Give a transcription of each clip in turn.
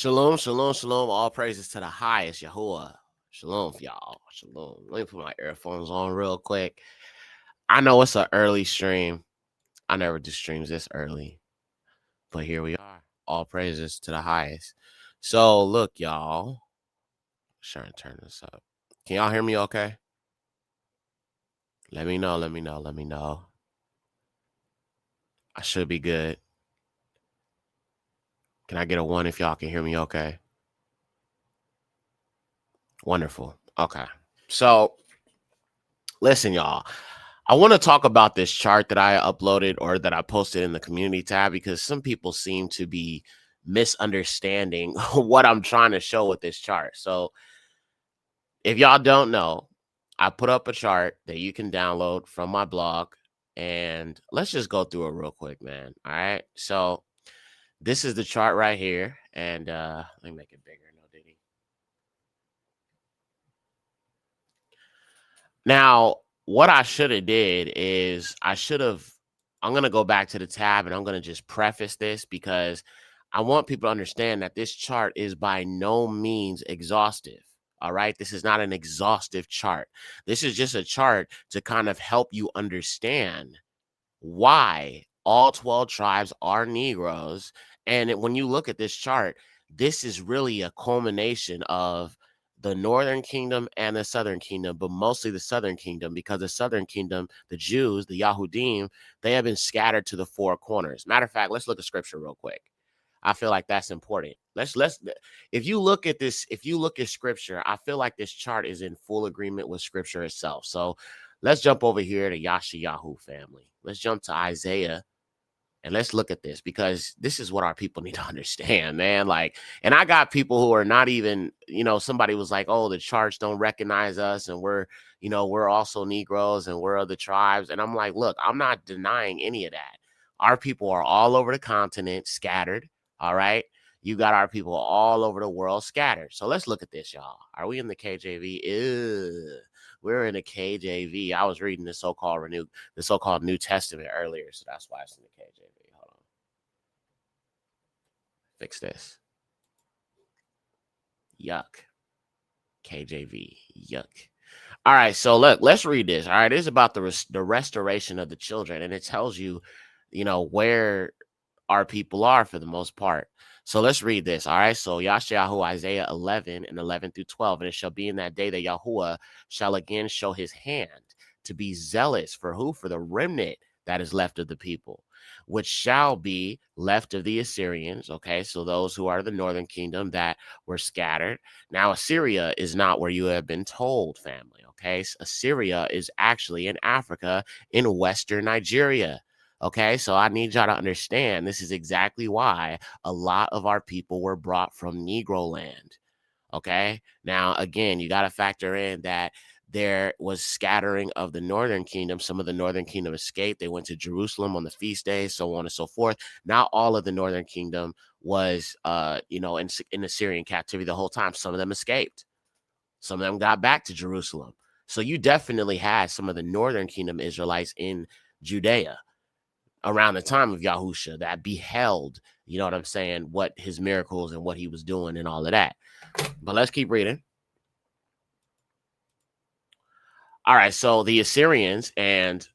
Shalom, shalom, shalom. All praises to the highest, Yahuwah. Shalom, y'all. Shalom. Let me put my earphones on real quick. I know it's an early stream. I never do streams this early, but here we are. All praises to the highest. So, look, y'all. Trying to turn this up. Can y'all hear me okay? Let me know. I should be good. Can I get a 1 if y'all can hear me okay? Wonderful. Okay. So, listen, y'all. I want to talk about this chart that I uploaded or that I posted in the community tab because some people seem to be misunderstanding what I'm trying to show with this chart. So, if y'all don't know, I put up a chart that you can download from my blog, and let's just go through it real quick, man. All right. So, this is the chart right here, and let me make it bigger. No diddy. Now, what I should have did is I'm going to go back to the tab and I'm going to just preface this because I want people to understand that this chart is by no means exhaustive. All right. This is not an exhaustive chart. This is just a chart to kind of help you understand why all 12 tribes are Negroes. And when you look at this chart, this is really a culmination of the northern kingdom and the southern kingdom, but mostly the southern kingdom, because the southern kingdom, the Jews, the Yahudim, they have been scattered to the four corners. Matter of fact, let's look at scripture real quick. I feel like that's important. Let's if you look at this, if you look at scripture, I feel like this chart is in full agreement with scripture itself. So let's jump over here to Yashayahu family. Let's jump to Isaiah and let's look at this because this is what our people need to understand, man. Like, and I got people who are not even, somebody was like, oh, the charts don't recognize us and we're also Negroes and we're other tribes. And I'm like, look, I'm not denying any of that. Our people are all over the continent, scattered. All right. You got our people all over the world scattered. So let's look at this, y'all. Are we in the KJV? Ew. We're in the KJV. I was reading the so-called New Testament earlier, so that's why it's in the KJV. Hold on. Fix this. Yuck. KJV. Yuck. All right, so look, let's read this. All right, it's about the restoration of the children, and it tells you, where our people are for the most part. So let's read this. All right. So Yashayahu, Isaiah 11 and 11 through 12. And it shall be in that day that Yahuwah shall again show his hand to be zealous for who? For the remnant that is left of the people, which shall be left of the Assyrians. Okay. So those who are the northern kingdom that were scattered. Now, Assyria is not where you have been told, family. Okay. So Assyria is actually in Africa, in Western Nigeria. Okay, so I need y'all to understand this is exactly why a lot of our people were brought from Negro land. Okay, now again, you got to factor in that there was scattering of the northern kingdom. Some of the northern kingdom escaped. They went to Jerusalem on the feast days, so on and so forth. Not all of the northern kingdom was, in Assyrian captivity the whole time. Some of them escaped. Some of them got back to Jerusalem. So you definitely had some of the northern kingdom Israelites in Judea around the time of Yahusha that beheld, you know what I'm saying, what his miracles and what he was doing and all of that. But let's keep reading. All right, so the Assyrians and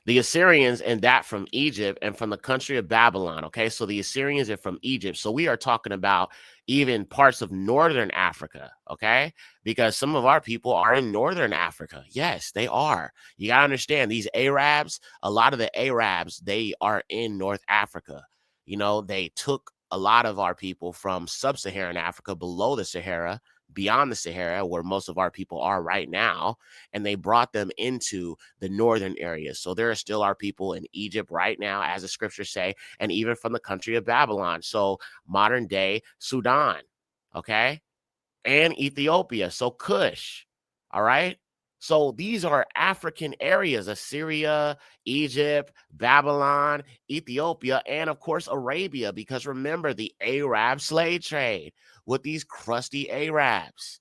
the Assyrians and that from Egypt and from the country of Babylon. Okay, so the Assyrians are from Egypt. So we are talking about even parts of northern Africa. Okay, because some of our people are in northern Africa. Yes, they are. You got to understand these Arabs, a lot of the Arabs, they are in North Africa. They took a lot of our people from sub-Saharan Africa below the Sahara, beyond the Sahara, where most of our people are right now, and they brought them into the northern areas. So there are still our people in Egypt right now, as the scriptures say, and even from the country of Babylon. So modern day Sudan, okay, and Ethiopia. So Cush, all right. So these are African areas: Assyria, Egypt, Babylon, Ethiopia, and of course Arabia. Because remember the Arab slave trade with these crusty Arabs.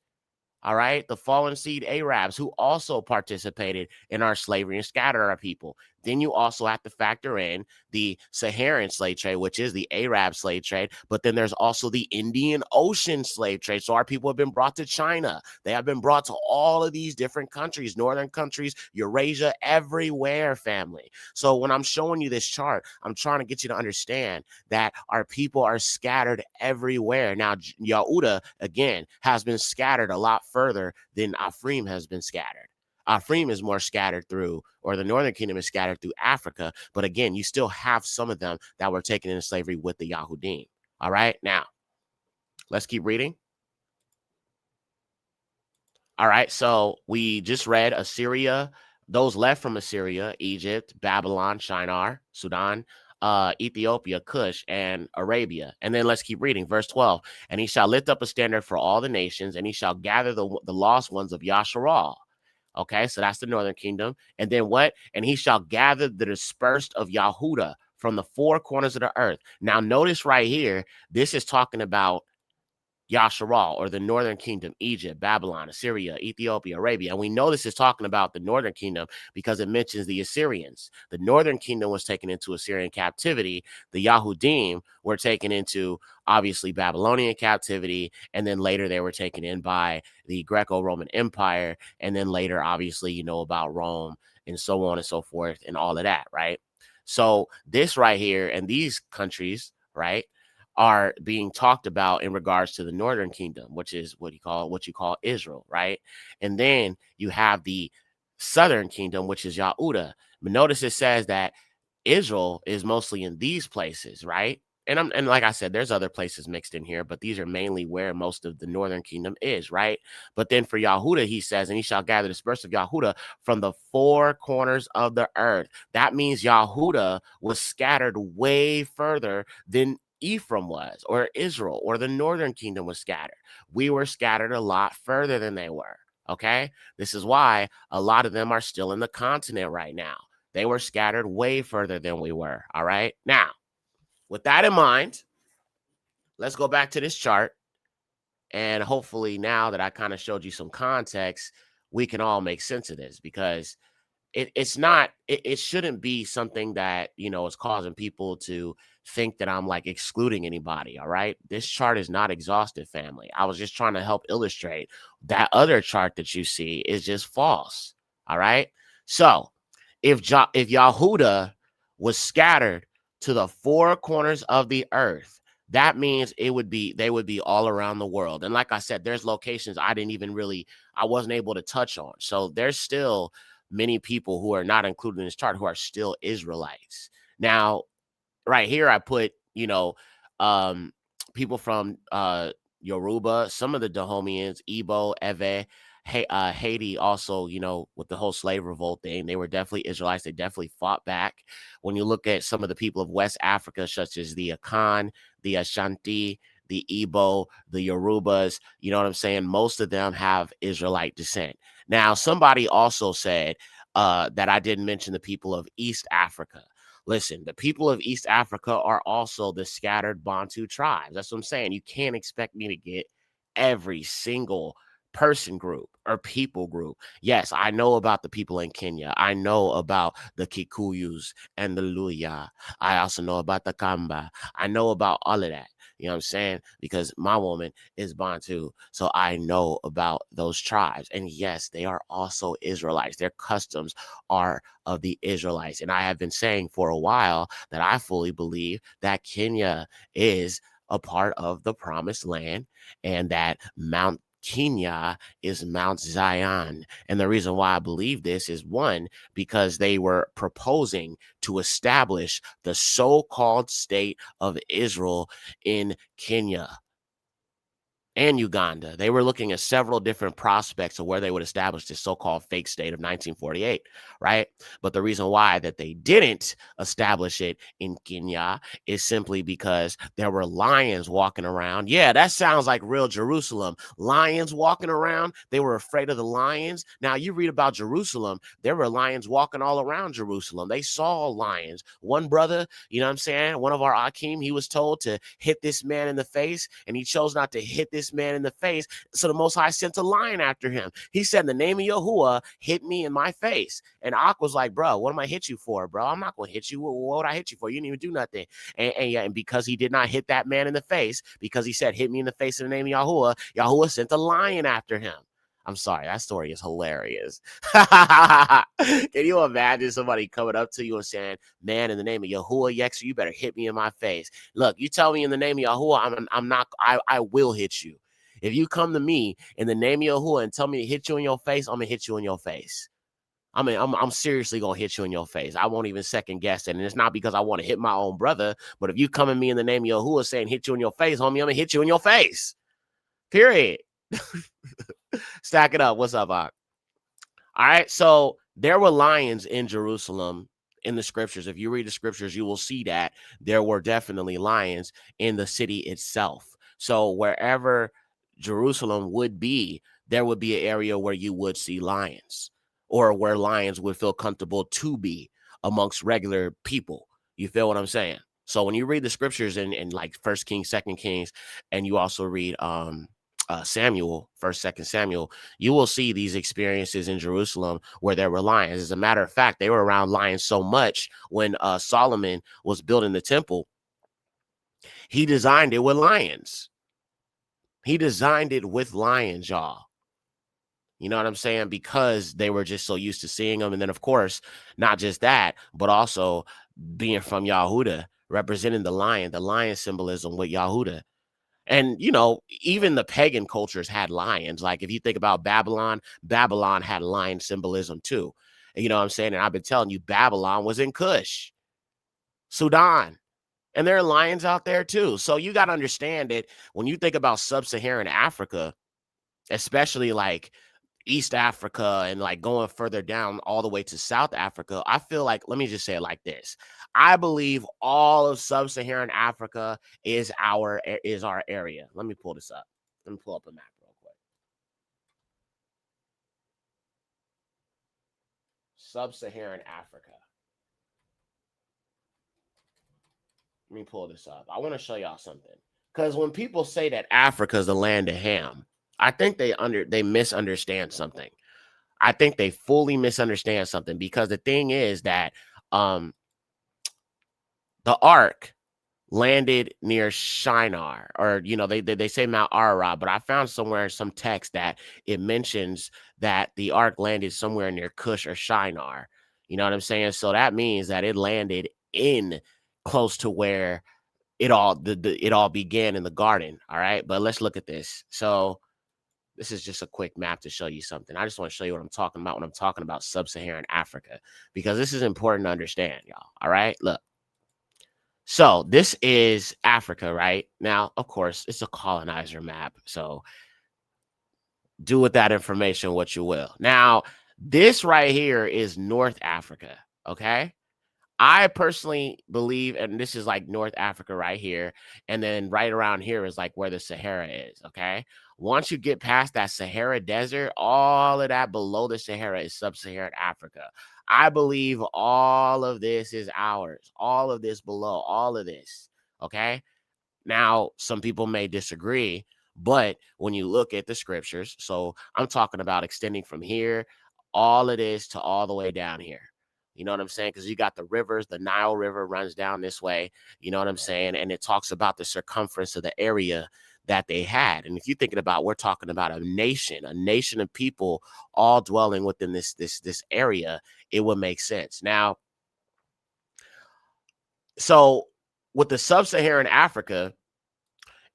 All right, the fallen seed Arabs who also participated in our slavery and scattered our people. Then you also have to factor in the Saharan slave trade, which is the Arab slave trade. But then there's also the Indian Ocean slave trade. So our people have been brought to China. They have been brought to all of these different countries, northern countries, Eurasia, everywhere, family. So when I'm showing you this chart, I'm trying to get you to understand that our people are scattered everywhere. Now, Yehuda, again, has been scattered a lot further than Ephraim has been scattered. Ephraim is more scattered through, or the northern kingdom is scattered through Africa. But again, you still have some of them that were taken into slavery with the Yahudim. All right, now let's keep reading. All right, so we just read Assyria, those left from Assyria, Egypt, Babylon, Shinar, Sudan, Ethiopia, Cush, and Arabia. And then let's keep reading. Verse 12. And he shall lift up a standard for all the nations, and he shall gather the lost ones of Yasharal. Okay, so that's the northern kingdom. And then what? And he shall gather the dispersed of Yahuda from the four corners of the earth. Now, notice right here, this is talking about Yasharal, or the northern kingdom, Egypt, Babylon, Assyria, Ethiopia, Arabia. And we know this is talking about the northern kingdom because it mentions the Assyrians. The northern kingdom was taken into Assyrian captivity. The Yahudim were taken into, obviously, Babylonian captivity. And then later they were taken in by the Greco-Roman Empire. And then later, obviously, you know about Rome and so on and so forth and all of that, right? So this right here and these countries, right, are being talked about in regards to the northern kingdom, which is what you call Israel, right? And then you have the southern kingdom, which is Yahuda. But notice it says that Israel is mostly in these places, right? And like I said, there's other places mixed in here, but these are mainly where most of the northern kingdom is, right? But then for Yahuda, he says, and he shall gather the dispersed of Yahuda from the four corners of the earth. That means Yahuda was scattered way further than Ephraim was, or Israel, or the northern kingdom was scattered. We were scattered a lot further than they were. Okay. This is why a lot of them are still in the continent right now. They were scattered way further than we were. All right. Now, with that in mind, let's go back to this chart. And hopefully, now that I kind of showed you some context, we can all make sense of this, because it shouldn't be something that, you know, is causing people to think that I'm like excluding anybody. All right. This chart is not exhaustive, family. I was just trying to help illustrate that other chart that you see is just false. All right. So if Yahuda was scattered to the four corners of the earth, that means they would be all around the world. And like I said, there's locations I wasn't able to touch on. So there's still many people who are not included in this chart who are still Israelites. Now, right here, I put, um, people from Yoruba, some of the Dahomians, Igbo, Ewe, Haiti also, with the whole slave revolt thing, they were definitely Israelites. They definitely fought back. When you look at some of the people of West Africa, such as the Akan, the Ashanti, the Igbo, the Yorubas, you know what I'm saying? Most of them have Israelite descent. Now, somebody also said that I didn't mention the people of East Africa. Listen, the people of East Africa are also the scattered Bantu tribes. That's what I'm saying. You can't expect me to get every single person group or people group. Yes, I know about the people in Kenya. I know about the Kikuyus and the Luya. I also know about the Kamba. I know about all of that. You know what I'm saying? Because my woman is Bantu. So I know about those tribes. And yes, they are also Israelites. Their customs are of the Israelites. And I have been saying for a while that I fully believe that Kenya is a part of the promised land, and that Mount Kenya is Mount Zion. And the reason why I believe this is, one, because they were proposing to establish the so-called state of Israel in Kenya and Uganda. They were looking at several different prospects of where they would establish this so-called fake state of 1948, right? But the reason why that they didn't establish it in Kenya is simply because there were lions walking around. Yeah, that sounds like real Jerusalem. Lions walking around. They were afraid of the lions. Now, you read about Jerusalem, there were lions walking all around Jerusalem. They saw lions. One brother, you know what I'm saying? One of our Akim, he was told to hit this man in the face, and he chose not to hit this this man in the face. So the Most High sent a lion after him. He said, in the name of Yahuwah, hit me in my face. And Ak was like, bro, what am I hit you for, bro? I'm not going to hit you. What would I hit you for? You didn't even do nothing. And because he did not hit that man in the face, because he said, hit me in the face in the name of Yahuwah, Yahuwah sent a lion after him. I'm sorry, that story is hilarious. Can you imagine somebody coming up to you and saying, man, in the name of Yahuwah, Yekcyr, you better hit me in my face. Look, you tell me in the name of Yahuwah, I will hit you. If you come to me in the name of Yahuwah and tell me to hit you in your face, I'm going to hit you in your face. I mean, I'm seriously going to hit you in your face. I won't even second guess it. And it's not because I want to hit my own brother, but if you come at me in the name of Yahuwah saying hit you in your face, homie, I'm going to hit you in your face. Period. Stack it up. What's up, Ak? All right. So there were lions in Jerusalem in the scriptures. If you read the scriptures, you will see that there were definitely lions in the city itself. So wherever Jerusalem would be, there would be an area where you would see lions, or where lions would feel comfortable to be amongst regular people. You feel what I'm saying? So when you read the scriptures in like First Kings, Second Kings, and you also read Samuel, First, Second Samuel, you will see these experiences in Jerusalem where there were lions. As a matter of fact, they were around lions so much when Solomon was building the temple, he designed it with lions. He designed it with lions, y'all. You know what I'm saying? Because they were just so used to seeing them. And then, of course, not just that, but also being from Yahudah, representing the lion symbolism with Yahudah. And, you know, even the pagan cultures had lions. Like if you think about Babylon, Babylon had lion symbolism too. And you know what I'm saying? And I've been telling you, Babylon was in Kush, Sudan. And there are lions out there too. So you got to understand that when you think about sub-Saharan Africa, especially like East Africa and like going further down all the way to South Africa, I feel like, let me just say it like this. I believe all of sub-Saharan Africa is our area. Let me pull this up. Let me pull up a map real quick. Sub-Saharan Africa. Let me pull this up. I want to show y'all something. Because when people say that Africa is the land of ham, I think they misunderstand something. I think they fully misunderstand something, because the thing is that the ark landed near Shinar, or you know, they say Mount Ararat, but I found somewhere some text that it mentions that the ark landed somewhere near Cush or Shinar. You know what I'm saying? So that means that it landed in close to where it all began in the garden. All right, but let's look at this. So this is just a quick map to show you something. I just want to show you what I'm talking about when I'm talking about sub-Saharan Africa, because this is important to understand, y'all. All right, look. So this is Africa, right? Now, of course, it's a colonizer map. So do with that information what you will. Now, this right here is North Africa, okay? I personally believe, and this is like North Africa right here, and then right around here is like where the Sahara is, okay? Once you get past that Sahara Desert, all of that below the Sahara is sub-Saharan Africa. I believe all of this is ours, all of this below, all of this, okay? Now, some people may disagree, but when you look at the scriptures, so I'm talking about extending from here, all of this to all the way down here. You know what I'm saying? Because you got the rivers, the Nile River runs down this way. You know what I'm saying? And it talks about the circumference of the area that they had. And if you're thinking about, we're talking about a nation of people all dwelling within this area, it would make sense. Now, so with the sub-Saharan Africa,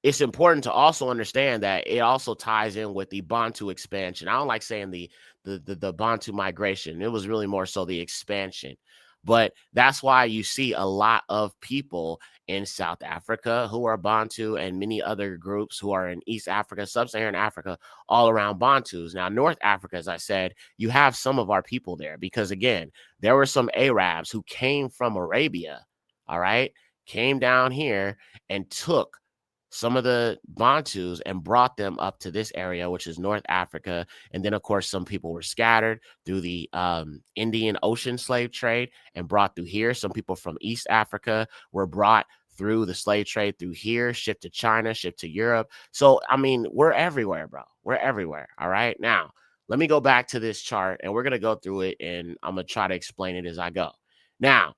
it's important to also understand that it also ties in with the Bantu expansion. I don't like saying the Bantu migration. It was really more so the expansion. But that's why you see a lot of people in South Africa who are Bantu, and many other groups who are in East Africa, Sub-Saharan Africa, all around Bantus. Now, North Africa, as I said, you have some of our people there because, again, there were some Arabs who came from Arabia, all right, came down here and took some of the Bantus and brought them up to this area, which is North Africa. And then, of course, some people were scattered through the Indian Ocean slave trade and brought through here. Some people from East Africa were brought through the slave trade through here, shipped to China, shipped to Europe. So, I mean, we're everywhere, bro. We're everywhere. All right. Now, let me go back to this chart and we're going to go through it and I'm going to try to explain it as I go. Now,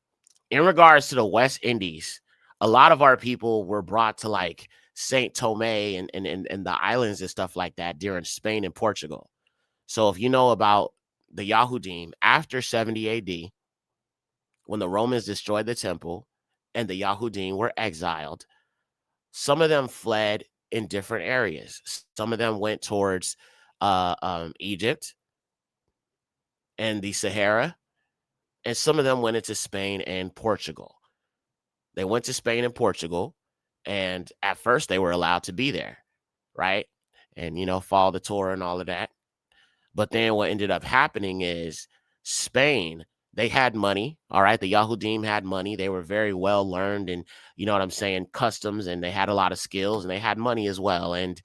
in regards to the West Indies, a lot of our people were brought to like Saint Tomé and the islands and stuff like that during Spain and Portugal. So if you know about the Yahudim after 70 AD, when the Romans destroyed the temple and the Yahudim were exiled, some of them fled in different areas. Some of them went towards Egypt and the Sahara, and some of them went into Spain and Portugal. They went to Spain and Portugal, and at first they were allowed to be there, right? And, follow the Torah and all of that. But then what ended up happening is Spain, they had money. All right. The Yahudim had money. They were very well learned and, you know what I'm saying, customs, and they had a lot of skills and they had money as well. And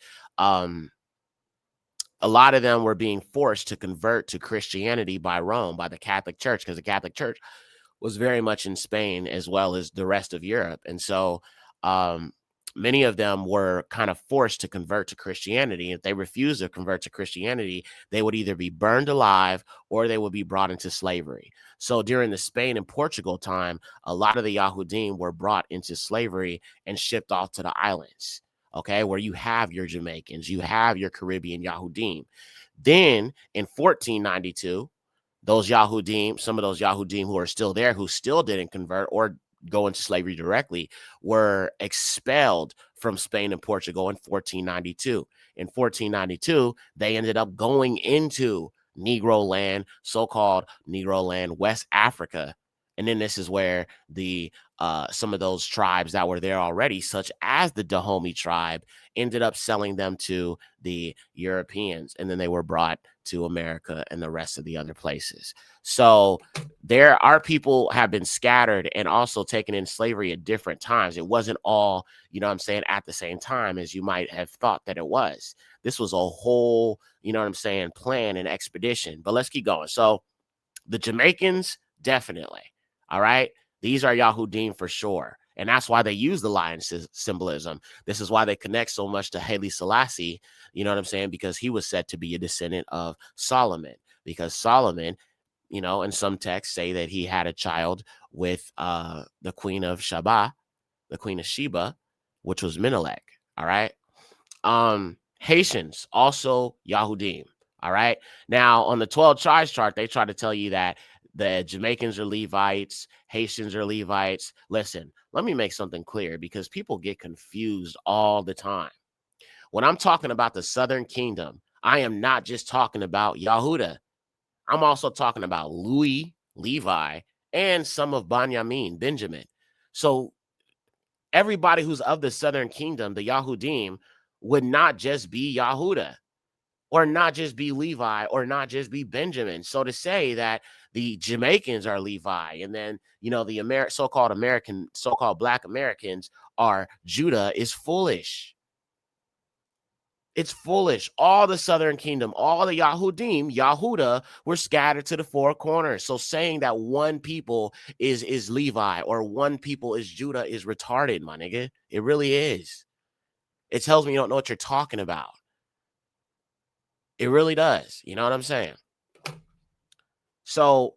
a lot of them were being forced to convert to Christianity by Rome, by the Catholic Church, because the Catholic Church was very much in Spain as well as the rest of Europe. And so many of them were kind of forced to convert to Christianity. If they refused to convert to Christianity, they would either be burned alive or they would be brought into slavery. So during the Spain and Portugal time, a lot of the Yahudim were brought into slavery and shipped off to the islands, okay, where you have your Jamaicans, you have your Caribbean Yahudim. Then in 1492, those Yahudim, some of those Yahudim who are still there, who still didn't convert or go into slavery directly, were expelled from Spain and Portugal in 1492. In 1492, they ended up going into Negro land, so-called Negro land, West Africa. And then this is where the some of those tribes that were there already, such as the Dahomey tribe, ended up selling them to the Europeans, and then they were brought to America and the rest of the other places. So our people have been scattered and also taken in slavery at different times. It wasn't all, at the same time as you might have thought that it was. This was a whole, plan and expedition. But let's keep going. So the Jamaicans, definitely. All right. These are Yahudim for sure. And that's why they use the lion symbolism. This is why they connect so much to Haile Selassie, because he was said to be a descendant of Solomon, because Solomon, in some texts say that he had a child with the queen of Sheba, which was Menelik. All right. Haitians, also Yahudim. All right. Now, on the 12 tribes chart, they try to tell you that the Jamaicans are Levites, Haitians are Levites. Listen, let me make something clear because people get confused all the time. When I'm talking about the Southern Kingdom, I am not just talking about Yahuda. I'm also talking about Louis, Levi, and some of Benjamin. So everybody who's of the Southern Kingdom, the Yahudim, would not just be Yahuda, or not just be Levi, or not just be Benjamin. So to say that the Jamaicans are Levi, and then, the so-called Black Americans are Judah is foolish. It's foolish. All the Southern Kingdom, all the Yahudim, Yahuda, were scattered to the four corners. So saying that one people is Levi or one people is Judah is retarded, my nigga. It really is. It tells me you don't know what you're talking about. It really does. You know what I'm saying? So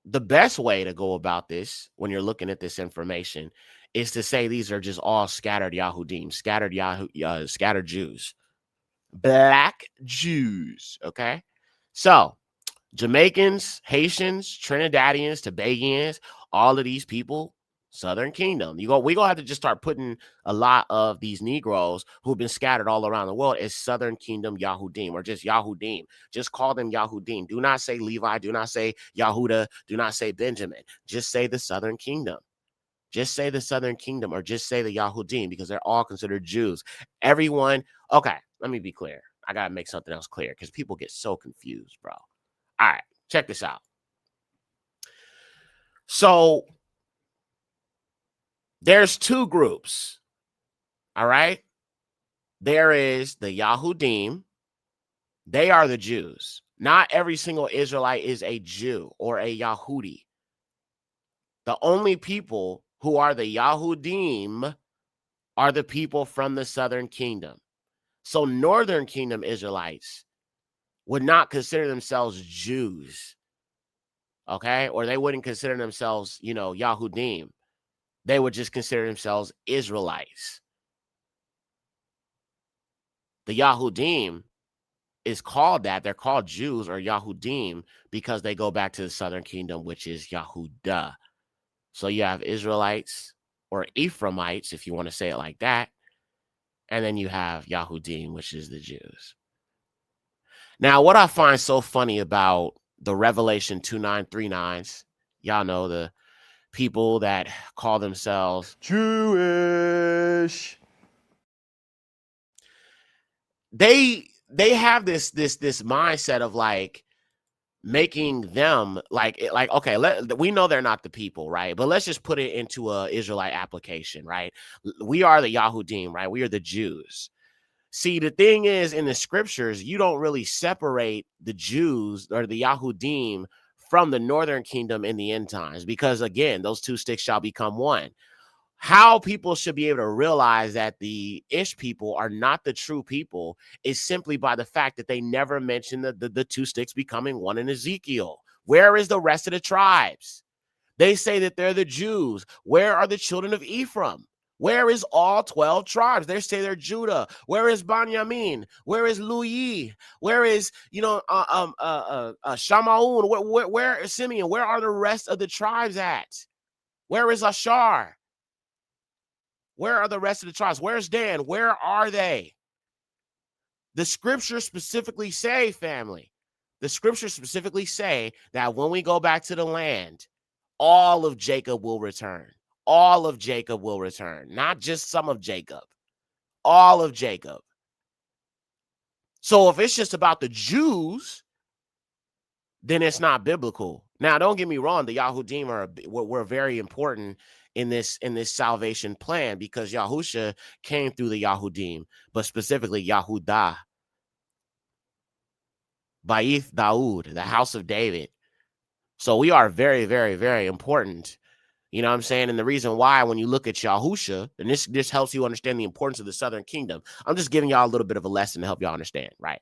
the best way to go about this when you're looking at this information is to say these are just all scattered Yahudim, scattered Jews, Black Jews. Okay. So Jamaicans, Haitians, Trinidadians, Tobagoans, all of these people, Southern Kingdom. We gonna have to just start putting a lot of these Negroes who've been scattered all around the world as Southern Kingdom Yahudim, or just Yahudim. Just call them Yahudim. Do not say Levi. Do not say Yahuda. Do not say Benjamin. Just say the Southern Kingdom. Just say the Southern Kingdom, or just say the Yahudim, because they're all considered Jews. Everyone. Okay, let me be clear. I gotta make something else clear because people get so confused, bro. All right, check this out. So there's two groups. All right. There is the Yahudim. They are the Jews. Not every single Israelite is a Jew or a Yahudi. The only people who are the Yahudim are the people from the southern kingdom. So northern kingdom Israelites would not consider themselves Jews, okay? Or they wouldn't consider themselves, Yahudim. They would just consider themselves Israelites. The Yahudim is called that. They're called Jews or Yahudim because they go back to the southern kingdom, which is Yahudah. So you have Israelites or Ephraimites, if you want to say it like that. And then you have Yahudim, which is the Jews. Now, what I find so funny about the Revelation 2939s, y'all know the people that call themselves Jewish. They have this mindset of like making them like okay, we know they're not the people, right? But let's just put it into a Israelite application, right? We are the Yahudim, right? We are the Jews. See, the thing is, in the scriptures, you don't really separate the Jews or the Yahudim from the northern kingdom in the end times, because again, those two sticks shall become one. How people should be able to realize that the Ish people are not the true people is simply by the fact that they never mention the two sticks becoming one in Ezekiel. Where is the rest of the tribes? They say that they're the Jews. Where are the children of Ephraim? Where is all 12 tribes? They say they're Judah. Where is Benjamin? Where is Louis? Where is, Shamaun? Where is Simeon? Where are the rest of the tribes at? Where is Ashar? Where are the rest of the tribes? Where's Dan? Where are they? The scriptures specifically say, family, the scriptures specifically say that when we go back to the land, all of Jacob will return. All of Jacob will return, not just some of Jacob, all of Jacob. So if it's just about the Jews, then it's not biblical. Now, don't get me wrong, the Yahudim were very important in this salvation plan because Yahusha came through the Yahudim, but specifically Yahudah, Baith Daud, the house of David. So we are very, very, very important. You know what I'm saying? And the reason why, when you look at Yahusha, and this helps you understand the importance of the southern kingdom. I'm just giving y'all a little bit of a lesson to help y'all understand, right?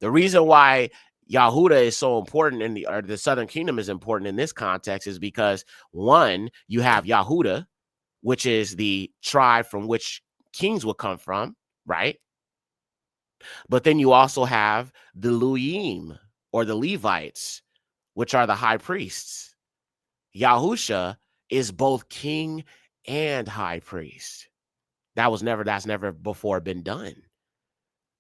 The reason why Yahudah is so important or the southern kingdom is important in this context is because, one, you have Yahudah, which is the tribe from which kings will come from, right? But then you also have the Luim or the Levites, which are the high priests. Yahusha is both king and high priest. That's never before been done.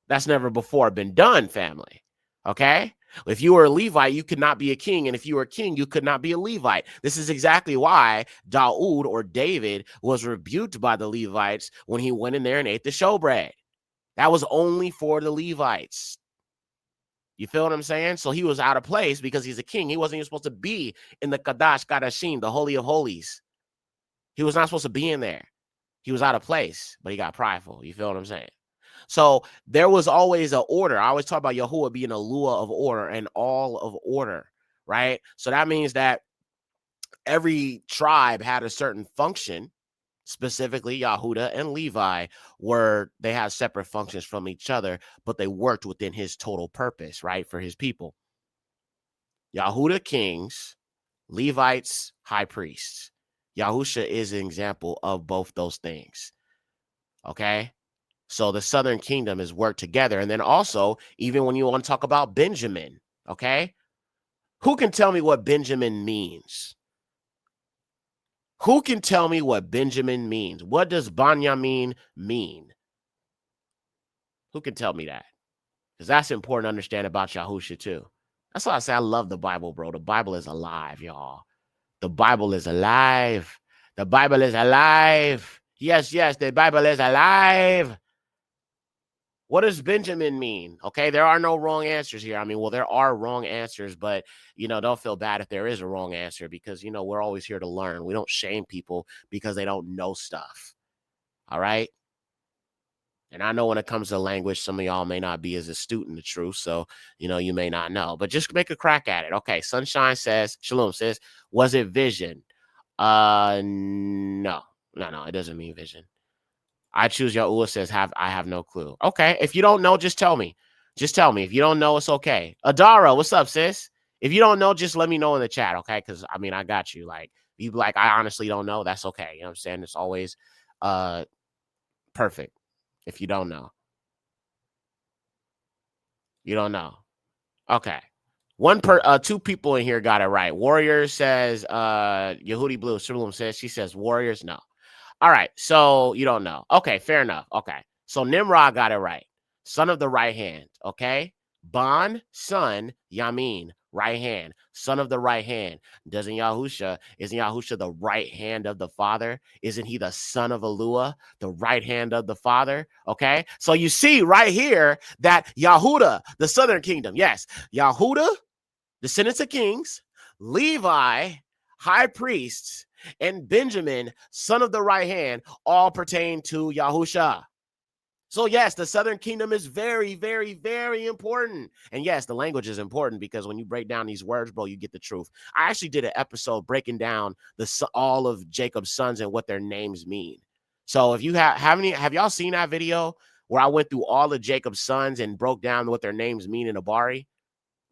That's never before been done, family. Okay? If you were a Levite, you could not be a king. And if you were a king, you could not be a Levite. This is exactly why Daud or David was rebuked by the Levites when he went in there and ate the showbread. That was only for the Levites. You feel what I'm saying? So he was out of place because he's a king. He wasn't even supposed to be in the Kadash Kadashim, the Holy of Holies. He was not supposed to be in there. He was out of place, but he got prideful. You feel what I'm saying? So there was always an order. I always talk about Yahuwah being a lua of order and all of order, right? So that means that every tribe had a certain function. Specifically, Yahudah and Levi they had separate functions from each other, but they worked within his total purpose, right? For his people. Yahudah kings, Levites, high priests. Yahusha is an example of both those things. Okay. So the southern kingdom is worked together. And then also, even when you want to talk about Benjamin, okay, who can tell me what Benjamin means? Who can tell me what Benjamin means? What does Benjamin mean? Who can tell me that? Because that's important to understand about Yahusha too. That's why I say I love the Bible, bro. The Bible is alive, y'all. The Bible is alive. The Bible is alive. Yes, the Bible is alive. What does Benjamin mean? Okay, there are no wrong answers here. I mean, well, there are wrong answers, but, don't feel bad if there is a wrong answer because, we're always here to learn. We don't shame people because they don't know stuff. All right? And I know when it comes to language, some of y'all may not be as astute in the truth, so, you may not know. But just make a crack at it. Okay, Sunshine says, Shalom says, was it vision? No, it doesn't mean vision. I choose Yahuwah says I have no clue. Okay, if you don't know, just tell me. Just tell me. If you don't know, it's okay. Adara, what's up, sis? If you don't know, just let me know in the chat, okay? Because I mean, I got you. Like, you be like, I honestly don't know. That's okay. You know what I'm saying? It's always perfect. If you don't know, you don't know. Okay. Two people in here got it right. Warrior says, Yehudi Blue, Shalom says, she says Warriors. No. All right. So you don't know. Okay, fair enough. Okay. So Nimrod got it right. Son of the right hand. Okay. Bon, son, Yamin, right hand. Son of the right hand. Isn't Yahusha the right hand of the Father? Isn't he the son of Elua, the right hand of the Father? Okay. So you see right here that Yahuda, the southern kingdom, yes, Yahuda, descendants of kings, Levi, high priests, and Benjamin, son of the right hand, all pertain to Yahusha. So yes, the southern kingdom is very, very, very important. And yes, the language is important because when you break down these words, bro, you get the truth. I actually did an episode breaking down all of Jacob's sons and what their names mean. So if you have y'all seen that video where I went through all of Jacob's sons and broke down what their names mean in Abari?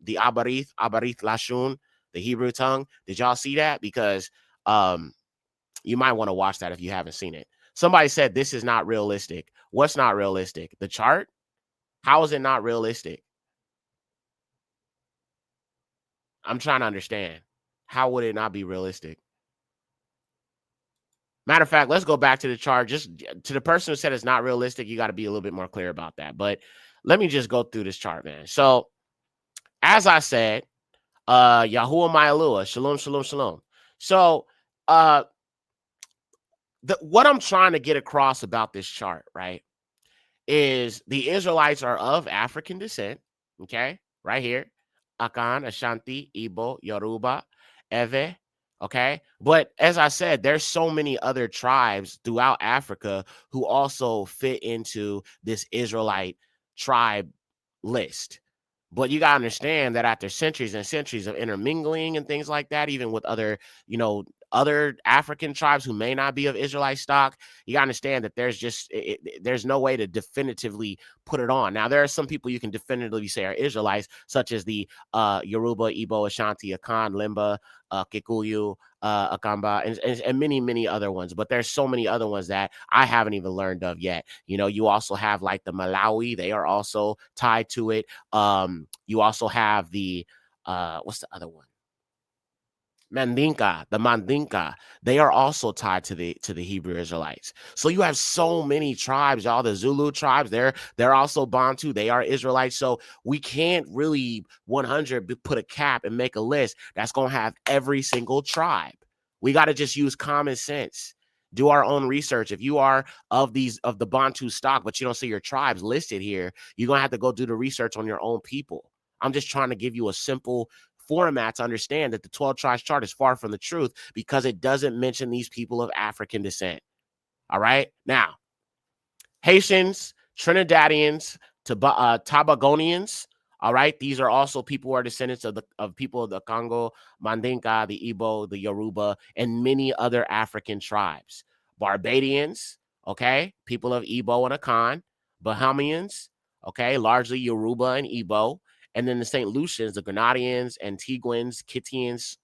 The Abarith Lashun, the Hebrew tongue. Did y'all see that? Because you might want to watch that if you haven't seen it. Somebody said this is not realistic. What's not realistic? The chart? How is it not realistic? I'm trying to understand. How would it not be realistic? Matter of fact, let's go back to the chart. Just to the person who said it's not realistic, you got to be a little bit more clear about that. But let me just go through this chart, man. So, as I said, Yahuwah Ma'alua, shalom, shalom, shalom. So, what I'm trying to get across about this chart, right, is the Israelites are of African descent. Okay, right here, Akan, Ashanti, Igbo, Yoruba, Ewe. Okay, but as I said, there's so many other tribes throughout Africa who also fit into this Israelite tribe list. But you gotta understand that after centuries and centuries of intermingling and things like that, even with other, other African tribes who may not be of Israelite stock, you gotta understand that there's just there's no way to definitively put it on. Now, there are some people you can definitively say are Israelites, such as the Yoruba, Igbo, Ashanti, Akan, Limba, Kikuyu, Akamba, and many, many other ones. But there's so many other ones that I haven't even learned of yet. You also have like the Malawi, they are also tied to it. You also have the what's the other one? The Mandinka, they are also tied to the Hebrew Israelites. So you have so many tribes, all the Zulu tribes, they're also Bantu, they are Israelites. So we can't really 100 put a cap and make a list that's gonna have every single tribe. We got to just use common sense. Do our own research. If you are of the Bantu stock, but you don't see your tribes listed here, you're gonna have to go do the research on your own people. I'm just trying to give you a simple format to understand that the 12 tribes chart is far from the truth because it doesn't mention these people of African descent. All right. Now, Haitians, Trinidadians, Tobagonians. All right. These are also people who are descendants of people of the Congo, Mandinka, the Igbo, the Yoruba, and many other African tribes. Barbadians, okay, people of Igbo and Akan. Bahamians, okay, largely Yoruba and Igbo. And then the St. Lucians, the Grenadians, Antiguans, Kittians,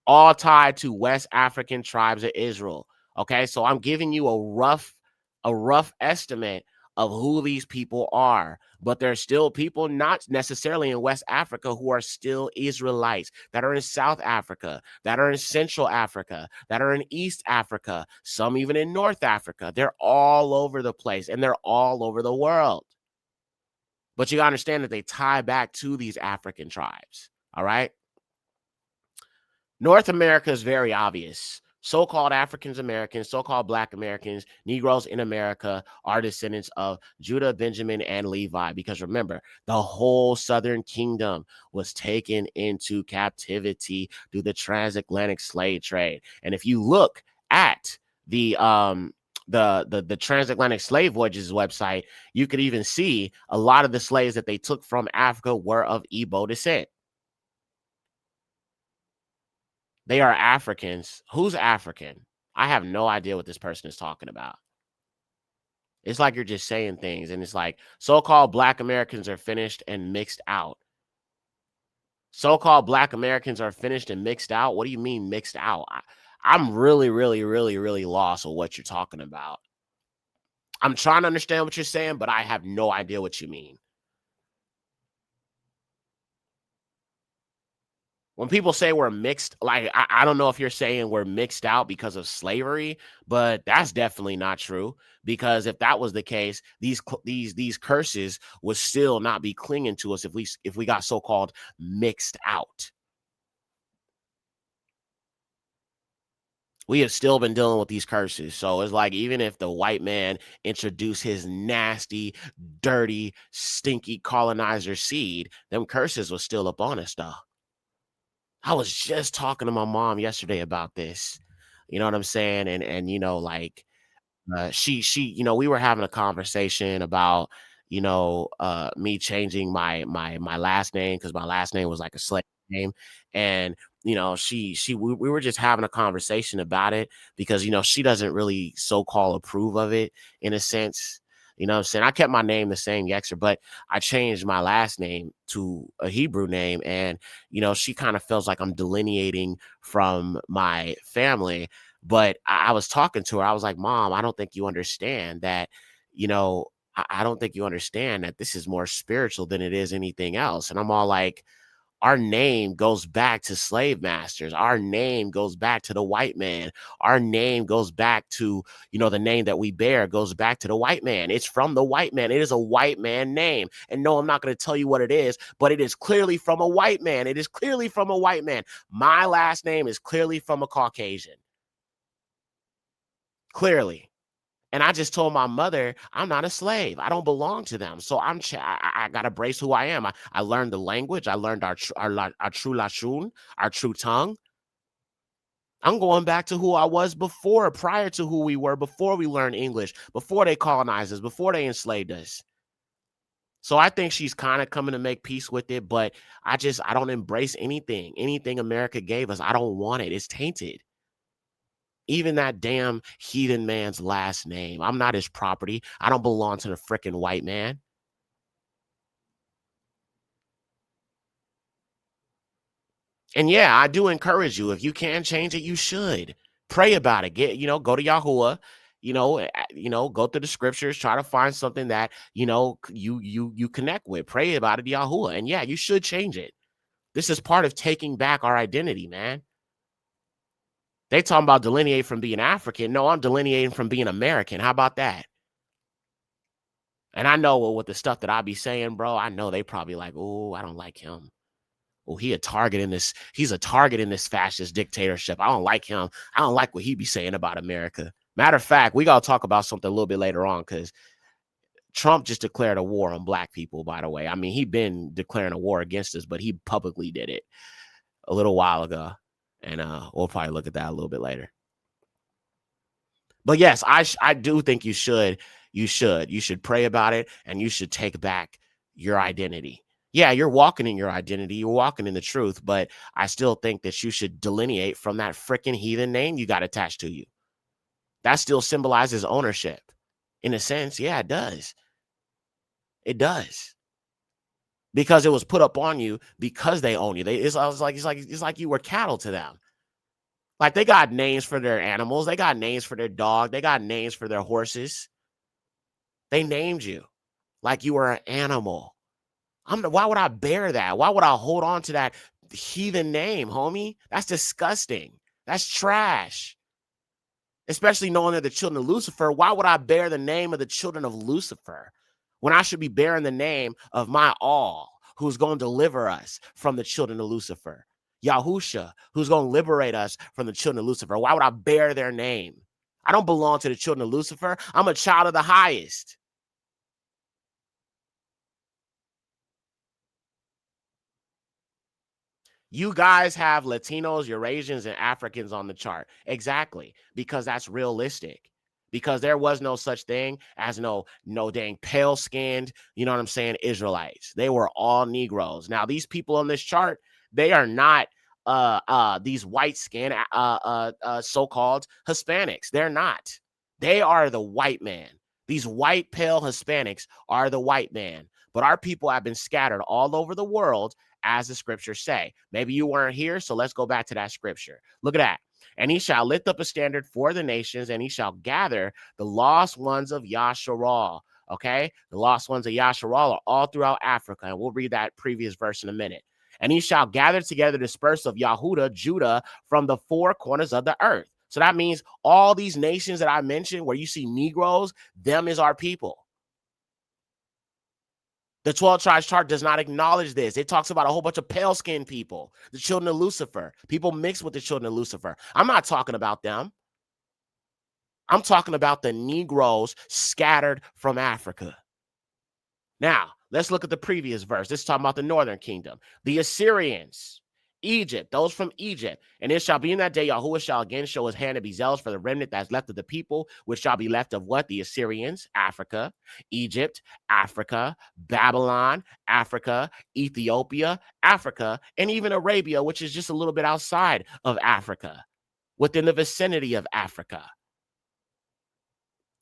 all tied to West African tribes of Israel. Okay, so I'm giving you a rough estimate of who these people are, but there's still people not necessarily in West Africa who are still Israelites, that are in South Africa, that are in Central Africa, that are in East Africa, some even in North Africa. They're all over the place and they're all over the world. But you gotta understand that they tie back to these African tribes. All right. North America is very obvious. So-called Africans Americans, so-called Black Americans, Negroes in America are descendants of Judah, Benjamin, and Levi. Because remember, the whole Southern Kingdom was taken into captivity through the transatlantic slave trade. And if you look at the transatlantic slave voyages website, you could even see a lot of the slaves that they took from Africa were of Igbo descent. They are Africans. Who's African? I have no idea what this person is talking about. It's like you're just saying things, and it's like so-called Black Americans are finished and mixed out. So-called Black Americans are finished and mixed out. What do you mean mixed out? I'm really, really, really, really lost on what you're talking about. I'm trying to understand what you're saying, but I have no idea what you mean. When people say we're mixed, like I don't know if you're saying we're mixed out because of slavery, but that's definitely not true. Because if that was the case, these curses would still not be clinging to us if we got so called mixed out. We have still been dealing with these curses. So it's like even if the white man introduced his nasty, dirty, stinky colonizer seed, them curses was still up on us though. I was just talking to my mom yesterday about this. You know what I'm saying? And like we were having a conversation about, me changing my last name because my last name was like a slave name. And, we were just having a conversation about it because, she doesn't really so-called approve of it in a sense. You know what I'm saying? I kept my name the same, Yekcyr, but I changed my last name to a Hebrew name. And, she kind of feels like I'm delineating from my family, but I was talking to her. I was like, "Mom, I don't think you understand that, you know, I don't think you understand that this is more spiritual than it is anything else." And I'm all like, our name goes back to slave masters. Our name goes back to the white man. Our name goes back to, the name that we bear goes back to the white man. It's from the white man. It is a white man name. And no, I'm not going to tell you what it is, but it is clearly from a white man. It is clearly from a white man. My last name is clearly from a Caucasian. Clearly. And I just told my mother, I'm not a slave. I don't belong to them. So I got to brace who I am. I learned the language. I learned our true Lashun, our true tongue. I'm going back to who I was before, prior to who we were, before we learned English, before they colonized us, before they enslaved us. So I think she's kind of coming to make peace with it, but I don't embrace anything. Anything America gave us, I don't want it. It's tainted. Even that damn heathen man's last name. I'm not his property. I don't belong to the frickin' white man. And yeah, I do encourage you. If you can change it, you should. Pray about it. Go to Yahuwah, go through the scriptures, try to find something that, you connect with. Pray about it to Yahuwah. And yeah, you should change it. This is part of taking back our identity, man. They talking about delineate from being African. No, I'm delineating from being American. How about that? And I know with the stuff that I be saying, bro, I know they probably like, oh, I don't like him. Oh, he's a target in this fascist dictatorship. I don't like him. I don't like what he be saying about America. Matter of fact, we gotta talk about something a little bit later on because Trump just declared a war on black people, by the way. I mean, he been declaring a war against us, but he publicly did it a little while ago. And we'll probably look at that a little bit later. But yes, I do think you should pray about it and you should take back your identity. Yeah, you're walking in your identity, you're walking in the truth, but I still think that you should delineate from that freaking heathen name you got attached to you. That still symbolizes ownership. In a sense, yeah, it does. It does. Because it was put up on you because they own you. It's like you were cattle to them. Like they got names for their animals, they got names for their dog, they got names for their horses. They named you like you were an animal. Why would I bear that? Why would I hold on to that heathen name, homie? That's disgusting. That's trash. Especially knowing they're the children of Lucifer. Why would I bear the name of the children of Lucifer when I should be bearing the name of my all, who's going to deliver us from the children of Lucifer? Yahusha, who's going to liberate us from the children of Lucifer. Why would I bear their name? I don't belong to the children of Lucifer. I'm a child of the highest. You guys have Latinos, Eurasians, and Africans on the chart. Exactly. Because that's realistic. Because there was no such thing as no dang pale skinned, you know what I'm saying, Israelites. They were all Negroes. Now, these people on this chart, they are not these white skin so-called Hispanics. They're not. They are the white man. These white, pale Hispanics are the white man. But our people have been scattered all over the world, as the scriptures say. Maybe you weren't here, so let's go back to that scripture. Look at that. And he shall lift up a standard for the nations, and he shall gather the lost ones of Yasharal. Okay? The lost ones of Yasharal are all throughout Africa. And we'll read that previous verse in a minute. And he shall gather together the dispersed of Yahudah, Judah, from the four corners of the earth. So that means all these nations that I mentioned, where you see Negroes, them is our people. The 12 tribes chart does not acknowledge this. It talks about a whole bunch of pale-skinned people, the children of Lucifer, people mixed with the children of Lucifer. I'm not talking about them. I'm talking about the Negroes scattered from Africa. Now, let's look at the previous verse. This is talking about the northern kingdom. The Assyrians, Egypt, those from Egypt. And it shall be in that day, Yahuwah shall again show his hand to be zealous for the remnant that's left of the people, which shall be left of what? The Assyrians, Africa, Egypt, Africa, Babylon, Africa, Ethiopia, Africa, and even Arabia, which is just a little bit outside of Africa, within the vicinity of Africa.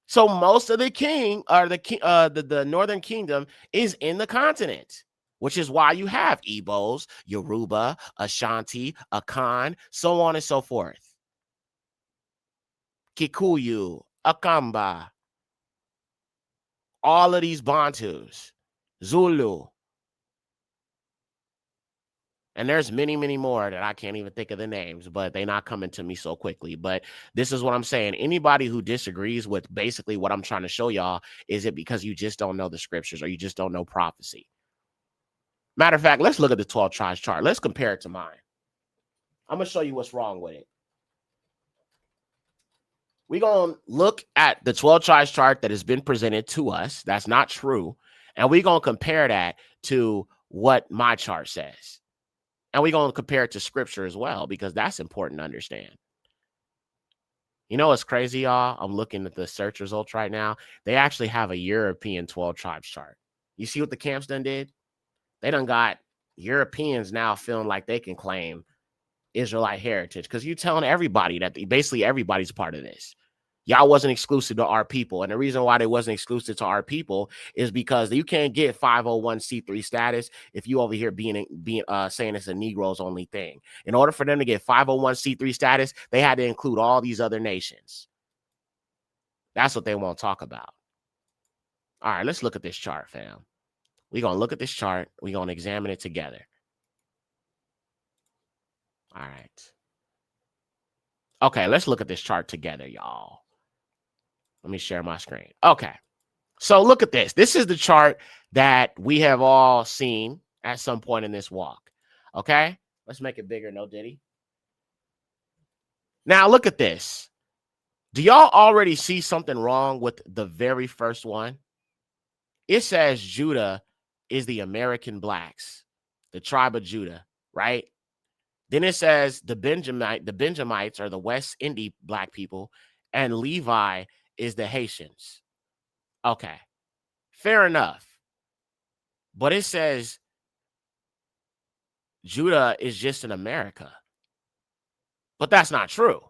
So most of the the northern kingdom is in the continent, which is why you have Igbos, Yoruba, Ashanti, Akan, so on and so forth. Kikuyu, Akamba, all of these Bantus, Zulu. And there's many, many more that I can't even think of the names, but they're not coming to me so quickly. But this is what I'm saying. Anybody who disagrees with basically what I'm trying to show y'all, is it because you just don't know the scriptures or you just don't know prophecy? Matter of fact, let's look at the 12 tribes chart. Let's compare it to mine. I'm going to show you what's wrong with it. We're going to look at the 12 tribes chart that has been presented to us. That's not true. And we're going to compare that to what my chart says. And we're going to compare it to scripture as well, because that's important to understand. You know what's crazy, y'all? I'm looking at the search results right now. They actually have a European 12 tribes chart. You see what the camps done did? They done got Europeans now feeling like they can claim Israelite heritage, because you're telling everybody that basically everybody's part of this. Y'all wasn't exclusive to our people. And the reason why they wasn't exclusive to our people is because you can't get 501c3 status if you over here being saying it's a Negroes only thing. In order for them to get 501c3 status, they had to include all these other nations. That's what they won't talk about. All right, let's look at this chart, fam. We're going to look at this chart. We're going to examine it together. All right. Okay, let's look at this chart together, y'all. Let me share my screen. Okay. So look at this. This is the chart that we have all seen at some point in this walk. Okay. Let's make it bigger. No diddy. Now look at this. Do y'all already see something wrong with the very first one? It says Judah is the American blacks, the tribe of Judah, right? Then it says the Benjamites are the West Indian black people, and Levi is the Haitians. Okay. Fair enough. But it says Judah is just in America. But that's not true.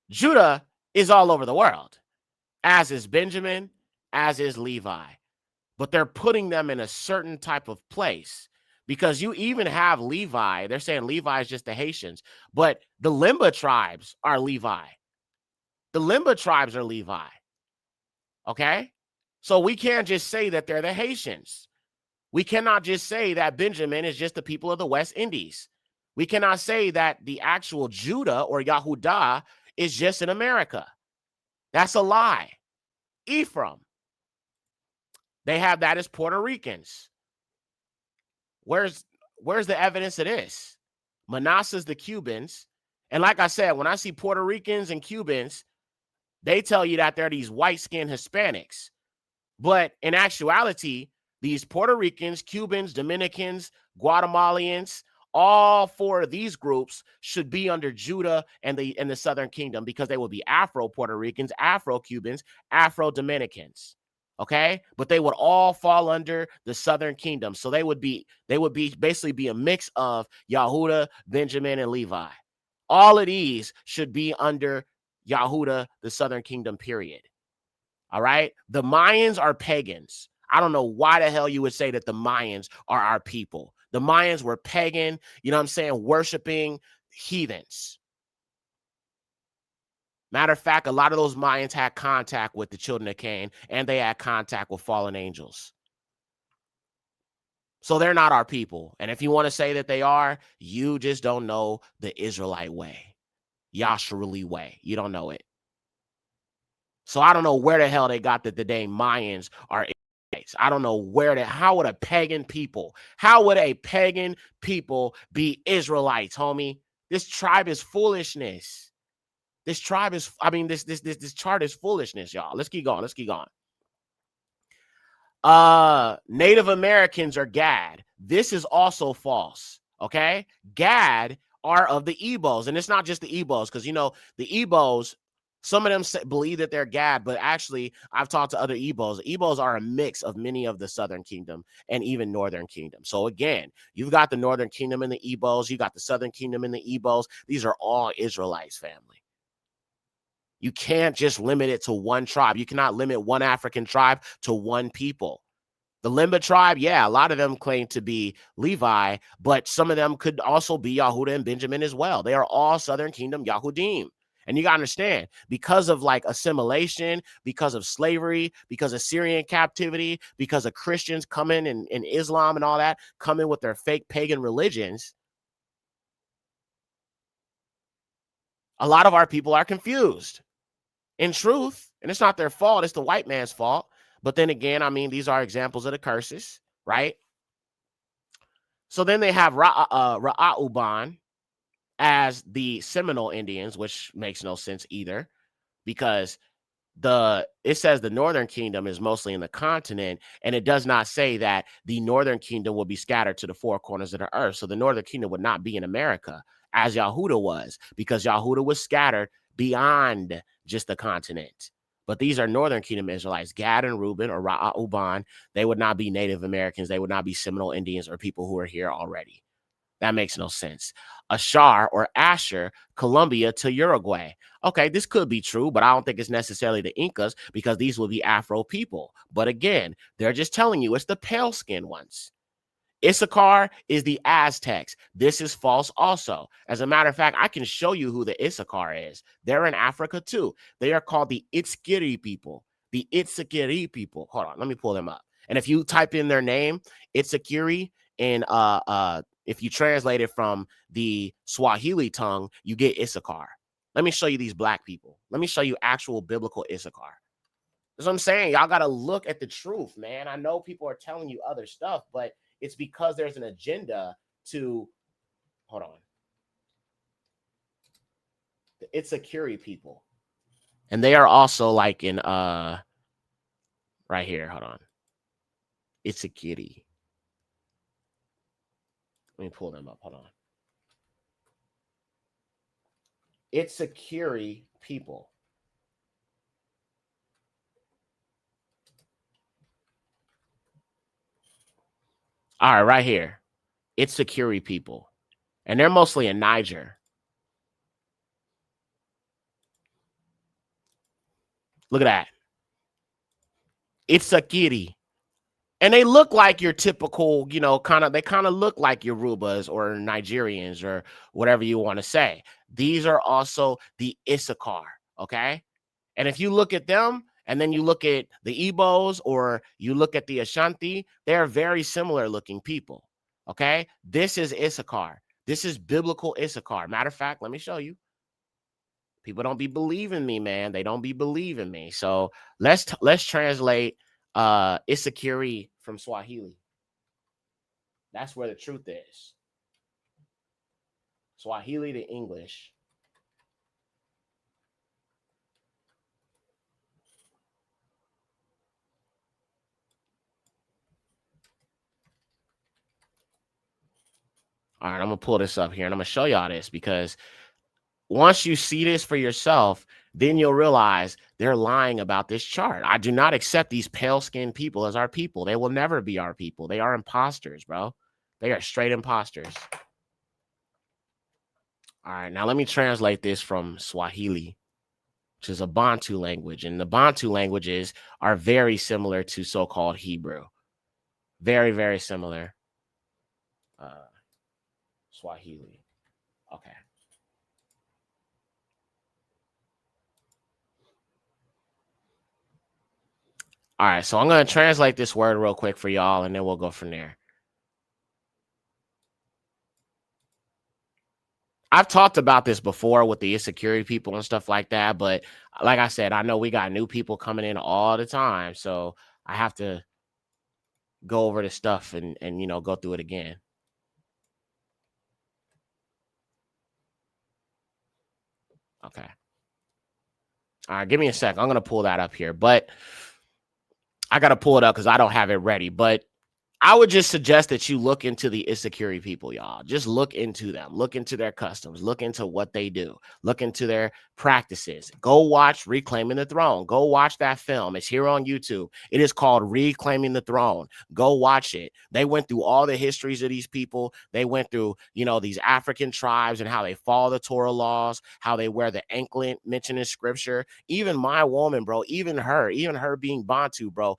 Judah is all over the world, as is Benjamin, as is Levi. But they're putting them in a certain type of place, because you even have Levi. They're saying Levi is just the Haitians, but the Limba tribes are Levi. The Limba tribes are Levi. Okay? So we can't just say that they're the Haitians. We cannot just say that Benjamin is just the people of the West Indies. We cannot say that the actual Judah or Yahudah is just in America. That's a lie. Ephraim, they have that as Puerto Ricans. Where's the evidence of this? Manasseh's the Cubans. And like I said, when I see Puerto Ricans and Cubans, they tell you that they're these white-skinned Hispanics. But in actuality, these Puerto Ricans, Cubans, Dominicans, Guatemalans, all four of these groups should be under Judah and the Southern Kingdom, because they would be Afro-Puerto Ricans, Afro-Cubans, Afro-Dominicans. Okay, but they would all fall under the Southern Kingdom. So they would basically be a mix of Yahudah, Benjamin, and Levi. All of these should be under Yahudah, the Southern Kingdom, period. All right. The Mayans are pagans. I don't know why the hell you would say that the Mayans are our people. The Mayans were pagan, you know what I'm saying, worshiping heathens. Matter of fact, a lot of those Mayans had contact with the children of Cain, and they had contact with fallen angels. So they're not our people. And if you want to say that they are, you just don't know the Israelite way, Yasharali way. You don't know it. So I don't know where the hell they got that the dang Mayans are Israelites. I don't know how would a pagan people be Israelites, homie? This tribe is foolishness. This chart is foolishness, y'all. Let's keep going. Native Americans are Gad. This is also false. Okay, Gad are of the Ebos, and it's not just the Ebos, because you know the Ebos. Some of them believe that they're Gad, but actually, I've talked to other Ebos. Ebos are a mix of many of the Southern Kingdom and even Northern Kingdom. So again, you've got the Northern Kingdom and the Ebos. You got the Southern Kingdom and the Ebos. These are all Israelites, family. You can't just limit it to one tribe. You cannot limit one African tribe to one people. The Limba tribe, yeah, a lot of them claim to be Levi, but some of them could also be Yahuda and Benjamin as well. They are all Southern Kingdom Yahudim. And you got to understand, because of like assimilation, because of slavery, because of Syrian captivity, because of Christians coming and Islam and all that, coming with their fake pagan religions, a lot of our people are confused. In truth, and it's not their fault, it's the white man's fault. But then again, I mean, these are examples of the curses, right? So then they have Ra'uban as the Seminole Indians, which makes no sense either, because it says the Northern Kingdom is mostly in the continent, and it does not say that the Northern Kingdom will be scattered to the four corners of the earth. So the Northern Kingdom would not be in America, as Yahuda was, because Yahuda was scattered beyond just the continent. But these are Northern Kingdom Israelites, Gad and Reuben or Ra'uban. They would not be Native Americans. They would not be Seminole Indians or people who are here already. That makes no sense. Ashar or Asher, Colombia to Uruguay. Okay, this could be true, but I don't think it's necessarily the Incas, because these will be Afro people. But again, they're just telling you it's the pale skinned ones. Issachar is the Aztecs. This is false also. As a matter of fact, I can show you who the Issachar is. They're in Africa too. They are called the Yekcyr people. The Yekcyr people. Hold on, let me pull them up. And if you type in their name, Yekcyr, and if you translate it from the Swahili tongue, you get Issachar. Let me show you these black people. Let me show you actual biblical Issachar. That's what I'm saying. Y'all got to look at the truth, man. I know people are telling you other stuff, but it's because there's an agenda to, hold on. The Yekcyr people. And they are also like in, right here, hold on. Yekcyr. Let me pull them up, hold on. Yekcyr people. All right, right here. Yekcyr people. And they're mostly in Niger. Look at that. Yekcyr. And they look like your typical, you know, they kind of look like Yorubas or Nigerians or whatever you want to say. These are also the Issachar, okay? And if you look at them and then you look at the Igbos or you look at the Ashanti, they're very similar looking people, okay? This is Issachar. This is biblical Issachar. Matter of fact, let me show you. People don't be believing me, man. They don't be believing me. So let's translate Yekcyr from Swahili. That's where the truth is. Swahili to English. All right, I'm gonna pull this up here and I'm gonna show y'all this, because once you see this for yourself, then you'll realize they're lying about this chart. I do not accept these pale-skinned people as our people. They will never be our people. They are imposters, bro. They are straight imposters. All right, now let me translate this from Swahili. which is a Bantu language. And the Bantu languages are very similar to so-called Hebrew. Very, very similar. Swahili. Okay. All right, so I'm going to translate this word real quick for y'all, and then we'll go from there. I've talked about this before with the insecurity people and stuff like that, but like I said, I know we got new people coming in all the time, so I have to go over this stuff and go through it again. Okay. All right, give me a sec. I'm going to pull that up here, but I got to pull it up because I don't have it ready. But I would just suggest that you look into the insecurity people, y'all. Just look into them. Look into their customs. Look into what they do. Look into their practices. Go watch Reclaiming the Throne. Go watch that film. It's here on YouTube. It is called Reclaiming the Throne. Go watch it. They went through all the histories of these people. They went through, these African tribes and how they follow the Torah laws, how they wear the anklet mentioned in scripture. Even my woman, bro, even her being Bantu, bro,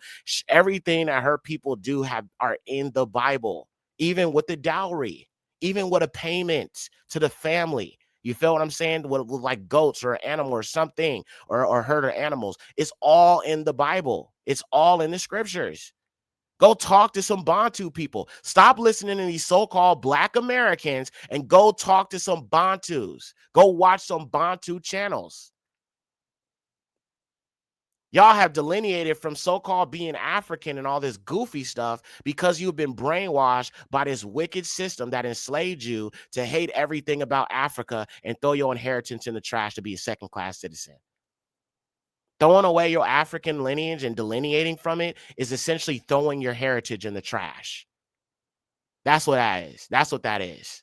everything that her people do are in the Bible, even with the dowry, even with a payment to the family. You feel what I'm saying? With like goats or an animal or something, or herd of animals. It's all in the Bible. It's all in the scriptures. Go talk to some Bantu people. Stop listening to these so-called Black Americans and go talk to some Bantus. Go watch some Bantu channels. Y'all have delineated from so-called being African and all this goofy stuff because you've been brainwashed by this wicked system that enslaved you to hate everything about Africa and throw your inheritance in the trash to be a second-class citizen. Throwing away your African lineage and delineating from it is essentially throwing your heritage in the trash. That's what that is. That's what that is.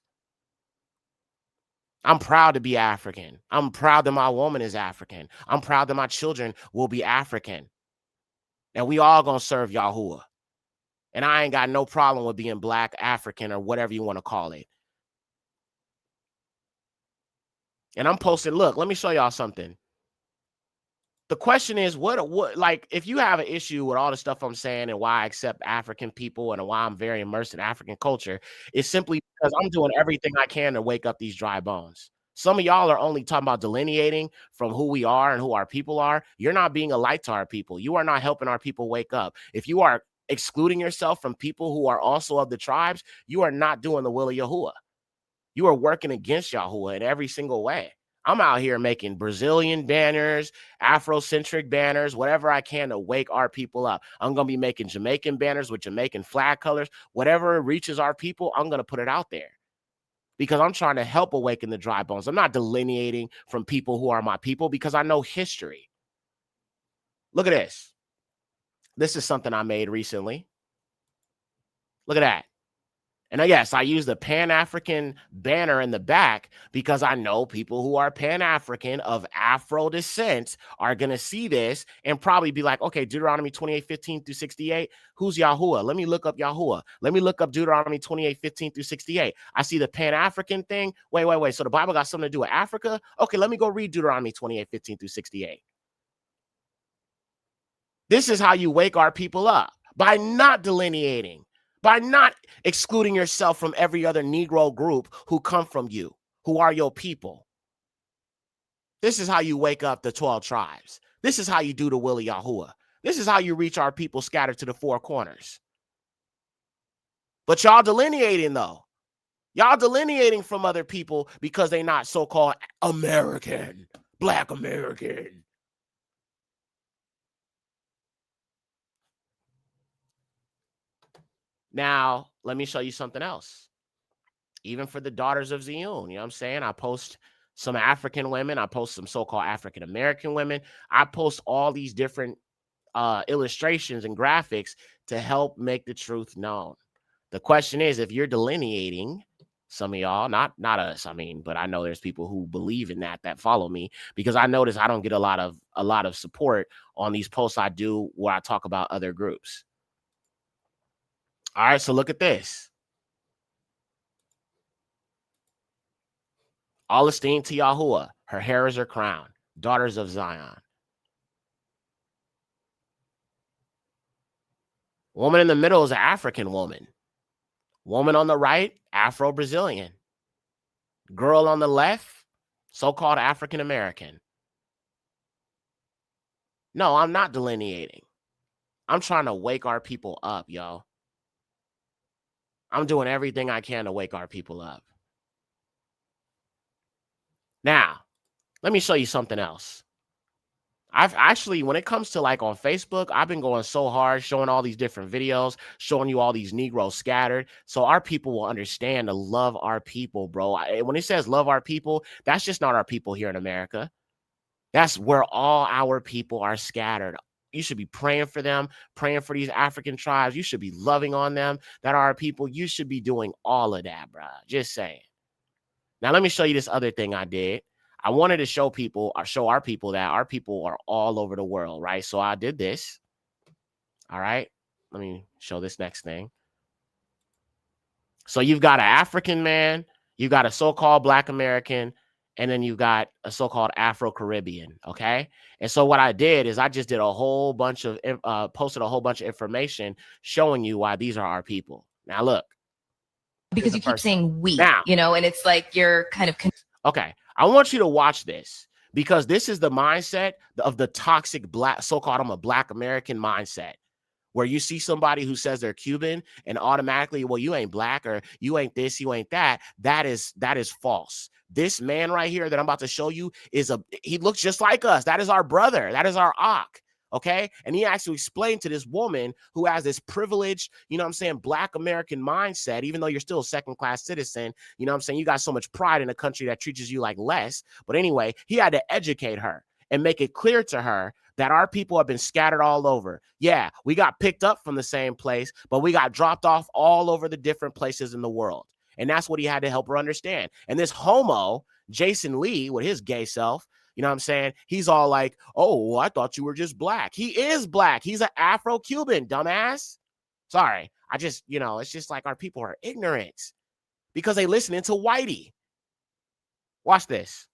I'm proud to be African. I'm proud that my woman is African. I'm proud that my children will be African. And we all gonna serve Yahuwah. And I ain't got no problem with being Black, African, or whatever you want to call it. And I'm posting, look, let me show y'all something. The question is, what, like, if you have an issue with all the stuff I'm saying and why I accept African people and why I'm very immersed in African culture, it's simply because I'm doing everything I can to wake up these dry bones. Some of y'all are only talking about delineating from who we are and who our people are. You're not being a light to our people. You are not helping our people wake up. If you are excluding yourself from people who are also of the tribes, you are not doing the will of Yahuwah. You are working against Yahuwah in every single way. I'm out here making Brazilian banners, Afrocentric banners, whatever I can to wake our people up. I'm going to be making Jamaican banners with Jamaican flag colors. Whatever reaches our people, I'm going to put it out there because I'm trying to help awaken the dry bones. I'm not delineating from people who are my people because I know history. Look at this. This is something I made recently. Look at that. And yes, I use the Pan-African banner in the back because I know people who are Pan-African of Afro descent are going to see this and probably be like, okay, Deuteronomy 28:15 through 68, who's Yahuwah? Let me look up Yahuwah. Let me look up Deuteronomy 28:15 through 68. I see the Pan-African thing. Wait. So the Bible got something to do with Africa? Okay, let me go read Deuteronomy 28:15 through 68. This is how you wake our people up, by not delineating, by not excluding yourself from every other Negro group who come from you, who are your people. This is how you wake up the 12 tribes. This is how you do the will of Yahuwah. This is how you reach our people scattered to the four corners. But y'all delineating, though. Y'all delineating from other people because they not so-called American, Black American. Now, let me show you something else. Even for the daughters of Zion, you know what I'm saying? I post some African women. I post some so-called African American women. I post all these different illustrations and graphics to help make the truth known. The question is, if you're delineating, some of y'all, not us, I mean, but I know there's people who believe in that follow me, because I notice I don't get a lot of support on these posts I do where I talk about other groups. All right, so look at this. All esteem to Yahuwah. Her hair is her crown. Daughters of Zion. Woman in the middle is an African woman. Woman on the right, Afro-Brazilian. Girl on the left, so-called African American. No, I'm not delineating. I'm trying to wake our people up, yo. I'm doing everything I can to wake our people up. Now, let me show you something else. I've actually, when it comes to like on Facebook, I've been going so hard, showing all these different videos, showing you all these Negroes scattered, so our people will understand to love our people, bro. When it says love our people, that's just not our people here in America. That's where all our people are scattered. You should be praying for them, praying for these African tribes. You should be loving on them that are our people. You should be doing all of that, bro. Just saying. Now, let me show you this other thing I did. I wanted to show people, or show our people that our people are all over the world, right? So I did this. All right. Let me show this next thing. So you've got an African man, you've got a so-called Black American, and then you've got a so-called Afro-Caribbean, okay? And so what I did is I just did a whole bunch of, posted a whole bunch of information showing you why these are our people. Now, look. Because you keep saying we, now, you know, and it's like you're kind of... Okay, I want you to watch this because this is the mindset of the toxic Black, so-called I'm a Black American mindset, where you see somebody who says they're Cuban and automatically, well, you ain't Black or you ain't this, you ain't that. That is false. This man right here that I'm about to show you he looks just like us. That is our brother. That is our Ak. Okay. And he actually explained to this woman who has this privileged, you know what I'm saying, Black American mindset, even though you're still a second-class citizen, you know what I'm saying? You got so much pride in a country that treats you like less. But anyway, he had to educate her and make it clear to her that our people have been scattered all over. Yeah, we got picked up from the same place, but we got dropped off all over the different places in the world. And that's what he had to help her understand. And this homo, Jason Lee, with his gay self, you know what I'm saying? He's all like, oh, I thought you were just Black. He is Black. He's an Afro-Cuban, dumbass. Sorry. I just, you know, it's just like our people are ignorant because they listening to Whitey. Watch this.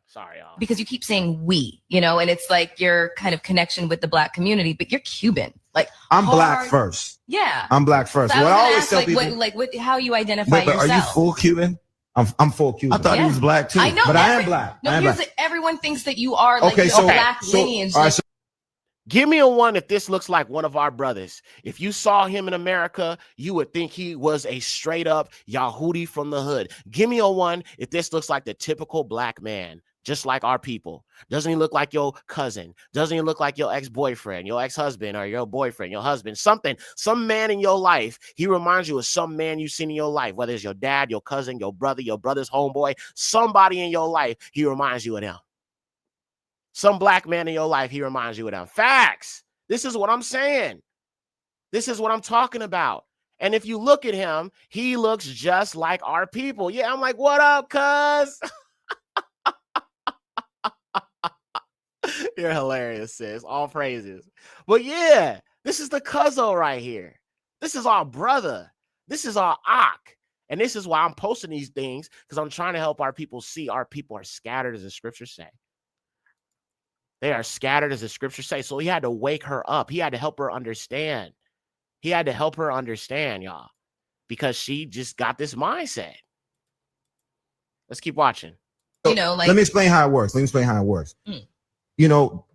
Sorry, y'all. Because you keep saying we, you know, and it's like your kind of connection with the Black community, but you're Cuban. Like I'm Black first. Yeah. I'm Black first. So what I always ask, tell like, people, how you identify but yourself. are you full Cuban? I'm full Cuban. I thought he was Black too. I know, but I am Black. No, I am here's Black. Everyone thinks that you are like okay, Black lineage. All right, so give me a one if this looks like one of our brothers. If you saw him in America, you would think he was a straight up Yahudi from the hood. Give me a one if this looks like the typical Black man, just like our people. Doesn't he look like your cousin? Doesn't he look like your ex-boyfriend, your ex-husband, or your boyfriend, your husband? Something, some man in your life. He reminds you of some man you've seen in your life, whether it's your dad, your cousin, your brother's homeboy, somebody in your life, he reminds you of them. Some Black man in your life, he reminds you of them. Facts. This is what I'm saying. This is what I'm talking about. And if you look at him, he looks just like our people. Yeah, I'm like, what up, cuz? You're hilarious, sis. All praises. But yeah, this is the cuzzo right here. This is our brother. This is our Ak. And this is why I'm posting these things, because I'm trying to help our people see our people are scattered, as the scriptures say. They are scattered, as the scriptures say. So he had to wake her up. He had to help her understand. He had to help her understand, y'all, because she just got this mindset. Let's keep watching. You know, like, let me explain how it works. You know,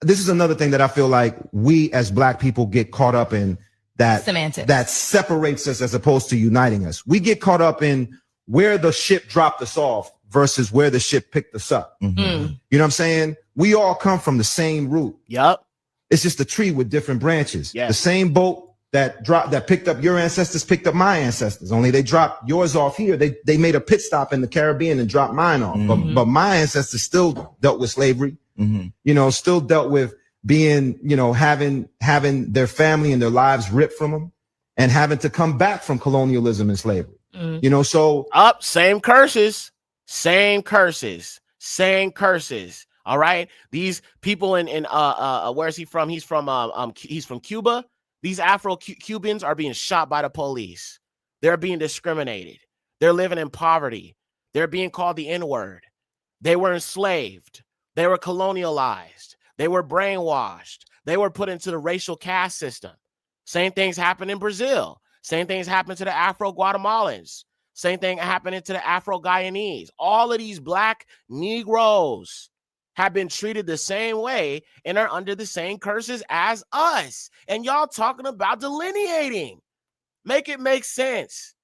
this is another thing that I feel like we as Black people get caught up in, that semantics that separates us as opposed to uniting us. We get caught up in where the ship dropped us off versus where the ship picked us up. You know what I'm saying? We all come from the same root. Yep. It's just a tree with different branches. Yes. The same boat that picked up your ancestors picked up my ancestors. Only they dropped yours off here. They made a pit stop in the Caribbean and dropped mine off. But my ancestors still dealt with slavery. You know, still dealt with being, you know, having their family and their lives ripped from them and having to come back from colonialism and slavery. You know, so same curses. All right. These people in where is he from? He's from Cuba. These Afro-Cubans are being shot by the police. They're being discriminated. They're living in poverty. They're being called the N-word. They were enslaved. They were colonialized. They were brainwashed. They were put into the racial caste system. Same things happened in Brazil. Same things happened to the Afro-Guatemalans. Same thing happening to the Afro-Guyanese. All of these black Negroes have been treated the same way and are under the same curses as us. And y'all talking about delineating. Make it make sense.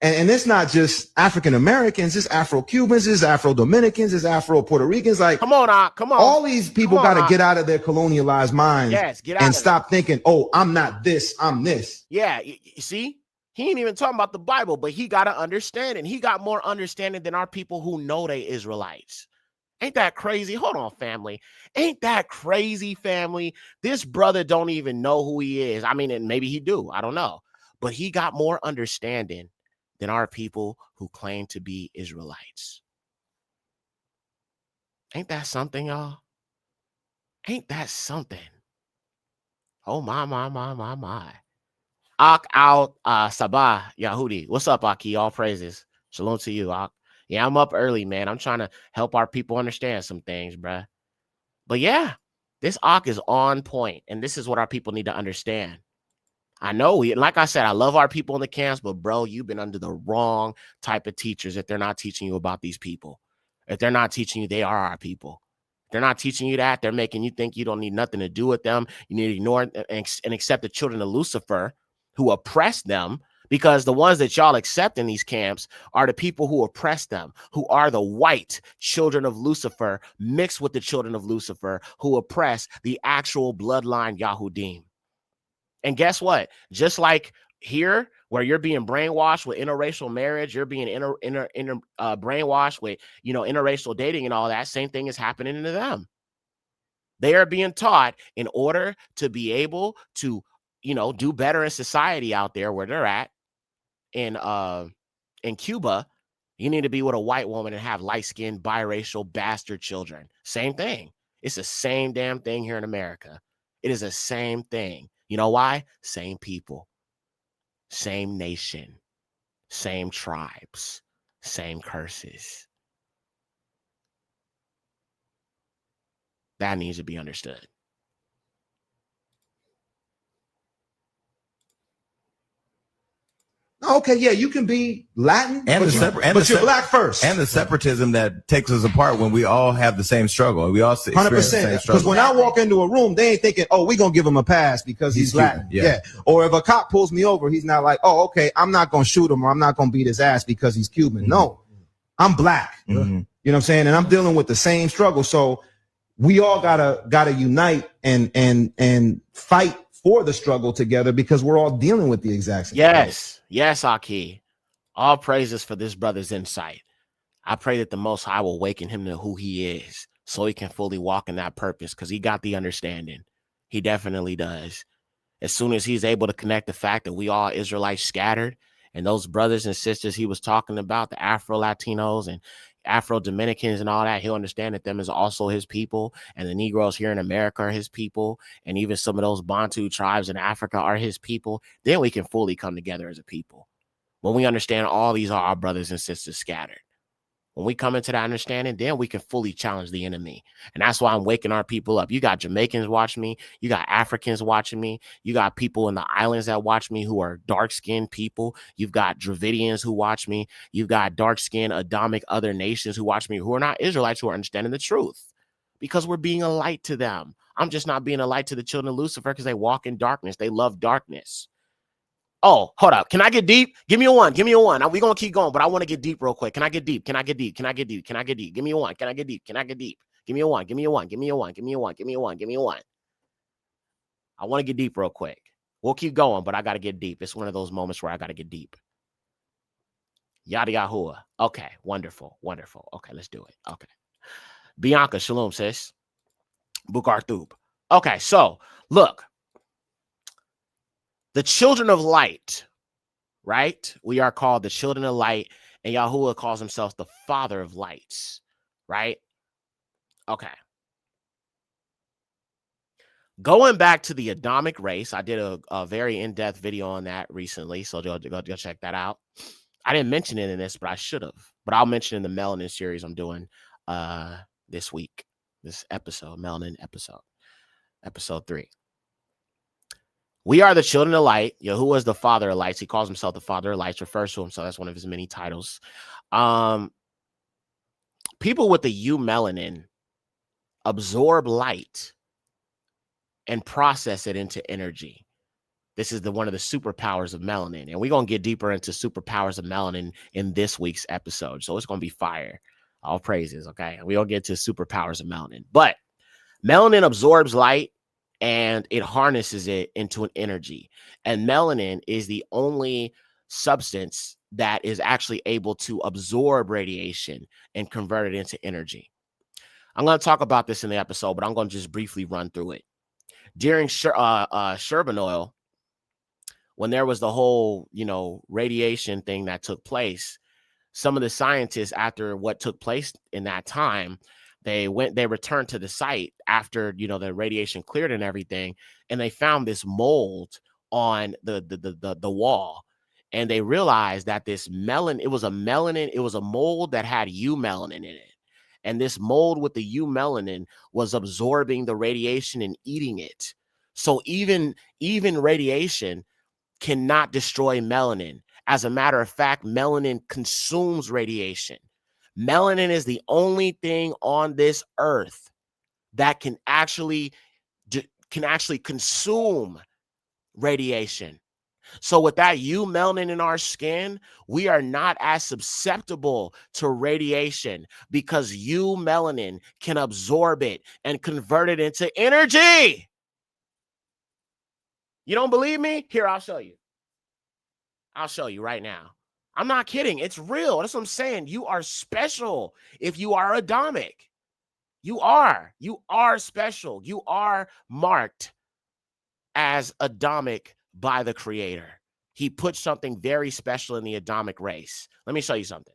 And it's not just African Americans, it's Afro Cubans, it's Afro Dominicans, it's Afro Puerto Ricans. Like, come on, come on. All these people got to get out of their colonialized minds. Yes, get out and stop thinking, oh, I'm not this, I'm this. Yeah, you see, he ain't even talking about the Bible, but he got to understand, and he got more understanding than our people who know they Israelites. Ain't that crazy? Hold on, family. Ain't that crazy, family? This brother don't even know who he is. I mean, and maybe he do. I don't know. But he got more understanding than our people who claim to be Israelites. Ain't that something, y'all? Ain't that something? Oh, my. Ak al Sabah Yahudi. What's up, Aki? All praises. Shalom to you, Ak. Yeah, I'm up early, man. I'm trying to help our people understand some things, bruh. But yeah, this Ak is on point, and this is what our people need to understand. I know, like I said, I love our people in the camps, but bro, you've been under the wrong type of teachers if they're not teaching you about these people. If they're not teaching you, they are our people. If they're not teaching you that, they're making you think you don't need nothing to do with them. You need to ignore and accept the children of Lucifer who oppress them, because the ones that y'all accept in these camps are the people who oppress them, who are the white children of Lucifer mixed with the children of Lucifer who oppress the actual bloodline Yahudim. And guess what? Just like here, where you're being brainwashed with interracial marriage, you're being brainwashed with, interracial dating and all that, same thing is happening to them. They are being taught in order to be able to, do better in society out there where they're at in Cuba. You need to be with a white woman and have light-skinned, biracial, bastard children. Same thing. It's the same damn thing here in America. It is the same thing. You know why? Same people, same nation, same tribes, same curses. That needs to be understood. Okay, yeah, you can be Latin, but you're black first. And the separatism that takes us apart when we all have the same struggle. We all 100%. Because when I walk into a room, they ain't thinking, oh, we're going to give him a pass because he's Latin. Yeah. Or if a cop pulls me over, he's not like, oh, okay, I'm not going to shoot him or I'm not going to beat his ass because he's Cuban. Mm-hmm. No, I'm black. Mm-hmm. You know what I'm saying? And I'm dealing with the same struggle. So we all gotta unite and fight for the struggle together because we're all dealing with the exact same struggle. Yes, Aki. All praises for this brother's insight. I pray that the Most High will awaken him to who he is so he can fully walk in that purpose, because he got the understanding. He definitely does. As soon as he's able to connect the fact that we all Israelites scattered, and those brothers and sisters he was talking about, the Afro-Latinos and Afro-Dominicans and all that, he'll understand that them is also his people, and the Negroes here in America are his people, and even some of those Bantu tribes in Africa are his people. Then we can fully come together as a people. When we understand all these are our brothers and sisters scattered. When we come into that understanding, then we can fully challenge the enemy. And that's why I'm waking our people up. You got Jamaicans watching me. You got Africans watching me. You got people in the islands that watch me who are dark-skinned people. You've got Dravidians who watch me. You've got dark-skinned, Adamic other nations who watch me who are not Israelites, who are understanding the truth. Because we're being a light to them. I'm just not being a light to the children of Lucifer because they walk in darkness. They love darkness. Oh, hold up. Can I get deep? Give me a one. We're going to keep going, but I want to get deep real quick. Can I get deep? Give me a one. Can I get deep? Give me a one. I want to get deep real quick. We'll keep going, but I got to get deep. It's one of those moments where I got to get deep. Yada Yahuwah. Okay, wonderful. Okay, let's do it. Okay. Bianca, shalom, sis. Bukar Thub. Okay, so look. The children of light, right? We are called the children of light, and Yahuwah calls himself the father of lights, right? Okay. Going back to the Adamic race, I did a very in-depth video on that recently, so go check that out. I didn't mention it in this, but I should have. But I'll mention in the melanin series I'm doing this week, this episode, melanin episode 3. We are the children of light. Yahuwah is the father of lights. He calls himself the father of lights, refers to himself. That's one of his many titles. People with the eumelanin absorb light and process it into energy. This is one of the superpowers of melanin. And we're going to get deeper into superpowers of melanin in this week's episode. So it's going to be fire. All praises, okay? We don't get to superpowers of melanin. But melanin absorbs light and it harnesses it into an energy. And melanin is the only substance that is actually able to absorb radiation and convert it into energy. I'm going to talk about this in the episode, but I'm going to just briefly run through it. During Chernobyl, when there was the whole, radiation thing that took place, some of the scientists, after what took place in that time, they returned to the site after, the radiation cleared and everything, and they found this mold on the wall. And they realized that this it was a mold that had eumelanin in it. And this mold with the eumelanin was absorbing the radiation and eating it. So even radiation cannot destroy melanin. As a matter of fact, melanin consumes radiation. Melanin is the only thing on this earth that can actually consume radiation. So with that eumelanin in our skin, we are not as susceptible to radiation because eumelanin can absorb it and convert it into energy. You don't believe me? Here, I'll show you. I'll show you right now. I'm not kidding. It's real. That's what I'm saying. You are special if you are Adamic. You are. You are special. You are marked as Adamic by the Creator. He put something very special in the Adamic race. Let me show you something.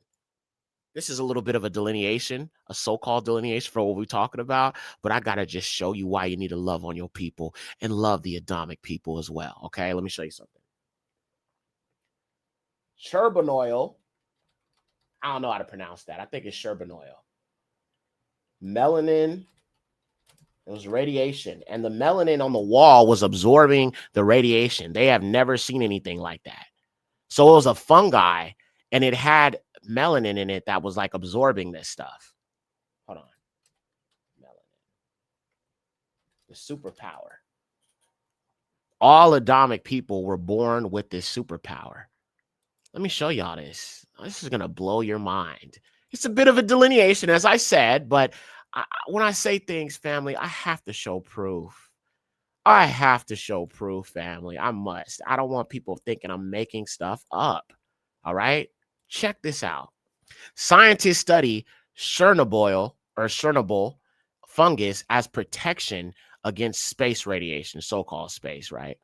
This is a little bit of a delineation, a so-called delineation for what we're talking about, but I got to just show you why you need to love on your people and love the Adamic people as well. Okay, let me show you something. Chernobyl. I don't know how to pronounce that. I think it's Chernobyl. Melanin. It was radiation. And the melanin on the wall was absorbing the radiation. They have never seen anything like that. So it was a fungi, and it had melanin in it that was like absorbing this stuff. Hold on. Melanin. The superpower. All Adamic people were born with this superpower. Let me show y'all this. This is going to blow your mind. It's a bit of a delineation, as I said, but when I say things, family, I have to show proof. I have to show proof, family. I must. I don't want people thinking I'm making stuff up. All right? Check this out. Scientists study Chernobyl fungus as protection against space radiation, so-called space, right?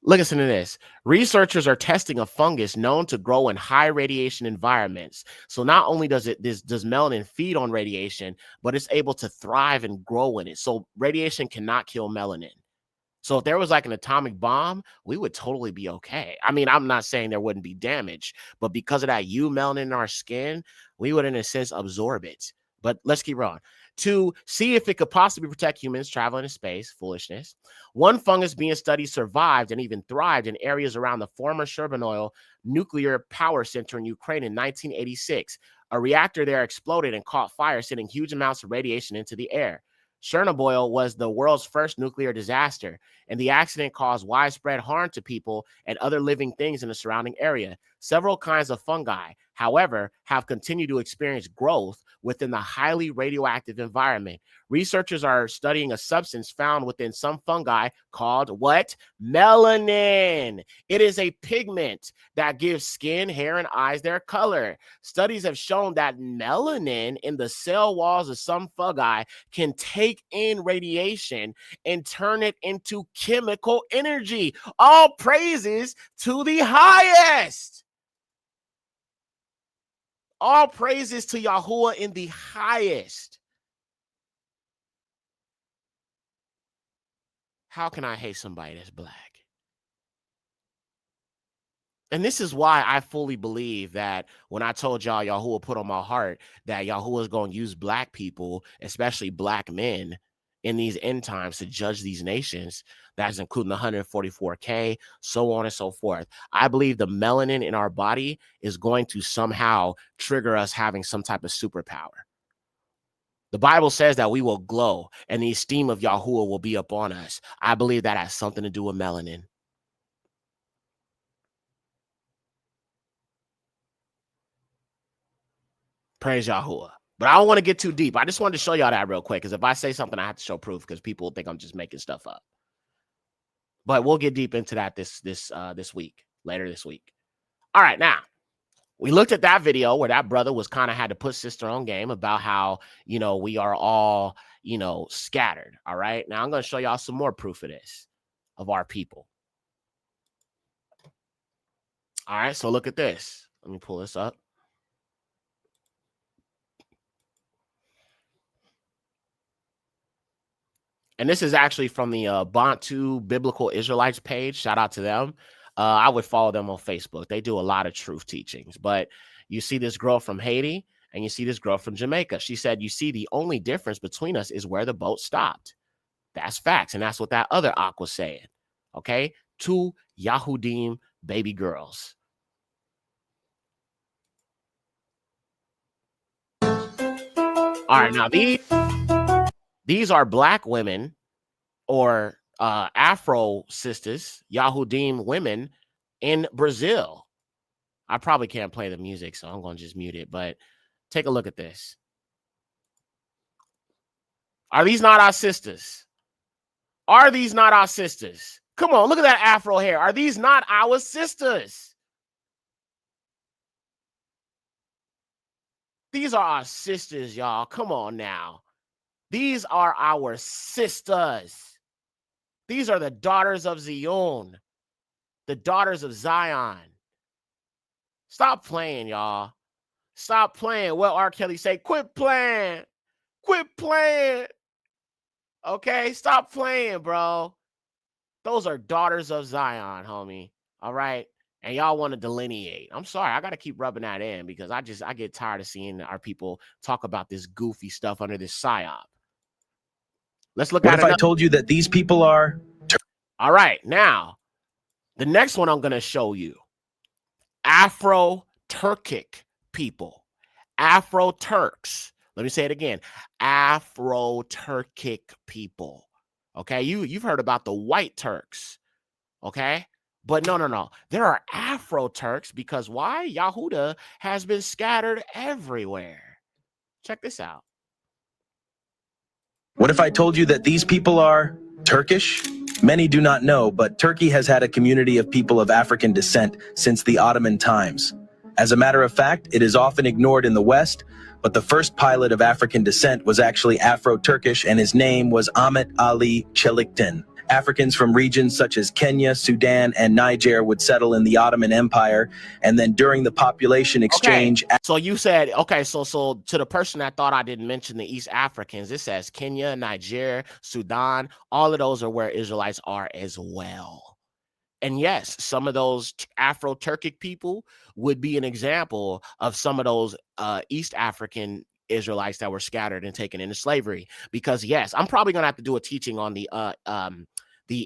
Listen to this. Researchers are testing a fungus known to grow in high radiation environments. So not only does melanin feed on radiation, but it's able to thrive and grow in it. So radiation cannot kill melanin. So if there was like an atomic bomb, we would totally be okay. I mean, I'm not saying there wouldn't be damage, but because of that eumelanin in our skin, we would, in a sense, absorb it. But let's keep on. To see if it could possibly protect humans traveling in space, foolishness. One fungus being studied survived and even thrived in areas around the former Chernobyl nuclear power center in Ukraine in 1986. A reactor there exploded and caught fire, sending huge amounts of radiation into the air. Chernobyl was the world's first nuclear disaster, and the accident caused widespread harm to people and other living things in the surrounding area. Several kinds of fungi, however, have continued to experience growth within the highly radioactive environment. Researchers are studying a substance found within some fungi called what? Melanin. It is a pigment that gives skin, hair, and eyes their color. Studies have shown that melanin in the cell walls of some fungi can take in radiation and turn it into chemical energy. All praises to the highest. All praises to Yahuwah in the highest. How can I hate somebody that's black? And this is why I fully believe that when I told y'all, Yahuwah put on my heart that Yahuwah is going to use black people, especially black men, in these end times to judge these nations. That's including the 144K, so on and so forth. I believe the melanin in our body is going to somehow trigger us having some type of superpower. The Bible says that we will glow and the esteem of Yahuwah will be upon us. I believe that has something to do with melanin. Praise Yahuwah. But I don't want to get too deep. I just wanted to show y'all that real quick, because if I say something, I have to show proof, because people think I'm just making stuff up. But we'll get deep into that this week, later this week. All right, now, we looked at that video where that brother was kind of had to put sister on game about how, we are all, scattered. All right, now I'm going to show y'all some more proof of this, of our people. All right, so look at this. Let me pull this up. And this is actually from the Bantu Biblical Israelites page. Shout out to them. I would follow them on Facebook. They do a lot of truth teachings. But you see this girl from Haiti and you see this girl from Jamaica. She said, you see, the only difference between us is where the boat stopped. That's facts. And that's what that other Ak was saying. Okay? 2 Yahudim baby girls. All right. Now, these are black women, or Afro sisters, Yahudim women in Brazil. I probably can't play the music, so I'm going to just mute it. But take a look at this. Are these not our sisters? Are these not our sisters? Come on, look at that Afro hair. Are these not our sisters? These are our sisters, y'all. Come on now. These are our sisters. These are the daughters of Zion, the daughters of Zion. Stop playing, y'all. Stop playing. Well, R. Kelly say, quit playing. Quit playing. Okay? Stop playing, bro. Those are daughters of Zion, homie. All right? And y'all want to delineate. I'm sorry. I got to keep rubbing that in, because I get tired of seeing our people talk about this goofy stuff under this psyop. Let's look at it. What if I told you that these people are... All right. Now, the next one I'm going to show you. Afro-Turkic people. Afro-Turks. Let me say it again. Afro-Turkic people. Okay, you've heard about the white Turks. Okay, but no. There are Afro-Turks, because why? Yahudah has been scattered everywhere. Check this out. What if I told you that these people are Turkish? Many do not know, but Turkey has had a community of people of African descent since the Ottoman times. As a matter of fact, it is often ignored in the West, but the first pilot of African descent was actually Afro-Turkish, and his name was Ahmet Ali Çeliktin. Africans from regions such as Kenya, Sudan, and Niger would settle in the Ottoman Empire, and then during the population exchange... Okay. So you said, okay, so to the person that thought I didn't mention the East Africans, it says Kenya, Niger, Sudan, all of those are where Israelites are as well. And yes, some of those Afro-Turkic people would be an example of some of those East African Israelites that were scattered and taken into slavery. Because yes, I'm probably gonna have to do a teaching on the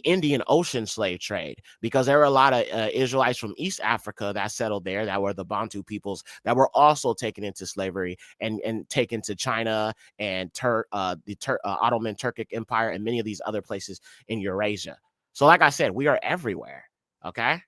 Indian Ocean slave trade, because there were a lot of Israelites from East Africa that settled there, that were the Bantu peoples that were also taken into slavery and taken to China and the Ottoman Turkic Empire and many of these other places in Eurasia. So like I said, we are everywhere. Okay.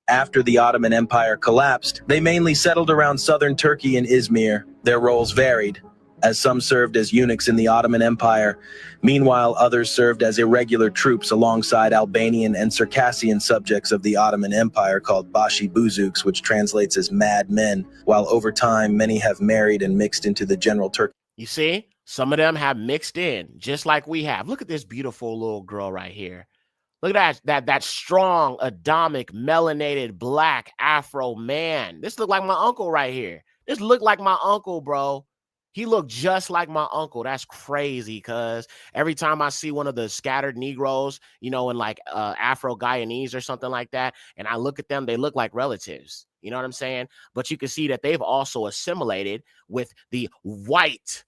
After the Ottoman Empire collapsed, they mainly settled around southern Turkey and Izmir. Their roles varied, as some served as eunuchs in the Ottoman Empire. Meanwhile, others served as irregular troops alongside Albanian and Circassian subjects of the Ottoman Empire called Bashi Buzuks, which translates as mad men, while over time, many have married and mixed into the general Turk. You see, some of them have mixed in, just like we have. Look at this beautiful little girl right here. Look at that strong, Adamic, melanated, black Afro man. This look like my uncle right here. This look like my uncle, bro. He looked just like my uncle. That's crazy, because every time I see one of the scattered Negroes, you know, in like Afro-Guyanese or something like that, and I look at them, they look like relatives. You know what I'm saying? But you can see that they've also assimilated with the white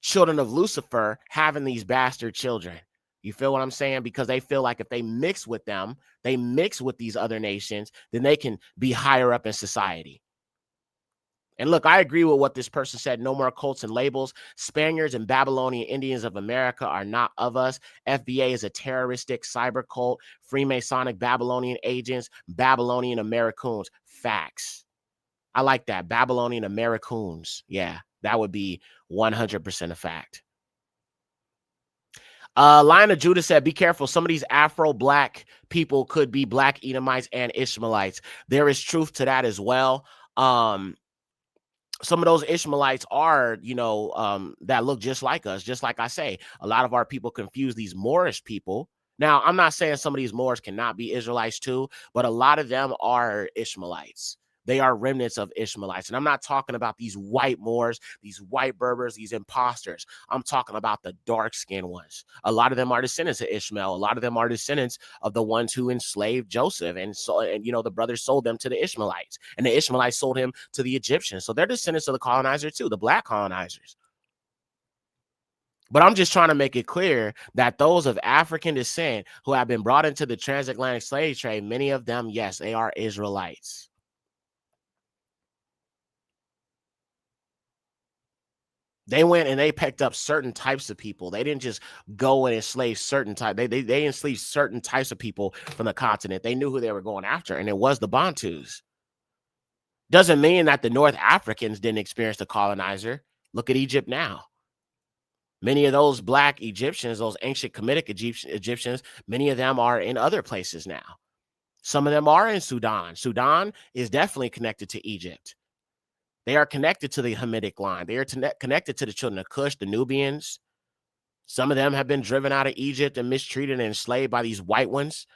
children of Lucifer having these bastard children. You feel what I'm saying? Because they feel like if they mix with them, they mix with these other nations, then they can be higher up in society. And look, I agree with what this person said. No more cults and labels. Spaniards and Babylonian Indians of America are not of us. FBA is a terroristic cyber cult. Freemasonic Babylonian agents, Babylonian Americans. Facts. I like that. Babylonian Americans. Yeah, that would be 100% a fact. Lion of Judah said, be careful. Some of these Afro-Black people could be Black Edomites and Ishmaelites. There is truth to that as well. Some of those Ishmaelites are, you know, that look just like us. Just like I say, a lot of our people confuse these Moorish people. Now, I'm not saying some of these Moors cannot be Israelites too, but a lot of them are Ishmaelites. They are remnants of Ishmaelites. And I'm not talking about these white Moors, these white Berbers, these imposters. I'm talking about the dark-skinned ones. A lot of them are descendants of Ishmael. A lot of them are descendants of the ones who enslaved Joseph. And so, and you know, the brothers sold them to the Ishmaelites, and the Ishmaelites sold him to the Egyptians. So they're descendants of the colonizer too, the black colonizers. But I'm just trying to make it clear that those of African descent who have been brought into the transatlantic slave trade, many of them, yes, they are Israelites. They went and they picked up certain types of people. They didn't just go and enslave certain type. They enslaved certain types of people from the continent. They knew who they were going after, and it was the Bantus. Doesn't mean that the North Africans didn't experience the colonizer. Look at Egypt now. Many of those black Egyptians, those ancient Kemetic Egyptians, many of them are in other places now. Some of them are in Sudan. Sudan is definitely connected to Egypt. They are connected to the Hamitic line. They are connected to the children of Cush, the Nubians. Some of them have been driven out of Egypt and mistreated and enslaved by these white ones.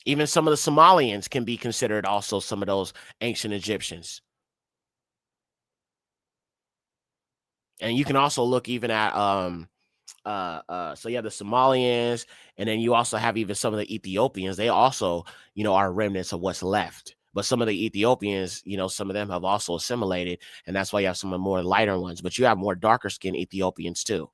Even some of the Somalians can be considered also some of those ancient Egyptians. And you can also look even at so you have the Somalians, and then you also have even some of the Ethiopians. They also, you know, are remnants of what's left. But some of the Ethiopians, you know, some of them have also assimilated, and that's why you have some of the more lighter ones. But you have more darker skinned Ethiopians too.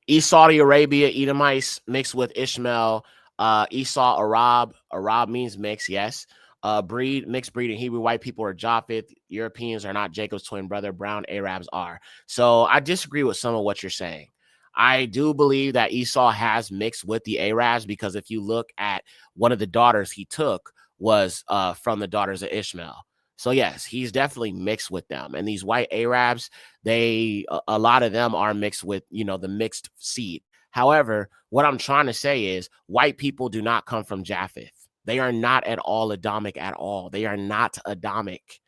East Saudi Arabia, Edomites mixed with Ishmael. Esau, Arab. Arab means mix, yes. Mixed breed, and Hebrew white people are Japheth. Europeans are not Jacob's twin brother. Brown Arabs are. So I disagree with some of what you're saying. I do believe that Esau has mixed with the Arabs, because if you look at one of the daughters he took was from the daughters of Ishmael. So yes, he's definitely mixed with them. And these white Arabs, a lot of them are mixed with, you know, the mixed seed. However, what I'm trying to say is white people do not come from Japheth. They are not at all Adamic at all. They are not Adamic.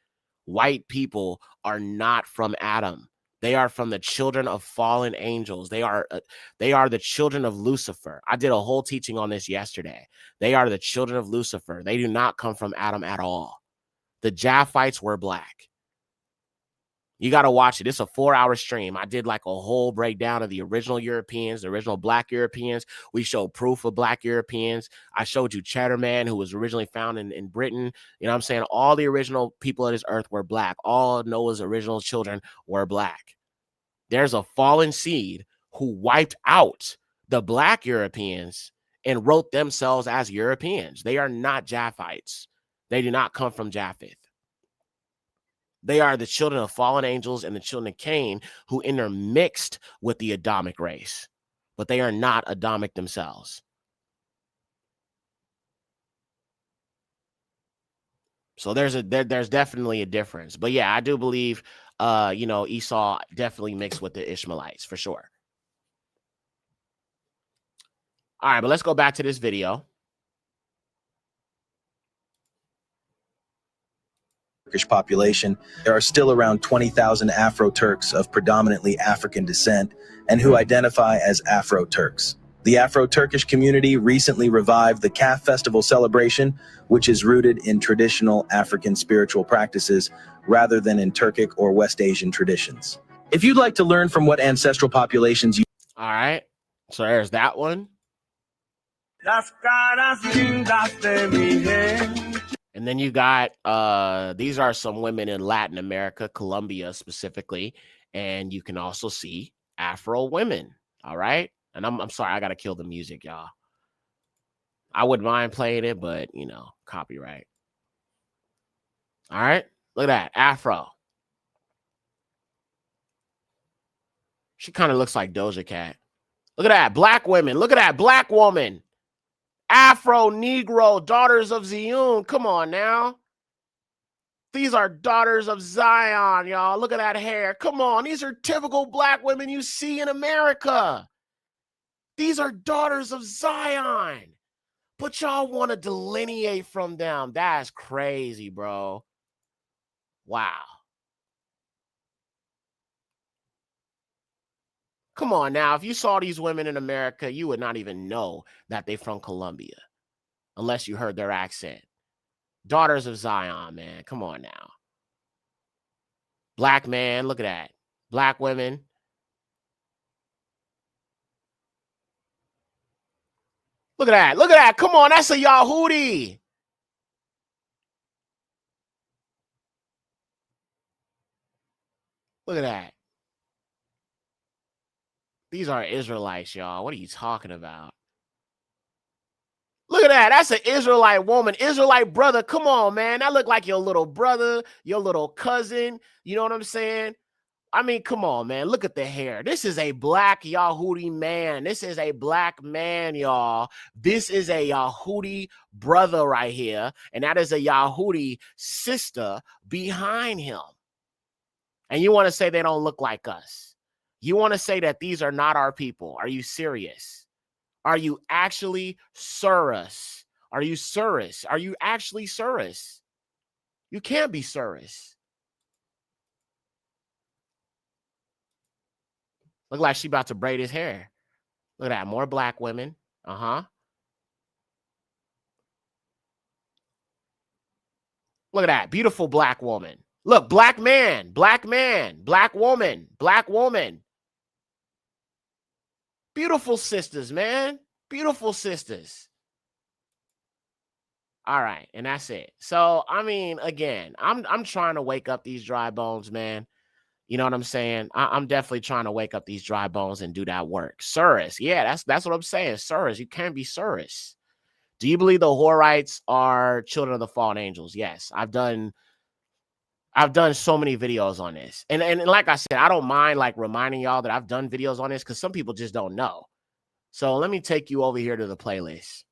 White people are not from Adam. They are from the children of fallen angels. They are the children of Lucifer. I did a whole teaching on this yesterday. They are the children of Lucifer. They do not come from Adam at all. The Japhites were black. You got to watch it. It's a 4-hour stream. I did like a whole breakdown of the original Europeans, the original black Europeans. We showed proof of black Europeans. I showed you Cheddar Man, who was originally found in Britain. You know what I'm saying? All the original people of this earth were black. All Noah's original children were black. There's a fallen seed who wiped out the black Europeans and wrote themselves as Europeans. They are not Japhites. They do not come from Japheth. They are the children of fallen angels and the children of Cain who intermixed with the Adamic race, but they are not Adamic themselves. So there's definitely a difference. But yeah, I do believe you know, Esau definitely mixed with the Ishmaelites for sure. All right, but let's go back to this video. Turkish population, there are still around 20,000 Afro-Turks of predominantly African descent and who identify as Afro-Turks. The Afro-Turkish community recently revived the Calf Festival celebration, which is rooted in traditional African spiritual practices rather than in Turkic or West Asian traditions. If you'd like to learn from what ancestral populations All right. So there's that one. And then you got these are some women in Latin America, Colombia specifically, and you can also see Afro women. All right. And I'm sorry, I gotta kill the music, y'all. I wouldn't mind playing it, but you know, copyright. All right, look at that Afro. She kind of looks like Doja Cat. Look at that black women. Look at that black woman. Afro, Negro, daughters of Zion. Come on now. These are daughters of Zion, y'all. Look at that hair. Come on. These are typical black women you see in America. These are daughters of Zion. But y'all want to delineate from them. That's crazy, bro. Wow. Come on now. If you saw these women in America, you would not even know that they're from Colombia unless you heard their accent. Daughters of Zion, man. Come on now. Black man, look at that. Black women. Look at that. Look at that. Come on, that's a Yahudi. Look at that. These are Israelites, y'all. What are you talking about? Look at that. That's an Israelite woman, Israelite brother. Come on, man. That look like your little brother, your little cousin. You know what I'm saying? I mean, come on, man. Look at the hair. This is a black Yahudi man. This is a black man, y'all. This is a Yahudi brother right here. And that is a Yahudi sister behind him. And you want to say they don't look like us. You want to say that these are not our people. Are you serious? Are you actually serious? Are you serious? Are you actually serious? You can't be serious. Look like she about to braid his hair. Look at that. More black women. Uh-huh. Look at that. Beautiful black woman. Look, black man, black woman, black woman. Beautiful sisters, man. Beautiful sisters. All right, and that's it. So, I mean, again, I'm trying to wake up these dry bones, man. You know what I'm saying? I'm definitely trying to wake up these dry bones and do that work. Surus, yeah, that's what I'm saying. Surus, you can't be Surus. Do you believe the Horites are children of the fallen angels? Yes, I've done so many videos on this, and like I said, I don't mind like reminding y'all that I've done videos on this because some people just don't know. So let me take you over here to the playlist.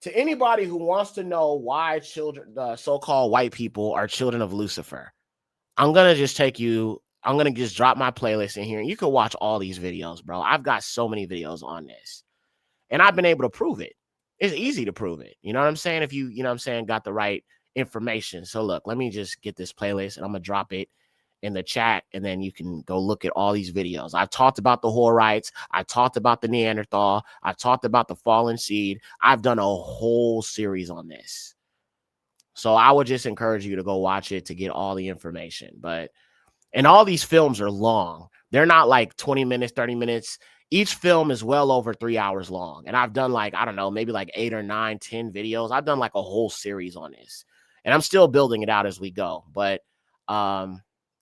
To anybody who wants to know why children, the so-called white people, are children of Lucifer, I'm going to just drop my playlist in here and you can watch all these videos, bro. I've got so many videos on this and I've been able to prove it. It's easy to prove it. You know what I'm saying? If you know what I'm saying, got the right information. So look, let me just get this playlist and I'm going to drop it in the chat and then you can go look at all these videos. I've talked about the Horites. I talked about the Neanderthal. I talked about the fallen seed. I've done a whole series on this. So I would just encourage you to go watch it to get all the information. And all these films are long. They're not like 20 minutes, 30 minutes. Each film is well over 3 hours long. And I've done like, I don't know, maybe like 8 or 9, 10 videos. I've done like a whole series on this. And I'm still building it out as we go. But all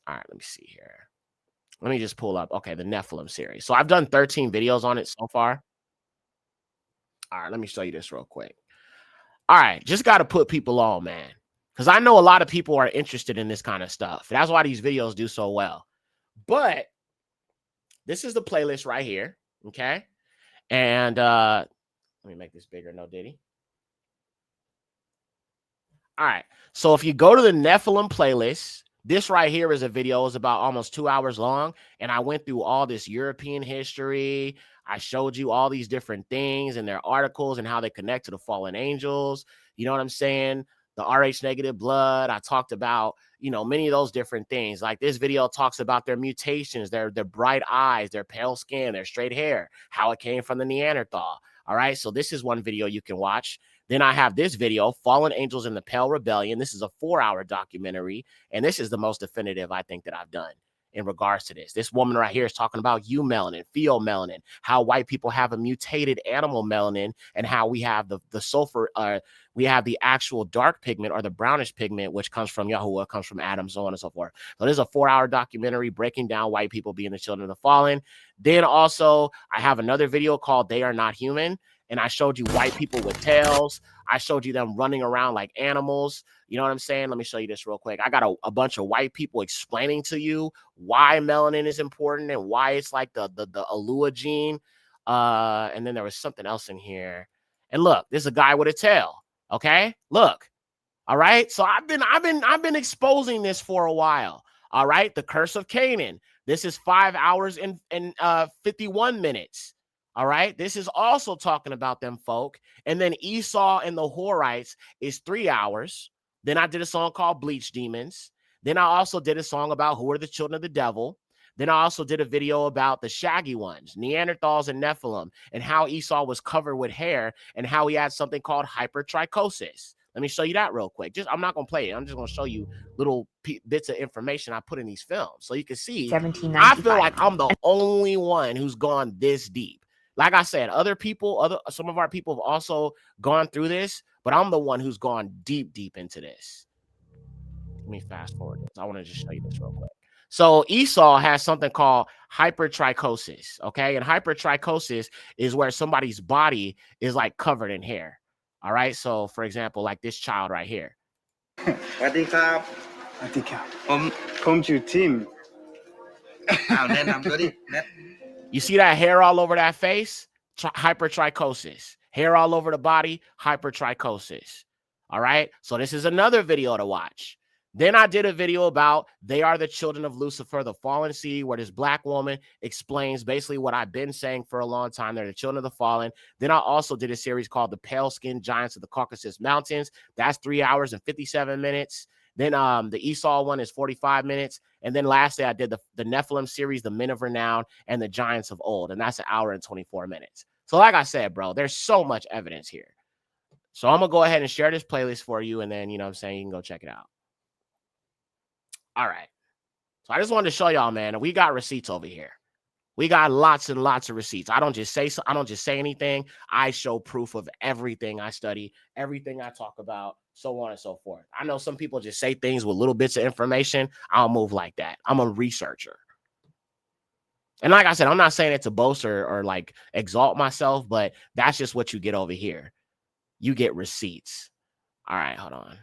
right, let me see here. Let me just pull up. Okay, the Nephilim series. So I've done 13 videos on it so far. All right, let me show you this real quick. All right, just got to put people on, man. Because I know a lot of people are interested in this kind of stuff. That's why these videos do so well. But this is the playlist right here, okay? And let me make this bigger, no diddy. All right, so if you go to the Nephilim playlist, this right here is a video. It's about almost 2 hours long. And I went through all this European history. I showed you all these different things and their articles and how they connect to the fallen angels. You know what I'm saying? the Rh negative blood. I talked about, you know, many of those different things. Like this video talks about their mutations, their bright eyes, their pale skin, their straight hair, how it came from the Neanderthal. All right. So this is one video you can watch. Then I have this video, Fallen Angels in the Pale Rebellion. This is a 4-hour documentary. And this is the most definitive I think that I've done in regards to this. This woman right here is talking about eumelanin, pheomelanin, how white people have a mutated animal melanin, and how we have the sulfur, we have the actual dark pigment or the brownish pigment, which comes from Yahuwah, comes from Adam, so on and so forth. So this is a 4-hour documentary breaking down white people being the children of the fallen. Then also I have another video called They Are Not Human. And I showed you white people with tails. I showed you them running around like animals. You know what I'm saying? Let me show you this real quick. I got a bunch of white people explaining to you why melanin is important and why it's like the Alua gene. And then there was something else in here. And look, there's a guy with a tail. Okay, look. All right. So I've been exposing this for a while. All right. The curse of Canaan. This is 5 hours and 51 minutes. All right. This is also talking about them folk. And then Esau and the Horites is 3 hours. Then I did a song called Bleach Demons. Then I also did a song about who are the children of the devil. Then I also did a video about the shaggy ones, Neanderthals and Nephilim, and how Esau was covered with hair and how he had something called hypertrichosis. Let me show you that real quick. I'm not going to play it. I'm just going to show you little bits of information I put in these films so you can see. I feel like I'm the only one who's gone this deep. Like I said, some of our people have also gone through this, but I'm the one who's gone deep into this. Let me fast forward this. I want to just show you this real quick. So Esau has something called hypertrichosis, okay? And hypertrichosis is where somebody's body is like covered in hair. All right. So, for example, like this child right here. You see that hair all over that face? Hypertrichosis. Hair all over the body, hypertrichosis. All right. So this is another video to watch. Then I did a video about They Are the Children of Lucifer, the fallen seed, where this black woman explains basically what I've been saying for a long time. They're the children of the fallen. Then I also did a series called The Pale Skinned Giants of the Caucasus Mountains. That's 3 hours and 57 minutes. Then the Esau one is 45 minutes. And then lastly, I did the Nephilim series, The Men of Renown and the Giants of Old. And that's 1 hour and 24 minutes. So like I said, bro, there's so much evidence here. So I'm going to go ahead and share this playlist for you. And then, you know what I'm saying, you can go check it out. All right. So I just wanted to show y'all, man, we got receipts over here. We got lots and lots of receipts. I don't just say anything. I show proof of everything I study, everything I talk about, so on and so forth. I know some people just say things with little bits of information. I don't move like that. I'm a researcher. And like I said, I'm not saying it to boast or like exalt myself, but that's just what you get over here. You get receipts. All right, hold on.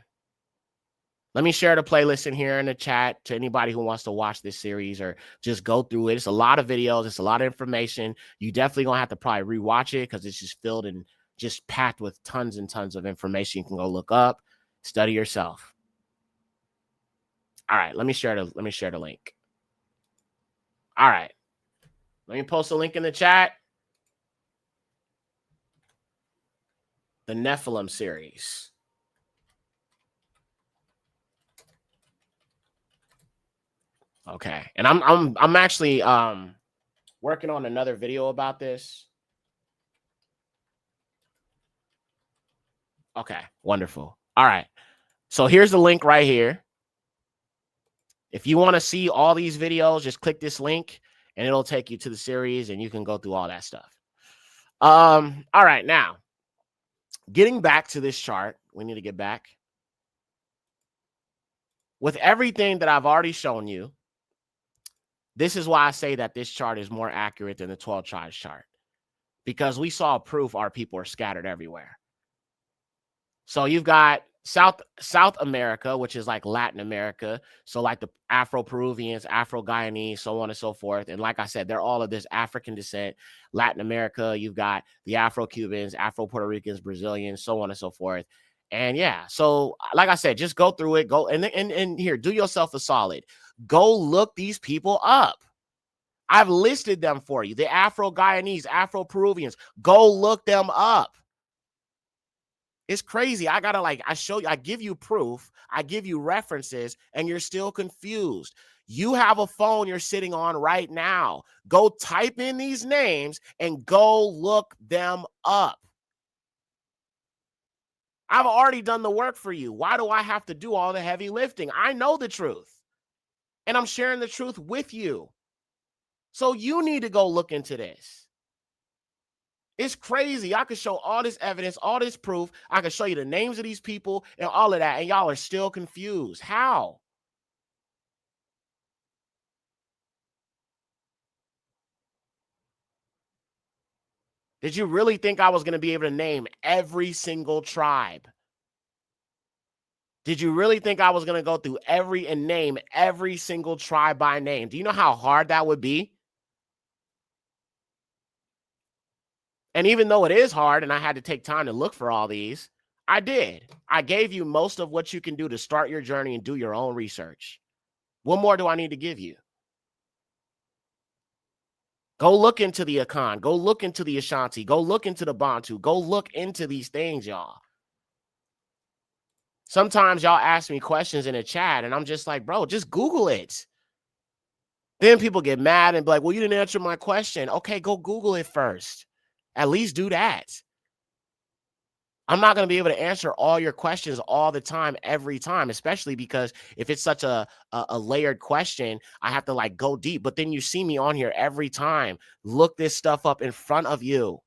Let me share the playlist in here in the chat to anybody who wants to watch this series or just go through it. It's a lot of videos. It's a lot of information. You definitely going to have to probably rewatch it because it's just filled and just packed with tons and tons of information. You can go look up, study yourself. All right, let me share the link. All right. Let me post a link in the chat. The Nephilim series. Okay. And I'm actually working on another video about this. Okay, wonderful. All right. So here's the link right here. If you want to see all these videos, just click this link and it'll take you to the series and you can go through all that stuff. All right, now getting back to this chart, we need to get back. With everything that I've already shown you, this is why I say that this chart is more accurate than the 12 tribes chart, because we saw proof our people are scattered everywhere. So you've got South America, which is like Latin America. So like the Afro-Peruvians, Afro-Guyanese, so on and so forth. And like I said, they're all of this African descent. Latin America, you've got the Afro-Cubans, Afro-Puerto Ricans, Brazilians, so on and so forth. And yeah, so like I said, just go through it. Go and here, do yourself a solid. Go look these people up. I've listed them for you. The Afro-Guyanese, Afro-Peruvians. Go look them up. It's crazy. I show you, I give you proof, I give you references, and you're still confused. You have a phone you're sitting on right now. Go type in these names and go look them up. I've already done the work for you. Why do I have to do all the heavy lifting? I know the truth, and I'm sharing the truth with you. So you need to go look into this. It's crazy. I could show all this evidence, all this proof. I could show you the names of these people and all of that, and y'all are still confused. How? Did you really think I was going to be able to name every single tribe? Did you really think I was going to go through and name every single tribe by name? Do you know how hard that would be? And even though it is hard and I had to take time to look for all these, I did. I gave you most of what you can do to start your journey and do your own research. What more do I need to give you? Go look into the Akan. Go look into the Ashanti. Go look into the Bantu. Go look into these things, y'all. Sometimes y'all ask me questions in a chat and I'm just like, bro, just Google it. Then people get mad and be like, well, you didn't answer my question. Okay, go Google it first. At least do that. I'm not going to be able to answer all your questions all the time, every time, especially because if it's such a layered question, I have to like go deep. But then you see me on here every time. Look this stuff up in front of you.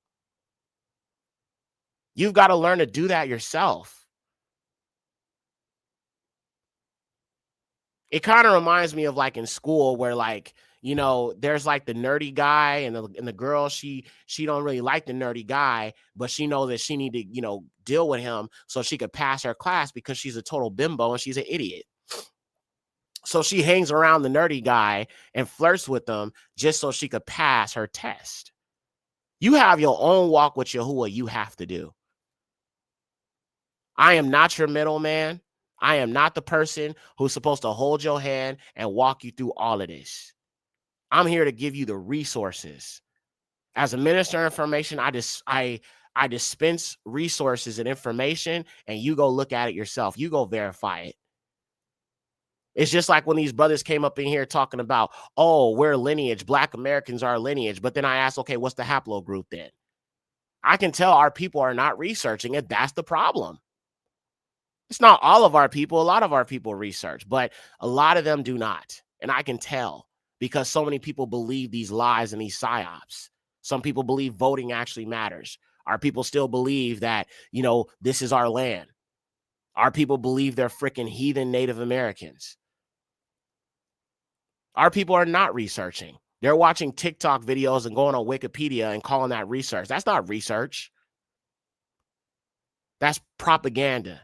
You've got to learn to do that yourself. It kind of reminds me of like in school where like, you know, there's like the nerdy guy and the girl, she don't really like the nerdy guy, but she knows that she need to, you know, deal with him so she could pass her class because she's a total bimbo and she's an idiot. So she hangs around the nerdy guy and flirts with him just so she could pass her test. You have your own walk with Yahuwah you have to do. I am not your middleman. I am not the person who's supposed to hold your hand and walk you through all of this. I'm here to give you the resources. As a minister of information, I dispense resources and information, and you go look at it yourself. You go verify it. It's just like when these brothers came up in here talking about, oh, we're lineage. Black Americans are lineage. But then I asked, okay, what's the haplogroup then? I can tell our people are not researching it. That's the problem. It's not all of our people. A lot of our people research, but a lot of them do not. And I can tell because so many people believe these lies and these psyops. Some people believe voting actually matters. Our people still believe that, you know, this is our land. Our people believe they're freaking heathen Native Americans. Our people are not researching. They're watching TikTok videos and going on Wikipedia and calling that research. That's not research. That's propaganda.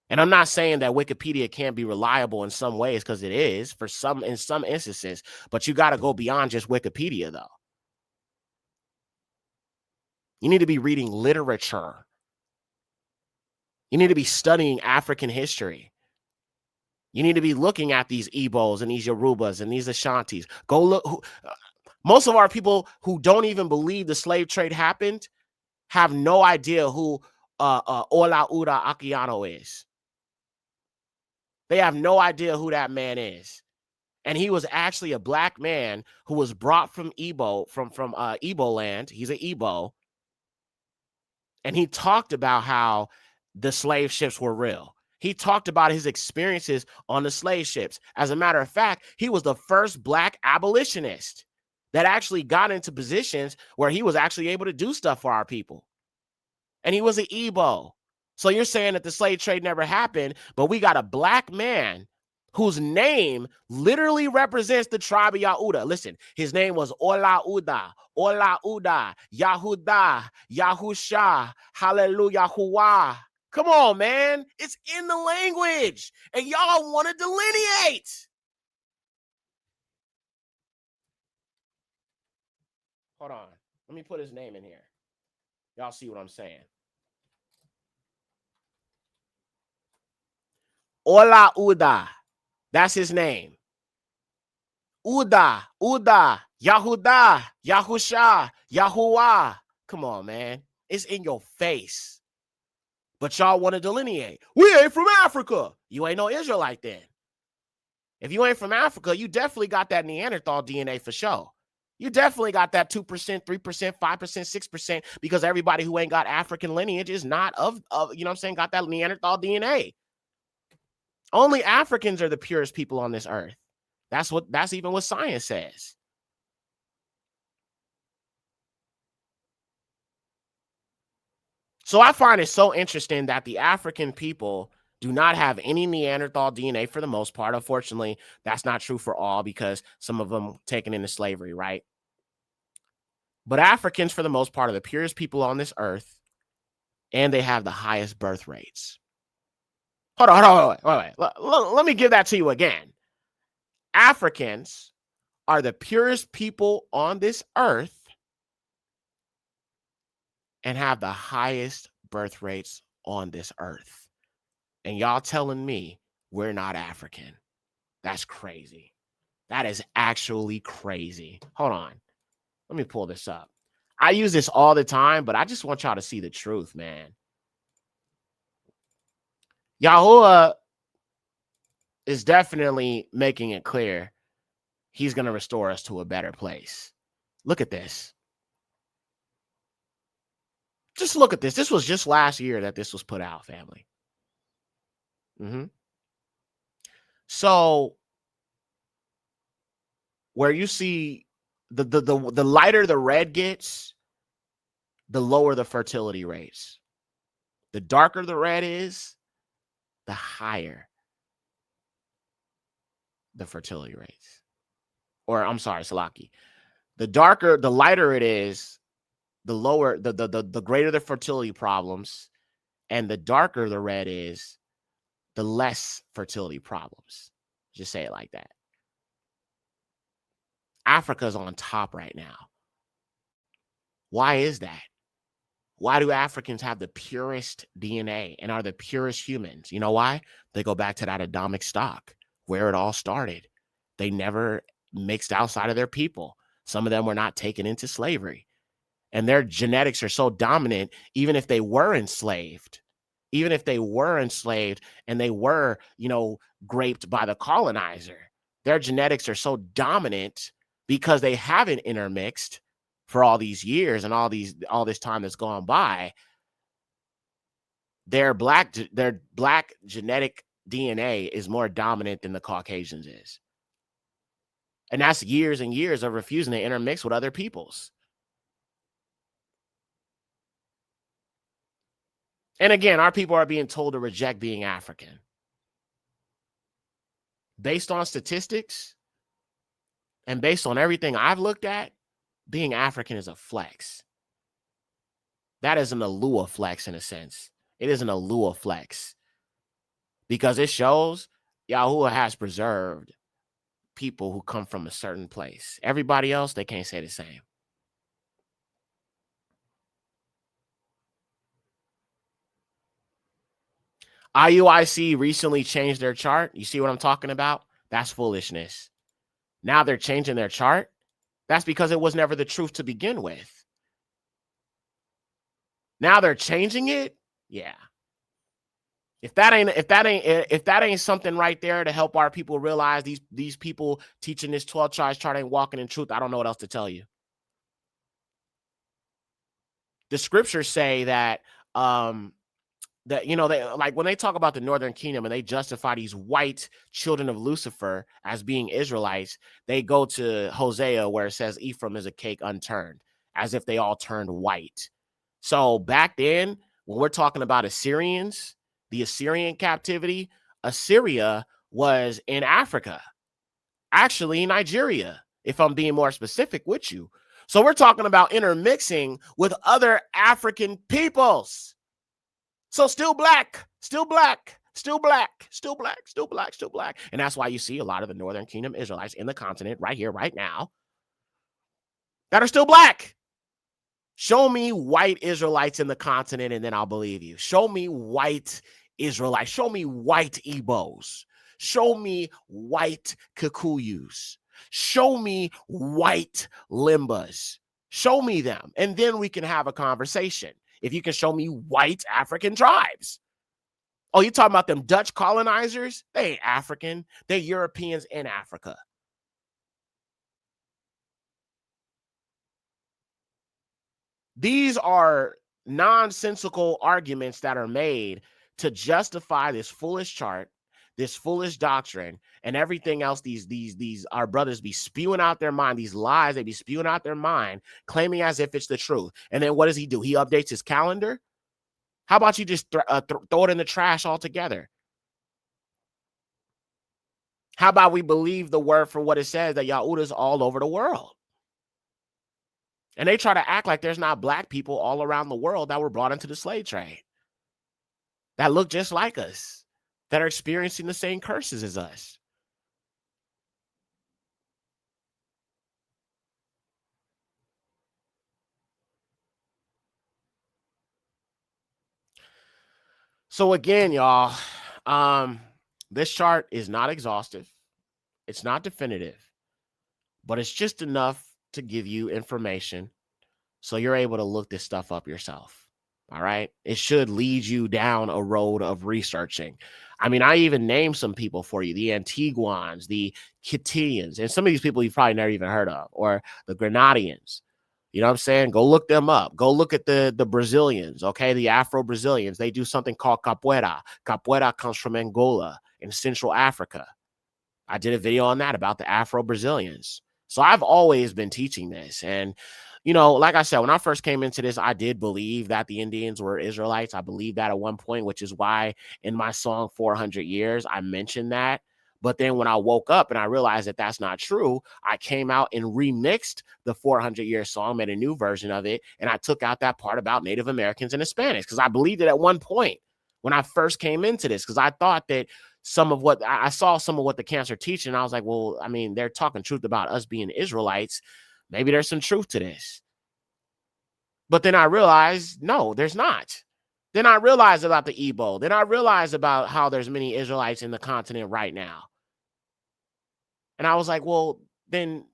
And I'm not saying that Wikipedia can't be reliable in some ways, because it is in some instances, but you got to go beyond just Wikipedia though. You need to be reading literature. You need to be studying African history. You need to be looking at these Igbos and these Yorubas and these Ashantis. Go look. Most of our people who don't even believe the slave trade happened have no idea who Ola Uda Akiano is. They have no idea who that man is. And he was actually a black man who was brought from Igbo, from Igbo land. He's an Igbo. And he talked about how the slave ships were real. He talked about his experiences on the slave ships. As a matter of fact, he was the first black abolitionist that actually got into positions where he was actually able to do stuff for our people. And he was an Igbo. So you're saying that the slave trade never happened, but we got a black man whose name literally represents the tribe of Yahuda. Listen, his name was Ola Uda, Yahuda, Yahusha, Hallelujah, Huwa. Come on, man. It's in the language, and y'all want to delineate. Hold on. Let me put his name in here. Y'all see what I'm saying? Ola Uda. That's his name. Uda, Yahuda, Yahusha, Yahuwah. Come on, man. It's in your face. But y'all want to delineate. We ain't from Africa. You ain't no Israelite then. If you ain't from Africa, you definitely got that Neanderthal DNA for sure. You definitely got that 2%, 3%, 5%, 6%, because everybody who ain't got African lineage is not of you know what I'm saying, got that Neanderthal DNA. Only Africans are the purest people on this earth. That's even what science says. So I find it so interesting that the African people do not have any Neanderthal DNA for the most part. Unfortunately, that's not true for all because some of them taken into slavery, right? But Africans, for the most part, are the purest people on this earth, and they have the highest birth rates. Hold on, wait. Let me give that to you again. Africans are the purest people on this earth and have the highest birth rates on this earth. And y'all telling me we're not African. That's crazy. That is actually crazy. Hold on. Let me pull this up. I use this all the time, but I just want y'all to see the truth, man. Yahuwah is definitely making it clear he's going to restore us to a better place. Look at this. Just look at this. This was just last year that this was put out, family. So where you see the lighter the red gets, the lower the fertility rates. The darker the red is, the higher the fertility rates. Or I'm sorry, Salaki. The lighter it is, the lower, the greater the fertility problems, and the darker the red is, the less fertility problems. Just say it like that. Africa's on top right now. Why is that? Why do Africans have the purest DNA and are the purest humans? You know why? They go back to that Adamic stock, where it all started. They never mixed outside of their people. Some of them were not taken into slavery. And their genetics are so dominant, even if they were enslaved. Even if they were enslaved and they were, graped by the colonizer, their genetics are so dominant because they haven't intermixed for all these years and all this time that's gone by. Their black genetic DNA is more dominant than the Caucasians is. And that's years and years of refusing to intermix with other peoples. And again, our people are being told to reject being African. Based on statistics and based on everything I've looked at, being African is a flex. That is an Alua flex in a sense. It is an Alua flex because it shows Yahuwah has preserved people who come from a certain place. Everybody else, they can't say the same. IUIC recently changed their chart. You see what I'm talking about? That's foolishness. Now they're changing their chart. That's because it was never the truth to begin with. Now they're changing it. Yeah. If that ain't something right there to help our people realize these people teaching this 12 tribes chart ain't walking in truth, I don't know what else to tell you. The scriptures say that they, like when they talk about the northern kingdom and they justify these white children of Lucifer as being Israelites, they go to Hosea where it says Ephraim is a cake unturned, as if they all turned white. So back then, when we're talking about Assyrians, the Assyrian captivity, Assyria was in Africa, actually Nigeria, if I'm being more specific with you. So we're talking about intermixing with other African peoples. So still black. And that's why you see a lot of the Northern Kingdom Israelites in the continent right here, right now, that are still black. Show me white Israelites in the continent and then I'll believe you. Show me white Israelites. Show me white Igbos. Show me white Kikuyus. Show me white Limbas. Show me them. And then we can have a conversation. if you can show me white African tribes. Oh, you talking about them Dutch colonizers? They ain't African. They're Europeans in Africa. These are nonsensical arguments that are made to justify this foolish chart, this foolish doctrine, and everything else these our brothers be spewing out their mind, these lies they be spewing out their mind, claiming as if it's the truth. And then what does he do? He updates his calendar. How about you just throw it in the trash altogether? How about we believe the word for what it says, that Yahuwah's all over the world? And they try to act like there's not black people all around the world that were brought into the slave trade, that look just like us, that are experiencing the same curses as us. So again, y'all, this chart is not exhaustive. It's not definitive, but it's just enough to give you information so you're able to look this stuff up yourself. All right. It should lead you down a road of researching. I mean, I even named some people for you, the Antiguans, the Kittians, and some of these people you've probably never even heard of, or the Grenadians. You know what I'm saying? Go look them up. Go look at the Brazilians, okay? The Afro-Brazilians. They do something called capoeira. Capoeira comes from Angola in Central Africa. I did a video on that about the Afro-Brazilians. So I've always been teaching this. And, you know, like I said, when I first came into this, I did believe that the Indians were Israelites. I believed that at one point, which is why in my song 400 Years, I mentioned that. But then when I woke up and I realized that that's not true, I came out and remixed the 400-year song, made a new version of it, and I took out that part about Native Americans and Hispanics because I believed it at one point when I first came into this, because I thought that some of what I saw, some of what the camps are teaching, and I was like, well, I mean, they're talking truth about us being Israelites. Maybe there's some truth to this. But then I realized, no, there's not. Then I realized about the Igbo. Then I realized about how there's many Israelites in the continent right now. And I was like, well, then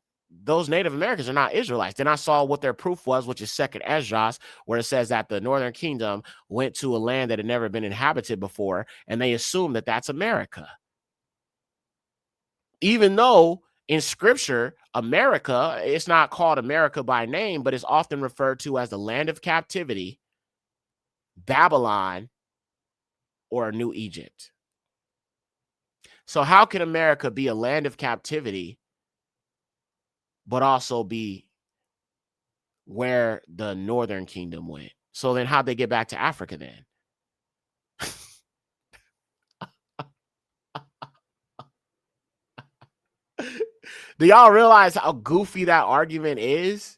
those Native Americans are not Israelites. Then I saw what their proof was, which is 2nd Esdras, where it says that the Northern Kingdom went to a land that had never been inhabited before, and they assume that that's America. Even though in scripture, America, it's not called America by name, but it's often referred to as the land of captivity, Babylon, or New Egypt. So how can America be a land of captivity, but also be where the Northern Kingdom went? So then how'd they get back to Africa then? Do y'all realize how goofy that argument is?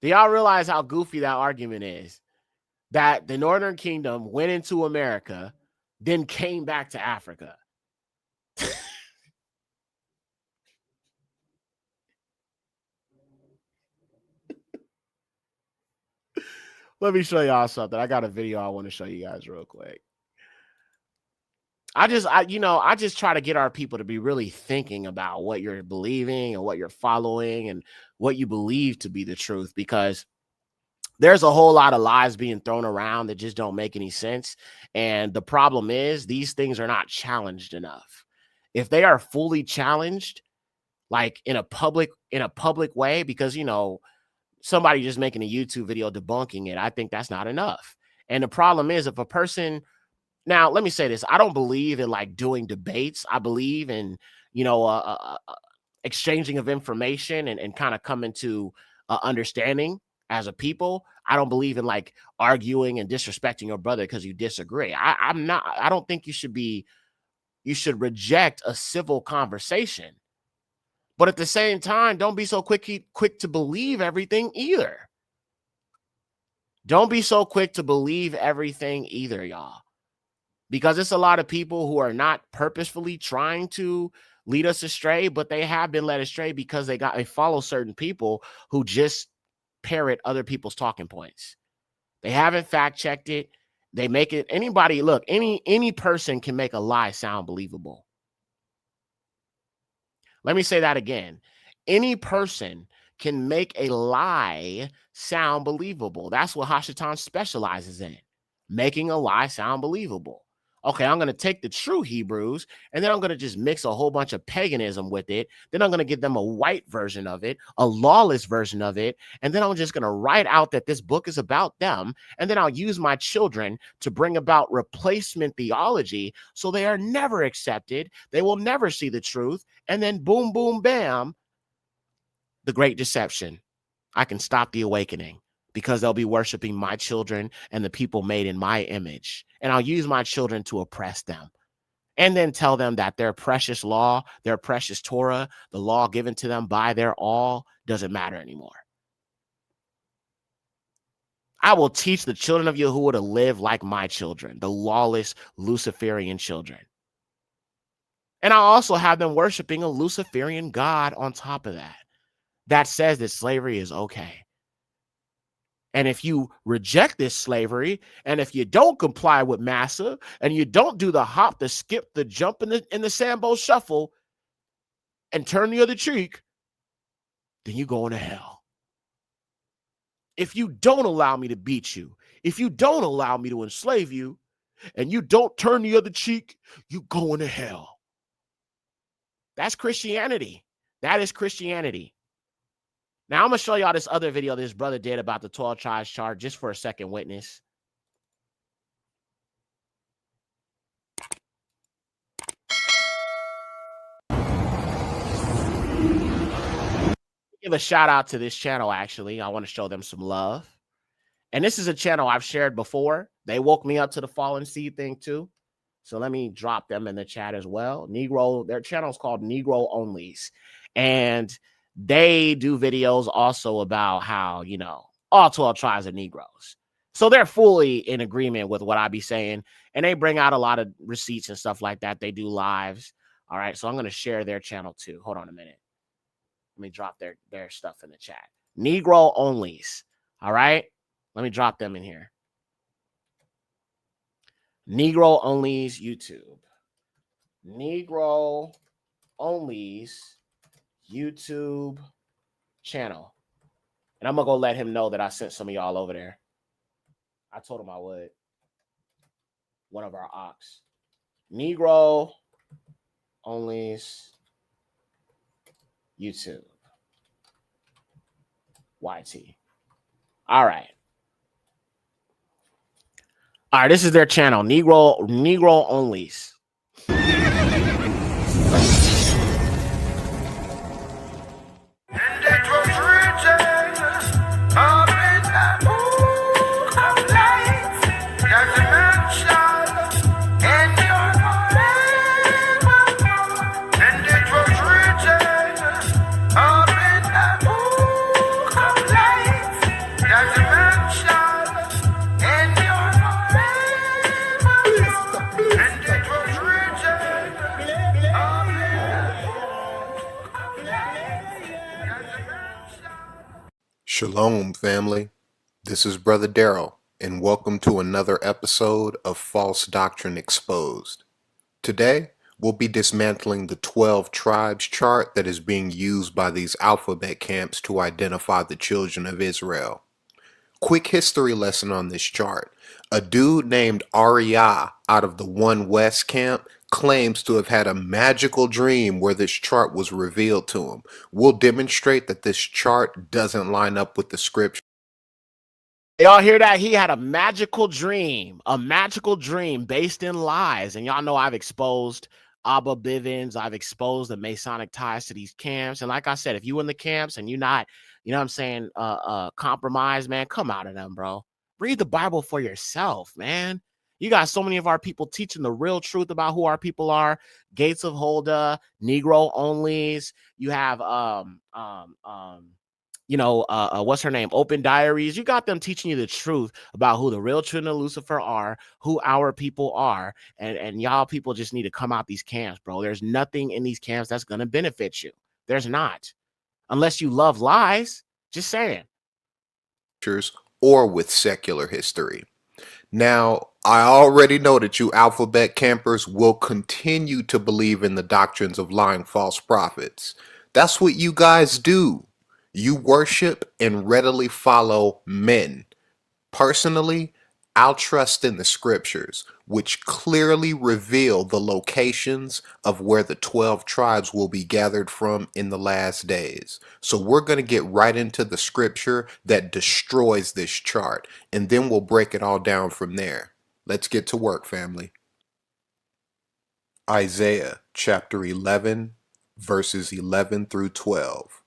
Do y'all realize how goofy that argument is? That the Northern Kingdom went into America, then came back to Africa. Let me show y'all something. I got a video I want to show you guys real quick. I just try to get our people to be really thinking about what you're believing and what you're following and what you believe to be the truth, because there's a whole lot of lies being thrown around that just don't make any sense. And the problem is these things are not challenged enough. If they are fully challenged, like in a public way, because, you know, somebody just making a YouTube video debunking it, I think that's not enough. And the problem is, if a person, now let me say this, I don't believe in like doing debates. I believe in, you know, exchanging of information and kind of coming to understanding as a people. I don't believe in like arguing and disrespecting your brother because you disagree. I don't think you should reject a civil conversation. But at the same time, don't be so quick to believe everything either. Don't be so quick to believe everything either, y'all. Because it's a lot of people who are not purposefully trying to lead us astray, but they have been led astray because they follow certain people who just parrot other people's talking points. They haven't fact checked it. They make it, any person can make a lie sound believable. Let me say that again. Any person can make a lie sound believable. That's what Hashatan specializes in, making a lie sound believable. Okay, I'm going to take the true Hebrews, and then I'm going to just mix a whole bunch of paganism with it. Then I'm going to give them a white version of it, a lawless version of it, and then I'm just going to write out that this book is about them, and then I'll use my children to bring about replacement theology so they are never accepted, they will never see the truth, and then boom, boom, bam, the great deception. I can stop the awakening because they'll be worshiping my children and the people made in my image. And I'll use my children to oppress them and then tell them that their precious law, their precious Torah, the law given to them by their all doesn't matter anymore. I will teach the children of Yahuwah to live like my children, the lawless Luciferian children. And I'll also have them worshiping a Luciferian God on top of that says that slavery is okay. And if you reject this slavery, and if you don't comply with Massa, and you don't do the hop, the skip, the jump, in the Sambo shuffle, and turn the other cheek, then you're going to hell. If you don't allow me to beat you, if you don't allow me to enslave you, and you don't turn the other cheek, you're going to hell. That's Christianity. That is Christianity. Now, I'm going to show y'all this other video this brother did about the 12 tribes chart just for a second witness. Give a shout out to this channel, actually. I want to show them some love. And this is a channel I've shared before. They woke me up to the fallen seed thing too. So let me drop them in the chat as well. Negro, their channel is called Negro Onlys. And they do videos also about how, you know, all 12 tribes are Negroes. So they're fully in agreement with what I be saying. And they bring out a lot of receipts and stuff like that. They do lives. All right. So I'm going to share their channel too. Hold on a minute. Let me drop their stuff in the chat. Negro Onlys. All right. Let me drop them in here. Negro Onlys YouTube. Negro Onlys YouTube channel. And I'm going to go let him know that I sent some of y'all over there. I told him I would. One of our ox. Negro Onlys YouTube. YT. All right. All right, this is their channel, Negro Onlys. Shalom, family. This is Brother Darrell, and welcome to another episode of False Doctrine Exposed. Today, we'll be dismantling the 12 tribes chart that is being used by these alphabet camps to identify the children of Israel. Quick history lesson on this chart. A dude named Ariah out of the One West camp claims to have had a magical dream where this chart was revealed to him. We'll demonstrate that this chart doesn't line up with the scripture. Y'all hear that? He had a magical dream based in lies. And y'all know I've exposed Abba Bivens. I've exposed the Masonic ties to these camps. And like I said, if you in the camps and you're not, you know what I'm saying, compromise, man, come out of them, bro. Read the Bible for yourself, man. You got so many of our people teaching the real truth about who our people are. Gates of Holda, Negro Onlys. You have what's her name? Open Diaries. You got them teaching you the truth about who the real children of Lucifer are, who our people are, and y'all people just need to come out these camps, bro. There's nothing in these camps that's gonna benefit you. There's not, unless you love lies. Just saying. Or with secular history. Now, I already know that you alphabet campers will continue to believe in the doctrines of lying false prophets. That's what you guys do. You worship and readily follow men. Personally, I'll trust in the scriptures, which clearly reveal the locations of where the 12 tribes will be gathered from in the last days. So we're going to get right into the scripture that destroys this chart, and then we'll break it all down from there. Let's get to work, family. Isaiah chapter 11, verses 11 through 12.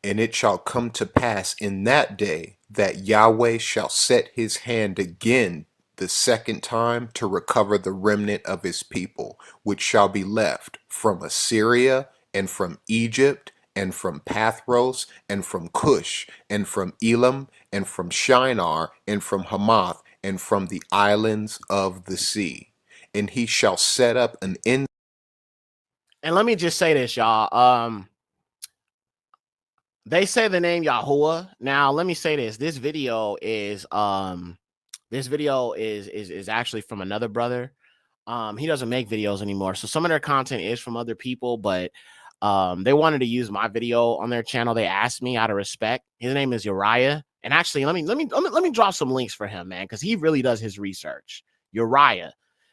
And it shall come to pass in that day that Yahweh shall set his hand again the second time to recover the remnant of his people, which shall be left from Assyria and from Egypt and from Pathros and from Cush and from Elam and from Shinar and from Hamath and from the islands of the sea. And he shall set up an end. And let me just say this, y'all. They say the name Yahuwah. Now, let me say this. This video is actually from another brother. He doesn't make videos anymore. So some of their content is from other people, but they wanted to use my video on their channel. They asked me out of respect. His name is Uriah. And actually, let me drop some links for him, man, because he really does his research. Uriah.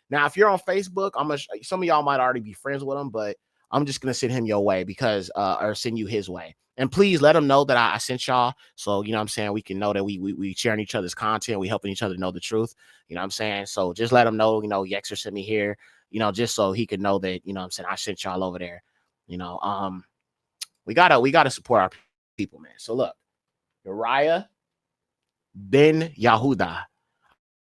Now, if you're on Facebook, some of y'all might already be friends with him, but I'm just gonna send him your way because or send you his way. And please let him know that I sent y'all. So, you know what I'm saying, we can know that we sharing each other's content, we helping each other know the truth. You know what I'm saying? So just let him know, Yekcyr sent me here, just so he can know that, what I'm saying, I sent y'all over there. We gotta support our people, man. So look, Uriah ben Yahuda.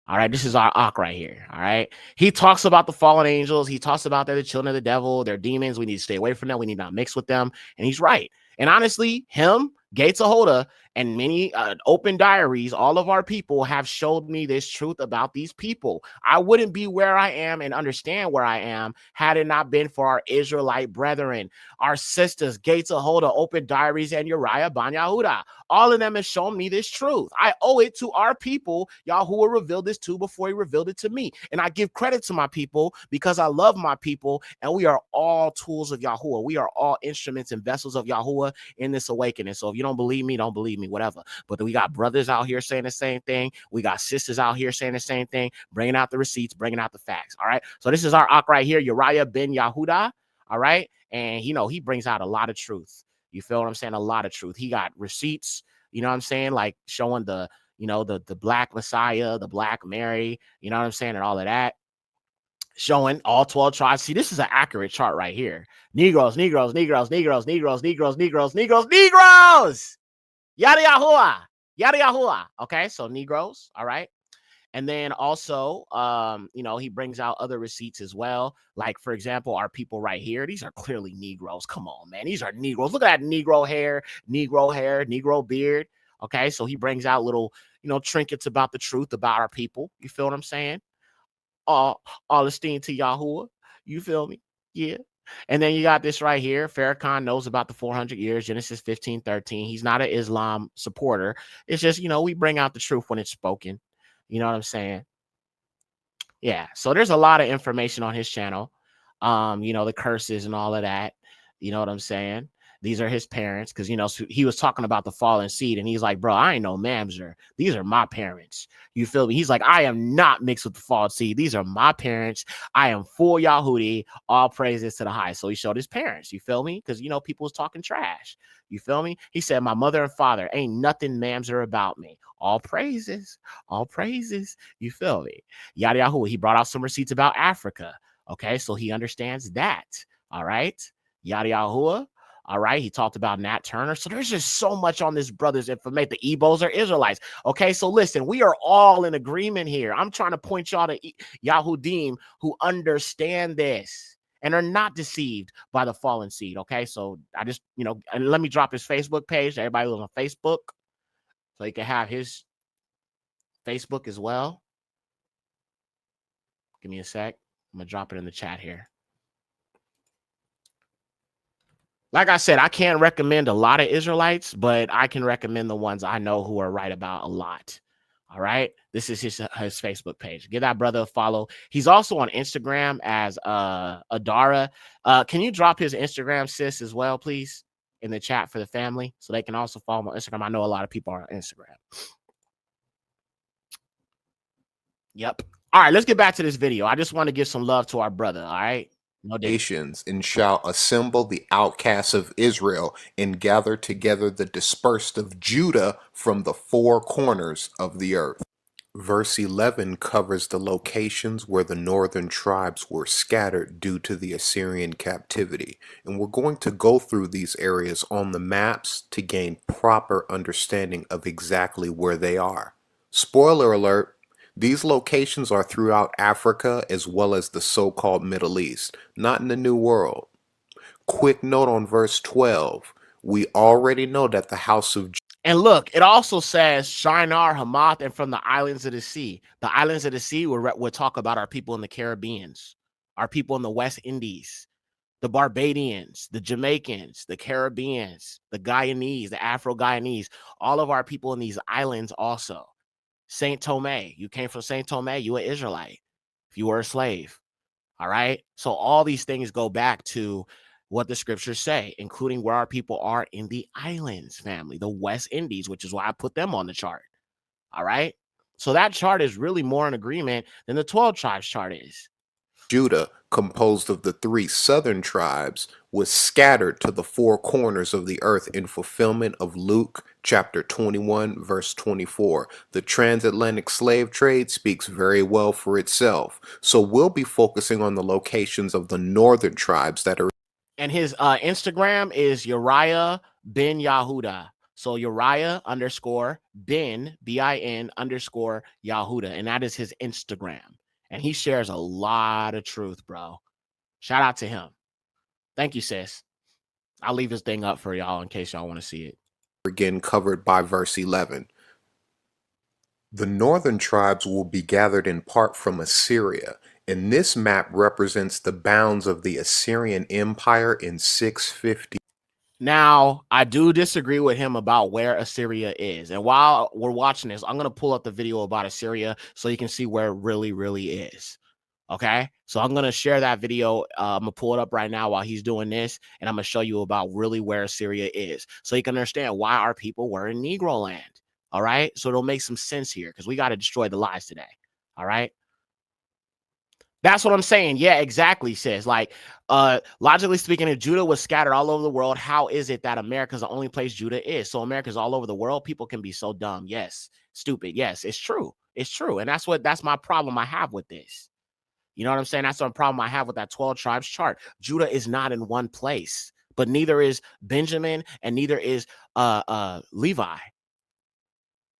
All right, this is our Ak right here. All right, he talks about the fallen angels. He talks about they're the children of the devil. They're demons. We need to stay away from them. We need not mix with them. And he's right. And honestly, him, Gates of Hoda, and many open diaries, all of our people have showed me this truth about these people. I wouldn't be where I am and understand where I am had it not been for our Israelite brethren, our sisters, Gates of Hoda, open diaries, and Uriah ben Yahuda. All of them have shown me this truth. I owe it to our people, Yahuwah revealed this to before he revealed it to me. And I give credit to my people because I love my people, and we are all tools of Yahuwah. We are all instruments and vessels of Yahuwah in this awakening. So if you don't believe me, whatever. But we got brothers out here saying the same thing. We got sisters out here saying the same thing, bringing out the receipts, bringing out the facts. All right. So this is our Ak right here, Uriah ben Yahuda. All right. And, he brings out a lot of truth. You feel what I'm saying? A lot of truth. He got receipts, you know what I'm saying? Like showing the black Messiah, the black Mary, you know what I'm saying? And all of that. Showing all 12 tribes. See, this is an accurate chart right here. Negroes, Negroes, Negroes, Negroes, Negroes, Negroes, Negroes, Negroes, Negroes. Yada Yahuwah. Yada Yahuwah. Okay, so Negroes. All right. And then also, he brings out other receipts as well. Like, for example, our people right here. These are clearly Negroes. Come on, man. These are Negroes. Look at that Negro hair, Negro beard. Okay, so he brings out little, trinkets about the truth about our people. You feel what I'm saying? All esteem to Yahuwah. You feel me? Yeah. And then you got this right here. Farrakhan knows about the 400 years, Genesis 15:13. He's not an Islam supporter. It's just, we bring out the truth when it's spoken. You know what I'm saying? Yeah. So there's a lot of information on his channel. The curses and all of that. You know what I'm saying? These are his parents, because he was talking about the fallen seed, and he's like, bro, I ain't no mamzer. These are my parents. You feel me? He's like, I am not mixed with the fallen seed. These are my parents. I am full Yahudi. All praises to the high. So he showed his parents. You feel me? Because people was talking trash. You feel me? He said, my mother and father, ain't nothing mamzer about me. All praises. All praises. You feel me? Yada Yahuwah. He brought out some receipts about Africa. Okay, so he understands that. All right. Yada Yahuwah. All right. He talked about Nat Turner. So there's just so much on this brother's information. The Ebos are Israelites. Okay. So listen, we are all in agreement here. I'm trying to point y'all to Yahudim who understand this and are not deceived by the fallen seed. Okay. So I just, and let me drop his Facebook page. Everybody who's on Facebook, so you can have his Facebook as well. Give me a sec. I'm going to drop it in the chat here. Like I said, I can't recommend a lot of Israelites, but I can recommend the ones I know who are right about a lot. All right. This is his Facebook page. Give that brother a follow. He's also on Instagram as Adara. Can you drop his Instagram, sis, as well, please? in the chat for the family so they can also follow me on Instagram. I know a lot of people are on Instagram. Yep. All right, let's get back to this video. I just want to give some love to our brother. All right. No nations, and shall assemble the outcasts of Israel, and gather together the dispersed of Judah from the four corners of the earth. Verse 11 covers the locations where the northern tribes were scattered due to the Assyrian captivity, and we're going to go through these areas on the maps to gain proper understanding of exactly where they are. Spoiler alert, these locations are throughout Africa as well as the so-called Middle East, not in the New World. Quick note on verse 12. We already know that the house of And look, it also says Shinar, Hamath, and from the islands of the sea. The islands of the sea, we'll talk about our people in the Caribbean, our people in the West Indies, the Barbadians, the Jamaicans, the Caribbeans, the Guyanese, the Afro-Guyanese, all of our people in these islands also. Saint Tomé, you came from Saint Tomé, you an Israelite if you were a slave. All right. So all these things go back to what the scriptures say, including where our people are in the islands family, the West Indies, which is why I put them on the chart. All right. So that chart is really more in agreement than the 12 tribes chart is. Judah, composed of the three southern tribes, was scattered to the four corners of the earth in fulfillment of Luke chapter 21, verse 24. The transatlantic slave trade speaks very well for itself. So we'll be focusing on the locations of the northern tribes that are. And his Instagram is Uriah bin Yahuda. So Uriah _ bin, bin _ Yahuda. And that is his Instagram. And he shares a lot of truth, bro. Shout out to him. Thank you, sis. I'll leave this thing up for y'all in case y'all want to see it. Again, covered by verse 11. The northern tribes will be gathered in part from Assyria, and this map represents the bounds of the Assyrian Empire in 650. Now, I do disagree with him about where Assyria is. And while we're watching this, I'm going to pull up the video about Assyria so you can see where it really, really is. Okay, so I'm going to share that video. I'm going to pull it up right now while he's doing this, and I'm going to show you about really where Assyria is so you can understand why our people were in Negro land. All right, so it'll make some sense here because we got to destroy the lies today. All right. That's what I'm saying. Yeah, exactly, sis. Like, logically speaking, if Judah was scattered all over the world, how is it that America's the only place Judah is? So America's all over the world. People can be so dumb. Yes. Stupid. Yes, it's true. It's true. And that's my problem I have with this. You know what I'm saying? That's the problem I have with that 12 tribes chart. Judah is not in one place, but neither is Benjamin and neither is Levi.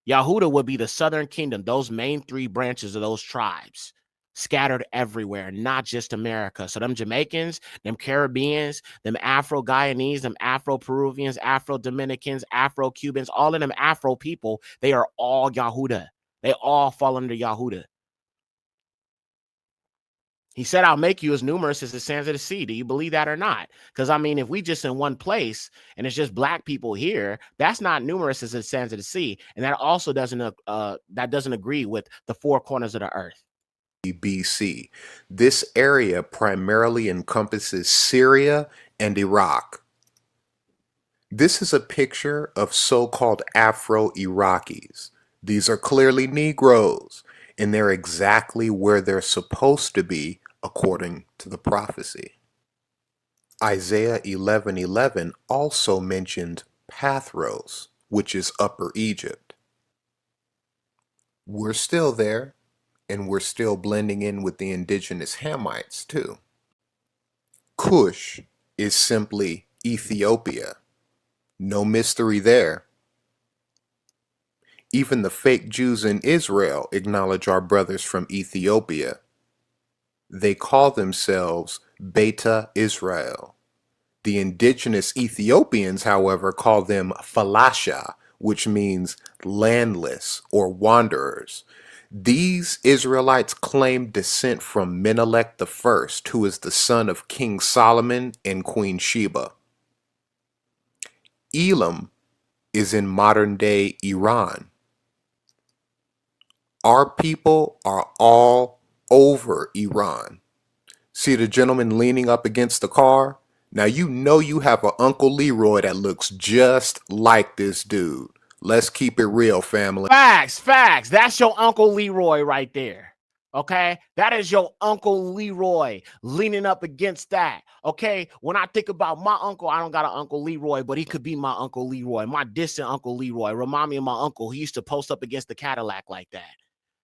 Yahuda would be the southern kingdom, those main three branches of those tribes scattered everywhere, not just America. So them Jamaicans, them Caribbeans, them Afro-Guyanese, them Afro-Peruvians, Afro-Dominicans, Afro-Cubans, all of them Afro people, they are all Yahuda. They all fall under Yahuda. He said, I'll make you as numerous as the sands of the sea. Do you believe that or not? Because, I mean, if we just in one place and it's just black people here, that's not numerous as the sands of the sea. And that also doesn't agree with the four corners of the earth. BC. This area primarily encompasses Syria and Iraq. This is a picture of so-called Afro-Iraqis. These are clearly Negroes, and they're exactly where they're supposed to be according to the prophecy. Isaiah 11:11 also mentioned Pathros, which is Upper Egypt. We're still there, and we're still blending in with the indigenous Hamites too. Cush is simply Ethiopia. No mystery there. Even the fake Jews in Israel acknowledge our brothers from Ethiopia. They call themselves Beta Israel. The indigenous Ethiopians, however, call them Falasha, which means landless or wanderers. These Israelites claim descent from Menelik I, who is the son of King Solomon and Queen Sheba. Elam is in modern-day Iran. Our people are all over Iran. See the gentleman leaning up against the car? Now you know you have an Uncle Leroy that looks just like this dude. Let's keep it real, family. Facts, facts. That's your Uncle Leroy right there. Okay, that is your Uncle Leroy leaning up against that. Okay, when I think about my uncle, I don't got an Uncle Leroy, but he could be my Uncle Leroy, my distant Uncle Leroy. Remind me of my uncle. He used to post up against the Cadillac like that.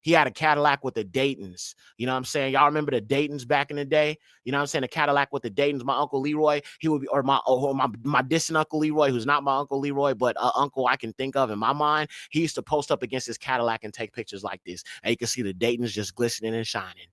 He had a Cadillac with the Daytons. You know what I'm saying? Y'all remember the Daytons back in the day? You know what I'm saying? The Cadillac with the Daytons. My Uncle Leroy, he would be, or my distant Uncle Leroy, who's not my Uncle Leroy, but uncle I can think of in my mind. He used to post up against his Cadillac and take pictures like this. And you can see the Daytons just glistening and shining.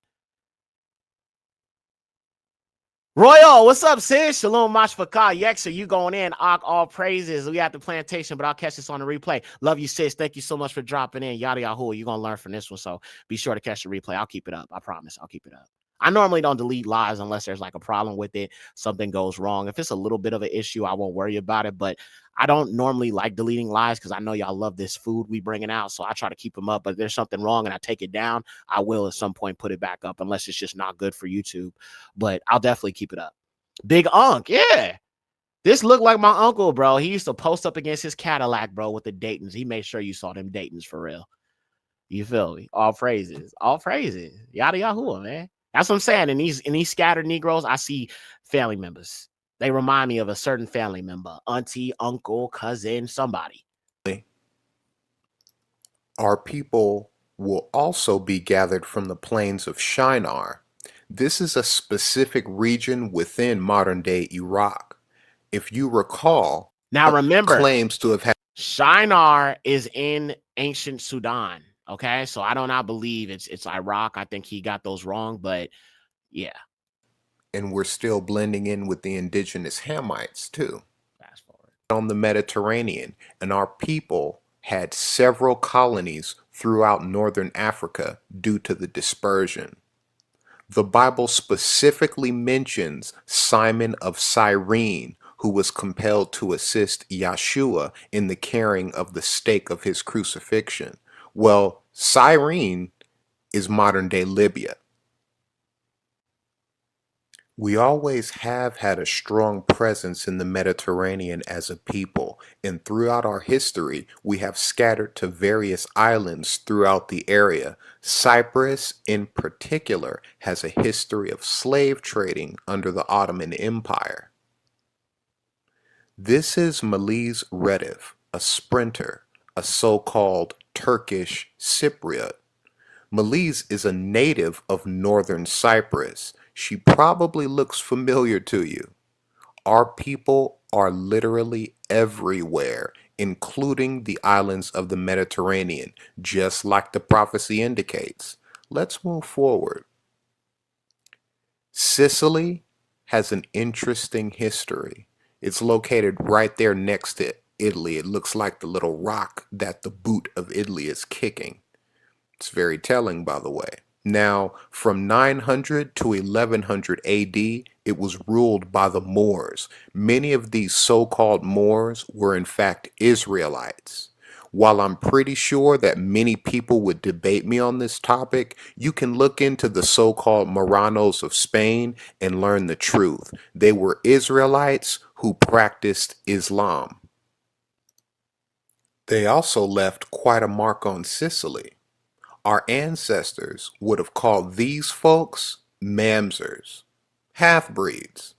Royal, what's up, sis? Shalom, Mashfaka, Yekcyr, you going in. All praises. We at the plantation, but I'll catch this on the replay. Love you, sis. Thank you so much for dropping in. Yada Yahoo. You're going to learn from this one, so be sure to catch the replay. I'll keep it up. I promise. I'll keep it up. I normally don't delete lives unless there's like a problem with it. Something goes wrong. If it's a little bit of an issue, I won't worry about it. But I don't normally like deleting lives because I know y'all love this food we bringing out. So I try to keep them up. But if there's something wrong and I take it down, I will at some point put it back up unless it's just not good for YouTube. But I'll definitely keep it up. Big Unc, yeah. This looked like my uncle, bro. He used to post up against his Cadillac, bro, with the Daytons. He made sure you saw them Daytons for real. You feel me? All praises. All praises. Yada Yahoo, man. That's what I'm saying. In these scattered Negroes, I see family members. They remind me of a certain family member. Auntie, uncle, cousin, somebody. Our people will also be gathered from the plains of Shinar. This is a specific region within modern-day Iraq. If you recall, now remember, claims to have had Shinar is in ancient Sudan. Okay, so I do not believe it's Iraq. I think he got those wrong, but yeah. And we're still blending in with the indigenous Hamites too. Fast forward. On the Mediterranean, and our people had several colonies throughout northern Africa due to the dispersion. The Bible specifically mentions Simon of Cyrene, who was compelled to assist Yeshua in the carrying of the stake of his crucifixion. Well, Cyrene is modern-day Libya. We always have had a strong presence in the Mediterranean as a people, and throughout our history, we have scattered to various islands throughout the area. Cyprus, in particular, has a history of slave trading under the Ottoman Empire. This is Melis Redif, a sprinter, a so-called Turkish Cypriot. Melis is a native of northern Cyprus. She probably looks familiar to you. Our people are literally everywhere, including the islands of the Mediterranean, just like the prophecy indicates. Let's move forward. Sicily has an interesting history. It's located right there next to Italy. It looks like the little rock that the boot of Italy is kicking. It's very telling, by the way. Now, from 900 to 1100 AD, it was ruled by the Moors. Many of these so-called Moors were in fact Israelites. While I'm pretty sure that many people would debate me on this topic, you can look into the so-called Marranos of Spain and learn the truth. They were Israelites who practiced Islam. They also left quite a mark on Sicily. Our ancestors would have called these folks Mamzers, half-breeds.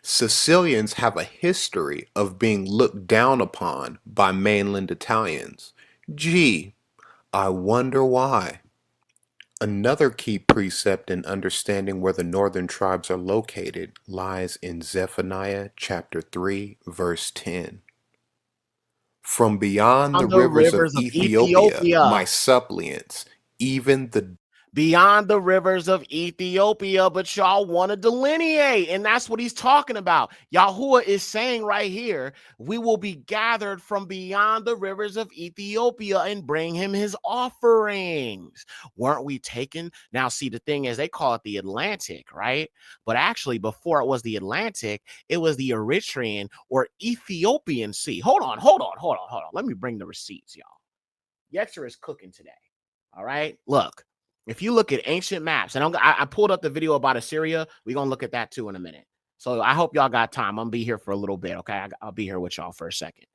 Sicilians have a history of being looked down upon by mainland Italians. Gee, I wonder why. Another key precept in understanding where the northern tribes are located lies in Zephaniah chapter 3, verse 10. From beyond the rivers of Ethiopia, my suppliants, even the beyond the rivers of Ethiopia, but y'all want to delineate, and that's what he's talking about. Yahuwah is saying right here, we will be gathered from beyond the rivers of Ethiopia and bring him his offerings. Weren't we taken? Now, see, the thing is, they call it the Atlantic, right? But actually, before it was the Atlantic, it was the Eritrean or Ethiopian Sea. Hold on. Let me bring the receipts, y'all. Yekcyr is cooking today. All right, look. If you look at ancient maps, and I pulled up the video about Assyria, we're going to look at that too in a minute. So I hope y'all got time. I'm gonna be here for a little bit. Okay, I'll be here with y'all for a second.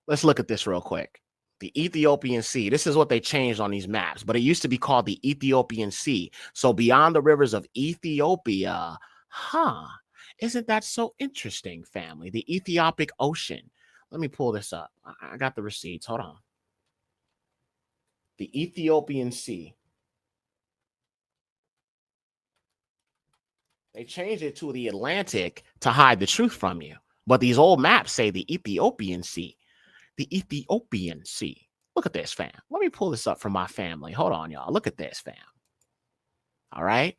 Let's look at this real quick. The Ethiopian Sea. This is what they changed on these maps, but it used to be called the Ethiopian Sea. So beyond the rivers of Ethiopia, isn't that so interesting, family? The Ethiopic Ocean. Let me pull this up. I got the receipts. Hold on. The Ethiopian Sea. They changed it to the Atlantic to hide the truth from you. But these old maps say the Ethiopian Sea. The Ethiopian Sea. Look at this, fam. Let me pull this up for my family. Hold on, y'all. Look at this, fam. All right.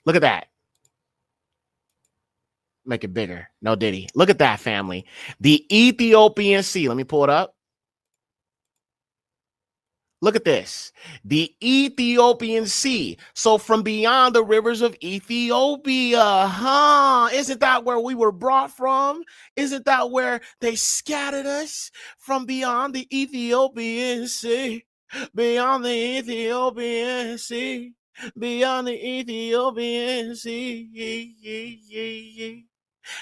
Look at that. Make it bigger. No diddy. Look at that, family. The Ethiopian Sea. Let me pull it up. Look at this. The Ethiopian Sea. So from beyond the rivers of Ethiopia, isn't that where we were brought from? Isn't that where they scattered us? From beyond the Ethiopian Sea. Beyond the Ethiopian Sea. Beyond the Ethiopian Sea.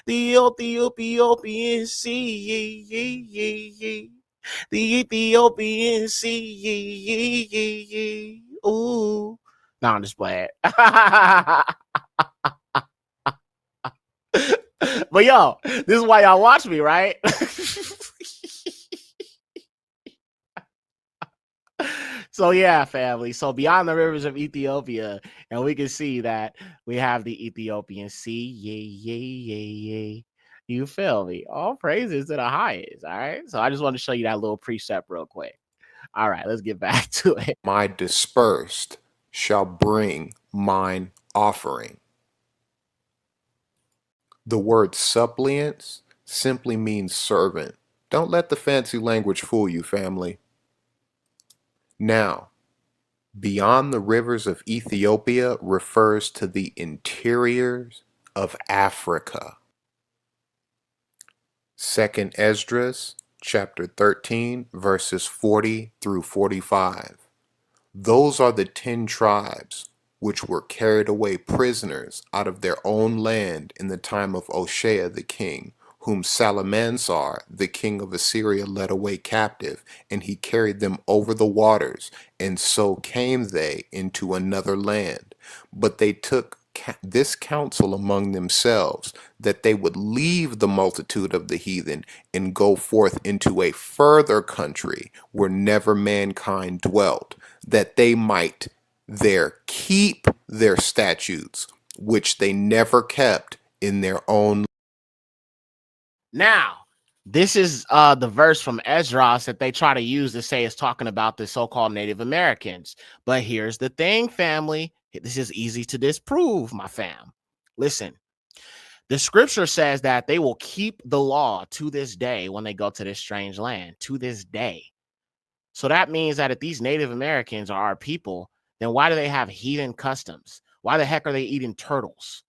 The Ethiopian Sea. The Ethiopian Sea. Ooh. No, I'm just playing. But yo, this is why y'all watch me, right? So yeah, family. So beyond the rivers of Ethiopia, and we can see that we have the Ethiopian Sea. Yay. You feel me? All praises to the highest. All right. So I just want to show you that little precept real quick. All right, let's get back to it. My dispersed shall bring mine offering. The word suppliants simply means servant. Don't let the fancy language fool you, family. Now, beyond the rivers of Ethiopia refers to the interiors of Africa. 2nd Esdras, chapter 13, verses 40 through 45. Those are the 10 tribes which were carried away prisoners out of their own land in the time of Oshea the king, whom Salmanasar the king of Assyria led away captive, and he carried them over the waters, and so came they into another land. But they took this counsel among themselves, that they would leave the multitude of the heathen and go forth into a further country where never mankind dwelt, that they might there keep their statutes, which they never kept in their own. Now, this is the verse from Esdras that they try to use to say it's talking about the so-called Native Americans. But here's the thing, family. This is easy to disprove, my fam. Listen, the scripture says that they will keep the law to this day when they go to this strange land, to this day. So that means that if these Native Americans are our people, then why do they have heathen customs? Why the heck are they eating turtles?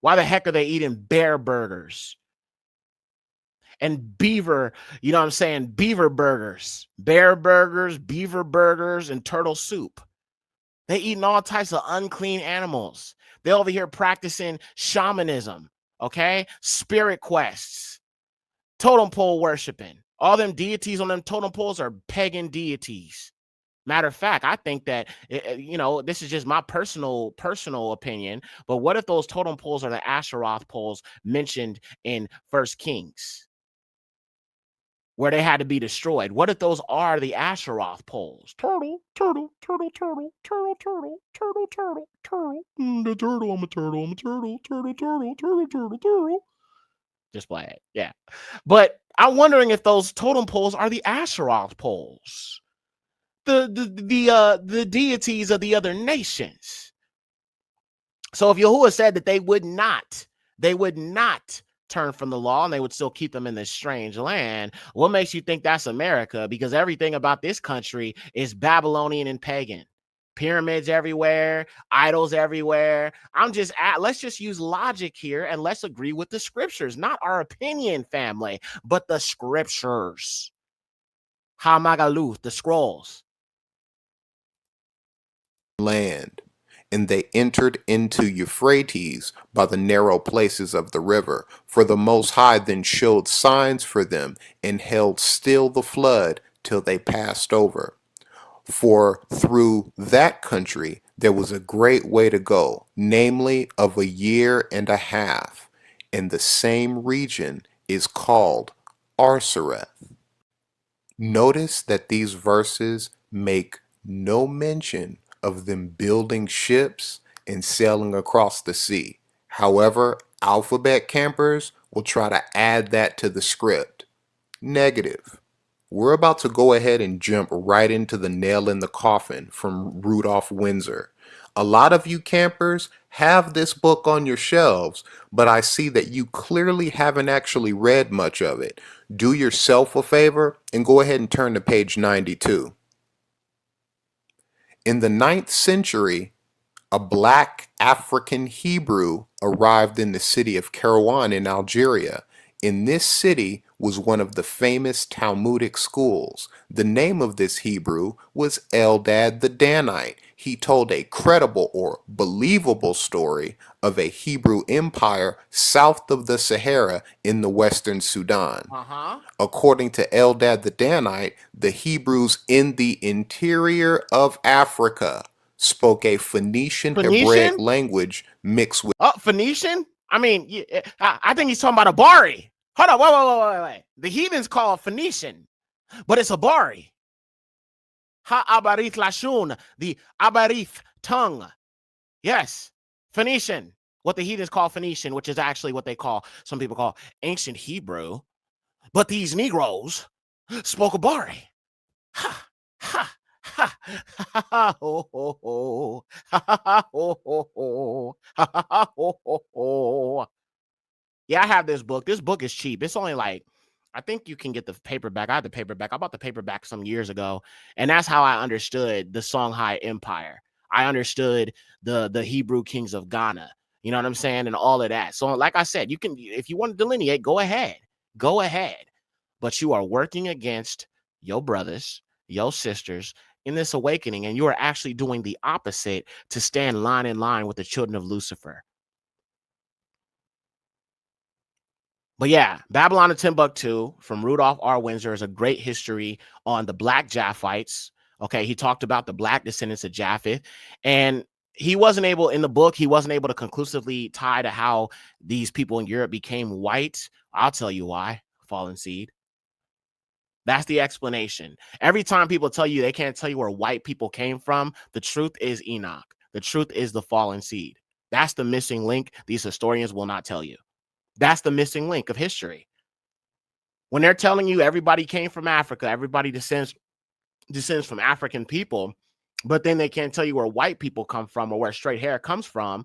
Why the heck are they eating bear burgers and beaver, you know what I'm saying? Beaver burgers, bear burgers, beaver burgers, and turtle soup. They eating all types of unclean animals. They over here practicing shamanism, okay? Spirit quests, totem pole worshiping. All them deities on them totem poles are pagan deities. Matter of fact, I think that, this is just my personal opinion, but what if those totem poles are the Asheroth poles mentioned in 1 Kings, where they had to be destroyed? What if those are the Asheroth poles? Turtle. The turtle, I'm a turtle. Just play it. Yeah. But I'm wondering if those totem poles are the Asheroth poles. The deities of the other nations. So if Yahuwah said that they would not turn from the law and they would still keep them in this strange land, what makes you think that's America? Because everything about this country is Babylonian and pagan. Pyramids everywhere, idols everywhere. Let's just use logic here and let's agree with the scriptures, not our opinion, family, but the scriptures. Hamagaluth, the scrolls. land. And they entered into Euphrates by the narrow places of the river. For the Most High then showed signs for them, and held still the flood till they passed over. For through that country there was a great way to go, namely of a year and a half, and the same region is called Arsareth. Notice that these verses make no mention of them building ships and sailing across the sea. However, alphabet campers will try to add that to the script. Negative. We're about to go ahead and jump right into the nail in the coffin from Rudolph Windsor. A lot of you campers have this book on your shelves, but I see that you clearly haven't actually read much of it. Do yourself a favor and go ahead and turn to page 92. In the 9th century, a black African Hebrew arrived in the city of Kairouan in Algeria. In this city was one of the famous Talmudic schools. The name of this Hebrew was Eldad the Danite. He told a credible or believable story of a Hebrew empire south of the Sahara in the western Sudan. According to Eldad the Danite, the Hebrews in the interior of Africa spoke a Phoenician Hebraic language mixed with... Oh, Phoenician? I mean, I think he's talking about Abari. Hold on, wait. The heathens call it Phoenician, but it's Abari. Ha-Abarith Lashun, the Abarith tongue. Yes, Phoenician. What the heathens call Phoenician, which is actually what some people call ancient Hebrew. But these Negroes spoke Abari. Ha, ha. Ha ha ha ho ho ho ha ha ho ho ho ha ha ho ho ho. Yeah, I have this book. This book is cheap. It's only like, I think you can get the paperback. I had the paperback. I bought the paperback some years ago, and that's how I understood the Songhai Empire. I understood the Hebrew kings of Ghana. You know what I'm saying, and all of that. So, like I said, you can, if you want to delineate, go ahead, but you are working against your brothers, your sisters in this awakening, and you are actually doing the opposite to stand line in line with the children of Lucifer. But yeah, Babylon and Timbuktu from Rudolph R. Windsor is a great history on the black Japhites. Okay, he talked about the black descendants of Japheth, and he wasn't able to conclusively tie to how these people in Europe became white. I'll tell you why. Fallen seed. That's the explanation. Every time people tell you they can't tell you where white people came from, the truth is Enoch. The truth is the fallen seed. That's the missing link these historians will not tell you. That's the missing link of history. When they're telling you everybody came from Africa, everybody descends from African people, but then they can't tell you where white people come from or where straight hair comes from,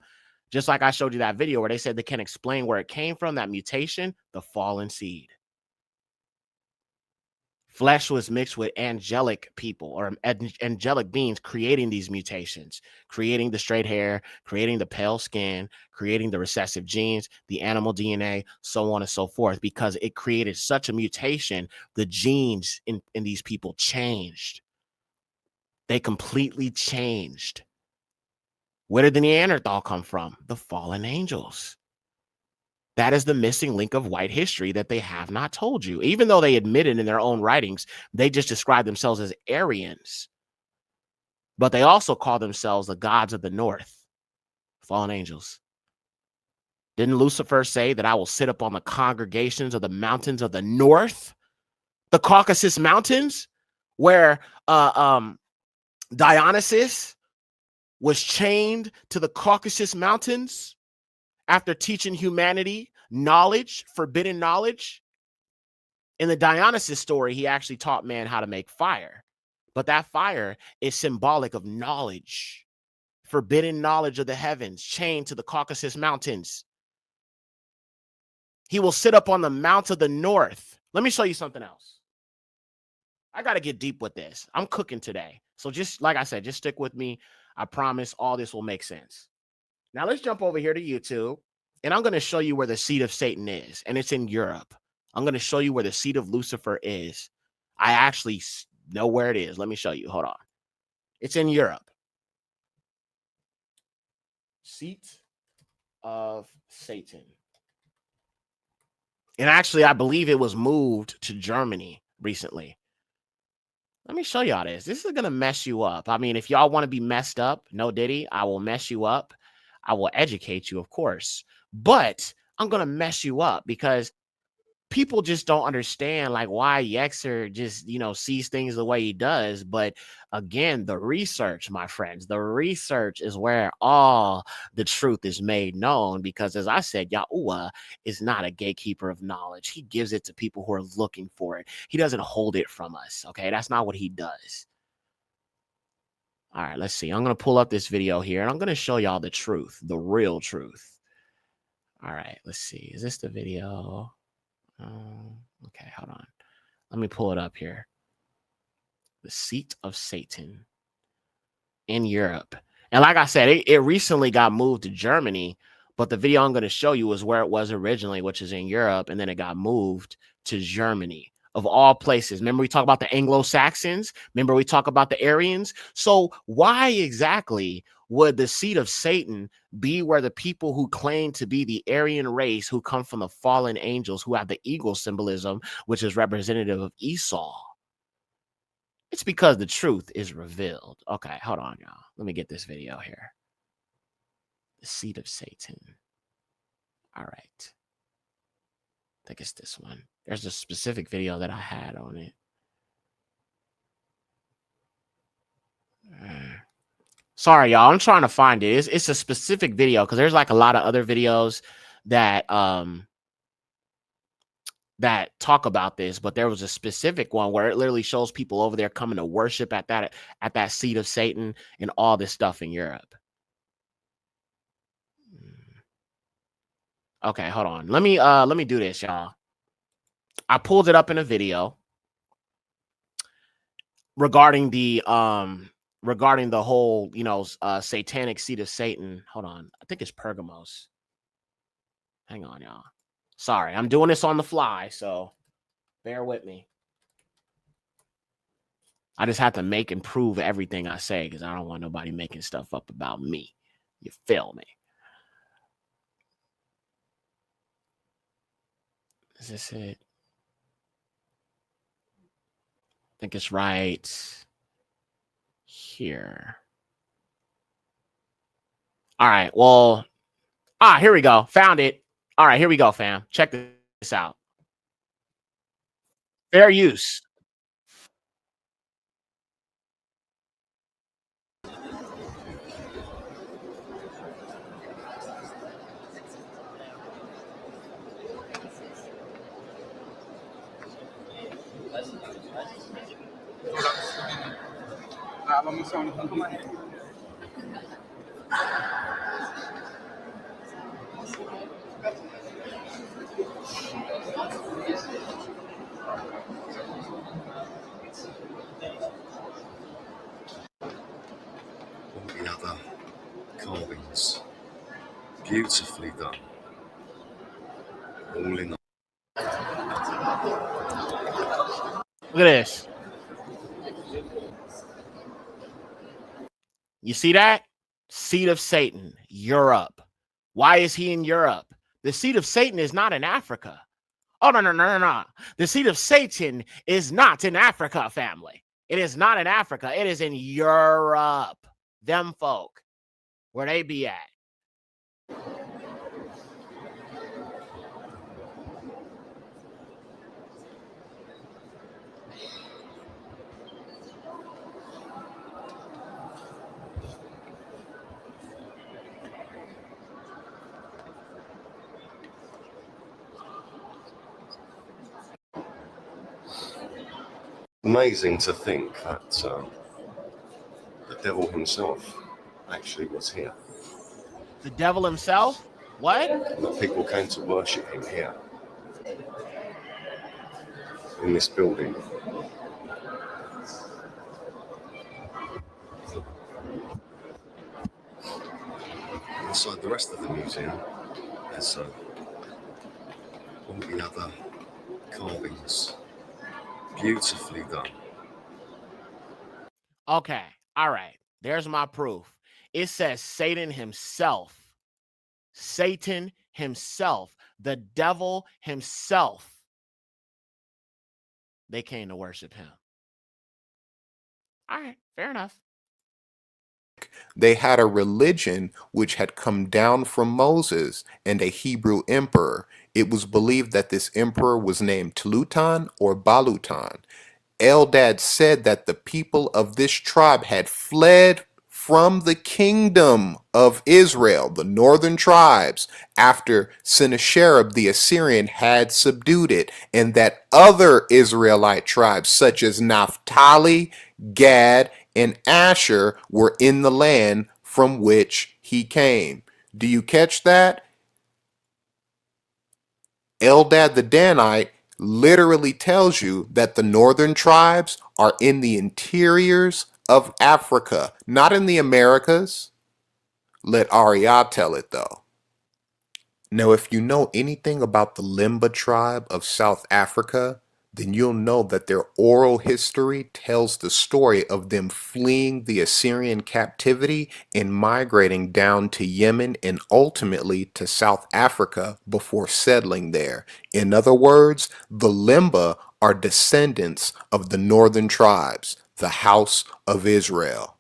just like I showed you that video where they said they can't explain where it came from, that mutation, the fallen seed. Flesh was mixed with angelic people or angelic beings creating these mutations, creating the straight hair, creating the pale skin, creating the recessive genes, the animal DNA, so on and so forth, because it created such a mutation. The genes in these people changed. They completely changed. Where did the Neanderthal come from? The fallen angels. That is the missing link of white history that they have not told you. Even though they admitted in their own writings, they just describe themselves as Aryans. But they also call themselves the gods of the north, fallen angels. Didn't Lucifer say that I will sit up on the congregations of the mountains of the north? The Caucasus Mountains, where Dionysus was chained to the Caucasus Mountains after teaching humanity knowledge, forbidden knowledge. In the Dionysus story, he actually taught man how to make fire. But that fire is symbolic of knowledge, forbidden knowledge of the heavens, chained to the Caucasus Mountains. He will sit up on the mount of the north. Let me show you something else. I got to get deep with this. I'm cooking today. So just like I said, just stick with me. I promise all this will make sense. Now let's jump over here to YouTube, and I'm going to show you where the seed of Satan is, and it's in Europe. I'm going to show you where the seed of Lucifer is. I actually know where it is. Let me show you. Hold on. It's in Europe. seat of Satan. And actually, I believe it was moved to Germany recently. Let me show y'all this. This is going to mess you up. I mean, if y'all want to be messed up, no diddy, I will mess you up. I will educate you, of course. But I'm going to mess you up because people just don't understand like why Yekcyr just, sees things the way he does. But again, the research, my friends, the research is where all the truth is made known. Because as I said, Yahuwah is not a gatekeeper of knowledge. He gives it to people who are looking for it. He doesn't hold it from us. Okay, that's not what he does. All right, let's see. I'm going to pull up this video here and I'm going to show y'all the truth, the real truth. All right, let's see. Is this the video? Okay, hold on. Let me pull it up here. The seat of Satan in Europe. And like I said, it recently got moved to Germany, but the video I'm going to show you is where it was originally, which is in Europe, and then it got moved to Germany. Of all places. Remember we talk about the Anglo-Saxons? Remember we talk about the Aryans? So why exactly would the seat of Satan be where the people who claim to be the Aryan race, who come from the fallen angels, who have the eagle symbolism, which is representative of Esau? It's because the truth is revealed. Okay, hold on, y'all. Let me get this video here. The seat of Satan. All right. I think it's this one. There's a specific video that I had on it. Sorry, y'all. I'm trying to find it. It's a specific video because there's like a lot of other videos that that talk about this, but there was a specific one where it literally shows people over there coming to worship at that seat of Satan and all this stuff in Europe. Okay, hold on. Let me do this, y'all. I pulled it up in a video regarding the whole, satanic seat of Satan. Hold on. I think it's Pergamos. Hang on, y'all. Sorry, I'm doing this on the fly, so bear with me. I just have to make and prove everything I say because I don't want nobody making stuff up about me. You feel me? Is this it? I think it's right here. All right. Well, here we go. Found it. All right, here we go, fam. Check this out. Fair use. The other carvings, beautifully done, all in. Look at this. You see that? Seat of Satan, Europe. Why is he in Europe? The seat of Satan is not in Africa. Oh, no. The seat of Satan is not in Africa, family. It is not in Africa. It is in Europe. Them folk, where they be at. Amazing to think that the devil himself actually was here. The devil himself? What? And that people came to worship him here, in this building. Inside the rest of the museum, there's all the other carvings, beautifully done. Okay. All right. There's my proof. It says Satan himself Satan himself, the devil himself, they came to worship him. All right, fair enough. They had a religion which had come down from Moses and a Hebrew emperor. It was believed that this emperor was named Tlutan or Balutan. Eldad said that the people of this tribe had fled from the kingdom of Israel, the northern tribes, after Sennacherib the Assyrian had subdued it, and that other Israelite tribes such as Naphtali, Gad, and Asher were in the land from which he came. Do you catch that? Eldad the Danite literally tells you that the northern tribes are in the interiors of Africa, not in the Americas. Let Ariah tell it though. Now, if you know anything about the Limba tribe of South Africa, then you'll know that their oral history tells the story of them fleeing the Assyrian captivity and migrating down to Yemen and ultimately to South Africa before settling there. In other words, the Limba are descendants of the northern tribes, the house of Israel.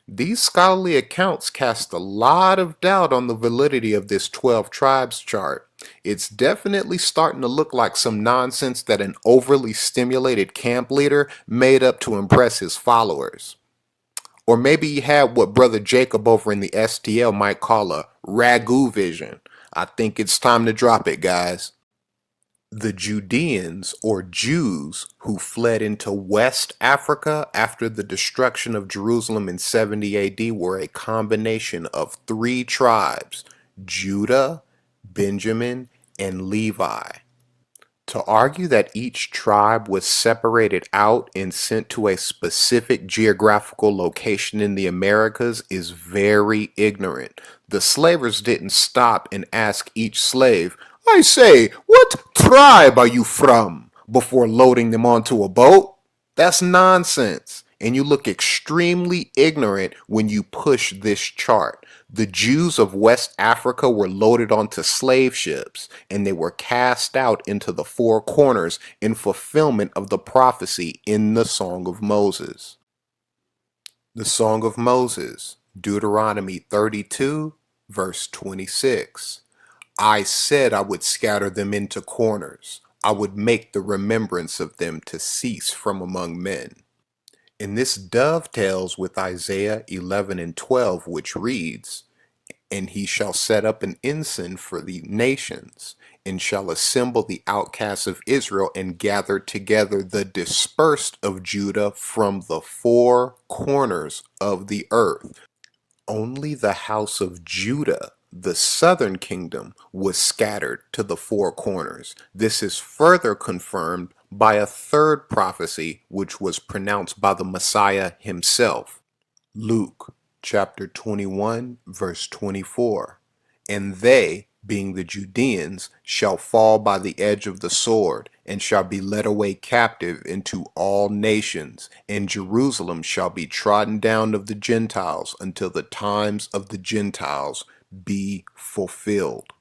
These scholarly accounts cast a lot of doubt on the validity of this 12 tribes chart. It's definitely starting to look like some nonsense that an overly stimulated camp leader made up to impress his followers. Or maybe he had what Brother Jacob over in the STL might call a ragu vision. I think it's time to drop it, guys. The Judeans, or Jews, who fled into West Africa after the destruction of Jerusalem in 70 AD were a combination of three tribes, Judah, Benjamin, and Levi. To argue that each tribe was separated out and sent to a specific geographical location in the Americas is very ignorant. The slavers didn't stop and ask each slave, "I say, what tribe are you from?" before loading them onto a boat. That's nonsense, and you look extremely ignorant when you push this chart. The Jews of West Africa were loaded onto slave ships, and they were cast out into the four corners in fulfillment of the prophecy in the Song of Moses. The Song of Moses, Deuteronomy 32, verse 26. I said I would scatter them into corners. I would make the remembrance of them to cease from among men. And this dovetails with Isaiah 11 and 12, which reads, "And he shall set up an ensign for the nations, and shall assemble the outcasts of Israel, and gather together the dispersed of Judah from the four corners of the earth." Only the house of Judah, the southern kingdom, was scattered to the four corners. This is further confirmed by a third prophecy which was pronounced by the Messiah himself. Luke chapter 21, verse 24. "And they, being the Judeans, shall fall by the edge of the sword, and shall be led away captive into all nations, and Jerusalem shall be trodden down of the Gentiles until the times of the Gentiles be fulfilled."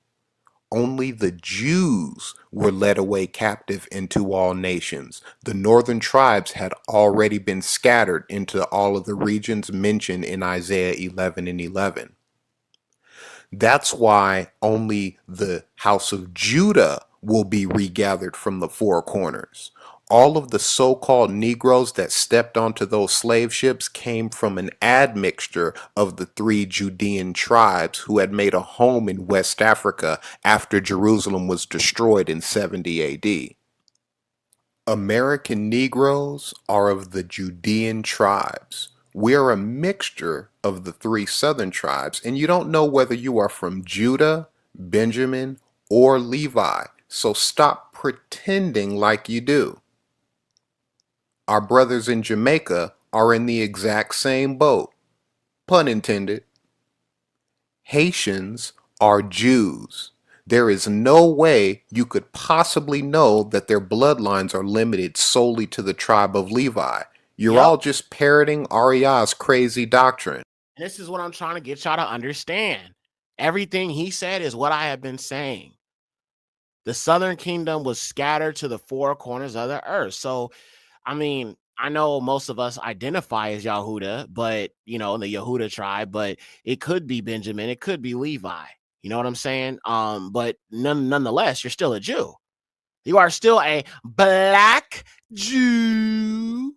Only the Jews were led away captive into all nations. The northern tribes had already been scattered into all of the regions mentioned in Isaiah 11 and 11. That's why only the house of Judah will be regathered from the four corners. All of the so-called Negroes that stepped onto those slave ships came from an admixture of the three Judean tribes who had made a home in West Africa after Jerusalem was destroyed in 70 AD. American Negroes are of the Judean tribes. We are a mixture of the three southern tribes, and you don't know whether you are from Judah, Benjamin, or Levi, so stop pretending like you do. Our brothers in Jamaica are in the exact same boat. Pun intended. Haitians are Jews. There is no way you could possibly know that their bloodlines are limited solely to the tribe of Levi. You're all just parroting Ariah's crazy doctrine. This is what I'm trying to get y'all to understand. Everything he said is what I have been saying. The southern kingdom was scattered to the four corners of the earth. So, I mean, I know most of us identify as Yahuda, but the Yehuda tribe, but it could be Benjamin, it could be Levi. You know what I'm saying? But nonetheless, you're still a Jew. You are still a black Jew.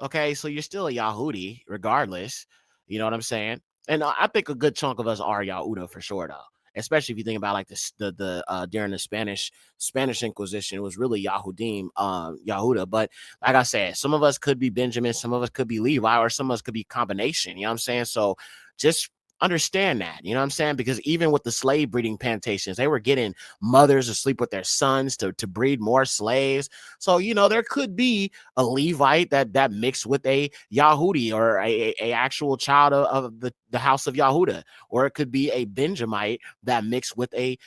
Okay, so you're still a Yahudi, regardless. You know what I'm saying? And I think a good chunk of us are Yahuda for sure, though. Especially if you think about like the during the Spanish Inquisition, it was really Yahudim, Yahuda. But like I said, some of us could be Benjamin, some of us could be Levi, or some of us could be combination. You know what I'm saying? So just understand that. You know what I'm saying? Because even with the slave breeding plantations, they were getting mothers to sleep with their sons to breed more slaves. So there could be a Levite that mixed with a Yahudi, or a actual child of the house of Yahuda, or it could be a Benjamite that mixed with a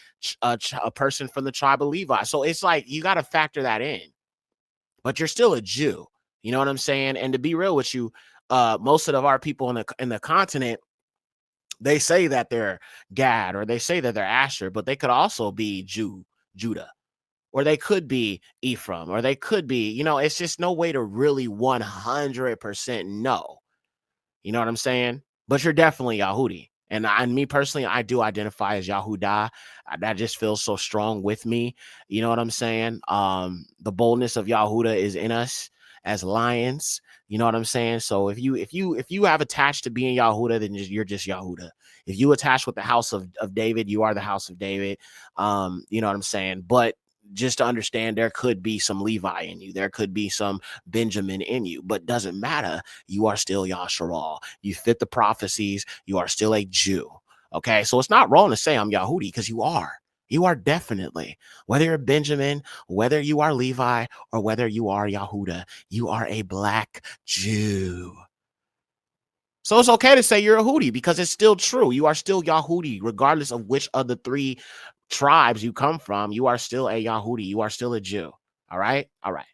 person from the tribe of Levi. So it's like you got to factor that in, but you're still a Jew. You know what I'm saying? And to be real with you, most of our people in the continent, they say that they're Gad, or they say that they're Asher, but they could also be Judah, or they could be Ephraim, or they could be, it's just no way to really 100% know. You know what I'm saying? But you're definitely Yahudi. And me personally, I do identify as Yahudah. That just feels so strong with me. You know what I'm saying? The boldness of Yahudah is in us as lions. You know what I'm saying? So if you have attached to being Yahudah, then you're just Yahudah. If you attach with the house of David, you are the house of David. You know what I'm saying? But just to understand, there could be some Levi in you. There could be some Benjamin in you, but doesn't matter. You are still Yasharal. You fit the prophecies. You are still a Jew. Okay. So it's not wrong to say I'm Yahudi, because you are. You are definitely, whether you're Benjamin, whether you are Levi, or whether you are Yahuda, you are a black Jew. So it's okay to say you're a Houthi, because it's still true. You are still Yahudi, regardless of which of the three tribes you come from. You are still a Yahudi. You are still a Jew. All right. All right.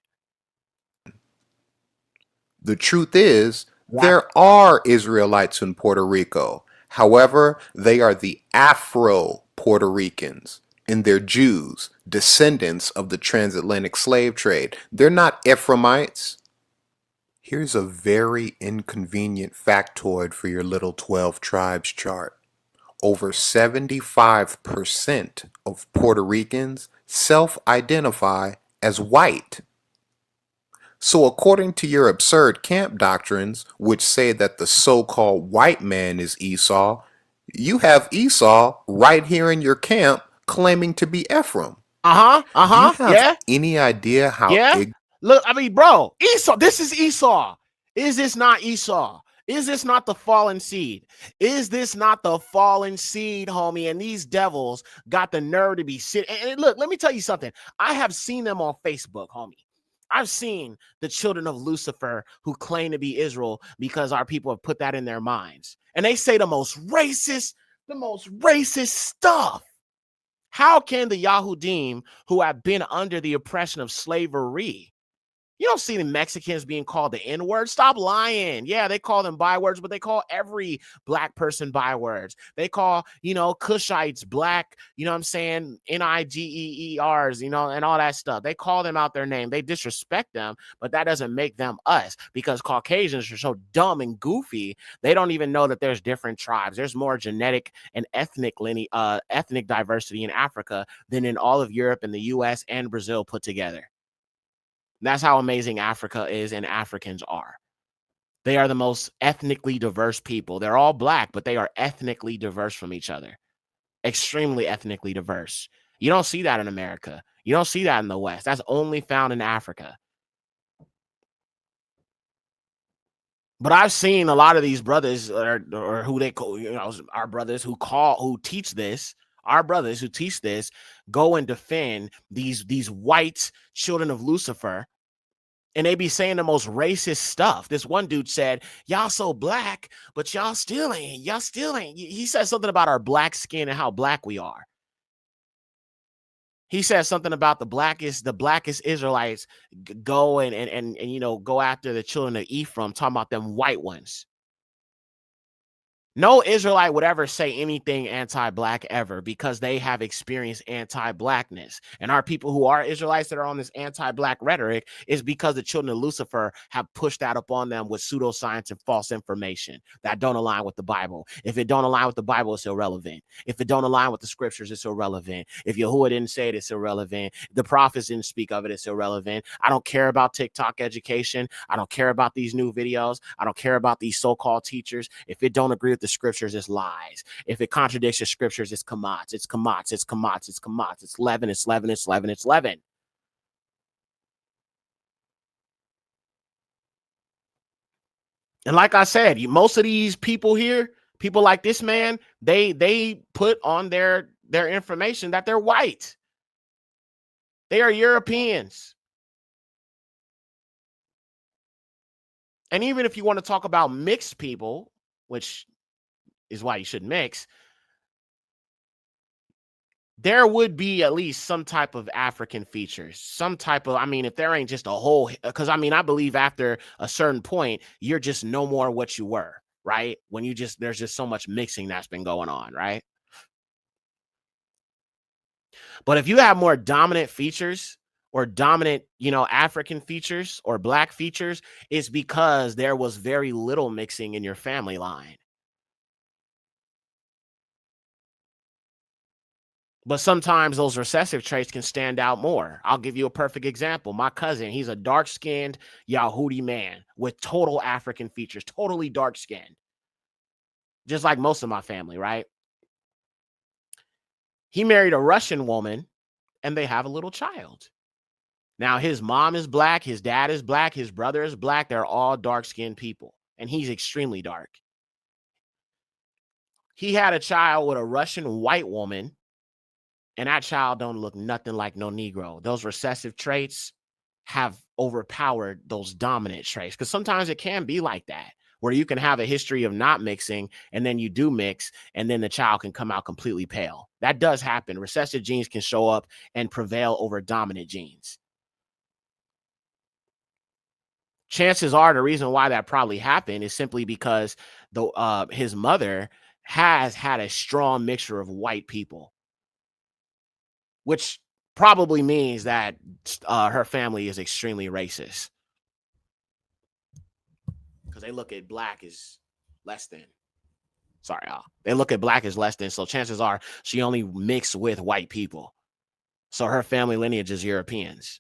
The truth is, Yeah. there are Israelites in Puerto Rico. However, they are the Afro Puerto Ricans, and they're Jews, descendants of the transatlantic slave trade. They're not Ephraimites. Here's a very inconvenient factoid for your little 12 tribes chart. Over 75% of Puerto Ricans self-identify as white. So according to your absurd camp doctrines, which say that the so-called white man is Esau, you have Esau right here in your camp claiming to be Ephraim. Do you have Yeah. any idea how Yeah. Look, I mean, bro, Esau, this is Esau. Is this not Esau? Is this not the fallen seed? Is this not the fallen seed, homie? And these devils got the nerve to be sitting. And look, let me tell you something. I have seen them on Facebook, homie. I've seen the children of Lucifer who claim to be Israel, because our people have put that in their minds. And they say the most racist stuff. How can the Yahudim, who have been under the oppression of slavery, you don't see the Mexicans being called the N-word? Stop lying. Yeah, they call them bywords, but they call every black person bywords. They call, Cushites black, you know what I'm saying, Nigeers, and all that stuff. They call them out their name. They disrespect them, but that doesn't make them us, because Caucasians are so dumb and goofy. They don't even know that there's different tribes. There's more genetic and ethnic diversity in Africa than in all of Europe and the US and Brazil put together. That's how amazing Africa is and Africans are. They are the most ethnically diverse people. They're all black, but they are ethnically diverse from each other. Extremely ethnically diverse. You don't see that in America. You don't see that in the West. That's only found in Africa. But I've seen a lot of these brothers, or who they call, our brothers who teach this, go and defend these white children of Lucifer. And they be saying the most racist stuff. This one dude said, y'all so black, but y'all still ain't. He said something about our black skin and how black we are. He said something about the blackest Israelites go and go after the children of Ephraim, talking about them white ones. No Israelite would ever say anything anti-black ever because they have experienced anti-blackness. And our people who are Israelites that are on this anti-black rhetoric is because the children of Lucifer have pushed that upon them with pseudoscience and false information that don't align with the Bible. If it don't align with the Bible, it's irrelevant. If it don't align with the scriptures, it's irrelevant. If Yahuwah didn't say it, it's irrelevant. The prophets didn't speak of it, it's irrelevant. I don't care about TikTok education. I don't care about these new videos. I don't care about these so-called teachers. If it don't agree with the scriptures, it's lies. If it contradicts the scriptures, it's kamats. It's kamats. It's kamats. It's kamats. It's leaven. It's leaven. It's leaven. It's leaven. And like I said, most of these people here, people like this man, they put on their information that they're white. They are Europeans. And even if you want to talk about mixed people, which is why you shouldn't mix, there would be at least some type of African features, some type of, I mean, if there ain't just a whole, because I mean, I believe after a certain point, you're just no more what you were, right? When you just, there's just so much mixing that's been going on, right? But if you have more dominant features or dominant, African features or black features, it's because there was very little mixing in your family line. But sometimes those recessive traits can stand out more. I'll give you a perfect example. My cousin, he's a dark-skinned Yahudi man with total African features, totally dark-skinned. Just like most of my family, right? He married a Russian woman, and they have a little child. Now, his mom is black, his dad is black, his brother is black. They're all dark-skinned people, and he's extremely dark. He had a child with a Russian white woman, and that child don't look nothing like no Negro. Those recessive traits have overpowered those dominant traits, because sometimes it can be like that, where you can have a history of not mixing, and then you do mix, and then the child can come out completely pale. That does happen. Recessive genes can show up and prevail over dominant genes. Chances are the reason why that probably happened is simply because his mother has had a strong mixture of white people, which probably means that her family is extremely racist, because they look at black as less than. Sorry, y'all. They look at black as less than. So chances are she only mixed with white people. So her family lineage is Europeans.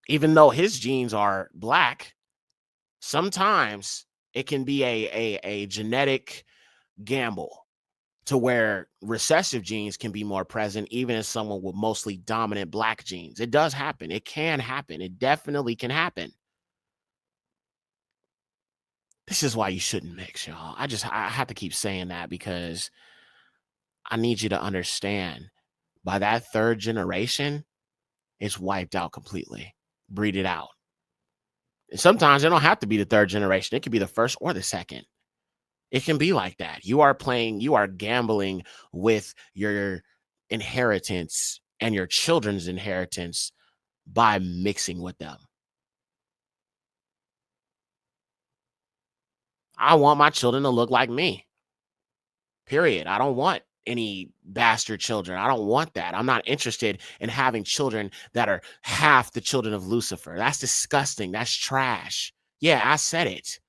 Even though his genes are black, sometimes it can be a genetic gamble to where recessive genes can be more present, even in someone with mostly dominant black genes. It does happen. It can happen. It definitely can happen. This is why you shouldn't mix, y'all. I have to keep saying that, because I need you to understand, by that third generation, it's wiped out completely. Breed it out. And sometimes it don't have to be the third generation. It could be the first or the second. It can be like that. You are gambling with your inheritance and your children's inheritance by mixing with them. I want my children to look like me. Period. I don't want any bastard children. I don't want that. I'm not interested in having children that are half the children of Lucifer. That's disgusting. That's trash. Yeah, I said it.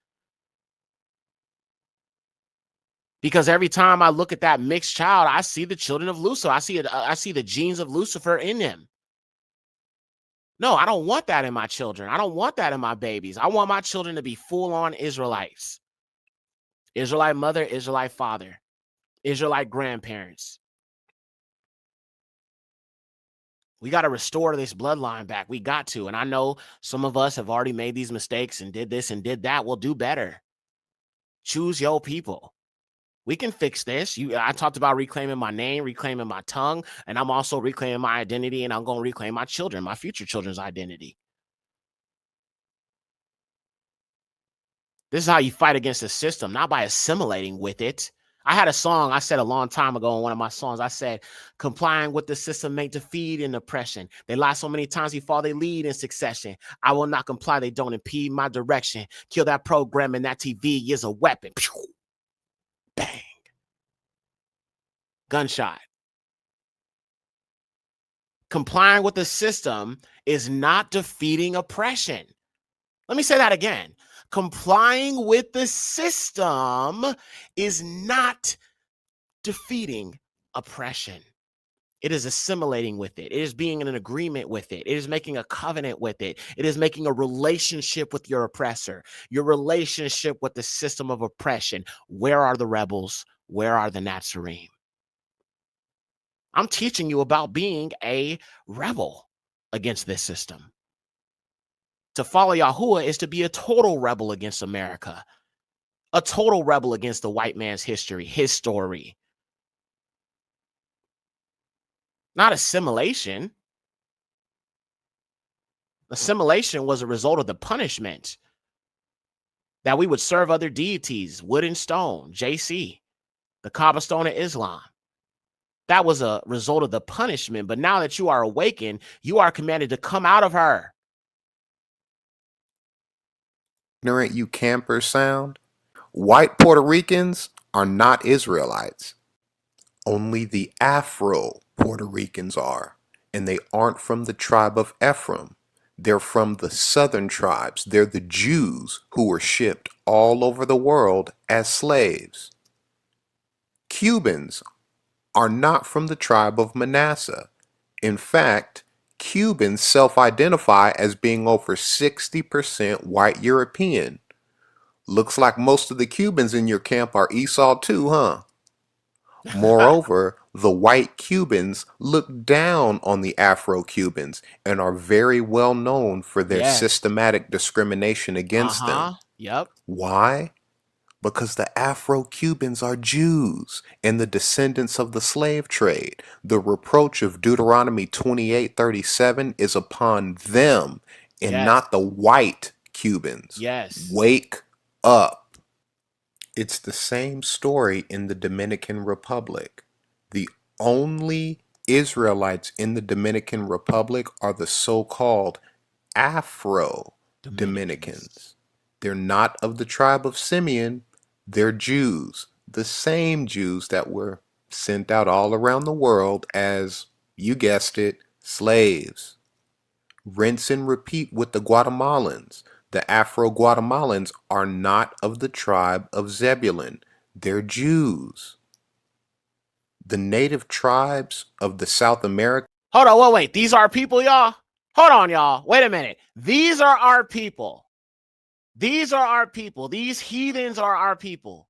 Because every time I look at that mixed child, I see the children of Lucifer. I see the genes of Lucifer in them. No, I don't want that in my children. I don't want that in my babies. I want my children to be full-on Israelites. Israelite mother, Israelite father, Israelite grandparents. We got to restore this bloodline back. We got to. And I know some of us have already made these mistakes and did this and did that. We'll do better. Choose your people. We can fix this. I talked about reclaiming my name, reclaiming my tongue, and I'm also reclaiming my identity, and I'm going to reclaim my children, my future children's identity. This is how you fight against the system, not by assimilating with it. I had a song I said a long time ago in one of my songs. I said, complying with the system may defeat in oppression. They lie so many times before they lead in succession. I will not comply. They don't impede my direction. Kill that program and that TV is a weapon. Bang. Gunshot. Complying with the system is not defeating oppression. Let me say that again. Complying with the system is not defeating oppression. It is assimilating with it. It is being in an agreement with it. It is making a covenant with it. It is making a relationship with your oppressor, your relationship with the system of oppression. Where are the rebels? Where are the Nazarene? I'm teaching you about being a rebel against this system. To follow Yahuwah is to be a total rebel against America, a total rebel against the white man's history, his story. Not assimilation. Assimilation was a result of the punishment that we would serve other deities, wood and stone, JC, the cobblestone of Islam. That was a result of the punishment. But now that you are awakened, you are commanded to come out of her. Ignorant you campers sound. White Puerto Ricans are not Israelites. Only the Afro Puerto Ricans are, and they aren't from the tribe of Ephraim. They're from the southern tribes. They're the Jews who were shipped all over the world as slaves. Cubans are not from the tribe of Manasseh. In fact, Cubans self-identify as being over 60% white European. Looks like most of the Cubans in your camp are Esau too, huh? Moreover, the white Cubans look down on the Afro-Cubans and are very well known for their systematic discrimination against them. Yep. Why? Because the Afro-Cubans are Jews and the descendants of the slave trade. The reproach of Deuteronomy 28:37 is upon them and not the white Cubans. Yes. Wake up. It's the same story in the Dominican Republic. The only Israelites in the Dominican Republic are the so-called Afro-Dominicans. They're not of the tribe of Simeon. They're Jews, the same Jews that were sent out all around the world as, you guessed it, slaves. Rinse and repeat with the Guatemalans. The Afro-Guatemalans are not of the tribe of Zebulun. They're Jews. The native tribes of the South America. Hold on, wait. These are our people, y'all? Hold on, y'all. Wait a minute. These are our people. These are our people. These heathens are our people.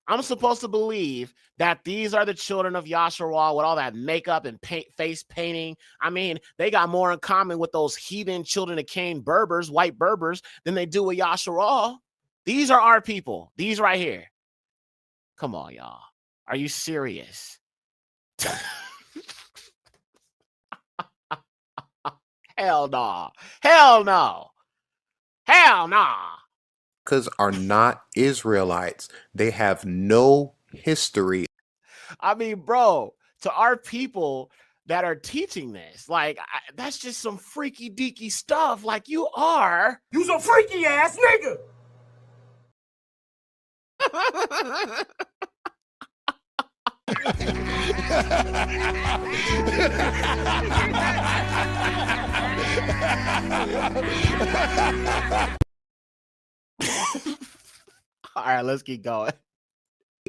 I'm supposed to believe that these are the children of Yasharal with all that makeup and face painting. I mean, they got more in common with those heathen children of Cain Berbers, white Berbers, than they do with Yasharal. These are our people. These right here. Come on, y'all. Are you serious? Hell no. Hell no. Hell no. Because are not Israelites. They have no history. I mean, bro, to our people that are teaching this, like, that's just some freaky deaky stuff. Like, you some freaky ass nigga. All right, let's keep going.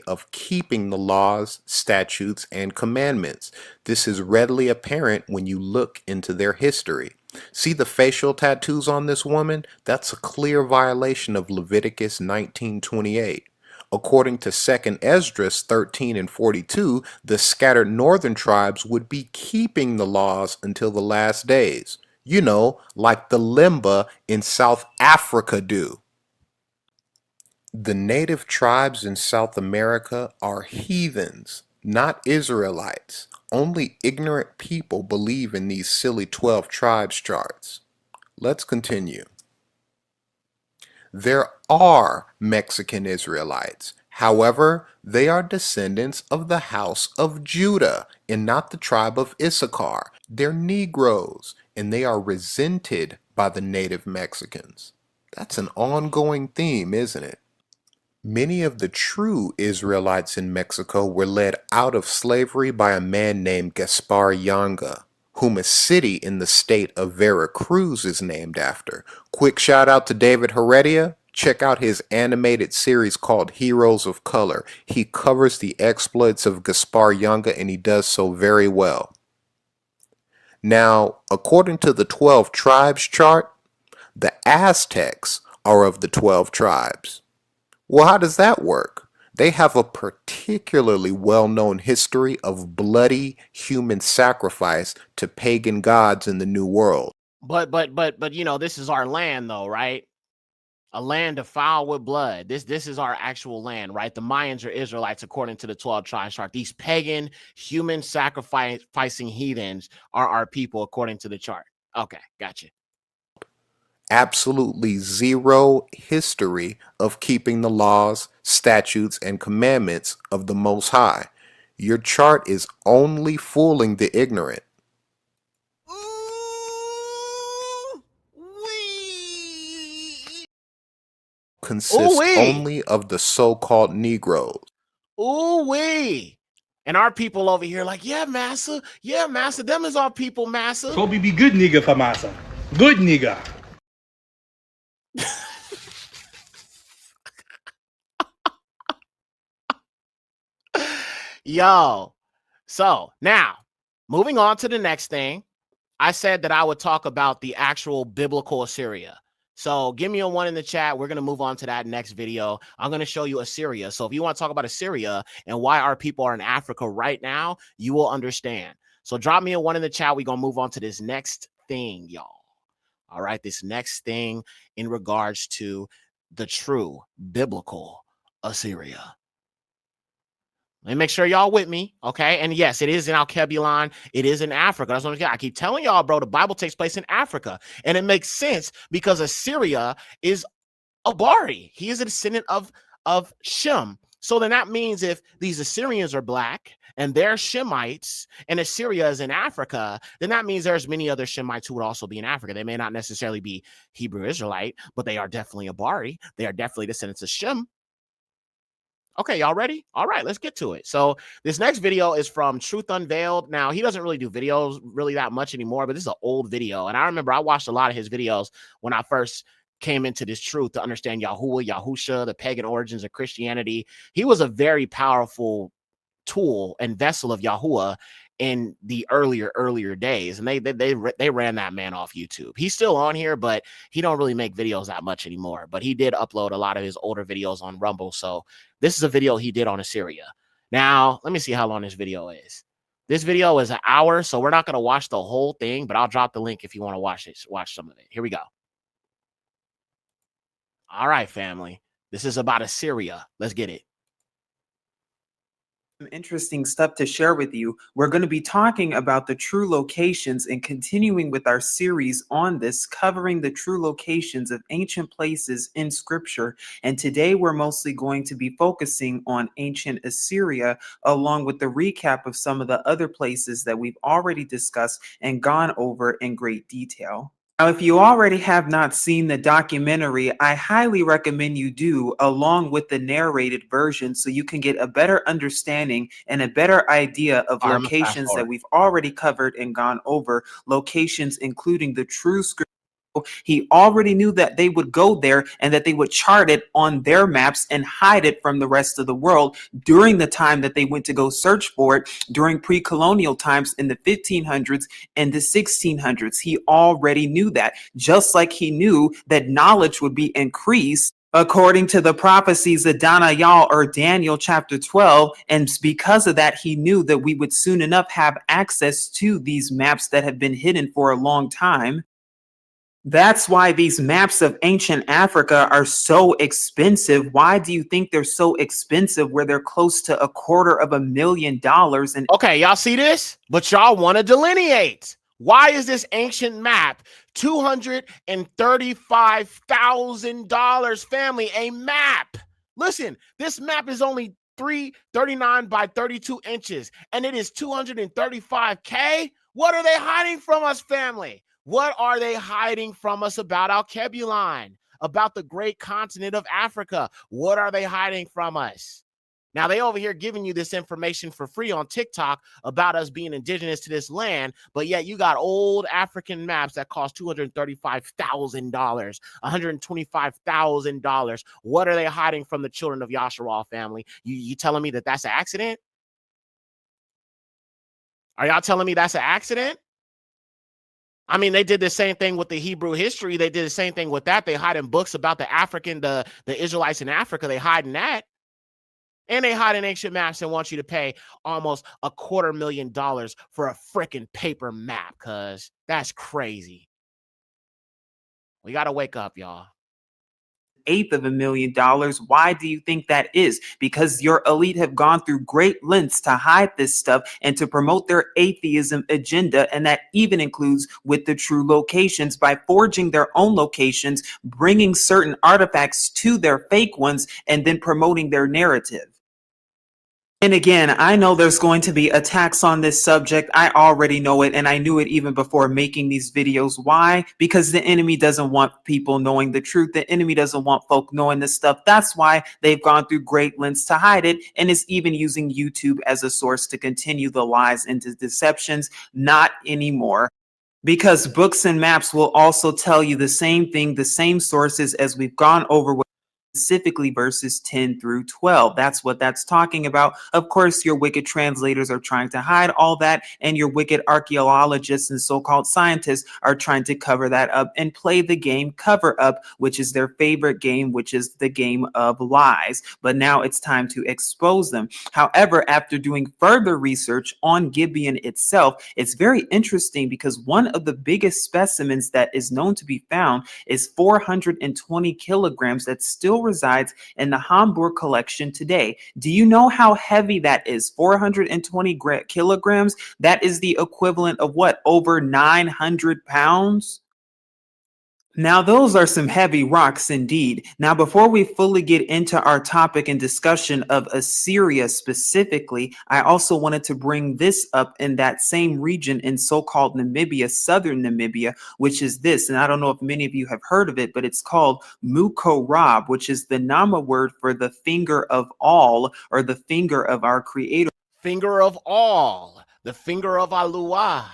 Of keeping the laws, statutes, and commandments. This is readily apparent when you look into their history. See the facial tattoos on this woman? That's a clear violation of Leviticus 19:28. According to 2nd Esdras 13 and 42, the scattered northern tribes would be keeping the laws until the last days. You know, like the Limba in South Africa do. The native tribes in South America are heathens, not Israelites. Only ignorant people believe in these silly 12 tribes charts. Let's continue. There are Mexican Israelites. However, they are descendants of the house of Judah and not the tribe of Issachar. They're Negroes, and they are resented by the native Mexicans. That's an ongoing theme, isn't it? Many of the true Israelites in Mexico were led out of slavery by a man named Gaspar Yanga, whom a city in the state of Veracruz is named after. Quick shout out to David Heredia. Check out his animated series called Heroes of Color. He covers the exploits of Gaspar Yanga, and he does so very well. Now, according to the 12 tribes chart, the Aztecs are of the 12 tribes. Well, how does that work? They have a particularly well-known history of bloody human sacrifice to pagan gods in the New World. But you know, this is our land though, right? A land defiled with blood. This is our actual land, right? The Mayans are Israelites according to the 12 tribes chart. These pagan, human sacrificing heathens are our people according to the chart. Okay, gotcha. Absolutely zero history of keeping the laws, statutes, and commandments of the Most High. Your chart is only fooling the ignorant. Consists only of the so-called Negroes. Ooh-wee. And our people over here like, yeah, massa, them is our people, massa. Kobe be good nigga for massa. Good nigga. Yo, so now moving on to the next thing, I said that I would talk about the actual biblical Assyria. So give me a 1 in the chat. We're going to move on to that next video. I'm going to show you Assyria. So if you want to talk about Assyria and why our people are in Africa right now, you will understand. So drop me a 1 in the chat. We're going to move on to this next thing, y'all. All right, this next thing in regards to the true biblical Assyria. Let me make sure y'all with me, okay? And yes, it is in Al-Kebulon. It is in Africa. That's what I keep telling y'all, bro. The Bible takes place in Africa. And it makes sense because Assyria is a Bari. He is a descendant of Shem. So then that means if these Assyrians are black and they're Shemites and Assyria is in Africa, then that means there's many other Shemites who would also be in Africa. They may not necessarily be Hebrew Israelite, but they are definitely a Bari. They are definitely descendants of Shem. Okay, y'all ready? All right, let's get to it. So this next video is from Truth Unveiled. Now, he doesn't really do videos really that much anymore, but this is an old video. And I remember I watched a lot of his videos when I first came into this truth to understand Yahuwah, Yahusha, the pagan origins of Christianity. He was a very powerful tool and vessel of Yahuwah in the earlier days, and they ran that man off YouTube. He's still on here, but he don't really make videos that much anymore. But he did upload a lot of his older videos on Rumble. So this is a video he did on Assyria. Now let me see how long this video is. This video is an hour, so we're not going to watch the whole thing, but I'll drop the link if you want to watch it. Watch some of it. Here we go. All right, family. This is about Assyria. Let's get it. Some interesting stuff to share with you. We're going to be talking about the true locations and continuing with our series on this, covering the true locations of ancient places in scripture. And today we're mostly going to be focusing on ancient Assyria, along with the recap of some of the other places that we've already discussed and gone over in great detail. Now, if you already have not seen the documentary, I highly recommend you do, along with the narrated version, so you can get a better understanding and a better idea of locations that we've already covered and gone over, locations including the true scripture. He already knew that they would go there and that they would chart it on their maps and hide it from the rest of the world during the time that they went to go search for it during pre-colonial times in the 1500s and the 1600s. He already knew that, just like he knew that knowledge would be increased according to the prophecies of Daniel or Daniel chapter 12. And because of that, he knew that we would soon enough have access to these maps that have been hidden for a long time. That's why these maps of ancient Africa are so expensive. Why do you think they're so expensive, where they're close to $250,000? And okay, y'all see this? But y'all want to delineate. Why is this ancient map $235,000, family? A map. Listen, this map is only 339 by 32 inches, and it is $235K. What are they hiding from us, family? What are they hiding from us about Al-Kebulon? about the great continent of Africa? What are they hiding from us? Now, they over here giving you this information for free on TikTok about us being indigenous to this land, but yet you got old African maps that cost $235,000, $125,000. What are they hiding from the children of Yasharal family? You telling me that that's an accident? Are y'all telling me that's an accident? I mean, they did the same thing with the Hebrew history. They did the same thing with that. They hide in books about the Israelites in Africa. They hide in that. And they hide in ancient maps and want you to pay almost $250,000 for a freaking paper map, cuz that's crazy. We got to wake up, y'all. $800,000. Why do you think that is? Because your elite have gone through great lengths to hide this stuff and to promote their atheism agenda. And that even includes with the true locations by forging their own locations, bringing certain artifacts to their fake ones, and then promoting their narrative. And again, I know there's going to be attacks on this subject. I already know it, and I knew it even before making these videos. Why? Because the enemy doesn't want people knowing the truth. The enemy doesn't want folk knowing this stuff. That's why they've gone through great lengths to hide it, and is even using YouTube as a source to continue the lies and the deceptions. Not anymore. Because books and maps will also tell you the same thing, the same sources as we've gone over with, specifically verses 10 through 12. That's what that's talking about. Of course, your wicked translators are trying to hide all that, and your wicked archaeologists and so-called scientists are trying to cover that up and play the game cover up, which is their favorite game, which is the game of lies. But now it's time to expose them. However, after doing further research on Gibeon itself, it's very interesting because one of the biggest specimens that is known to be found is 420 kilograms that still resides in the Hamburg collection today. Do you know how heavy that is? 420 kilograms? That is the equivalent of what? Over 900 pounds? Now, those are some heavy rocks indeed. Now, before we fully get into our topic and discussion of Assyria specifically, I also wanted to bring this up in that same region in so-called Namibia, southern Namibia, which is this. And I don't know if many of you have heard of it, but it's called Mukorab, which is the Nama word for the finger of all, or the finger of our creator. Finger of all, the finger of Aluah,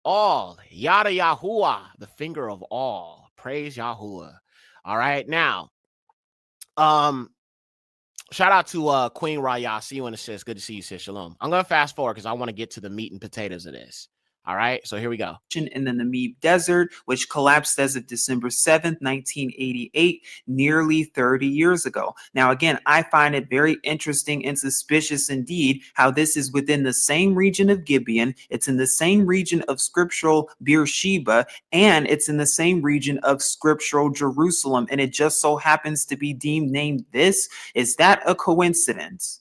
all, Yada Yahuwah, the finger of all. Praise Yahuwah. All right. Now, shout out to Queen Raya. See you in the sis. Good to see you, sis. Shalom. I'm going to fast forward because I want to get to the meat and potatoes of this. All right, so here we go. In the Namib Desert, which collapsed as of December 7th, 1988, nearly 30 years ago. Now, again, I find it very interesting and suspicious indeed how this is within the same region of Gibeon. It's in the same region of scriptural Beersheba, and it's in the same region of scriptural Jerusalem. And it just so happens to be named this. Is that a coincidence?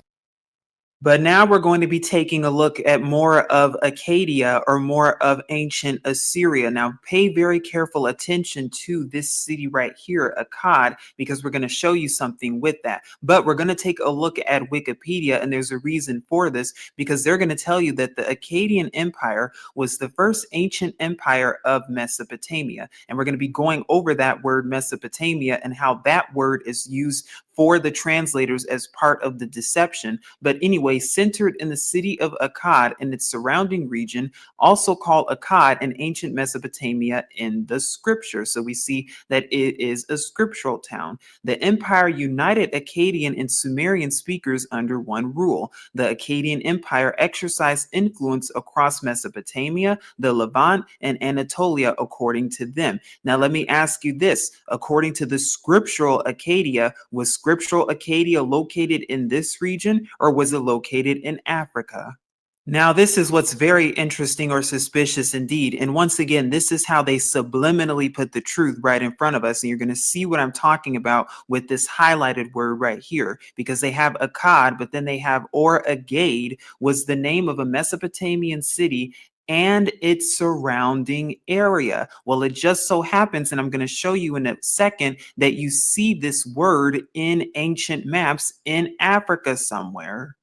But now we're going to be taking a look at more of Acadia, or more of ancient Assyria. Now, pay very careful attention to this city right here, Akkad, because we're going to show you something with that. But we're going to take a look at Wikipedia, and there's a reason for this, because they're going to tell you that the Akkadian Empire was the first ancient empire of Mesopotamia. And we're going to be going over that word Mesopotamia and how that word is used for the translators as part of the deception. But anyway, centered in the city of Akkad and its surrounding region, also called Akkad in ancient Mesopotamia in the scripture. So we see that it is a scriptural town. The empire united Akkadian and Sumerian speakers under one rule. The Akkadian Empire exercised influence across Mesopotamia, the Levant, and Anatolia, according to them. Now, let me ask you this. According to the scriptural Acadia, was scriptural Acadia located in this region, or was it located in Africa? Now, this is what's very interesting or suspicious indeed. And once again, this is how they subliminally put the truth right in front of us. And you're going to see what I'm talking about with this highlighted word right here, because they have Akkad, but then they have Or Agade was the name of a Mesopotamian city and its surrounding area. Well, it just so happens, and I'm going to show you in a second, that you see this word in ancient maps in Africa somewhere.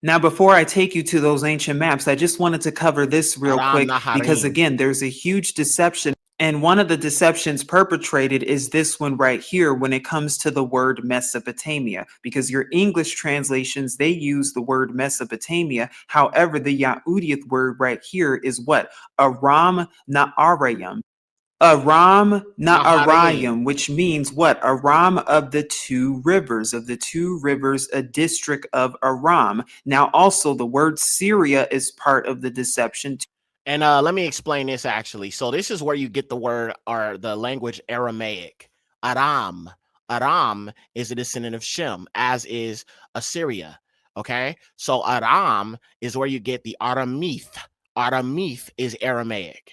Now, before I take you to those ancient maps, I just wanted to cover this real quick, because again, there's a huge deception. And one of the deceptions perpetrated is this one right here when it comes to the word Mesopotamia, because your English translations, they use the word Mesopotamia. However, the Yahudith word right here is what? Aram Na'arayim. Aram Naharayim. Na'arayim, which means what? Aram of the two rivers, a district of Aram. Now, also, the word Syria is part of the deception. And let me explain this actually. So this is where you get the word or the language Aramaic. Aram. Aram is a descendant of Shem, as is Assyria. Okay. So Aram is where you get the Aramith. Aramith is Aramaic.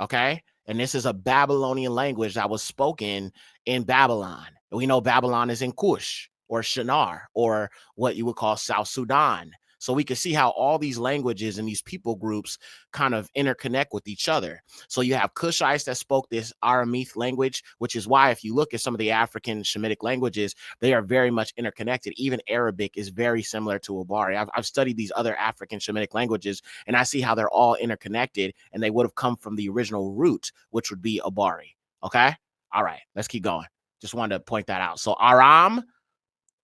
Okay. And this is a Babylonian language that was spoken in Babylon. We know Babylon is in Cush or Shinar or what you would call South Sudan. So we can see how all these languages and these people groups kind of interconnect with each other. So you have Cushites that spoke this Aramith language, which is why if you look at some of the African Shemitic languages, they are very much interconnected. Even Arabic is very similar to Abari. I've studied these other African Shemitic languages, and I see how they're all interconnected, and they would have come from the original root, which would be Abari. Okay? All right, let's keep going. Just wanted to point that out. So Aram,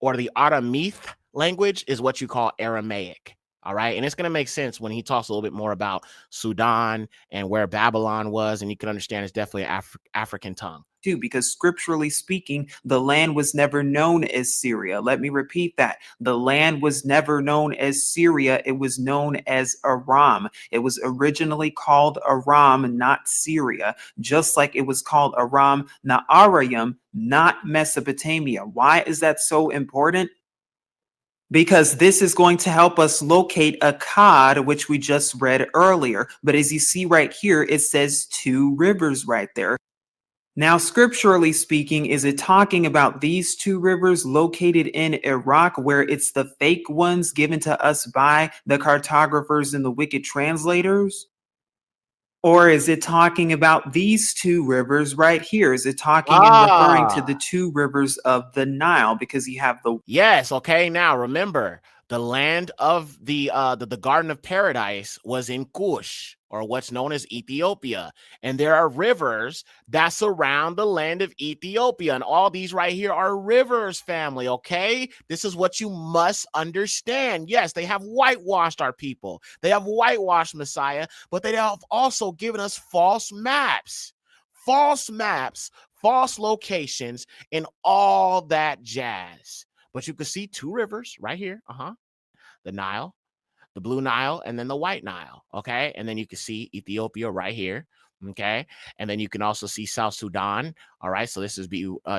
or the Aramith language, is what you call Aramaic. All right. And it's going to make sense when he talks a little bit more about Sudan and where Babylon was. And you can understand it's definitely an African tongue. Too, because scripturally speaking, the land was never known as Syria. Let me repeat that. The land was never known as Syria. It was known as Aram. It was originally called Aram, not Syria, just like it was called Aram Na'arayim, not Mesopotamia. Why is that so important? Because this is going to help us locate Akkad, which we just read earlier. But as you see right here, it says two rivers right there. Now, scripturally speaking, is it talking about these two rivers located in Iraq, where it's the fake ones given to us by the cartographers and the wicked translators? Or is it talking about these two rivers right here? Is it talking and referring to the two rivers of the Nile? Because you have the... Yes. Okay. Now remember, the land of the Garden of Paradise was in Cush, or what's known as Ethiopia. And there are rivers that surround the land of Ethiopia. And all these right here are rivers, family, okay? This is what you must understand. Yes, they have whitewashed our people. They have whitewashed Messiah, but they have also given us false maps, false locations, and all that jazz. But you can see two rivers right here. The Nile, the Blue Nile, and then the White Nile. Okay. And then you can see Ethiopia right here. Okay. And then you can also see South Sudan. All right. So this is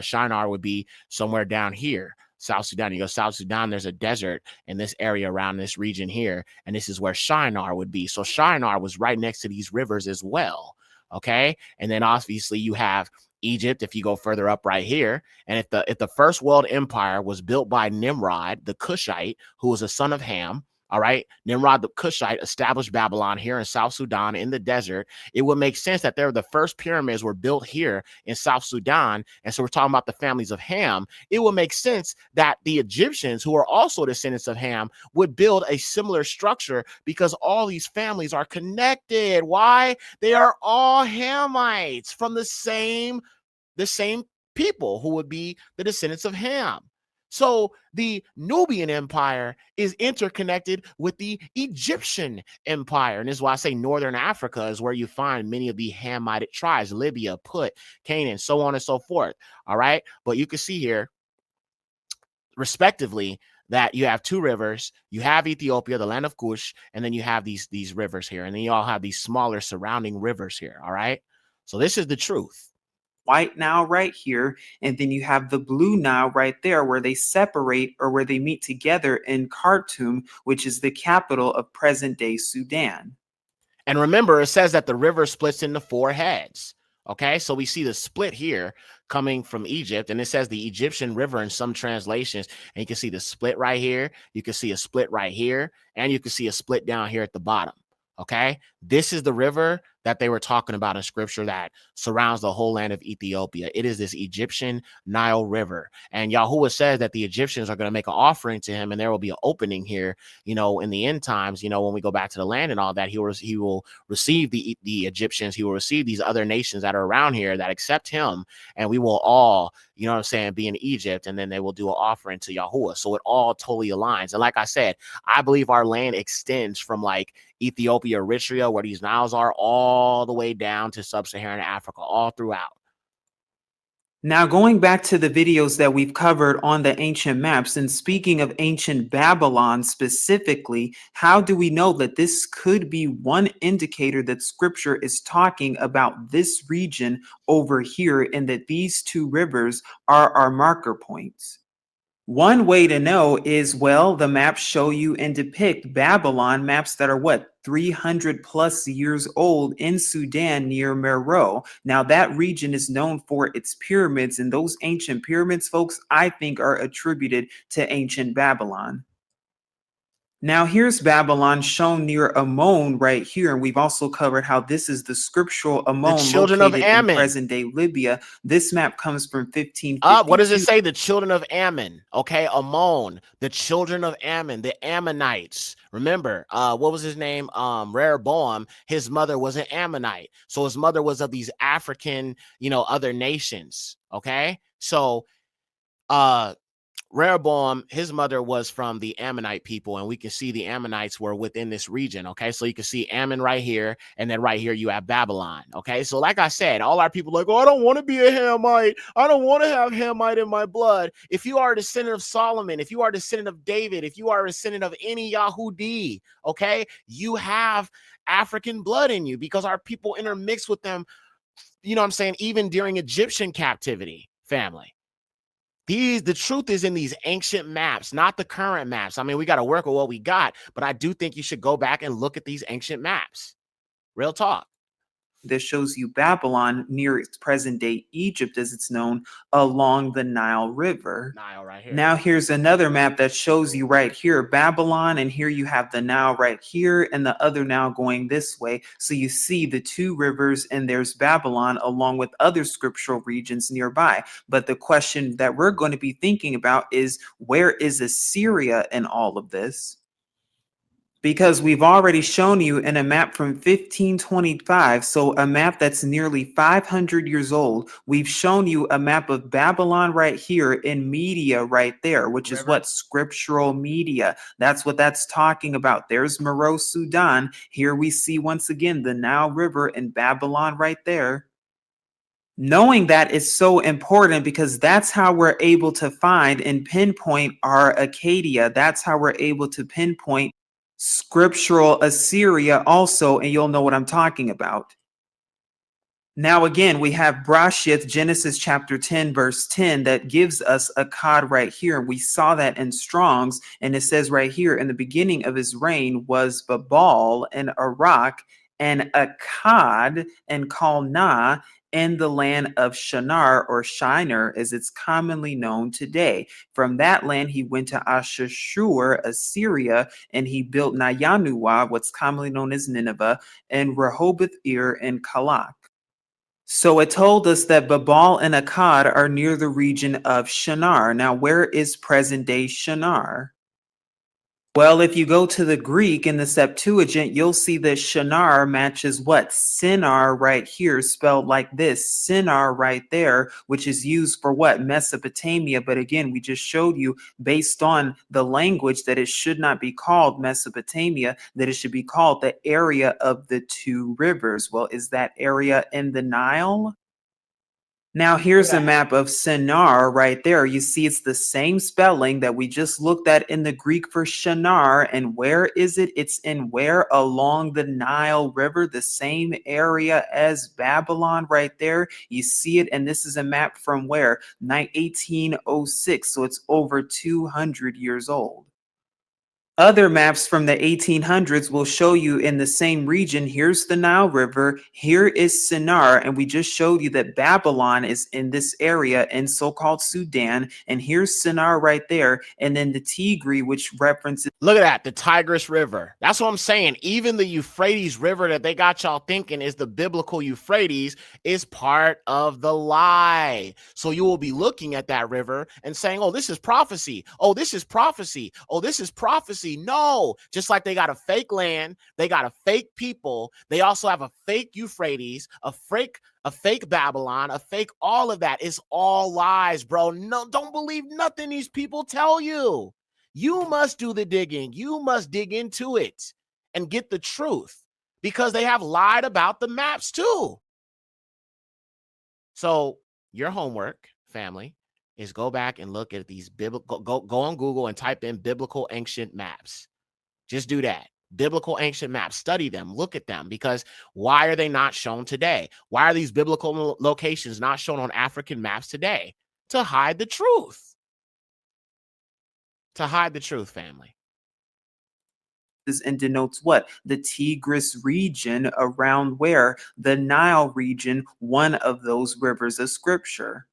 Shinar would be somewhere down here. South Sudan. You go South Sudan, there's a desert in this area around this region here. And this is where Shinar would be. So Shinar was right next to these rivers as well. Okay. And then obviously you have Egypt, if you go further up right here. And if the first world empire was built by Nimrod, the Cushite, who was a son of Ham, all right, Nimrod the Cushite established Babylon here in South Sudan in the desert, it would make sense that the first pyramids were built here in South Sudan. And so we're talking about the families of Ham. It would make sense that the Egyptians, who are also descendants of Ham, would build a similar structure, because all these families are connected. Why? They are all Hamites from the same people who would be the descendants of Ham. So the Nubian Empire is interconnected with the Egyptian Empire. And this is why I say Northern Africa is where you find many of the Hamitic tribes, Libya, Put, Canaan, so on and so forth. All right. But you can see here, respectively, that you have two rivers. You have Ethiopia, the land of Cush, and then you have these rivers here. And then you all have these smaller surrounding rivers here. All right. So this is the truth. White Nile right here, and then you have the Blue Nile right there, where they separate, or where they meet together in Khartoum, which is the capital of present-day Sudan. And remember, it says that the river splits into four heads. Okay, so we see the split here coming from Egypt, and it says the Egyptian river in some translations, and you can see the split right here, you can see a split right here, and you can see a split down here at the bottom. Okay, this is the river that they were talking about in scripture that surrounds the whole land of Ethiopia. It is this Egyptian Nile River. And Yahuwah says that the Egyptians are going to make an offering to him, and there will be an opening here, you know, in the end times, you know, when we go back to the land and all that, he will receive the Egyptians, he will receive these other nations that are around here that accept him, and we will all, you know what I'm saying, be in Egypt, and then they will do an offering to Yahuwah. So it all totally aligns. And like I said, I believe our land extends from like Ethiopia, Eritrea, where these Niles are, all the way down to sub-Saharan Africa, all throughout. Now, going back to the videos that we've covered on the ancient maps, and speaking of ancient Babylon specifically, how do we know that this could be one indicator that scripture is talking about this region over here, and that these two rivers are our marker points? One way to know is, well, the maps show you and depict Babylon, maps that are what, 300 plus years old in Sudan near Meroe. Now, that region is known for its pyramids, and those ancient pyramids, folks, I think are attributed to ancient Babylon. Now, here's Babylon shown near Ammon right here. And we've also covered how this is the scriptural Ammon children of located in Ammon. present-day Libya. This map comes from 1552. What does it say? The children of Ammon. Okay, Ammon, the children of Ammon, the Ammonites. Remember, what was his name? Rehoboam. His mother was an Ammonite. So his mother was of these African, you know, other nations. Okay, so Rehoboam, his mother was from the Ammonite people, and we can see the Ammonites were within this region. Okay, so you can see Ammon right here, and then right here you have Babylon. Okay, so like I said, all our people are like, oh, I don't want to be a Hamite. I don't want to have Hamite in my blood. If you are a descendant of Solomon, if you are a descendant of David, if you are a descendant of any Yahudi, okay, you have African blood in you, because our people intermix with them, you know what I'm saying, even during Egyptian captivity, family. The truth is in these ancient maps, not the current maps. I mean, we got to work with what we got, but I do think you should go back and look at these ancient maps. Real talk. That shows you Babylon near its present day Egypt, as it's known, along the Nile River. Nile right here. Now here's another map that shows you right here Babylon, and here you have the Nile right here and the other Nile going this way. So you see the two rivers, and there's Babylon along with other scriptural regions nearby. But the question that we're going to be thinking about is, where is Assyria in all of this? Because we've already shown you in a map from 1525, so a map that's nearly 500 years old, we've shown you a map of Babylon right here in Media right there, which is what? Scriptural Media. That's what that's talking about. There's Meroe, Sudan. Here we see once again the Nile River and Babylon right there. Knowing that is so important, because that's how we're able to find and pinpoint our Acadia. That's how we're able to pinpoint scriptural Assyria also, and you'll know what I'm talking about. Now, again, we have Brashith, Genesis chapter 10, verse 10, that gives us Akkad right here. We saw that in Strong's, and it says right here, in the beginning of his reign was Babal and Arak and Akkad and Kalna in the land of Shinar, or Shinar, as it's commonly known today. From that land, he went to Ashashur, Assyria, and he built Nayanuwa, what's commonly known as Nineveh, and Rehoboth-ir and Kalak. So it told us that Babal and Akkad are near the region of Shinar. Now, where is present-day Shinar? Well, if you go to the Greek in the Septuagint, you'll see that Shinar matches what? Sinar right here, spelled like this. Sinar right there, which is used for what? Mesopotamia. But again, we just showed you, based on the language, that it should not be called Mesopotamia, that it should be called the area of the two rivers. Well, is that area in the Nile? Now, here's a map of Sinar right there. You see, it's the same spelling that we just looked at in the Greek for Shinar. And where is it? It's in where? Along the Nile River, the same area as Babylon right there. You see it, and this is a map from where? 1806, so it's over 200 years old. Other maps from the 1800s will show you in the same region. Here's the Nile River. Here is Shinar. And we just showed you that Babylon is in this area in so-called Sudan. And here's Shinar right there. And then the Tigris, which references. Look at that, the Tigris River. That's what I'm saying. Even the Euphrates River that they got y'all thinking is the biblical Euphrates is part of the lie. So you will be looking at that river and saying, oh, this is prophecy. Oh, this is prophecy. Oh, this is prophecy. No, just like they got a fake land, they got a fake people. They also have a fake Euphrates, a fake Babylon, a fake all of that. It's all lies, bro. No, don't believe nothing these people tell you. You must do the digging. You must dig into it and get the truth because they have lied about the maps too. So your homework, family, is go back and look at these biblical, go on Google and type in biblical ancient maps. Just do that. Biblical ancient maps, study them, look at them, because why are they not shown today? Why are these biblical locations not shown on African maps today? To hide the truth. To hide the truth, family. And denotes what? The Tigris region around where? The Nile region, one of those rivers of scripture.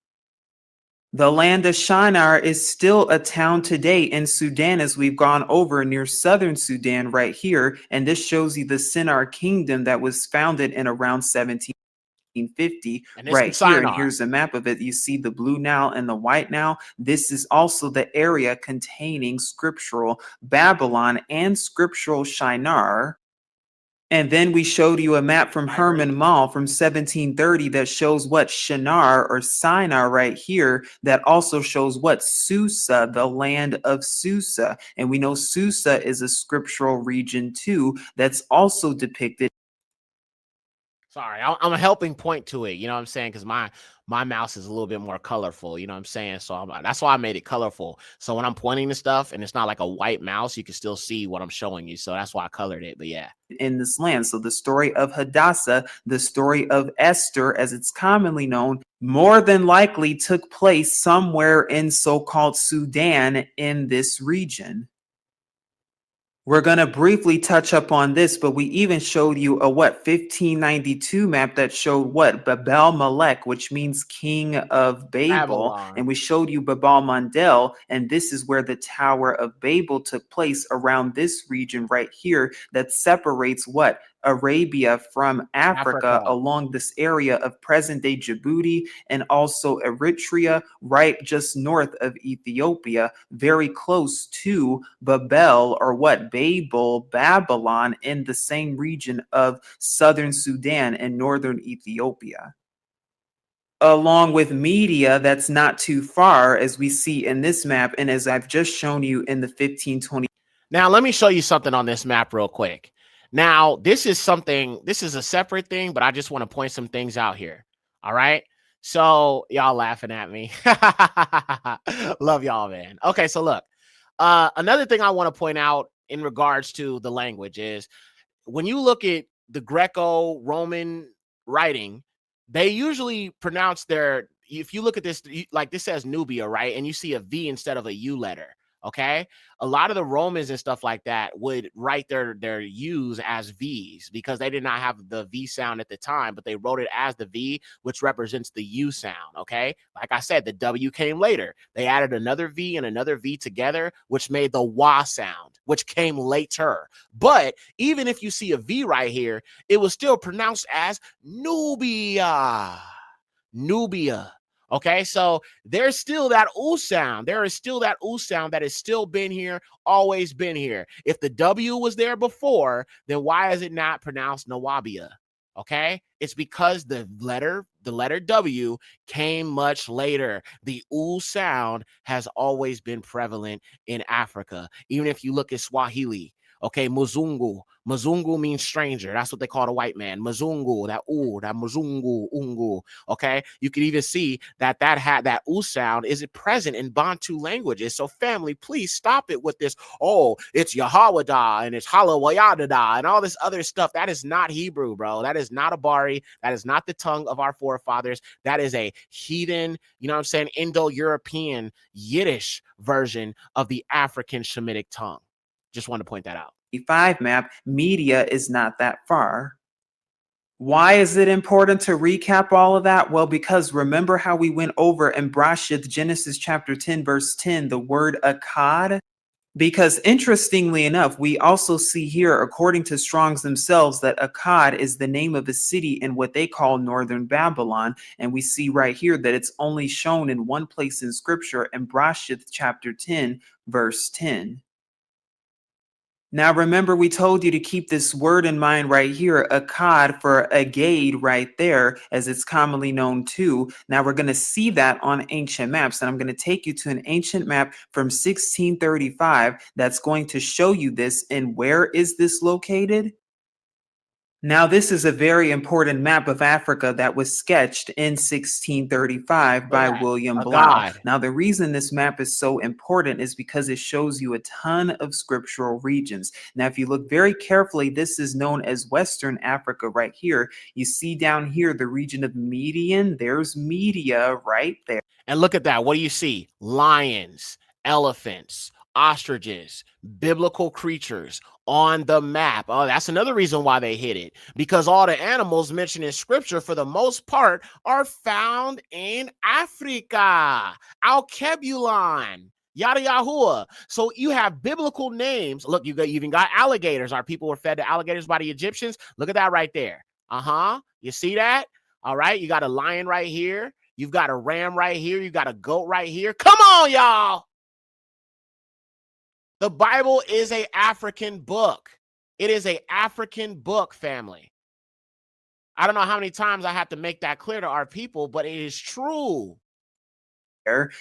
The land of Shinar is still a town today in Sudan, as we've gone over near southern Sudan right here. And this shows you the Shinar kingdom that was founded in around 1750 right here. And here's a map of it. You see the blue Nile and the white Nile. This is also the area containing scriptural Babylon and scriptural Shinar. And then we showed you a map from Herman Mall from 1730 that shows what? Shinar or Sinai right here, that also shows what? Susa, the land of Susa. And we know Susa is a scriptural region too that's also depicted. Sorry, I'm a helping point to it. You know what I'm saying? Because my mouse is a little bit more colorful. You know what I'm saying? So that's why I made it colorful. So when I'm pointing to stuff and it's not like a white mouse, you can still see what I'm showing you. So that's why I colored it. But yeah. In this land. So the story of Hadassah, the story of Esther, as it's commonly known, more than likely took place somewhere in so-called Sudan in this region. We're going to briefly touch up on this, but we even showed you a 1592 map that showed what? Babel Melech, which means king of Babel. And we showed you Babel Mandel, and this is where the Tower of Babel took place, around this region right here that separates what? Arabia from Africa along this area of present-day Djibouti and also Eritrea, right just north of Ethiopia, very close to Babel, or what? Babel, Babylon, in the same region of southern Sudan and northern Ethiopia. Along with Media, that's not too far, as we see in this map, and as I've just shown you in the 1520. Now, let me show you something on this map real quick. Now, this is a separate thing, but I just want to point some things out here. All right. So y'all laughing at me. Love y'all, man. Okay. So look, another thing I want to point out in regards to the language is when you look at the Greco-Roman writing, they usually pronounce if you look at this, like this says Nubia, right? And you see a V instead of a U letter. Okay. A lot of the Romans and stuff like that would write their U's as V's because they did not have the V sound at the time, but they wrote it as the V, which represents the U sound. Okay. Like I said, the W came later. They added another V and another V together, which made the Wa sound, which came later. But even if you see a V right here, it was still pronounced as Nubia. Nubia. Okay, so there's still that ooh sound. There is still that ooh sound that has still been here, always been here. If the W was there before, then why is it not pronounced Nawabia? Okay, it's because the letter W came much later. The ooh sound has always been prevalent in Africa. Even if you look at Swahili, okay, Muzungu. Muzungu means stranger. That's what they call the white man. Muzungu, that Muzungu, ungu. Okay, you can even see that had that oo sound is present in Bantu languages. So family, please stop it with this. Oh, it's Yahawada and it's Halawayadada and all this other stuff. That is not Hebrew, bro. That is not a Bari. That is not the tongue of our forefathers. That is a heathen, you know what I'm saying, Indo-European Yiddish version of the African Shemitic tongue. Just wanted to point that out. 5 map, Media is not that far. Why is it important to recap all of that? Well, because remember how we went over in Brashith, Genesis chapter 10, verse 10, the word Akkad? Because interestingly enough, we also see here, according to Strong's themselves, that Akkad is the name of a city in what they call northern Babylon. And we see right here that it's only shown in one place in scripture in Brashith chapter 10, verse 10. Now, remember, we told you to keep this word in mind right here, Akkad for Agade right there, as it's commonly known too. Now, we're going to see that on ancient maps, and I'm going to take you to an ancient map from 1635 that's going to show you this. And where is this located? Now, this is a very important map of Africa that was sketched in 1635 by William Blau. Now, the reason this map is so important is because it shows you a ton of scriptural regions. Now, if you look very carefully, this is known as Western Africa right here. You see down here the region of Median. There's Media right there. And look at that. What do you see? Lions, elephants, ostriches, biblical creatures on the map. Oh, that's another reason why they hid it, because all the animals mentioned in scripture for the most part are found in Africa. Alkebulon, yada Yahuwah. So you have biblical names. Look, you even got alligators. Our people were fed to alligators by the Egyptians. Look at that right there. You see that? All right. You got a lion right here. You've got a ram right here. You got a goat right here. Come on, y'all. The Bible is an African book. It is an African book, family. I don't know how many times I have to make that clear to our people, but it is true.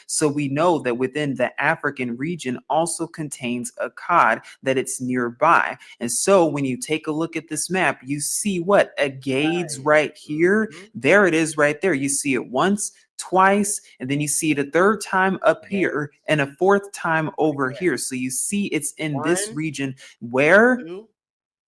So we know that within the African region also contains Akkad, that it's nearby. And so when you take a look at this map, you see what? Agade's right here. There it is right there. You see it once, twice, and then you see it a third time up here and a fourth time over here. So you see it's in this region where? 2,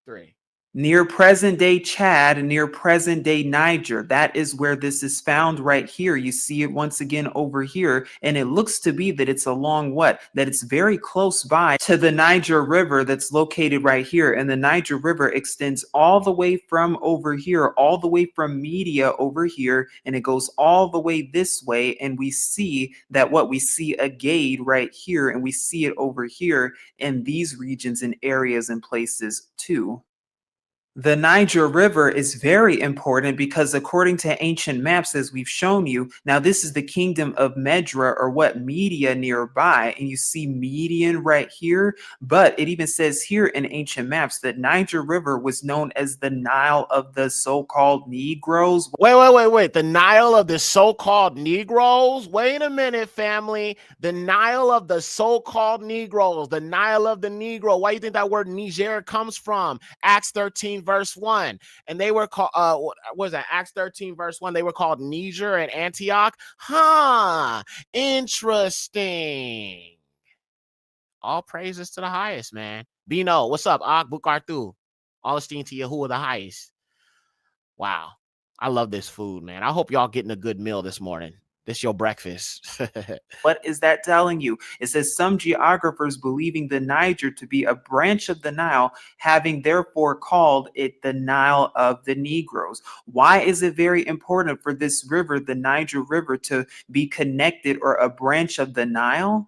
3. Near present day Chad, near present day Niger. That is where this is found right here. You see it once again over here. And it looks to be that it's along what? That it's very close by to the Niger River that's located right here. And the Niger River extends all the way from over here, all the way from Media over here. And it goes all the way this way. And we see that what we see Agade right here. And we see it over here in these regions and areas and places too. The Niger River is very important because according to ancient maps, as we've shown you, now this is the kingdom of Medra, or what? Media nearby, and you see Median right here, but it even says here in ancient maps that Niger River was known as the Nile of the so-called Negroes. Wait. The Nile of the so-called Negroes? Wait a minute, family. The Nile of the so-called Negroes. The Nile of the Negro. Why do you think that word Niger comes from? Acts 13, verse 1. And they were called, what was that? Acts 13, verse 1. They were called Niger and Antioch. Interesting. All praises to the highest, man. Bino, what's up? Ak Bukartu. All esteem to Yahuwah the highest. Wow. I love this food, man. I hope y'all getting a good meal this morning. This your breakfast. What is that telling you? It says some geographers believing the Niger to be a branch of the Nile, having therefore called it the Nile of the Negroes. Why is it very important for this river, the Niger River, to be connected or a branch of the Nile?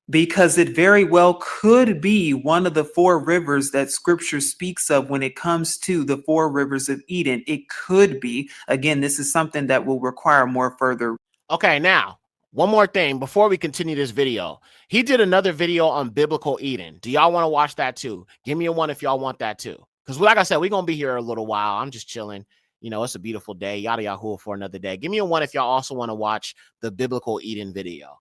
Because it very well could be one of the 4 rivers that scripture speaks of when it comes to the 4 rivers of Eden. It could be. Again, this is something that will require more further. Okay, now, one more thing before we continue this video. He did another video on biblical Eden. Do y'all want to watch that too? Give me a 1 if y'all want that too. Because like I said, we're going to be here a little while. I'm just chilling. You know, it's a beautiful day. Yada Yahuwah for another day. Give me a 1 if y'all also want to watch the biblical Eden video.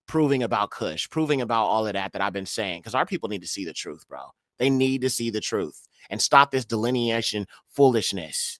Proving about Kush, proving about all of that I've been saying. Because our people need to see the truth, bro. They need to see the truth. And stop this delineation foolishness.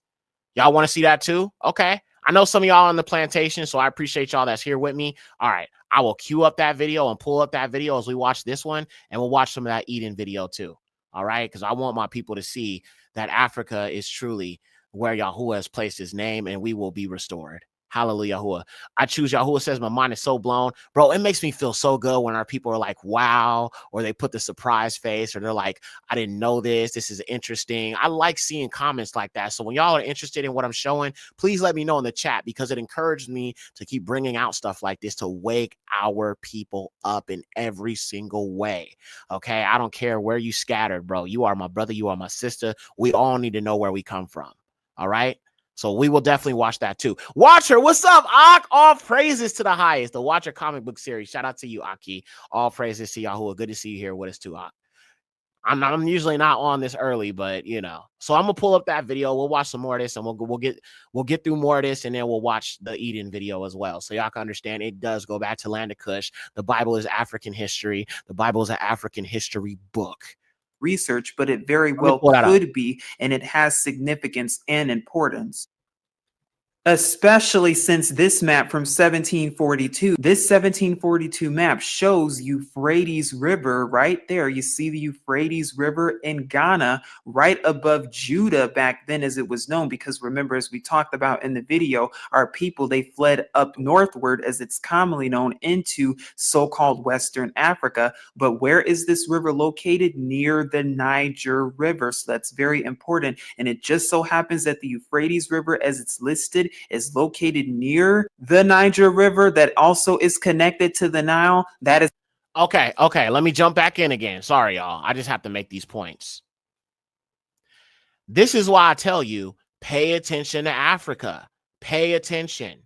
Y'all want to see that too? Okay. I know some of y'all on the plantation, so I appreciate y'all that's here with me. All right. I will queue up that video and pull up that video as we watch this one, and we'll watch some of that Eden video too. All right. Because I want my people to see that Africa is truly where Yahuwah has placed his name, and we will be restored. Hallelujah. Yahuwah. I choose Yahuwah says my mind is so blown. Bro, it makes me feel so good when our people are like, wow, or they put the surprise face, or they're like, I didn't know this. This is interesting. I like seeing comments like that. So when y'all are interested in what I'm showing, please let me know in the chat, because it encourages me to keep bringing out stuff like this to wake our people up in every single way. Okay. I don't care where you scattered, bro. You are my brother. You are my sister. We all need to know where we come from. All right. So we will definitely watch that too. Watcher, what's up, Ak? All praises to the highest. The Watcher comic book series. Shout out to you, Aki. All praises to Yahuwah. Good to see you here with us too, Ak. I'm usually not on this early, but you know. So I'm gonna pull up that video. We'll watch some more of this, and we'll get through more of this, and then we'll watch the Eden video as well. So y'all can understand it does go back to land of Cush. The Bible is African history. The Bible is an African history book. Research, but it very well could be, and it has significance and importance. Especially since this map from 1742, this 1742 map shows Euphrates River right there. You see the Euphrates River in Ghana right above Judah back then, as it was known, because remember, as we talked about in the video, our people, they fled up northward, as it's commonly known, into so-called Western Africa. But where is this river located? Near the Niger River. So that's very important. And it just so happens that the Euphrates River, as it's listed, is located near the Niger River, that also is connected to the Nile. That is okay. Let me jump back in again. Sorry, y'all. I just have to make these points. This is why I tell you, pay attention to Africa. Pay attention.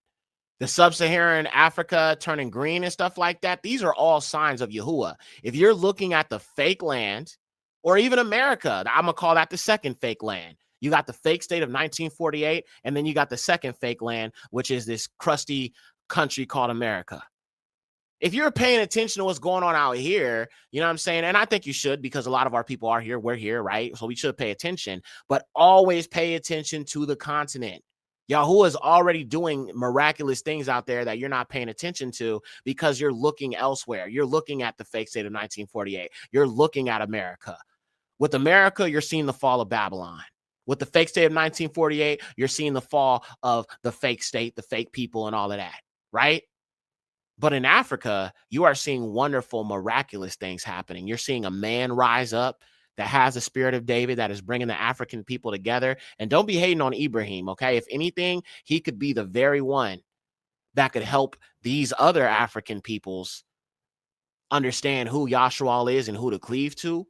The sub-Saharan Africa turning green and stuff like that, these are all signs of Yahuwah. If you're looking at the fake land, or even America, I'm going to call that the second fake land. You got the fake state of 1948, and then you got the second fake land, which is this crusty country called America. If you're paying attention to what's going on out here, you know what I'm saying? And I think you should, because a lot of our people are here. We're here, right? So we should pay attention, but always pay attention to the continent. Yahuwah is already doing miraculous things out there that you're not paying attention to because you're looking elsewhere. You're looking at the fake state of 1948. You're looking at America. With America, you're seeing the fall of Babylon. With the fake state of 1948, you're seeing the fall of the fake state, the fake people, and all of that, right? But in Africa, you are seeing wonderful, miraculous things happening. You're seeing a man rise up that has the spirit of David, that is bringing the African people together. And don't be hating on Ibrahim, okay? If anything, he could be the very one that could help these other African peoples understand who Yahshua is and who to cleave to.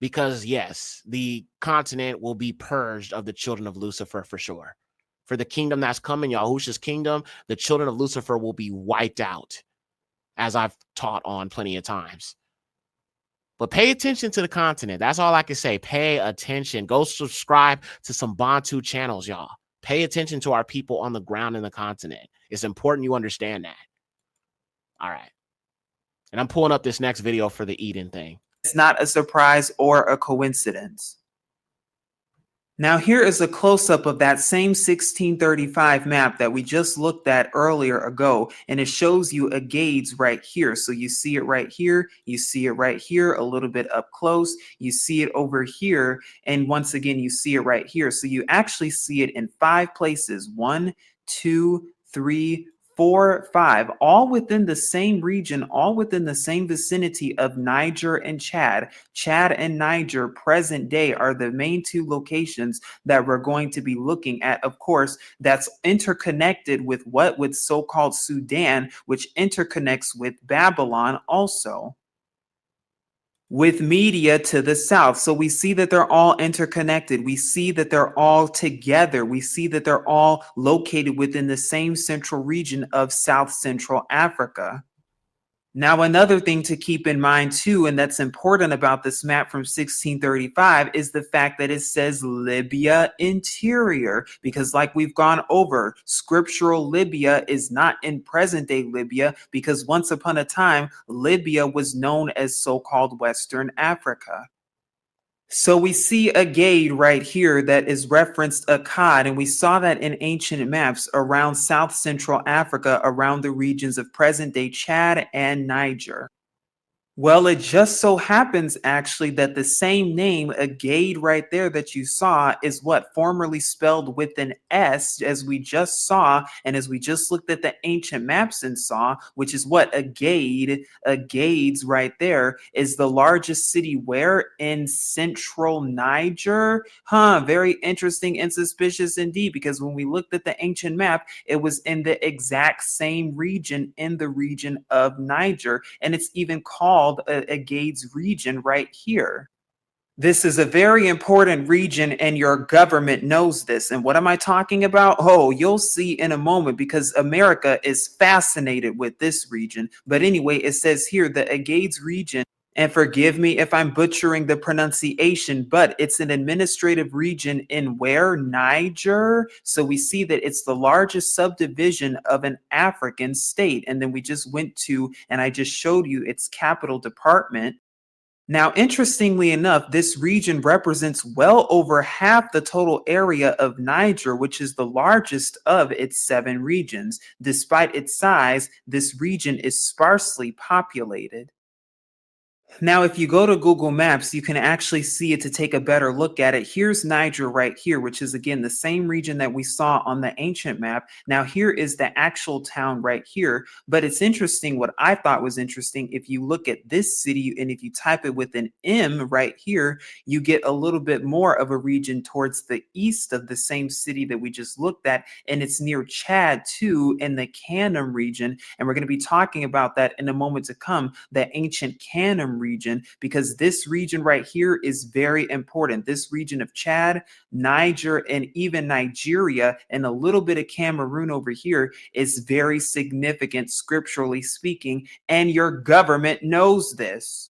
Because yes, the continent will be purged of the children of Lucifer for sure. For the kingdom that's coming, Yahusha's kingdom, the children of Lucifer will be wiped out, as I've taught on plenty of times. But pay attention to the continent. That's all I can say. Pay attention. Go subscribe to some Bantu channels, y'all. Pay attention to our people on the ground in the continent. It's important you understand that. All right. And I'm pulling up this next video for the Eden thing. It's not a surprise or a coincidence. Now here is a close-up of that same 1635 map that we just looked at earlier ago, and it shows you Agades right here. So you see it right here, you see it right here, a little bit up close, you see it over here, and once again you see it right here. So you actually see it in 5 places: 1, 2, 3, 4, 5, all within the same region, all within the same vicinity of Niger and Chad. Chad and Niger, present day, are the main 2 locations that we're going to be looking at. Of course, that's interconnected with what? With so-called Sudan, which interconnects with Babylon also, with Media to the south. So we see that they're all interconnected. We see that they're all together. We see that they're all located within the same central region of South Central Africa. Now, another thing to keep in mind too, and that's important about this map from 1635, is the fact that it says Libya Interior, because like we've gone over, scriptural Libya is not in present day Libya, because once upon a time, Libya was known as so-called Western Africa. So we see Agade right here that is referenced Akkad, and we saw that in ancient maps around South Central Africa, around the regions of present-day Chad and Niger. Well, it just so happens actually that the same name, Agade, right there that you saw, is what formerly spelled with an S, as we just saw, and as we just looked at the ancient maps and saw, which is what Agade, Agades right there, is the largest city where in central Niger. Very interesting and suspicious indeed, because when we looked at the ancient map, it was in the exact same region, in the region of Niger, and it's even called Agade's region right here. This is a very important region, and your government knows this. And what am I talking about? Oh, you'll see in a moment, because America is fascinated with this region. But anyway, it says here the Agade's region, and forgive me if I'm butchering the pronunciation, but it's an administrative region in where? Niger. So we see that it's the largest subdivision of an African state. And then we just went to, and I just showed you its capital department. Now, interestingly enough, this region represents well over half the total area of Niger, which is the largest of its 7 regions. Despite its size, this region is sparsely populated. Now, if you go to Google Maps, you can actually see it to take a better look at it. Here's Niger right here, which is again the same region that we saw on the ancient map. Now, here is the actual town right here. But it's interesting, what I thought was interesting, if you look at this city and if you type it with an M right here, you get a little bit more of a region towards the east of the same city that we just looked at. And it's near Chad too, in the Canaan region. And we're going to be talking about that in a moment to come, the ancient Canaan region, because this region right here is very important. This region of Chad, Niger, and even Nigeria, and a little bit of Cameroon over here is very significant scripturally speaking, and your government knows this.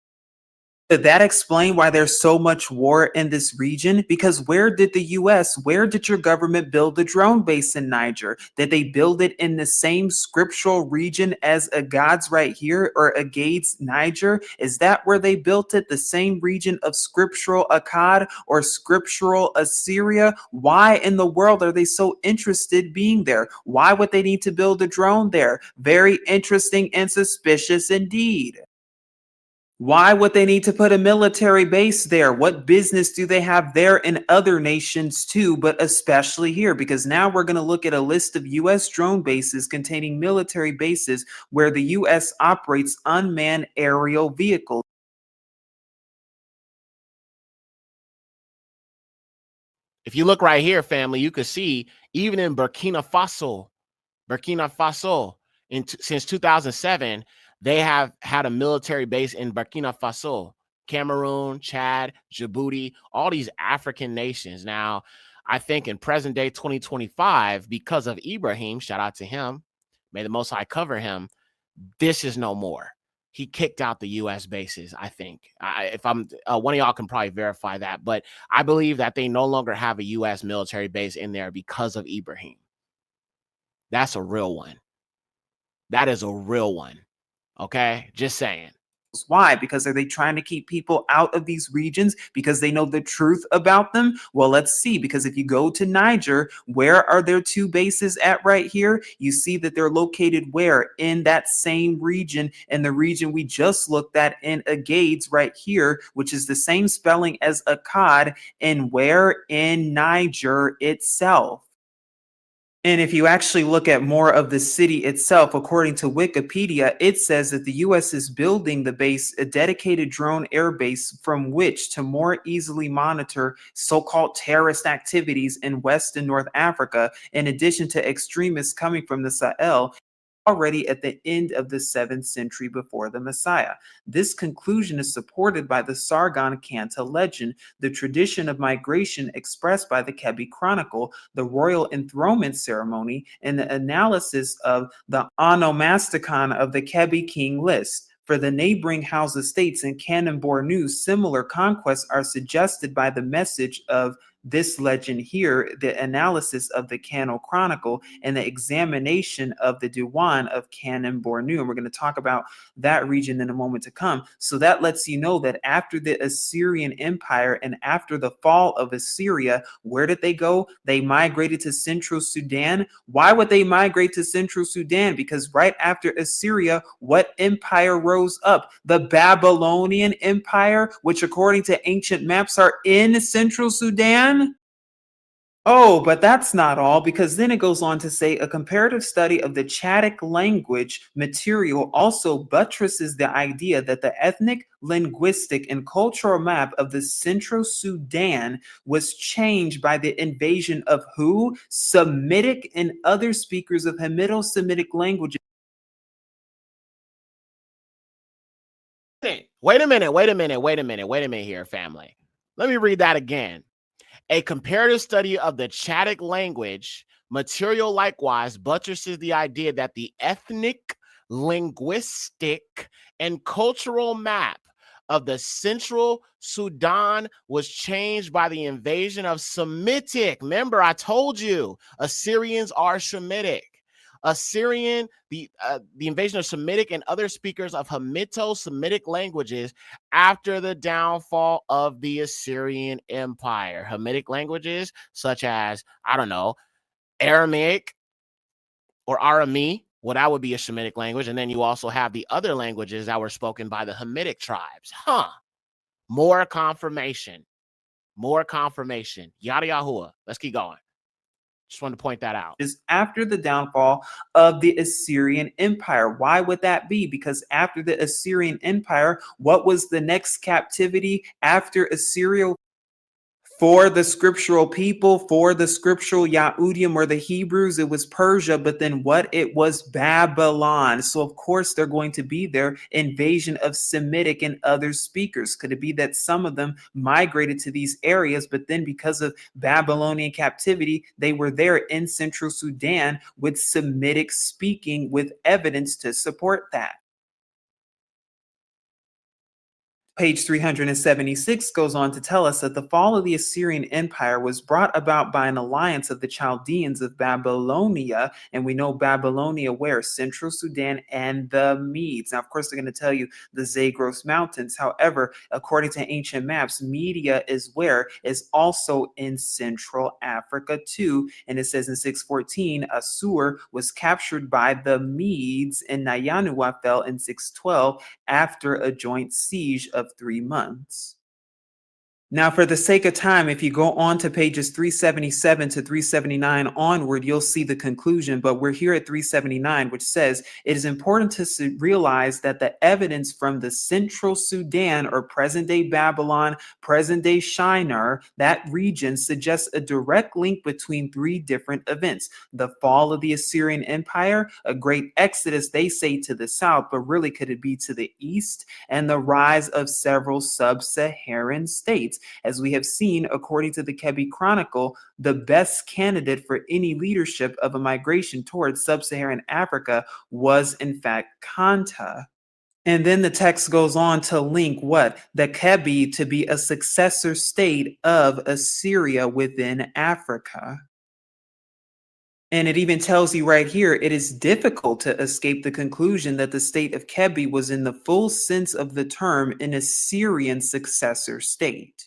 Did that explain why there's so much war in this region? Because where did the US, where did your government build the drone base in Niger? Did they build it in the same scriptural region as Agad's right here, or Agade's Niger? Is that where they built it? The same region of scriptural Akkad or scriptural Assyria? Why in the world are they so interested being there? Why would they need to build a drone there? Very interesting and suspicious indeed. Why would they need to put a military base there? What business do they have there in other nations too, but especially here? Because now we're going to look at a list of U.S. drone bases containing military bases where the U.S. operates unmanned aerial vehicles. If you look right here, family, you can see even in Burkina Faso, since 2007, they have had a military base in Burkina Faso, Cameroon, Chad, Djibouti, all these African nations. Now, I think in present day 2025, because of Ibrahim, shout out to him, may the Most High cover him, this is no more. He kicked out the U.S. bases, I think. If I'm one of y'all can probably verify that, but I believe that they no longer have a U.S. military base in there because of Ibrahim. That's a real one. That is a real one. Okay, just saying. Why? Because are they trying to keep people out of these regions because they know the truth about them? Well, let's see. Because if you go to Niger, where are their 2 bases at right here? You see that they're located where? In that same region, in the region we just looked at in Agades right here, which is the same spelling as Akkad, and where? In Niger itself. And if you actually look at more of the city itself, according to Wikipedia, it says that the U.S. is building the base, a dedicated drone air base from which to more easily monitor so-called terrorist activities in West and North Africa, in addition to extremists coming from the Sahel, already at the end of the 7th century before the Messiah. This conclusion is supported by the Sargon Kanta legend, the tradition of migration expressed by the Kebi Chronicle, the royal enthronement ceremony, and the analysis of the onomasticon of the Kebi king list. For the neighboring Hausa states in Canaan Bornu, similar conquests are suggested by the message of this legend here, the analysis of the Canaan Chronicle and the examination of the Diwan of Canaan Bornu. And we're going to talk about that region in a moment to come. So that lets you know that after the Assyrian Empire and after the fall of Assyria, where did they go? They migrated to Central Sudan. Why would they migrate to Central Sudan? Because right after Assyria, what empire rose up? The Babylonian Empire, which according to ancient maps are in Central Sudan. Oh, but that's not all, because then it goes on to say a comparative study of the Chadic language material also buttresses the idea that the ethnic, linguistic, and cultural map of the Central Sudan was changed by the invasion of who? Semitic and other speakers of Hamitic-Semitic languages. Wait a minute here, family. Let me read that again. A comparative study of the Chadic language material likewise buttresses the idea that the ethnic, linguistic, and cultural map of the Central Sudan was changed by the invasion of Semitic. Remember, I told you, Assyrians are Semitic. The invasion of Semitic and other speakers of Hamito-Semitic languages after the downfall of the Assyrian Empire. Hamitic languages such as, I don't know, Aramaic or Arami, well, that would be a Semitic language. And then you also have the other languages that were spoken by the Hamitic tribes. More confirmation. Yada Yahuwah. Let's keep going. Just wanted to point that out. Is after the downfall of the Assyrian Empire. Why would that be? Because after the Assyrian Empire, what was the next captivity after Assyria? For the scriptural people, for the scriptural Yahudim or the Hebrews, it was Persia, but then what? It was Babylon. So of course they're going to be their invasion of Semitic and other speakers. Could it be that some of them migrated to these areas, but then because of Babylonian captivity, they were there in Central Sudan with Semitic speaking with evidence to support that? Page 376 goes on to tell us that the fall of the Assyrian Empire was brought about by an alliance of the Chaldeans of Babylonia. And we know Babylonia where? Central Sudan and the Medes. Now, of course, they're going to tell you the Zagros Mountains. However, according to ancient maps, Media is where? Is also in Central Africa too. And it says in 614, Assur was captured by the Medes and Nayanua fell in 612 after a joint siege of 3 months. Now, for the sake of time, if you go on to pages 377 to 379 onward, you'll see the conclusion. But we're here at 379, which says it is important to realize that the evidence from the Central Sudan or present-day Babylon, present-day Shinar, that region suggests a direct link between 3 different events. The fall of the Assyrian Empire, a great exodus, they say, to the south, but really could it be to the east? And the rise of several sub-Saharan states. As we have seen, according to the Kebi Chronicle, the best candidate for any leadership of a migration towards sub-Saharan Africa was, in fact, Kanta. And then the text goes on to link what? The Kebi to be a successor state of Assyria within Africa. And it even tells you right here, it is difficult to escape the conclusion that the state of Kebi was in the full sense of the term an Assyrian successor state.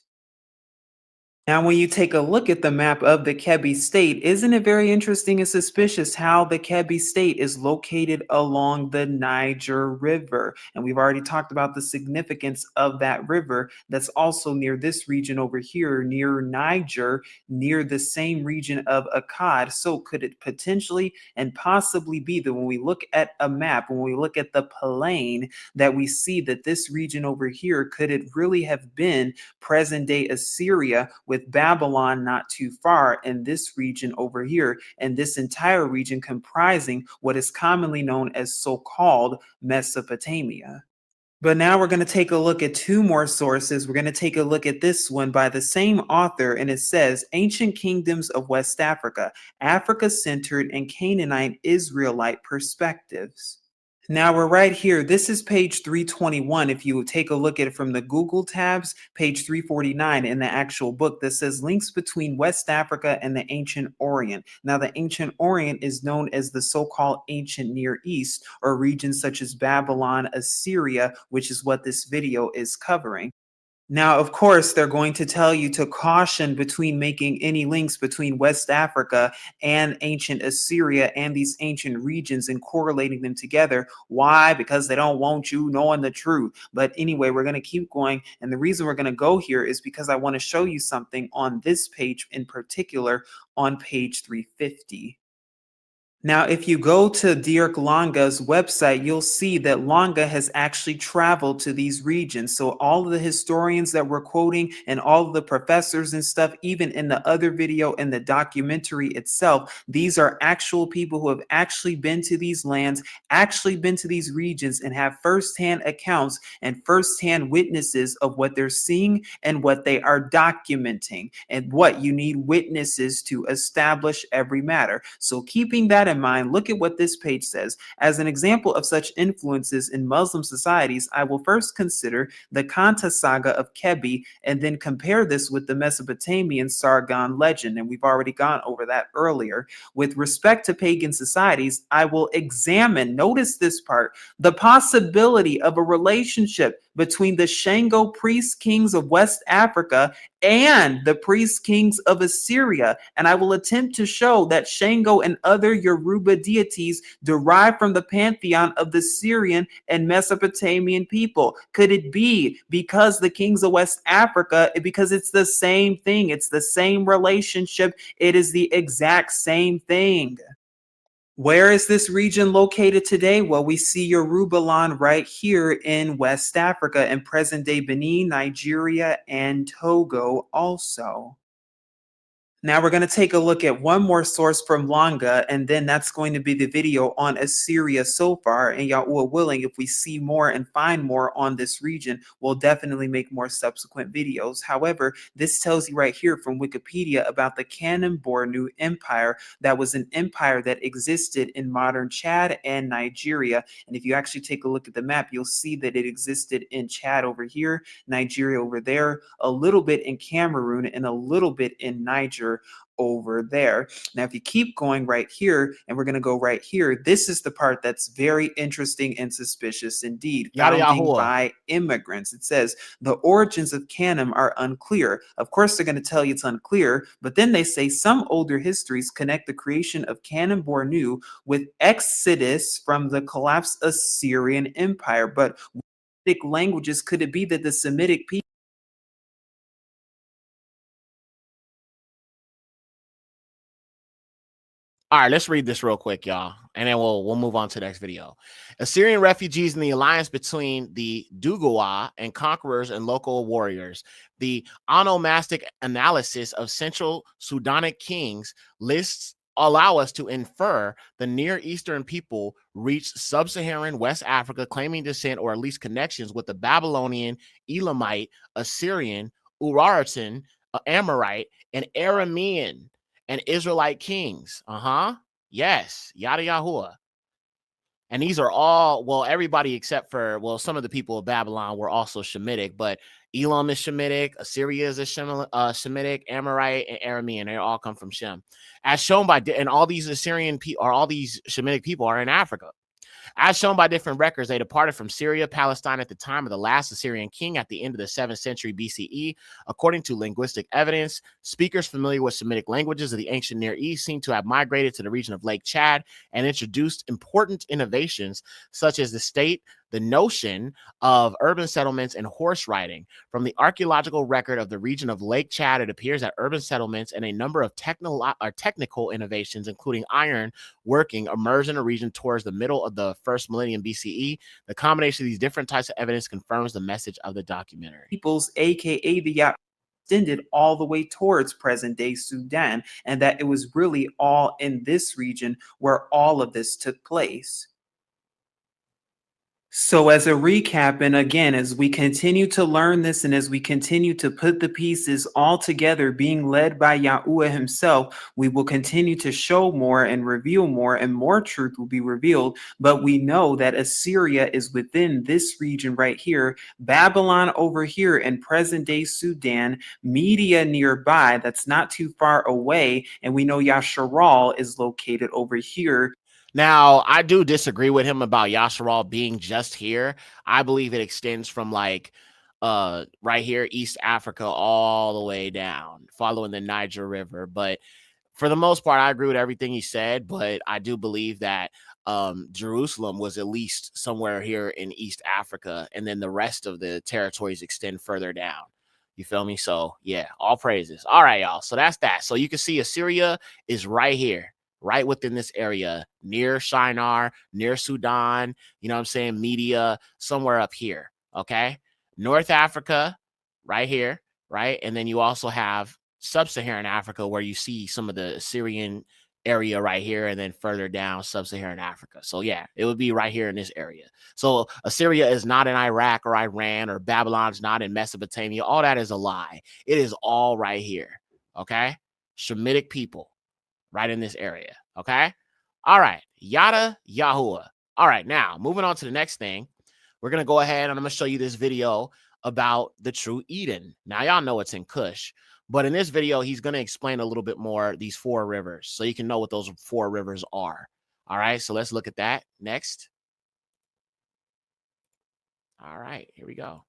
Now, when you take a look at the map of the Kebi state, isn't it very interesting and suspicious how the Kebi state is located along the Niger River? And we've already talked about the significance of that river that's also near this region over here, near Niger, near the same region of Akkad. So could it potentially and possibly be that when we look at a map, when we look at the plain, that we see that this region over here, could it really have been present-day Assyria, with Babylon not too far in this region over here, and this entire region comprising what is commonly known as so-called Mesopotamia? But now we're going to take a look at 2 more sources. We're going to take a look at this one by the same author, and it says, Ancient Kingdoms of West Africa, Africa-Centered and Canaanite Israelite Perspectives. Now we're right here. This is page 321. If you take a look at it from the Google tabs, page 349 in the actual book that says links between West Africa and the ancient Orient. Now, the ancient Orient is known as the so-called ancient Near East, or regions such as Babylon, Assyria, which is what this video is covering. Now, of course, they're going to tell you to caution between making any links between West Africa and ancient Assyria and these ancient regions and correlating them together. Why? Because they don't want you knowing the truth. But anyway, we're going to keep going. And the reason we're going to go here is because I want to show you something on this page in particular, on page 350. Now, if you go to Dirk Lange's website, you'll see that Lange has actually traveled to these regions. So all of the historians that we're quoting and all of the professors and stuff, even in the other video and the documentary itself, these are actual people who have actually been to these lands, actually been to these regions, and have firsthand accounts and firsthand witnesses of what they're seeing and what they are documenting. And what you need witnesses to establish every matter. So keeping that in mind, look at what this page says. As an example of such influences in Muslim societies, I will first consider the Kanta saga of Kebi and then compare this with the Mesopotamian Sargon legend. And we've already gone over that earlier. With respect to pagan societies, I will examine, notice this part, the possibility of a relationship between the Shango priest kings of West Africa and the priest kings of Assyria. And I will attempt to show that Shango and other Yoruba deities derive from the pantheon of the Syrian and Mesopotamian people. Could it be because the kings of West Africa, because it's the same thing, it's the same relationship, it is the exact same thing. Where is this region located today? Well, we see Yorubaland right here in West Africa and present-day Benin, Nigeria, and Togo also. Now we're going to take a look at one more source from Langa, and then that's going to be the video on Assyria so far. And y'all are willing, if we see more and find more on this region, we'll definitely make more subsequent videos. However, this tells you right here from Wikipedia about the Canaan Bornu Empire. That was an empire that existed in modern Chad and Nigeria. And if you actually take a look at the map, you'll see that it existed in Chad over here, Nigeria over there, a little bit in Cameroon, and a little bit in Niger over there. Now, if you keep going right here, and we're going to go right here, this is the part that's very interesting and suspicious indeed. Yada Founding Yahuwah. by immigrants. It says the origins of Canaan are unclear. Of course, they're going to tell you it's unclear, but then they say some older histories connect the creation of Canaan Bornu with exodus from the collapsed Assyrian Empire. But what languages could it be that the Semitic people All right, let's read this real quick, y'all, and then we'll move on to the next video. Assyrian refugees in the alliance between the Dugawa and conquerors and local warriors. The onomastic analysis of Central Sudanic kings lists allow us to infer the Near Eastern people reached sub-Saharan West Africa, claiming descent or at least connections with the Babylonian, Elamite, Assyrian, Urartian, Amorite, and Aramean and Israelite kings. Yes. Yada Yahuwah. And these are all, well, everybody except for, well, some of the people of Babylon were also Shemitic, but Elam is Shemitic, Assyria is a Shemitic, Amorite, and Aramean. They all come from Shem. As shown by, and all these Assyrian people, or all these Shemitic people are in Africa. As shown by different records, they departed from Syria, Palestine at the time of the last Assyrian king at the end of the 7th century BCE. According to linguistic evidence, speakers familiar with Semitic languages of the ancient Near East seem to have migrated to the region of Lake Chad and introduced important innovations such as the notion of urban settlements and horse riding. From the archaeological record of the region of Lake Chad, it appears that urban settlements and a number of technical innovations, including iron working, emerged in the region towards the middle of the first millennium BCE. The combination of these different types of evidence confirms the message of the documentary. peoples, aka the Yat, extended all the way towards present-day Sudan, and that it was really all in this region where all of this took place. So, as a recap, and again, as we continue to learn this and as we continue to put the pieces all together, being led by Yahuwah himself, we will continue to show more and reveal more, and more truth will be revealed. But we know that Assyria is within this region right here, Babylon over here in present day Sudan, Media nearby, that's not too far away. And we know Yasharal is located over here. Now, I do disagree with him about Yasharal being just here. I believe it extends from like right here, East Africa, all the way down, following the Niger River. But for the most part, I agree with everything he said. But I do believe that Jerusalem was at least somewhere here in East Africa, and then the rest of the territories extend further down. You feel me? So yeah, all praises. All right, y'all. So that's that. So you can see Assyria is right here, right within this area, near Shinar, near Sudan, you know what I'm saying? Media, somewhere up here. Okay. North Africa, right here, right? And then you also have sub-Saharan Africa, where you see some of the Assyrian area right here, and then further down sub-Saharan Africa. So yeah, it would be right here in this area. So Assyria is not in Iraq or Iran, or Babylon's not in Mesopotamia. All that is a lie. It is all right here. Okay. Shemitic people right in this area. Okay. All right. Yada Yahuwah. All right. Now moving on to the next thing, we're going to go ahead and I'm going to show you this video about the true Eden. Now, y'all know it's in Cush, but in this video, he's going to explain a little bit more these 4 rivers so you can know what those 4 rivers are. All right. So let's look at that next. All right. Here we go.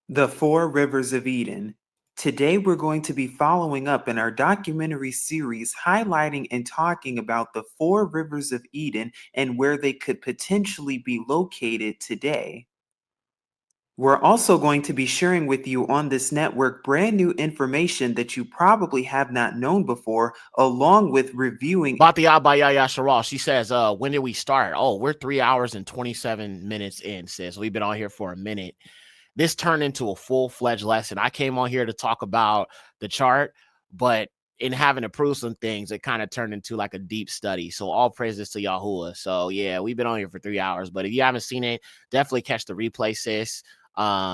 The 4 rivers of Eden. Today, we're going to be following up in our documentary series, highlighting and talking about the 4 rivers of Eden and where they could potentially be located today. We're also going to be sharing with you on this network brand new information that you probably have not known before, along with reviewing. Batya Bayaya Sharal, she says, when did we start? Oh, we're 3 hours and 27 minutes in, sis. We've been on here for a minute. This turned into a full-fledged lesson. I came on here to talk about the chart, but in having to prove some things, it kind of turned into like a deep study. So all praises to Yahuwah. So yeah, we've been on here for 3 hours, but if you haven't seen it, definitely catch the replay, sis.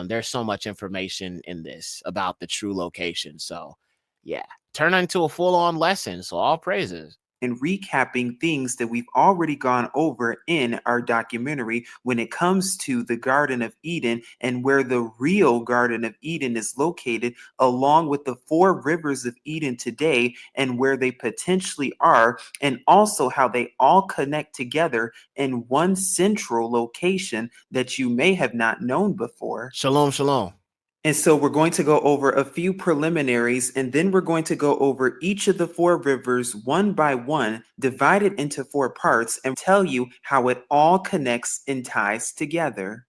There's so much information in this about the true location. So yeah, turn into a full-on lesson. So all praises. And recapping things that we've already gone over in our documentary when it comes to the Garden of Eden and where the real Garden of Eden is located, along with the 4 rivers of Eden today and where they potentially are, and also how they all connect together in one central location that you may have not known before. Shalom, shalom. And so we're going to go over a few preliminaries, and then we're going to go over each of the 4 rivers one by one, divided into 4 parts, and tell you how it all connects and ties together.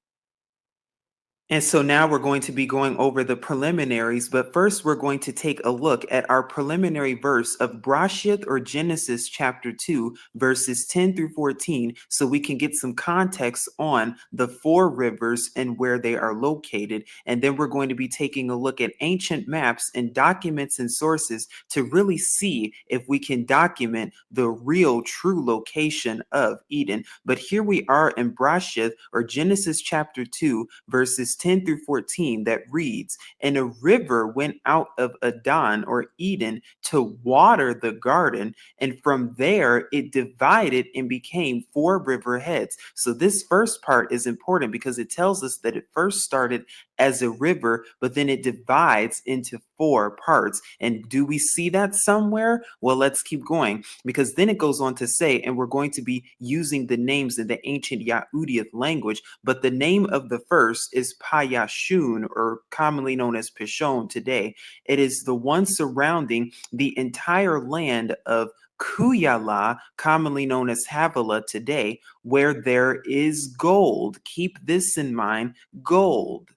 And so now we're going to be going over the preliminaries, but first we're going to take a look at our preliminary verse of Brashith, or Genesis chapter 2, verses 10 through 14, so we can get some context on the 4 rivers and where they are located. And then we're going to be taking a look at ancient maps and documents and sources to really see if we can document the real true location of Eden. But here we are in Brashith, or Genesis chapter 2, verses 10 through 14, that reads, "And a river went out of Adon, or Eden, to water the garden, and from there it divided and became 4 river heads." So this first part is important because it tells us that it first started as a river, but then it divides into 4 parts. And do we see that somewhere? Well, let's keep going, because then it goes on to say, and we're going to be using the names in the ancient Yahudiath language, but the name of the first is Payashun, or commonly known as Pishon today. It is the one surrounding the entire land of Kuyala, commonly known as Havilah today, where there is gold. Keep this in mind, gold.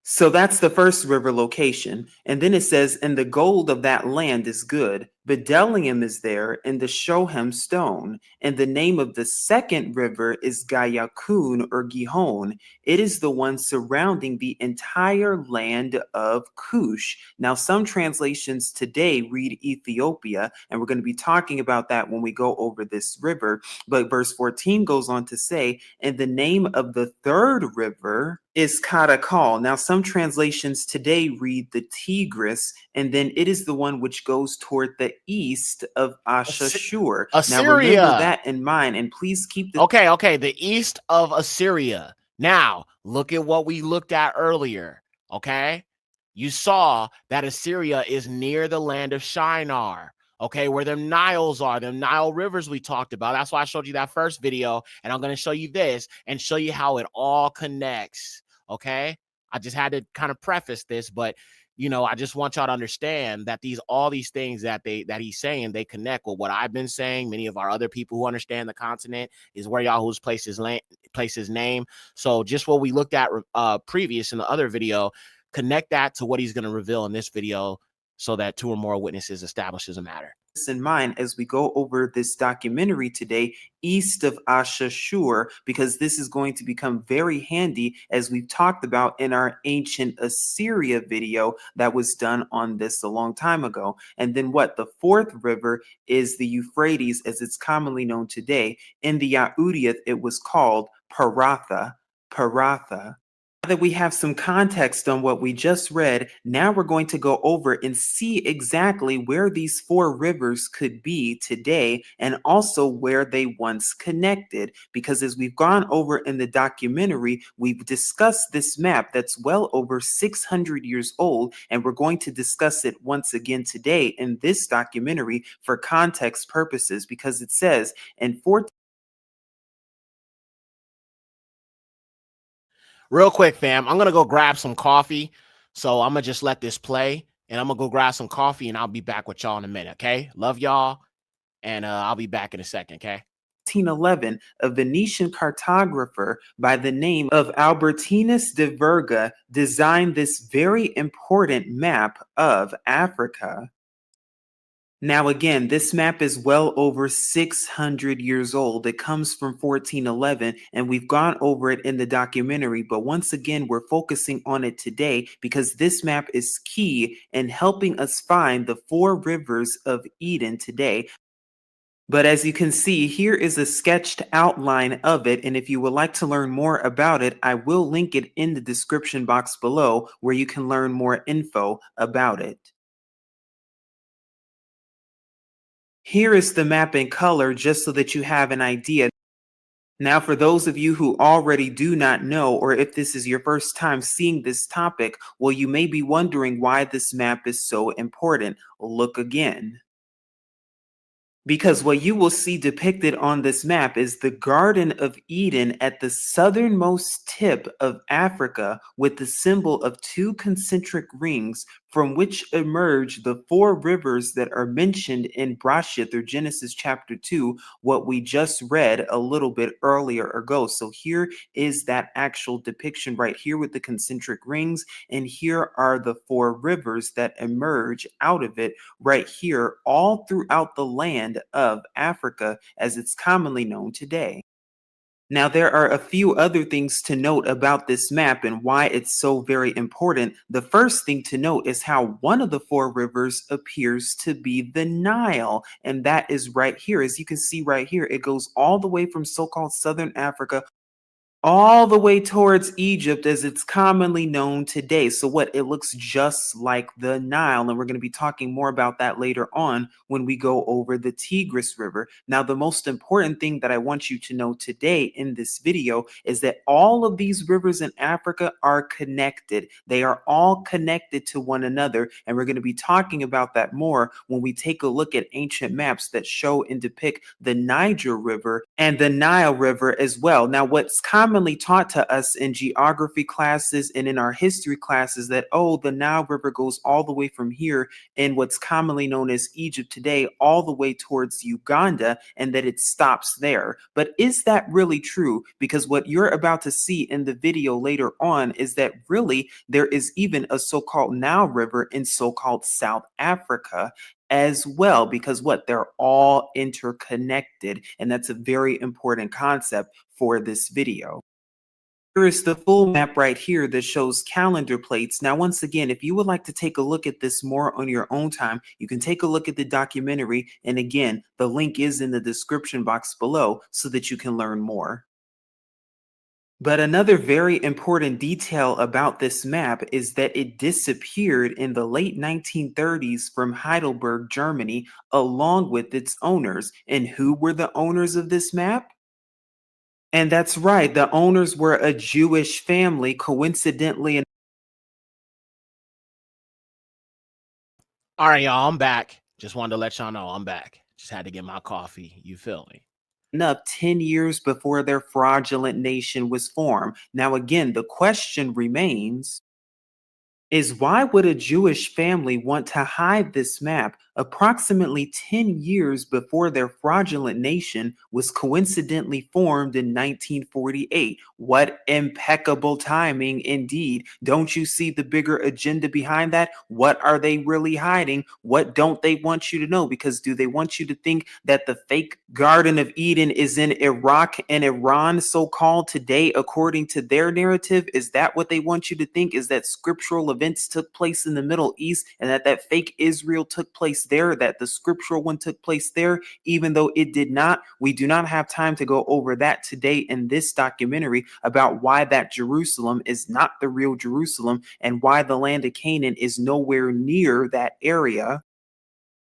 So that's the first river location. And then it says, "And the gold of that land is good." Bdellium is there, and the Shohem stone. And the name of the second river is Gayakun or Gihon. It is the one surrounding the entire land of Cush. Now, some translations today read Ethiopia, and we're going to be talking about that when we go over this river. But verse 14 goes on to say, and the name of the third river is Karakal. Now, some translations today read the Tigris, and then it is the one which goes toward the east of Ashashur. Now, remember Assyria. that in mind, and please keep the Okay, the east of Assyria. Now, look at what we looked at earlier, okay? You saw that Assyria is near the land of Shinar, okay, where them Niles are, them Nile rivers we talked about. That's why I showed you that first video, and I'm going to show you this and show you how it all connects, okay? I just had to kind of preface this, but you know, I just want y'all to understand that all these things that he's saying, they connect with what I've been saying. Many of our other people who understand the continent is where Yahoo's place his name. So just what we looked at previous in the other video, connect that to what he's going to reveal in this video so that two or more witnesses establishes a matter. in mind as we go over this documentary today, east of Ashashur, because this is going to become very handy as we've talked about in our ancient Assyria video that was done on this a long time ago. And then what? The fourth river is the Euphrates, as it's commonly known today. In the Yahudiyath, it was called Paratha. Now that we have some context on what we just read, now we're going to go over and see exactly where these four rivers could be today and also where they once connected. Because as we've gone over in the documentary, we've discussed this map that's well over 600 years old, and we're going to discuss it once again today in this documentary for context purposes, because it says in 14 Real quick, fam, I'm going to go grab some coffee. So I'm going to just let this play and I'm going to go grab some coffee and I'll be back with y'all in a minute. Okay. Love y'all. And I'll be back in a second. Okay. 1811, a Venetian cartographer by the name of Albertinus de Verga designed this very important map of Africa. Now, again, this map is well over 600 years old. It comes from 1411, and we've gone over it in the documentary. But once again, we're focusing on it today because this map is key in helping us find the four rivers of Eden today. But as you can see, here is a sketched outline of it. And if you would like to learn more about it, I will link it in the description box below where you can learn more info about it. Here is the map in color just so that you have an idea. Now, for those of you who already do not know, or if this is your first time seeing this topic, well, you may be wondering why this map is so important. Look again. Because what you will see depicted on this map is the Garden of Eden at the southernmost tip of Africa with the symbol of two concentric rings from which emerge the four rivers that are mentioned in Brashith or Genesis chapter 2, what we just read a little bit earlier ago. So here is that actual depiction right here with the concentric rings, and here are the four rivers that emerge out of it right here all throughout the land of Africa as it's commonly known today. Now, there are a few other things to note about this map and why it's so very important. The first thing to note is how one of the four rivers appears to be the Nile, and that is right here. As you can see right here, it goes all the way from so-called Southern Africa all the way towards Egypt as it's commonly known today. So what? It looks just like the Nile, and we're going to be talking more about that later on when we go over the Tigris River. Now, the most important thing that I want you to know today in this video is that all of these rivers in Africa are connected. They are all connected to one another, and we're going to be talking about that more when we take a look at ancient maps that show and depict the Niger River and the Nile River as well. Now, what's commonly taught to us in geography classes and in our history classes that, oh, the Nile River goes all the way from here in what's commonly known as Egypt today, all the way towards Uganda, and that it stops there. But is that really true? Because what you're about to see in the video later on is that really there is even a so-called Nile River in so-called South Africa. as well, because what? They're all interconnected. And that's a very important concept for this video. Here is the full map right here that shows calendar plates. Now, once again, if you would like to take a look at this more on your own time, you can take a look at the documentary. And again, the link is in the description box below so that you can learn more. But another very important detail about this map is that it disappeared in the late 1930s from Heidelberg, Germany, along with its owners. And who were the owners of this map? And that's right, the owners were a Jewish family, coincidentally. All right, y'all, I'm back. Just wanted to let y'all know I'm back. Just had to get my coffee. You feel me? Up 10 years before their fraudulent nation was formed. Now, again, the question remains is why would a Jewish family want to hide this map approximately 10 years before their fraudulent nation was coincidentally formed in 1948? What impeccable timing indeed. Don't you see the bigger agenda behind that? What are they really hiding? What don't they want you to know? Because do they want you to think that the fake Garden of Eden is in Iraq and Iran, so-called today, according to their narrative? Is that what they want you to think? Is that scriptural events took place in the Middle East and that fake Israel took place there, that the scriptural one took place there, even though it did not? We do not have time to go over that today in this documentary about why that Jerusalem is not the real Jerusalem and why the land of Canaan is nowhere near that area,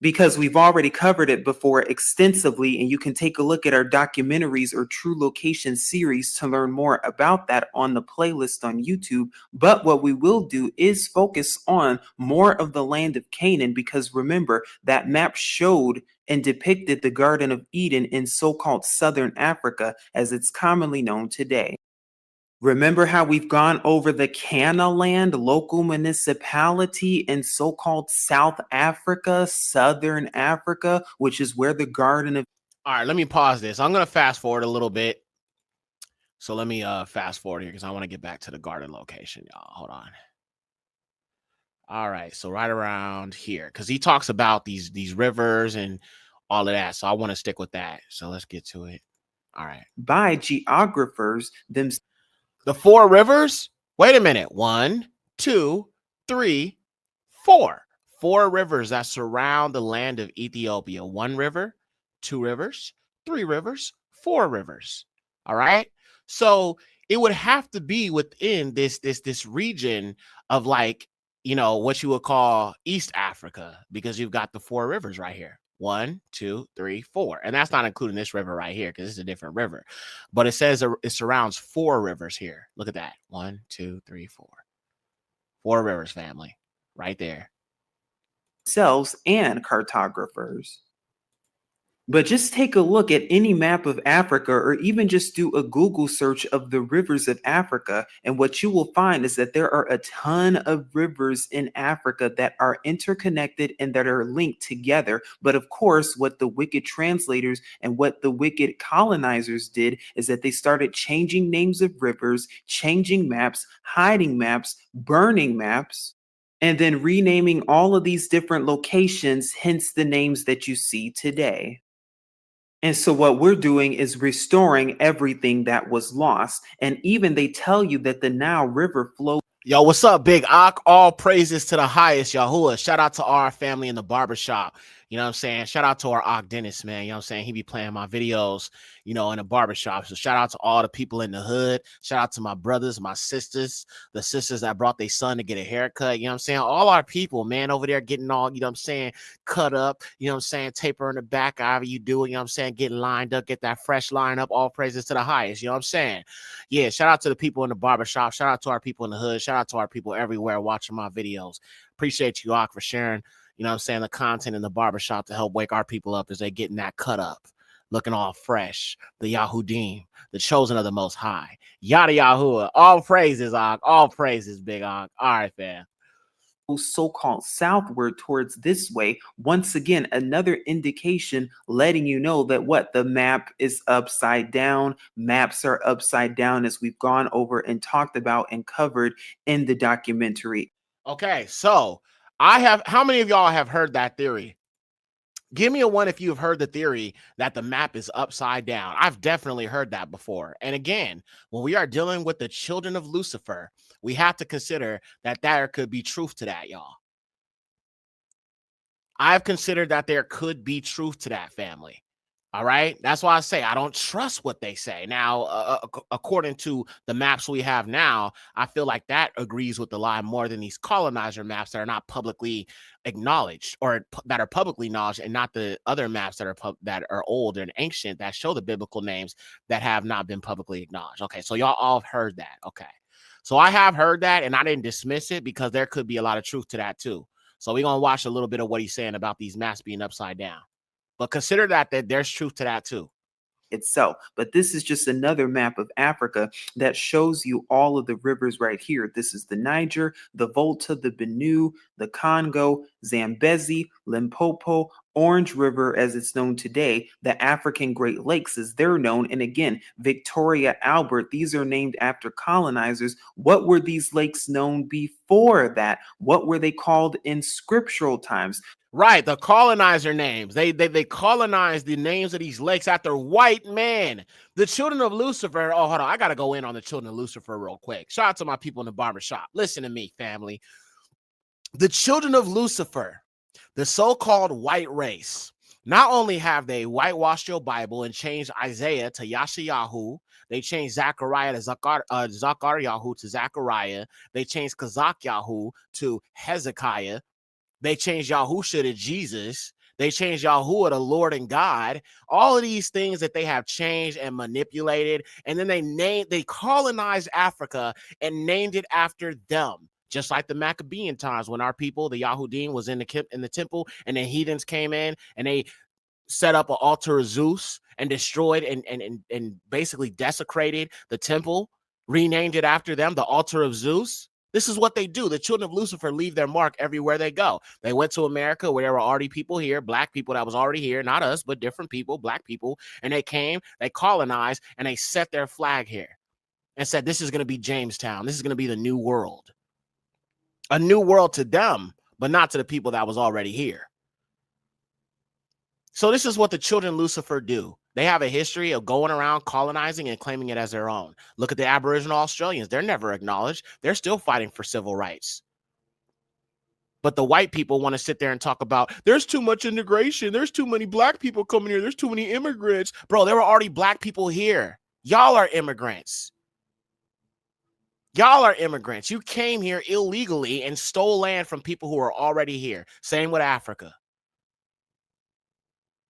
because we've already covered it before extensively, and you can take a look at our documentaries or true location series to learn more about that on the playlist on YouTube. But what we will do is focus on more of the land of Canaan, because remember, that map showed and depicted the Garden of Eden in so-called Southern Africa, as it's commonly known today. Remember how we've gone over the Canaan local municipality in so-called South Africa, Southern Africa, which is where the Garden of... All right, let me pause this. I'm going to fast forward a little bit. So let me fast forward here because I want to get back to the garden location, y'all. Hold on. All right, so right around here, because he talks about these rivers and all of that. So I want to stick with that. So let's get to it. All right. By geographers themselves. The 4 rivers? Wait a minute. 1, 2, 3, 4. 4 rivers that surround the land of Ethiopia. 1 river, 2 rivers, 3 rivers, 4 rivers. All right. So it would have to be within this region of, like, you know, what you would call East Africa, because you've got the 4 rivers right here. 1, 2, 3, 4. And that's not including this river right here because it's a different river. But it says it surrounds 4 rivers here. Look at that. 1, 2, 3, 4. 4 rivers, family. Right there. Themselves and cartographers. But just take a look at any map of Africa, or even just do a Google search of the rivers of Africa. And what you will find is that there are a ton of rivers in Africa that are interconnected and that are linked together. But of course, what the wicked translators and what the wicked colonizers did is that they started changing names of rivers, changing maps, hiding maps, burning maps, and then renaming all of these different locations, hence the names that you see today. And so what we're doing is restoring everything that was lost. And even they tell you that the Nile River flows. Yo, what's up, Big Ak? All praises to the highest, Yahuwah. Shout out to our family in the barbershop. You know what I'm saying? Shout out to our Ak Dennis, man. You know what I'm saying? He be playing my videos, you know, in the barbershop. So shout out to all the people in the hood. Shout out to my brothers, my sisters, the sisters that brought their son to get a haircut. You know what I'm saying? All our people, man, over there getting all, you know what I'm saying, cut up. You know what I'm saying? Taper in the back, however you do it. You know what I'm saying? Getting lined up, get that fresh line up. All praises to the highest. You know what I'm saying? Yeah, shout out to the people in the barbershop. Shout out to our people in the hood. Shout out to our people everywhere watching my videos. Appreciate you, Ak, for sharing, you know what I'm saying, the content in the barbershop to help wake our people up as they getting that cut up, looking all fresh. The Yahudim, the chosen of the Most High. Yada Yahuwah. All praises, Ak. All praises, Big Ak. All right, fam. So-called southward towards this way. Once again, another indication letting you know that what the map is upside down. Maps are upside down, as we've gone over and talked about and covered in the documentary. Okay, so how many of y'all have heard that theory? Give me a one if you've heard the theory that the map is upside down. I've definitely heard that before. And again, when we are dealing with the children of Lucifer, we have to consider that there could be truth to that, y'all. I've considered that there could be truth to that, family. All right. That's why I say I don't trust what they say. Now, according to the maps we have now, I feel like that agrees with the lie more than these colonizer maps that are not publicly acknowledged, or that are publicly acknowledged, and not the other maps that are old and ancient that show the biblical names that have not been publicly acknowledged. Okay. So y'all all have heard that. Okay. So I have heard that, and I didn't dismiss it because there could be a lot of truth to that too. So we're going to watch a little bit of what he's saying about these maps being upside down. But consider that there's truth to that too. Itself. But this is just another map of Africa that shows you all of the rivers right here. This is the Niger, the Volta, the Benue, the Congo, Zambezi, Limpopo, Orange River as it's known today, the African Great Lakes as they're known, and again, Victoria, Albert. These are named after colonizers. What were these lakes known before that? What were they called in scriptural times? Right, the colonizer names. They colonized the names of these lakes after white men. The children of Lucifer. Oh, hold on. I got to go in on the children of Lucifer real quick. Shout out to my people in the barbershop. Listen to me, family. The children of Lucifer, the so-called white race, not only have they whitewashed your Bible and changed Isaiah to Yashayahu, they changed Zechariah to Zachariahu to Zechariah. They changed Kazakyahu to Hezekiah. They changed Yahusha to Jesus. They changed Yahuwah to Lord and God. All of these things that they have changed and manipulated. And then they colonized Africa and named it after them. Just like the Maccabean times when our people, the Yahudim, was in the temple, and the heathens came in and they set up an altar of Zeus and destroyed and basically desecrated the temple, renamed it after them, the altar of Zeus. This is what they do. The children of Lucifer leave their mark everywhere they go. They went to America where there were already people here, black people that was already here, not us, but different people, black people. And they came, they colonized, and they set their flag here and said, this is going to be Jamestown. This is going to be the new world. A new world to them, but not to the people that was already here. So this is what the children of Lucifer do. They have a history of going around colonizing and claiming it as their own. Look at the Aboriginal Australians. They're never acknowledged. They're still fighting for civil rights. But the white people want to sit there and talk about there's too much integration. There's too many black people coming here. There's too many immigrants. Bro, there were already black people here. Y'all are immigrants. Y'all are immigrants. You came here illegally and stole land from people who are already here. Same with Africa.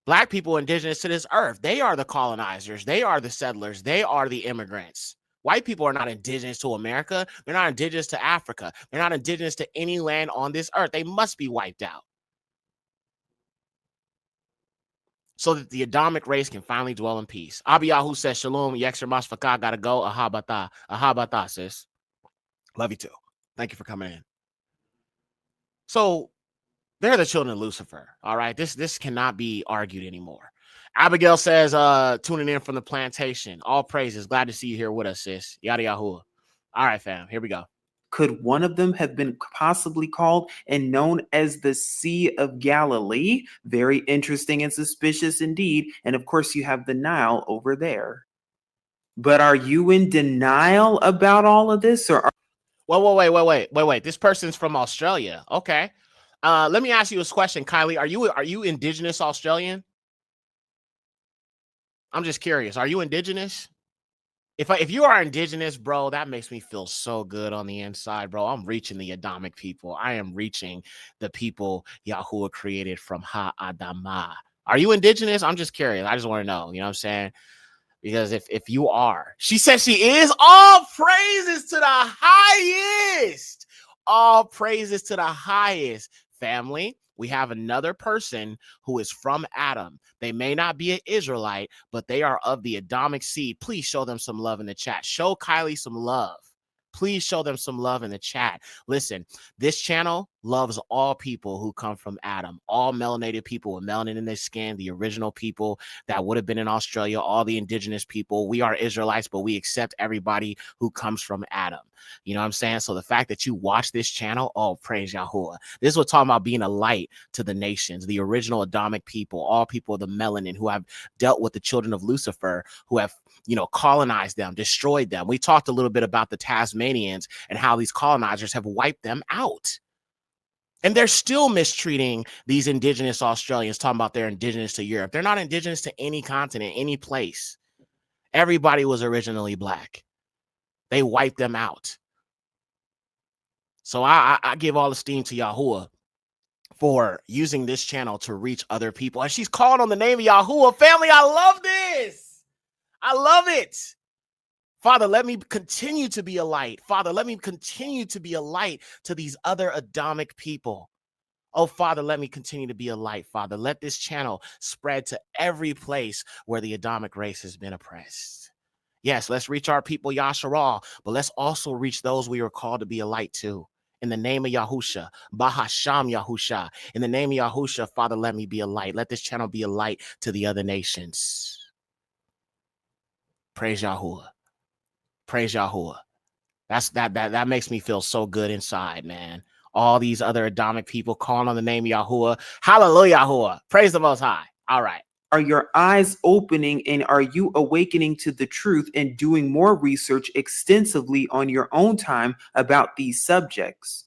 Black people indigenous to this earth, they are the colonizers. They are the settlers. They are the immigrants. White people are not indigenous to America. They're not indigenous to Africa. They're not indigenous to any land on this earth. They must be wiped out so that the Adamic race can finally dwell in peace. Abiyahu says, Shalom, Yekcyr Mashfaka, gotta go. Ahabata. Ahabata, sis. Love you too. Thank you for coming in. So, they're the children of Lucifer. All right. This cannot be argued anymore. Abigail says, tuning in from the plantation. All praises. Glad to see you here with us, sis. Yada Yahuwah. All right, fam. Here we go. Could one of them have been possibly called and known as the Sea of Galilee? Very interesting and suspicious indeed. And of course, you have the Nile over there. But are you in denial about all of this? Or wait. This person's from Australia. Okay. Let me ask you this question, Kylie. Are you indigenous Australian? I'm just curious. Are you indigenous? If you are indigenous, bro, that makes me feel so good on the inside, bro. I'm reaching the Adamic people. I am reaching the people Yahuwah created from Ha-Adamah. Are you indigenous? I'm just curious. I just want to know. You know what I'm saying? Because if you are, she says she is. All praises to the highest. All praises to the highest. Family, we have another person who is from Adam. They may not be an Israelite, but they are of the Adamic seed. Please show them some love in the chat. Show Kylie some love. Please show them some love in the chat. Listen, this channel loves all people who come from Adam, all melanated people with melanin in their skin, the original people that would have been in Australia, all the indigenous people. We are Israelites, but we accept everybody who comes from Adam. You know what I'm saying? So the fact that you watch this channel, oh, praise Yahuwah. This is what talking about being a light to the nations, the original Adamic people, all people of the melanin who have dealt with the children of Lucifer, who have, you know, colonized them, destroyed them. We talked a little bit about the Tasmanians and how these colonizers have wiped them out. And they're still mistreating these indigenous Australians, talking about they're indigenous to Europe. They're not indigenous to any continent, any place. Everybody was originally black. They wiped them out. So I give all esteem to Yahuwah for using this channel to reach other people. And she's calling on the name of Yahuwah. Family, I love this. I love it. Father, let me continue to be a light. Father, let me continue to be a light to these other Adamic people. Oh, Father, let me continue to be a light, Father. Let this channel spread to every place where the Adamic race has been oppressed. Yes, let's reach our people, Yasharal, but let's also reach those we are called to be a light to. In the name of Yahusha, Bahasham Yahusha, in the name of Yahusha, Father, let me be a light. Let this channel be a light to the other nations. Praise Yahuwah. Praise Yahuwah. That makes me feel so good inside, man. All these other Adamic people calling on the name of Yahuwah. Hallelujah, Yahuwah. Praise the Most High. All right. Are your eyes opening, and are you awakening to the truth and doing more research extensively on your own time about these subjects?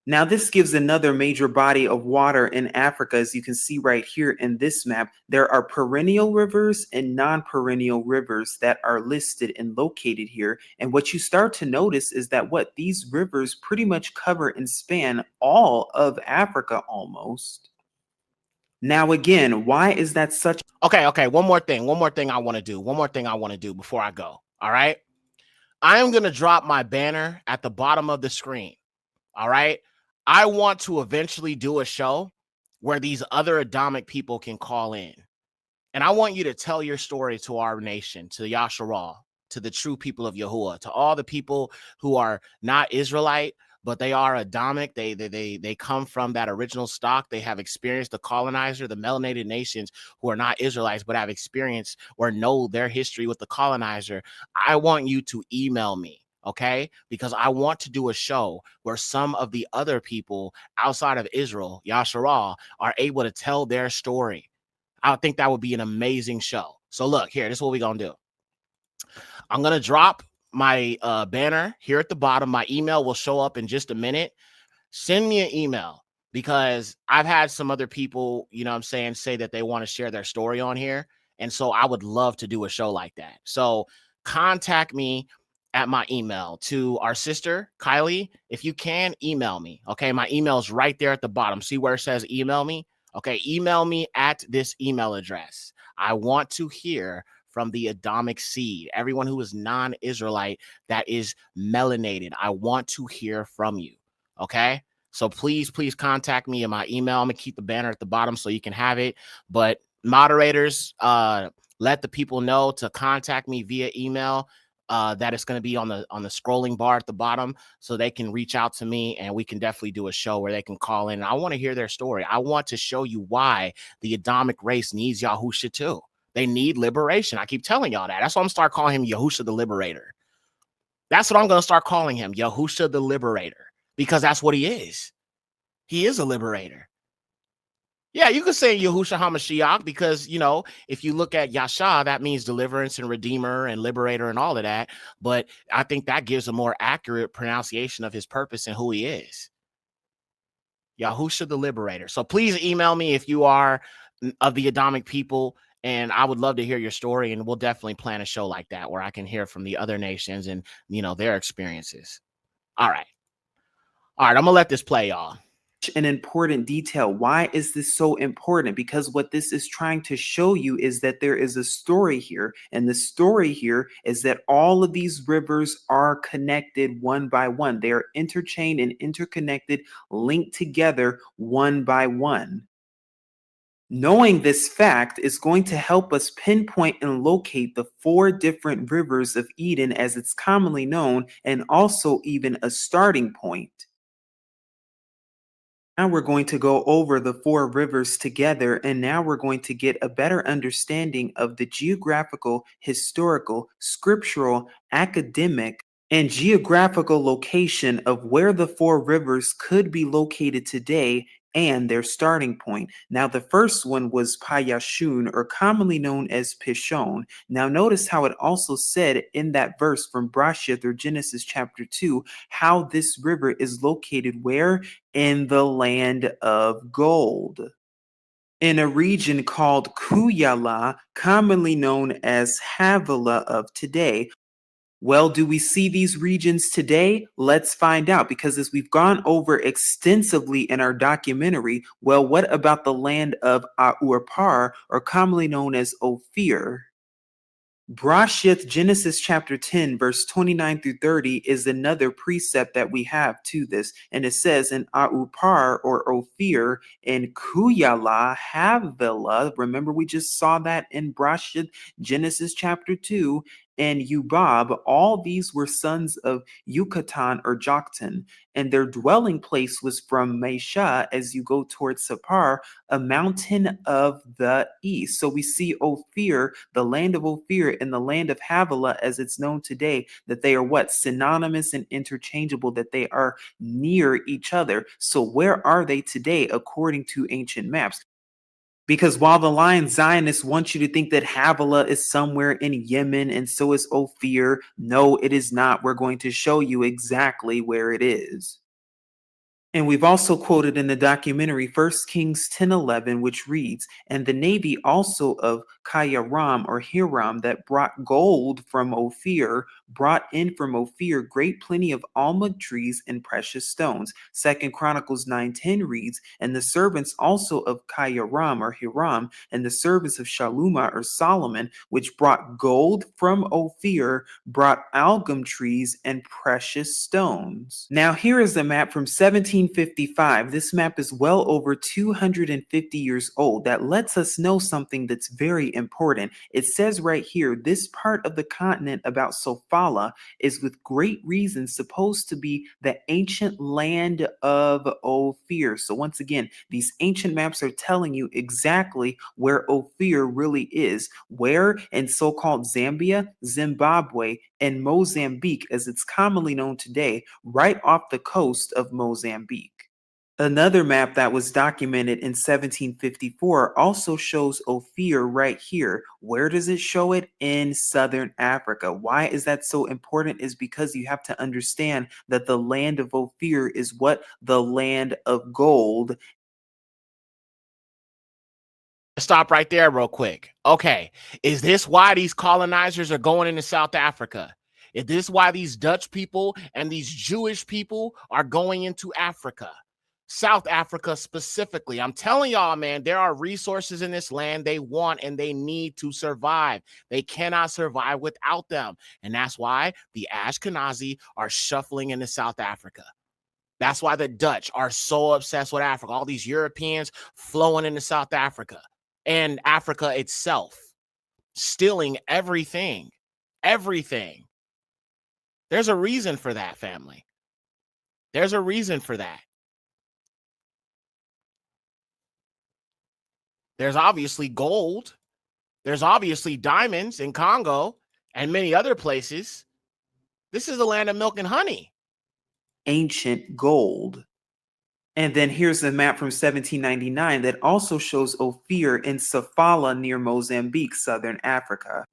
Now, this gives another major body of water in Africa. As you can see right here in this map, there are perennial rivers and non-perennial rivers that are listed and located here. And what you start to notice is that these rivers pretty much cover and span all of Africa almost. Now, again, why is that such? Okay. One more thing I want to do before I go. All right. I am going to drop my banner at the bottom of the screen. All right. I want to eventually do a show where these other Adamic people can call in. And I want you to tell your story to our nation, to Yasharal, to the true people of Yahuwah, to all the people who are not Israelite, but they are Adamic. They come from that original stock. They have experienced the colonizer, the melanated nations who are not Israelites, but have experienced or know their history with the colonizer. I want you to email me. Okay, because I want to do a show where some of the other people outside of Israel, Yasharal, are able to tell their story. I think that would be an amazing show. So look, here, this is what we're going to do. I'm going to drop my banner here at the bottom. My email will show up in just a minute. Send me an email because I've had some other people, you know what I'm saying, say that they want to share their story on here. And so I would love to do a show like that. So contact me at my email to our sister, Kylie. If you can, email me. Okay, my email is right there at the bottom. See where it says email me? Okay, email me at this email address. I want to hear from the Adamic seed, everyone who is non-Israelite that is melanated. I want to hear from you. Okay, so please contact me in my email. I'm gonna keep the banner at the bottom so you can have it. But moderators, let the people know to contact me via email. That it's going to be on the scrolling bar at the bottom, so they can reach out to me and we can definitely do a show where they can call in. I want to hear their story. I want to show you why the Adamic race needs Yahusha too. They need liberation. I keep telling y'all that. That's why I'm start calling him Yahusha the Liberator. That's what I'm going to start calling him, Yahusha the Liberator, because that's what he is. He is a liberator. Yeah, you could say Yahushua HaMashiach because, you know, if you look at Yasha, that means deliverance and redeemer and liberator and all of that. But I think that gives a more accurate pronunciation of his purpose and who he is. Yahushua the Liberator. So please email me if you are of the Adamic people, and I would love to hear your story, and we'll definitely plan a show like that where I can hear from the other nations and, you know, their experiences. All right, I'm going to let this play, y'all. An important detail. Why is this so important? Because what this is trying to show you is that there is a story here, and the story here is that all of these rivers are connected one by one. They are interchained and interconnected, linked together one by one. Knowing this fact is going to help us pinpoint and locate the 4 different rivers of Eden as it's commonly known, and also even a starting point. Now we're going to go over the four rivers together, and now we're going to get a better understanding of the geographical, historical, scriptural, academic, and geographical location of where the four rivers could be located today and their starting point. Now, the first one was Payashun, or commonly known as Pishon. Now, notice how it also said in that verse from Brashith, or Genesis chapter 2, how this river is located where? In the land of gold, in a region called Kuyala, commonly known as Havilah of today. Well, do we see these regions today? Let's find out, because as we've gone over extensively in our documentary, well, what about the land of Aurpar, or commonly known as Ophir? Brashith, Genesis chapter 10, verse 29 through 30 is another precept that we have to this. And it says, in Aupar, or Ophir, in Kuyala, Havilah, remember we just saw that in Brashith, Genesis chapter 2, and Ubab, all these were sons of Yucatan or Joktan, and their dwelling place was from Mesha as you go towards Sapar, a mountain of the east. So we see Ophir, the land of Ophir, and the land of Havilah as it's known today, that they are what? Synonymous and interchangeable, that they are near each other. So where are they today according to ancient maps? Because while the Lion Zionists want you to think that Havilah is somewhere in Yemen and so is Ophir, no, it is not. We're going to show you exactly where it is. And we've also quoted in the documentary 1 Kings 10:11, which reads, and the navy also of Kayaram or Hiram that brought gold from Ophir, brought in from Ophir great plenty of almond trees and precious stones. 2 Chronicles 9:10 reads, and the servants also of Kayaram or Hiram, and the servants of Shaluma or Solomon, which brought gold from Ophir, brought algum trees and precious stones. Now here is a map from 1755. This map is well over 250 years old. That lets us know something that's very important. It says right here, this part of the continent about Sofala is with great reason supposed to be the ancient land of Ophir. So once again, these ancient maps are telling you exactly where Ophir really is. Where? In so-called Zambia, Zimbabwe, and Mozambique, as it's commonly known today, right off the coast of Mozambique. Another map that was documented in 1754 also shows Ophir right here. Where does it show it? In southern Africa. Why is that so important? Is because you have to understand that the land of Ophir is what? The land of gold. Stop right there real quick. Okay, is this why these colonizers are going into South Africa? Is this why these Dutch people and these Jewish people are going into Africa? South Africa specifically. I'm telling y'all, man, there are resources in this land they want and they need to survive. They cannot survive without them. And that's why the Ashkenazi are shuffling into South Africa. That's why the Dutch are so obsessed with Africa. All these Europeans flowing into South Africa and Africa itself, stealing everything, everything. There's a reason for that, family. There's a reason for that. There's obviously gold. There's obviously diamonds in Congo and many other places. This is the land of milk and honey. Ancient gold. And then here's the map from 1799 that also shows Ophir in Sofala near Mozambique, southern Africa.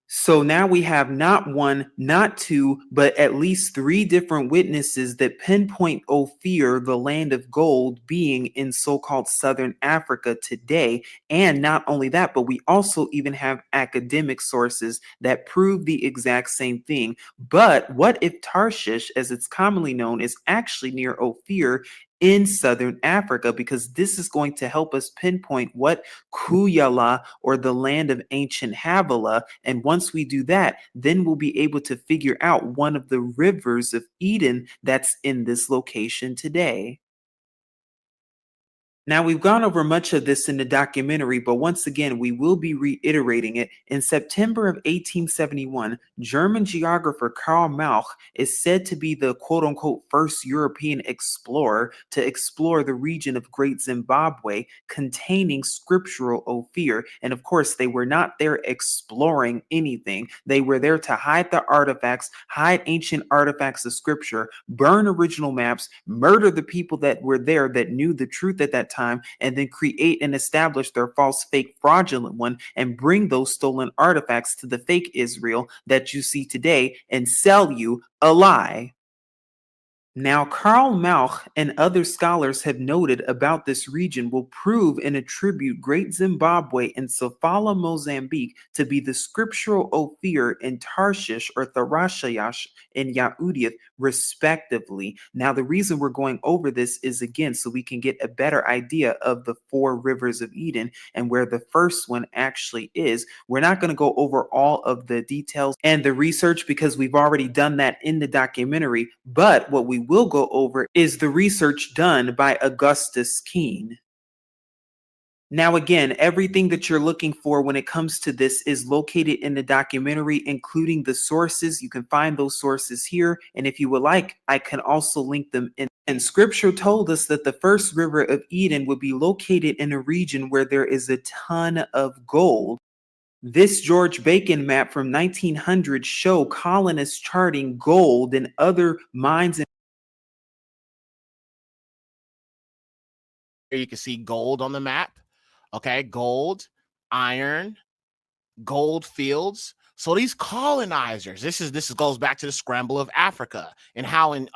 So now we have not one, not two, but at least three different witnesses that pinpoint Ophir, the land of gold, being in so-called southern Africa today. And not only that, but we also even have academic sources that prove the exact same thing. But what if Tarshish, as it's commonly known, is actually near Ophir in southern Africa? Because this is going to help us pinpoint what Kuyala, or the land of ancient Havilah. And once we do that, then we'll be able to figure out one of the rivers of Eden that's in this location today. Now, we've gone over much of this in the documentary, but once again, we will be reiterating it. In September of 1871, German geographer Karl Mauch is said to be the quote-unquote first European explorer to explore the region of Great Zimbabwe containing scriptural Ophir. And of course, they were not there exploring anything. They were there to hide the artifacts, hide ancient artifacts of scripture, burn original maps, murder the people that were there that knew the truth at that time, and then create and establish their false, fake, fraudulent one and bring those stolen artifacts to the fake Israel that you see today and sell you a lie. Now, Karl Mauch and other scholars have noted about this region will prove and attribute Great Zimbabwe and Sofala, Mozambique to be the scriptural Ophir in Tarshish or Tharashayash in Yaudith, respectively. Now, the reason we're going over this is, again, so we can get a better idea of the 4 rivers of Eden and where the first one actually is. We're not going to go over all of the details and the research because we've already done that in the documentary, but what we will go over is the research done by Augustus Keene. Now, again, everything that you're looking for when it comes to this is located in the documentary, including the sources. You can find those sources here. And if you would like, I can also link them in. And scripture told us that the first river of Eden would be located in a region where there is a ton of gold. This George Bacon map from 1900 show colonists charting gold and other mines. Here you can see gold on the map. Okay, gold, iron, gold fields. So these colonizers, this goes back to the scramble of Africa and how in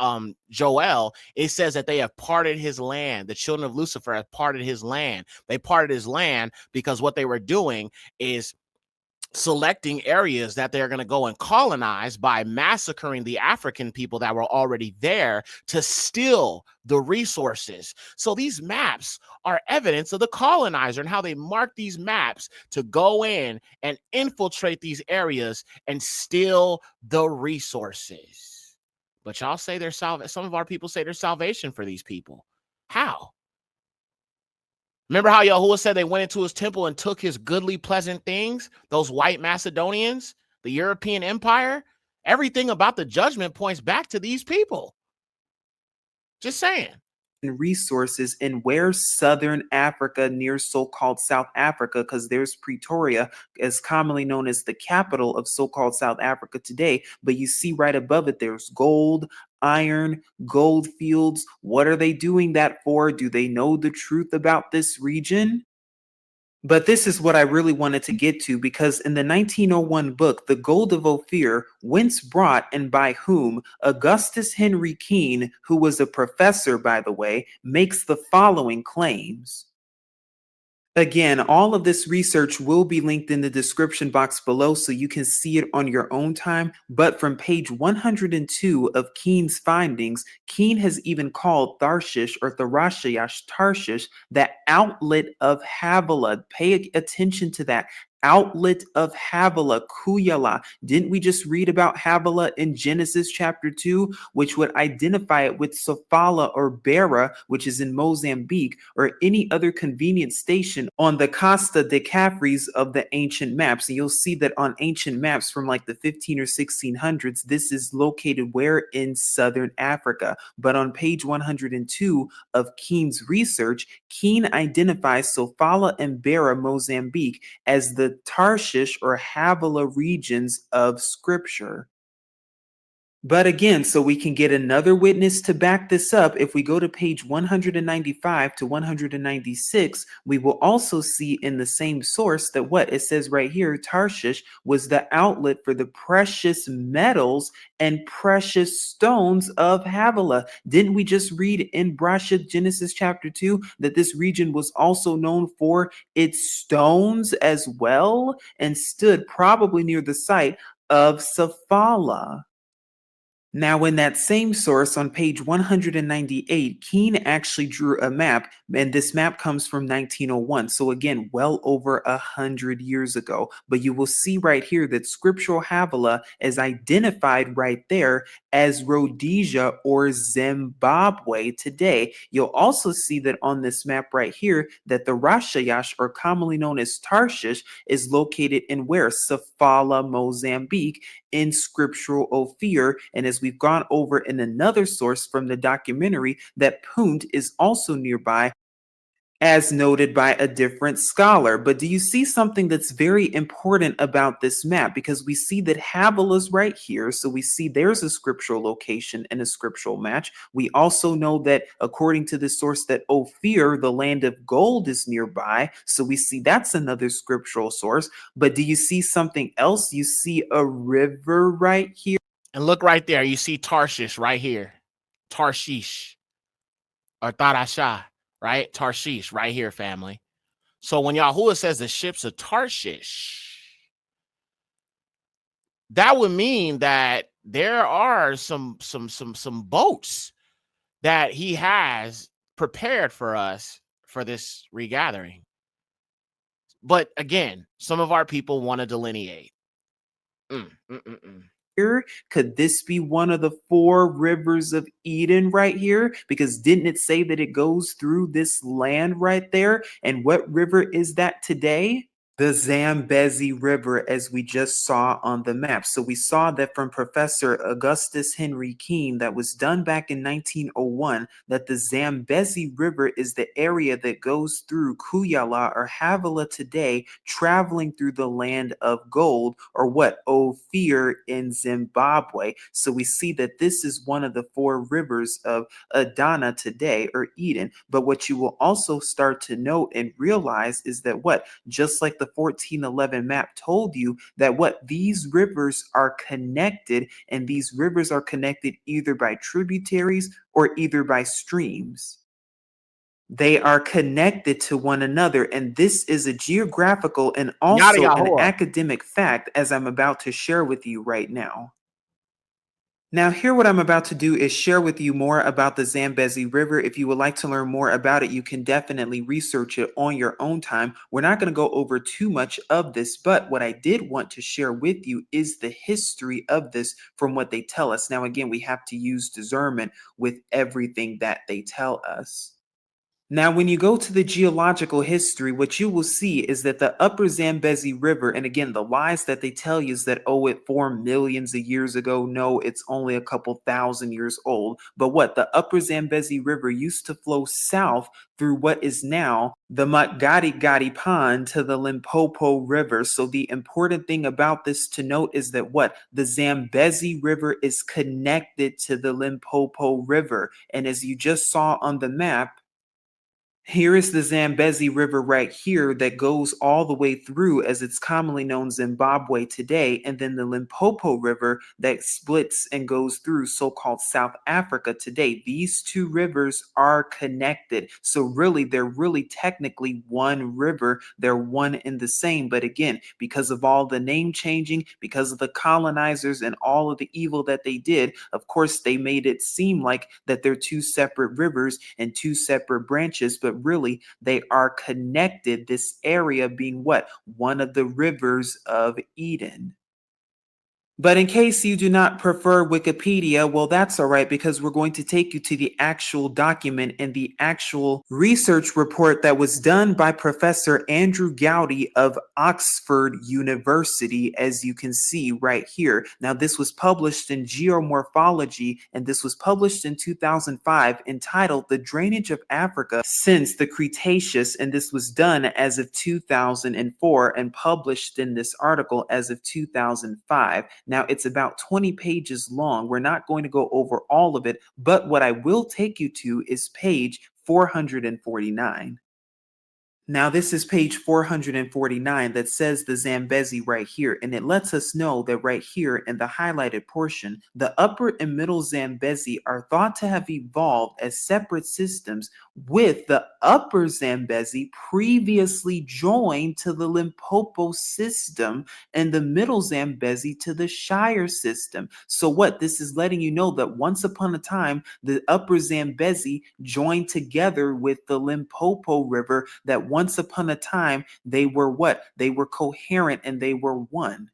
Joel it says that they have parted his land. The children of Lucifer have parted his land. They parted his land because what they were doing is selecting areas that they're going to go and colonize by massacring the African people that were already there to steal the resources. So these maps are evidence of the colonizer and how they mark these maps to go in and infiltrate these areas and steal the resources. But y'all say there's some of our people say there's salvation for these people. How? Remember how Yahuwah said they went into his temple and took his goodly, pleasant things? Those white Macedonians, the European Empire? Everything about the judgment points back to these people. Just saying. Resources in where Southern Africa near so-called South Africa, because there's Pretoria, as commonly known as the capital of so-called South Africa today. But you see right above it, there's gold, iron, gold fields. What are they doing that for? Do they know the truth about this region? But this is what I really wanted to get to, because in the 1901 book, The Gold of Ophir, Whence Brought and by Whom, Augustus Henry Keene, who was a professor, by the way, makes the following claims. Again, all of this research will be linked in the description box below so you can see it on your own time. But from page 102 of Keene's findings, Keene has even called Tharshish or Tharashayash Tarshish the outlet of Havilah. Pay attention to that. Outlet of Havilah, Kuyala. Didn't we just read about Havilah in Genesis chapter 2, which would identify it with Sofala or Beira, which is in Mozambique, or any other convenient station on the Costa de Capris of the ancient maps? And you'll see that on ancient maps from like the 15 or 1600s, this is located where? In Southern Africa. But on page 102 of Keene's research, Keene identifies Sofala and Beira, Mozambique, as the Tarshish or Havilah regions of scripture. But again, so we can get another witness to back this up, if we go to page 195 to 196, we will also see in the same source that what it says right here, Tarshish was the outlet for the precious metals and precious stones of Havilah. Didn't we just read in Brashid, Genesis chapter 2, that this region was also known for its stones as well, and stood probably near the site of Sofala? Now, in that same source on page 198, Keene actually drew a map, and this map comes from 1901. So again, well over 100 years ago. But you will see right here that scriptural Havilah is identified right there as Rhodesia or Zimbabwe today. You'll also see that on this map right here that the Rashayash, or commonly known as Tarshish, is located in where? Sofala, Mozambique, in scriptural Ophir. And as we've gone over in another source from the documentary, that Punt is also nearby, as noted by a different scholar. But do you see something that's very important about this map? Because we see that Havilah's right here. So we see there's a scriptural location and a scriptural match. We also know that according to the source that Ophir, the land of gold, is nearby. So we see that's another scriptural source. But do you see something else? You see a river right here. And look right there. You see Tarshish right here. Tarshish or Tarasha, right? Tarshish right here, family. So when Yahuwah says the ships of Tarshish, that would mean that there are some boats that he has prepared for us for this regathering. But again, some of our people want to delineate. Could this be one of the 4 rivers of Eden right here? Because didn't it say that it goes through this land right there? And what river is that today? The Zambezi River, as we just saw on the map. So we saw that from Professor Augustus Henry Keene, that was done back in 1901, that the Zambezi River is the area that goes through Kuyala or Havilah today, traveling through the land of gold, or what? Ophir in Zimbabwe. So we see that this is one of the 4 rivers of Adana today, or Eden. But what you will also start to note and realize is that what? Just like the 1411 map told you, that what? These rivers are connected, and these rivers are connected either by tributaries or either by streams. They are connected to one another, and this is a geographical and also an academic fact, as I'm about to share with you right now. Now, here what I'm about to do is share with you more about the Zambezi River. If you would like to learn more about it, you can definitely research it on your own time. We're not going to go over too much of this, but what I did want to share with you is the history of this from what they tell us. Now, again, we have to use discernment with everything that they tell us. Now, when you go to the geological history, what you will see is that the upper Zambezi River, and again, the lies that they tell you is that, oh, it formed millions of years ago. No, it's only a couple thousand years old. But what? The upper Zambezi River used to flow south through what is now the Matgadi Pond to the Limpopo River. So the important thing about this to note is that what? The Zambezi River is connected to the Limpopo River. And as you just saw on the map, here is the Zambezi River right here that goes all the way through, as it's commonly known, Zimbabwe today, and then the Limpopo River that splits and goes through so-called South Africa today. These 2 rivers are connected. So really, they're really technically one river. They're one and the same. But again, because of all the name changing, because of the colonizers and all of the evil that they did, of course, they made it seem like that they're 2 separate rivers and 2 separate branches, but really they are connected, this area being what? One of the rivers of Eden. But in case you do not prefer Wikipedia, well, that's all right, because we're going to take you to the actual document and the actual research report that was done by Professor Andrew Gowdy of Oxford University, as you can see right here. Now, this was published in Geomorphology, and this was published in 2005, entitled The Drainage of Africa Since the Cretaceous, and this was done as of 2004 and published in this article as of 2005. Now, it's about 20 pages long. We're not going to go over all of it, but what I will take you to is page 449. Now, this is page 449 that says the Zambezi right here, and it lets us know that right here in the highlighted portion, the upper and middle Zambezi are thought to have evolved as separate systems, with the upper Zambezi previously joined to the Limpopo system and the middle Zambezi to the Shire system. So what? This is letting you know that once upon a time, the upper Zambezi joined together with the Limpopo River, that once upon a time, they were what? They were coherent and they were one.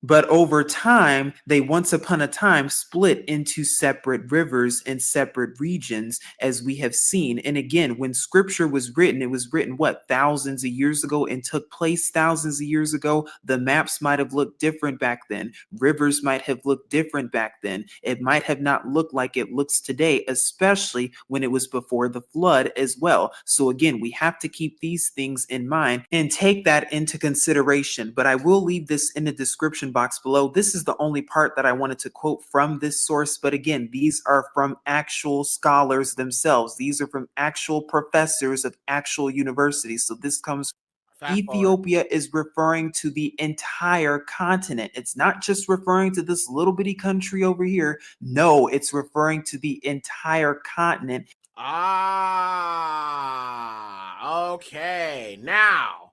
But over time, they once upon a time split into separate rivers and separate regions, as we have seen. And again, when scripture was written, it was written, what, thousands of years ago, and took place thousands of years ago. The maps might have looked different back then. Rivers might have looked different back then. It might have not looked like it looks today, especially when it was before the flood as well. So again, we have to keep these things in mind and take that into consideration. But I will leave this in the description box below. This is the only part that I wanted to quote from this source. But again, these are from actual scholars themselves. These are from actual professors of actual universities. So this comes Ethiopia is referring to the entire continent. It's not just referring to this little bitty country over here. No, it's referring to the entire continent. Okay. Now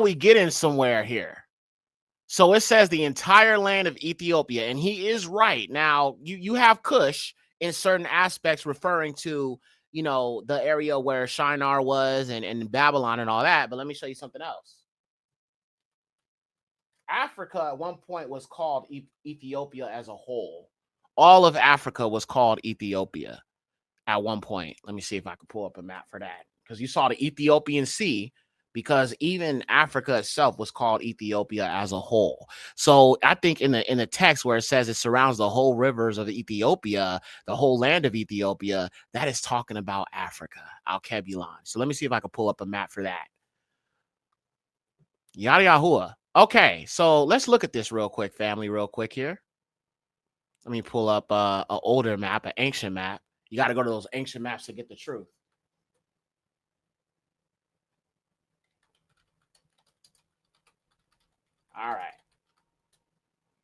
we get in somewhere here. So it says the entire land of Ethiopia, and he is right. Now, you have Cush in certain aspects referring to, you know, the area where Shinar was and Babylon and all that. But let me show you something else. Africa at one point was called Ethiopia as a whole. All of Africa was called Ethiopia at one point. Let me see if I can pull up a map for that. Because you saw the Ethiopian Sea, because even Africa itself was called Ethiopia as a whole. So I think in the text where it says it surrounds the whole rivers of Ethiopia, the whole land of Ethiopia, that is talking about Africa, Al-Kebulon. So let me see if I can pull up a map for that. Yada Yahuwah. Okay, so let's look at this real quick, family, real quick here. Let me pull up an older map, an ancient map. You got to go to those ancient maps to get the truth. All right.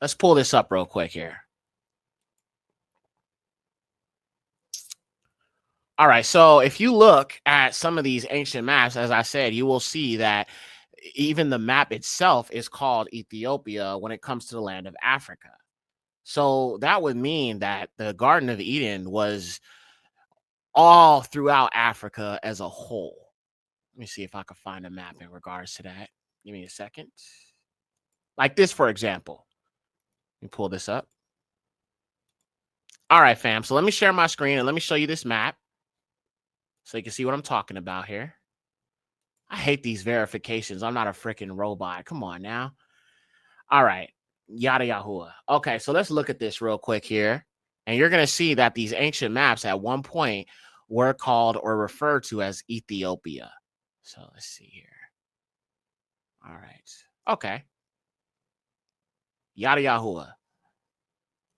Let's pull this up real quick here. All right. So if you look at some of these ancient maps, as I said, you will see that even the map itself is called Ethiopia when it comes to the land of Africa. So that would mean that the Garden of Eden was all throughout Africa as a whole. Let me see if I can find a map in regards to that. Give me a second. Like this, for example. Let me pull this up. All right, fam. So let me share my screen and let me show you this map so you can see what I'm talking about here. I hate these verifications. I'm not a freaking robot. Come on now. All right. Yada Yahuwah. Okay, so let's look at this real quick here. And you're going to see that these ancient maps at one point were called or referred to as Ethiopia. So let's see here. All right. Okay. Yada Yahuwah.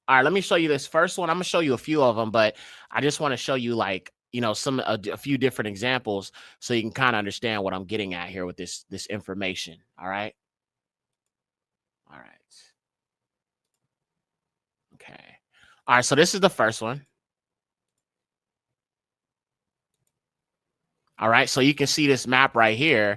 All right, let me show you this first one. I'm going to show you a few of them, but I just want to show you, like, you know, a few different examples so you can kind of understand what I'm getting at here with this information. All right. All right. Okay. All right. So this is the first one. All right. So you can see this map right here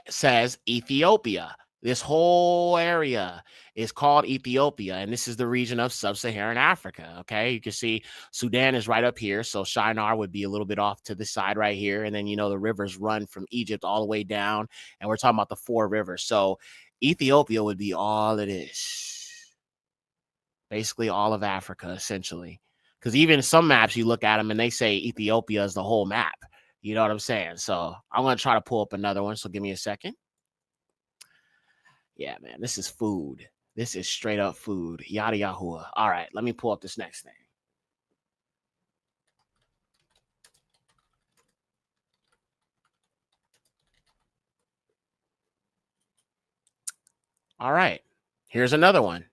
says Ethiopia. This whole area is called Ethiopia, and this is the region of sub-Saharan Africa. Okay, you can see Sudan is right up here, so Shinar would be a little bit off to the side right here, and then, you know, the rivers run from Egypt all the way down, and we're talking about the 4 rivers. So Ethiopia would be all it is, basically all of Africa, essentially. Because even some maps, you look at them and they say Ethiopia is the whole map. You know what I'm saying? So I'm going to try to pull up another one. So give me a second. Yeah, man, this is food. This is straight up food. Yada Yahuwah. All right, let me pull up this next thing. All right, here's another one.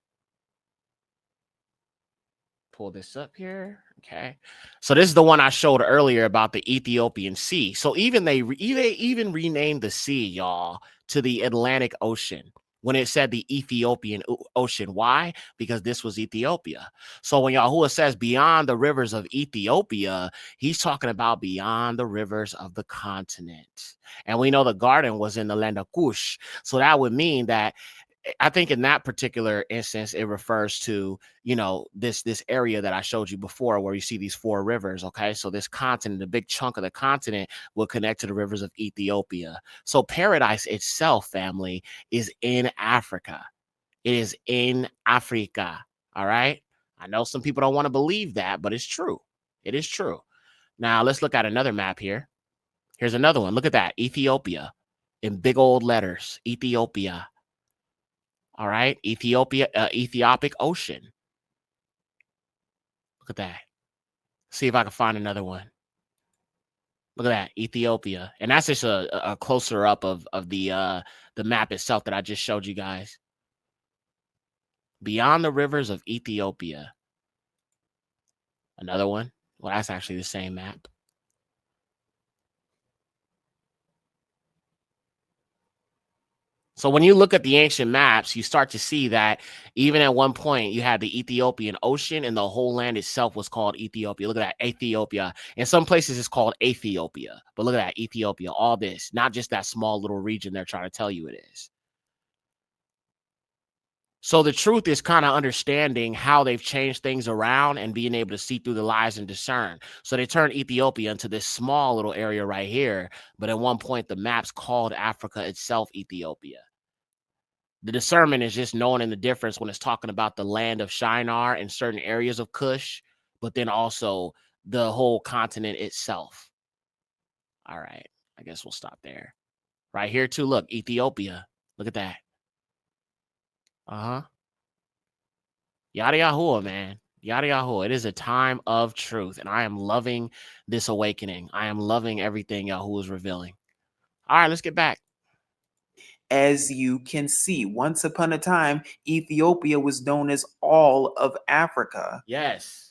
Pull this up here. Okay. So this is the one I showed earlier about the Ethiopian Sea. So even they even renamed the sea, y'all, to the Atlantic Ocean when it said the Ethiopian Ocean. Why? Because this was Ethiopia. So when Yahuwah says beyond the rivers of Ethiopia, he's talking about beyond the rivers of the continent. And we know the garden was in the land of Cush. So that would mean that I think in that particular instance, it refers to, this area that I showed you before where you see these 4 rivers. Okay. So this continent, the big chunk of the continent will connect to the rivers of Ethiopia. So paradise itself, family, is in Africa. It is in Africa. All right. I know some people don't want to believe that, but it's true. It is true. Now let's look at another map here. Here's another one. Look at that. Ethiopia in big old letters. Ethiopia. All right. Ethiopia, Ethiopic Ocean. Look at that. See if I can find another one. Look at that. Ethiopia. And that's just a closer up of the map itself that I just showed you guys. Beyond the rivers of Ethiopia. Another one. Well, that's actually the same map. So when you look at the ancient maps, you start to see that even at one point you had the Ethiopian Ocean and the whole land itself was called Ethiopia. Look at that, Ethiopia. In some places it's called Ethiopia, but look at that, Ethiopia, all this, not just that small little region they're trying to tell you it is. So the truth is kind of understanding how they've changed things around and being able to see through the lies and discern. So they turned Ethiopia into this small little area right here, but at one point the maps called Africa itself Ethiopia. The discernment is just knowing the difference when it's talking about the land of Shinar and certain areas of Cush, but then also the whole continent itself. All right. I guess we'll stop there. Right here too. Look, Ethiopia. Look at that. Yada Yahuwah, man. Yada Yahuwah. It is a time of truth, and I am loving this awakening. I am loving everything Yahuwah is revealing. All right, let's get back. As you can see, once upon a time, Ethiopia was known as all of Africa. Yes.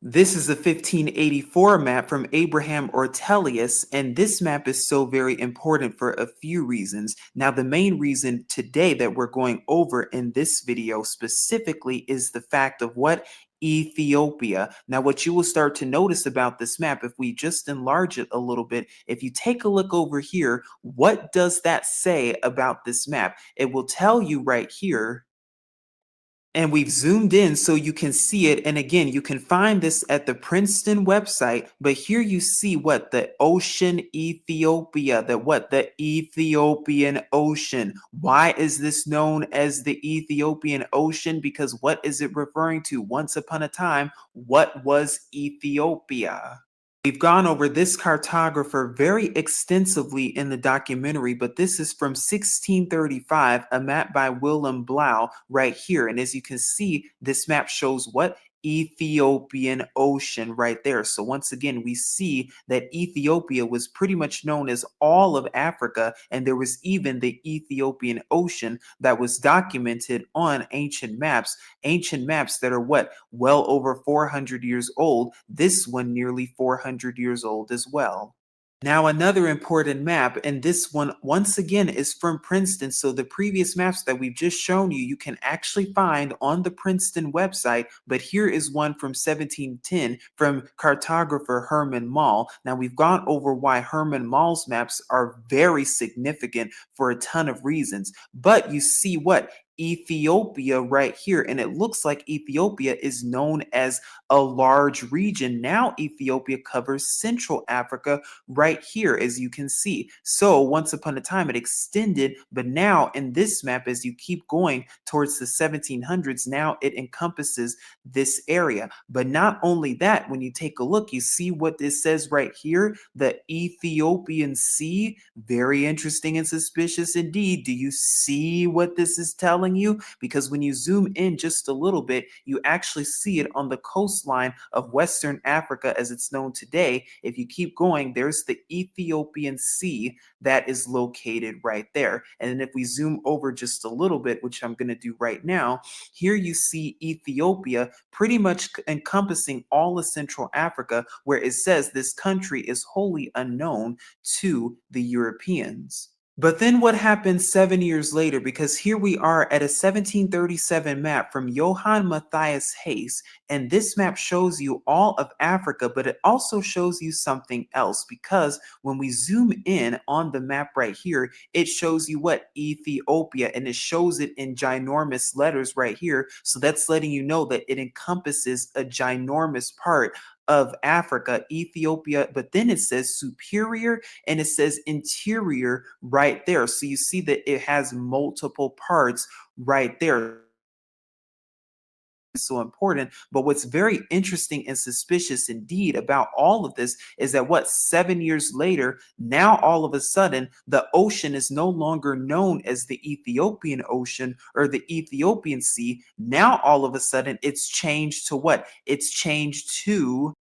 This is a 1584 map from Abraham Ortelius, and this map is so very important for a few reasons. Now, the main reason today that we're going over in this video specifically is the fact of what? Ethiopia. Now, what you will start to notice about this map, if we just enlarge it a little bit, if you take a look over here, what does that say about this map? It will tell you right here. And we've zoomed in so you can see it. And again, you can find this at the Princeton website, but here you see what? The ocean Ethiopia, the Ethiopian Ocean. Why is this known as the Ethiopian Ocean? Because what is it referring to? Once upon a time, what was Ethiopia? We've gone over this cartographer very extensively in the documentary, but this is from 1635, a map by Willem Blau right here. And as you can see, this map shows what? Ethiopian Ocean right there. So once again, we see that Ethiopia was pretty much known as all of Africa, and there was even the Ethiopian Ocean that was documented on ancient maps that are what? Well over 400 years old. This one nearly 400 years old as well. Now, another important map, and this one, once again, is from Princeton. So the previous maps that we've just shown you, you can actually find on the Princeton website, but here is one from 1710 from cartographer Herman Mall. Now, we've gone over why Herman Mall's maps are very significant for a ton of reasons, but you see what? Ethiopia right here, and it looks like Ethiopia is known as a large region. Now Ethiopia covers Central Africa right here, as you can see. So once upon a time it extended, but now in this map, as you keep going towards the 1700s, now it encompasses this area. But not only that, when you take a look, you see what this says right here, the Ethiopian Sea. Very interesting and suspicious indeed. Do you see what this is telling telling you? Because when you zoom in just a little bit, you actually see it on the coastline of Western Africa as it's known today. If you keep going, there's the Ethiopian Sea that is located right there. And then if we zoom over just a little bit, which I'm going to do right now, here you see Ethiopia pretty much encompassing all of Central Africa, where it says this country is wholly unknown to the Europeans. But then what happened 7 years later? Because here we are at a 1737 map from Johann Matthias Hayes, and this map shows you all of Africa, but it also shows you something else, because when we zoom in on the map right here, it shows you what? Ethiopia, and it shows it in ginormous letters right here. So that's letting you know that it encompasses a ginormous part of Africa, Ethiopia, but then it says superior and it says interior right there. So you see that it has multiple parts right there. So important. But what's very interesting and suspicious indeed about all of this is that 7 years later, now all of a sudden the ocean is no longer known as the Ethiopian Ocean or the Ethiopian Sea. Now all of a sudden it's changed to what? It's changed to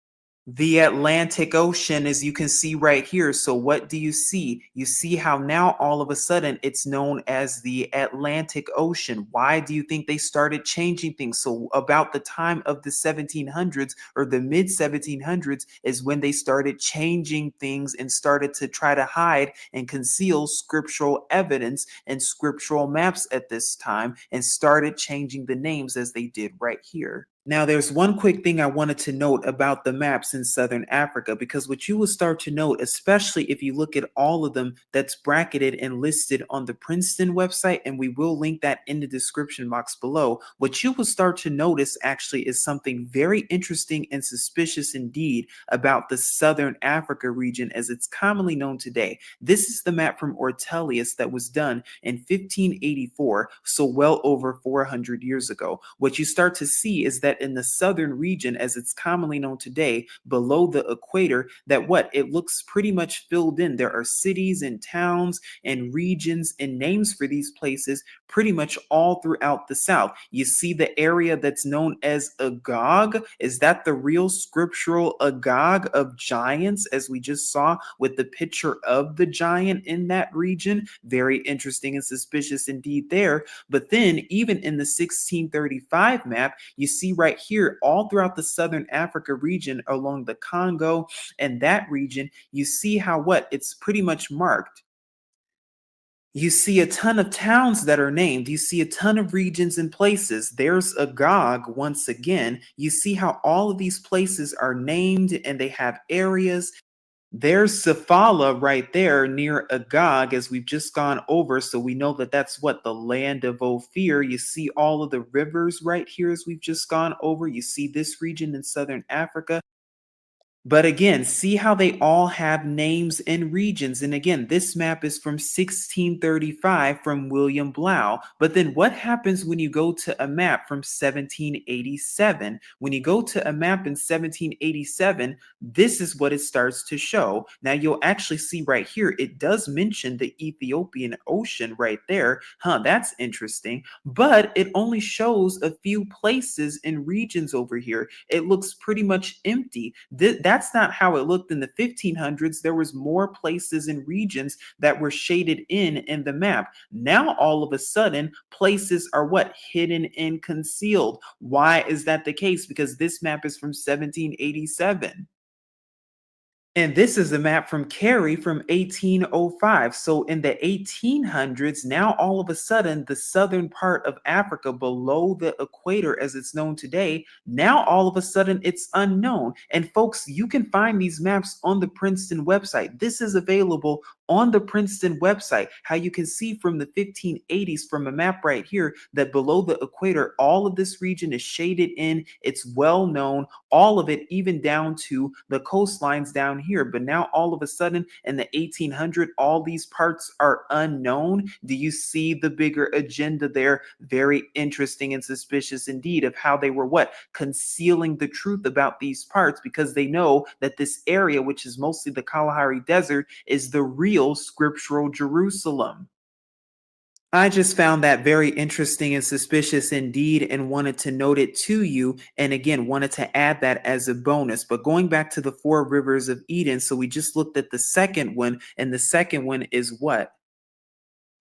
the Atlantic Ocean, as you can see right here. So what do you see? You see how now all of a sudden it's known as the Atlantic Ocean. Why do you think they started changing things? So about the time of the 1700s or the mid 1700s is when they started changing things and started to try to hide and conceal scriptural evidence and scriptural maps at this time, and started changing the names as they did right here. Now, there's one quick thing I wanted to note about the maps in Southern Africa, because what you will start to note, especially if you look at all of them that's bracketed and listed on the Princeton website, and we will link that in the description box below, what you will start to notice actually is something very interesting and suspicious indeed about the Southern Africa region as it's commonly known today. This is the map from Ortelius that was done in 1584, so well over 400 years ago. What you start to see is that in the southern region, as it's commonly known today, below the equator, that it looks pretty much filled in. There are cities and towns and regions and names for these places pretty much all throughout the south. You see the area that's known as Agog. Is that the real scriptural Agog of giants, as we just saw with the picture of the giant in that region? Very interesting and suspicious indeed there. But then even in the 1635 map, you see right here all throughout the Southern Africa region along the Congo and that region, you see how it's pretty much marked. You see a ton of towns that are named. You see a ton of regions and places. There's Agog once again. You see how all of these places are named and they have areas. There's Saphala right there near Agog, as we've just gone over. So we know that that's the land of Ophir. You see all of the rivers right here as we've just gone over. You see this region in Southern Africa. But again, see how they all have names and regions. And again, this map is from 1635 from William Blau. But then what happens when you go to a map from 1787? When you go to a map in 1787, this is what it starts to show. Now you'll actually see right here, it does mention the Ethiopian Ocean right there. That's interesting. But it only shows a few places and regions over here. It looks pretty much empty. That's not how it looked in the 1500s. There was more places and regions that were shaded in the map. Now, all of a sudden, places are hidden and concealed. Why is that the case? Because this map is from 1787. And this is a map from Carey from 1805. So in the 1800s, now all of a sudden, the southern part of Africa below the equator, as it's known today, now all of a sudden it's unknown. And folks, you can find these maps on the Princeton website. This is available on the Princeton website, how you can see from the 1580s from a map right here that below the equator, all of this region is shaded in. It's well known, all of it, even down to the coastlines down here. But now all of a sudden in the 1800s, all these parts are unknown. Do you see the bigger agenda there? Very interesting and suspicious indeed of how they were concealing the truth about these parts, because they know that this area, which is mostly the Kalahari Desert, is the real scriptural Jerusalem. I just found that very interesting and suspicious indeed and wanted to note it to you. And again, wanted to add that as a bonus. But going back to the 4 rivers of Eden, so we just looked at the second one, and the second one is what?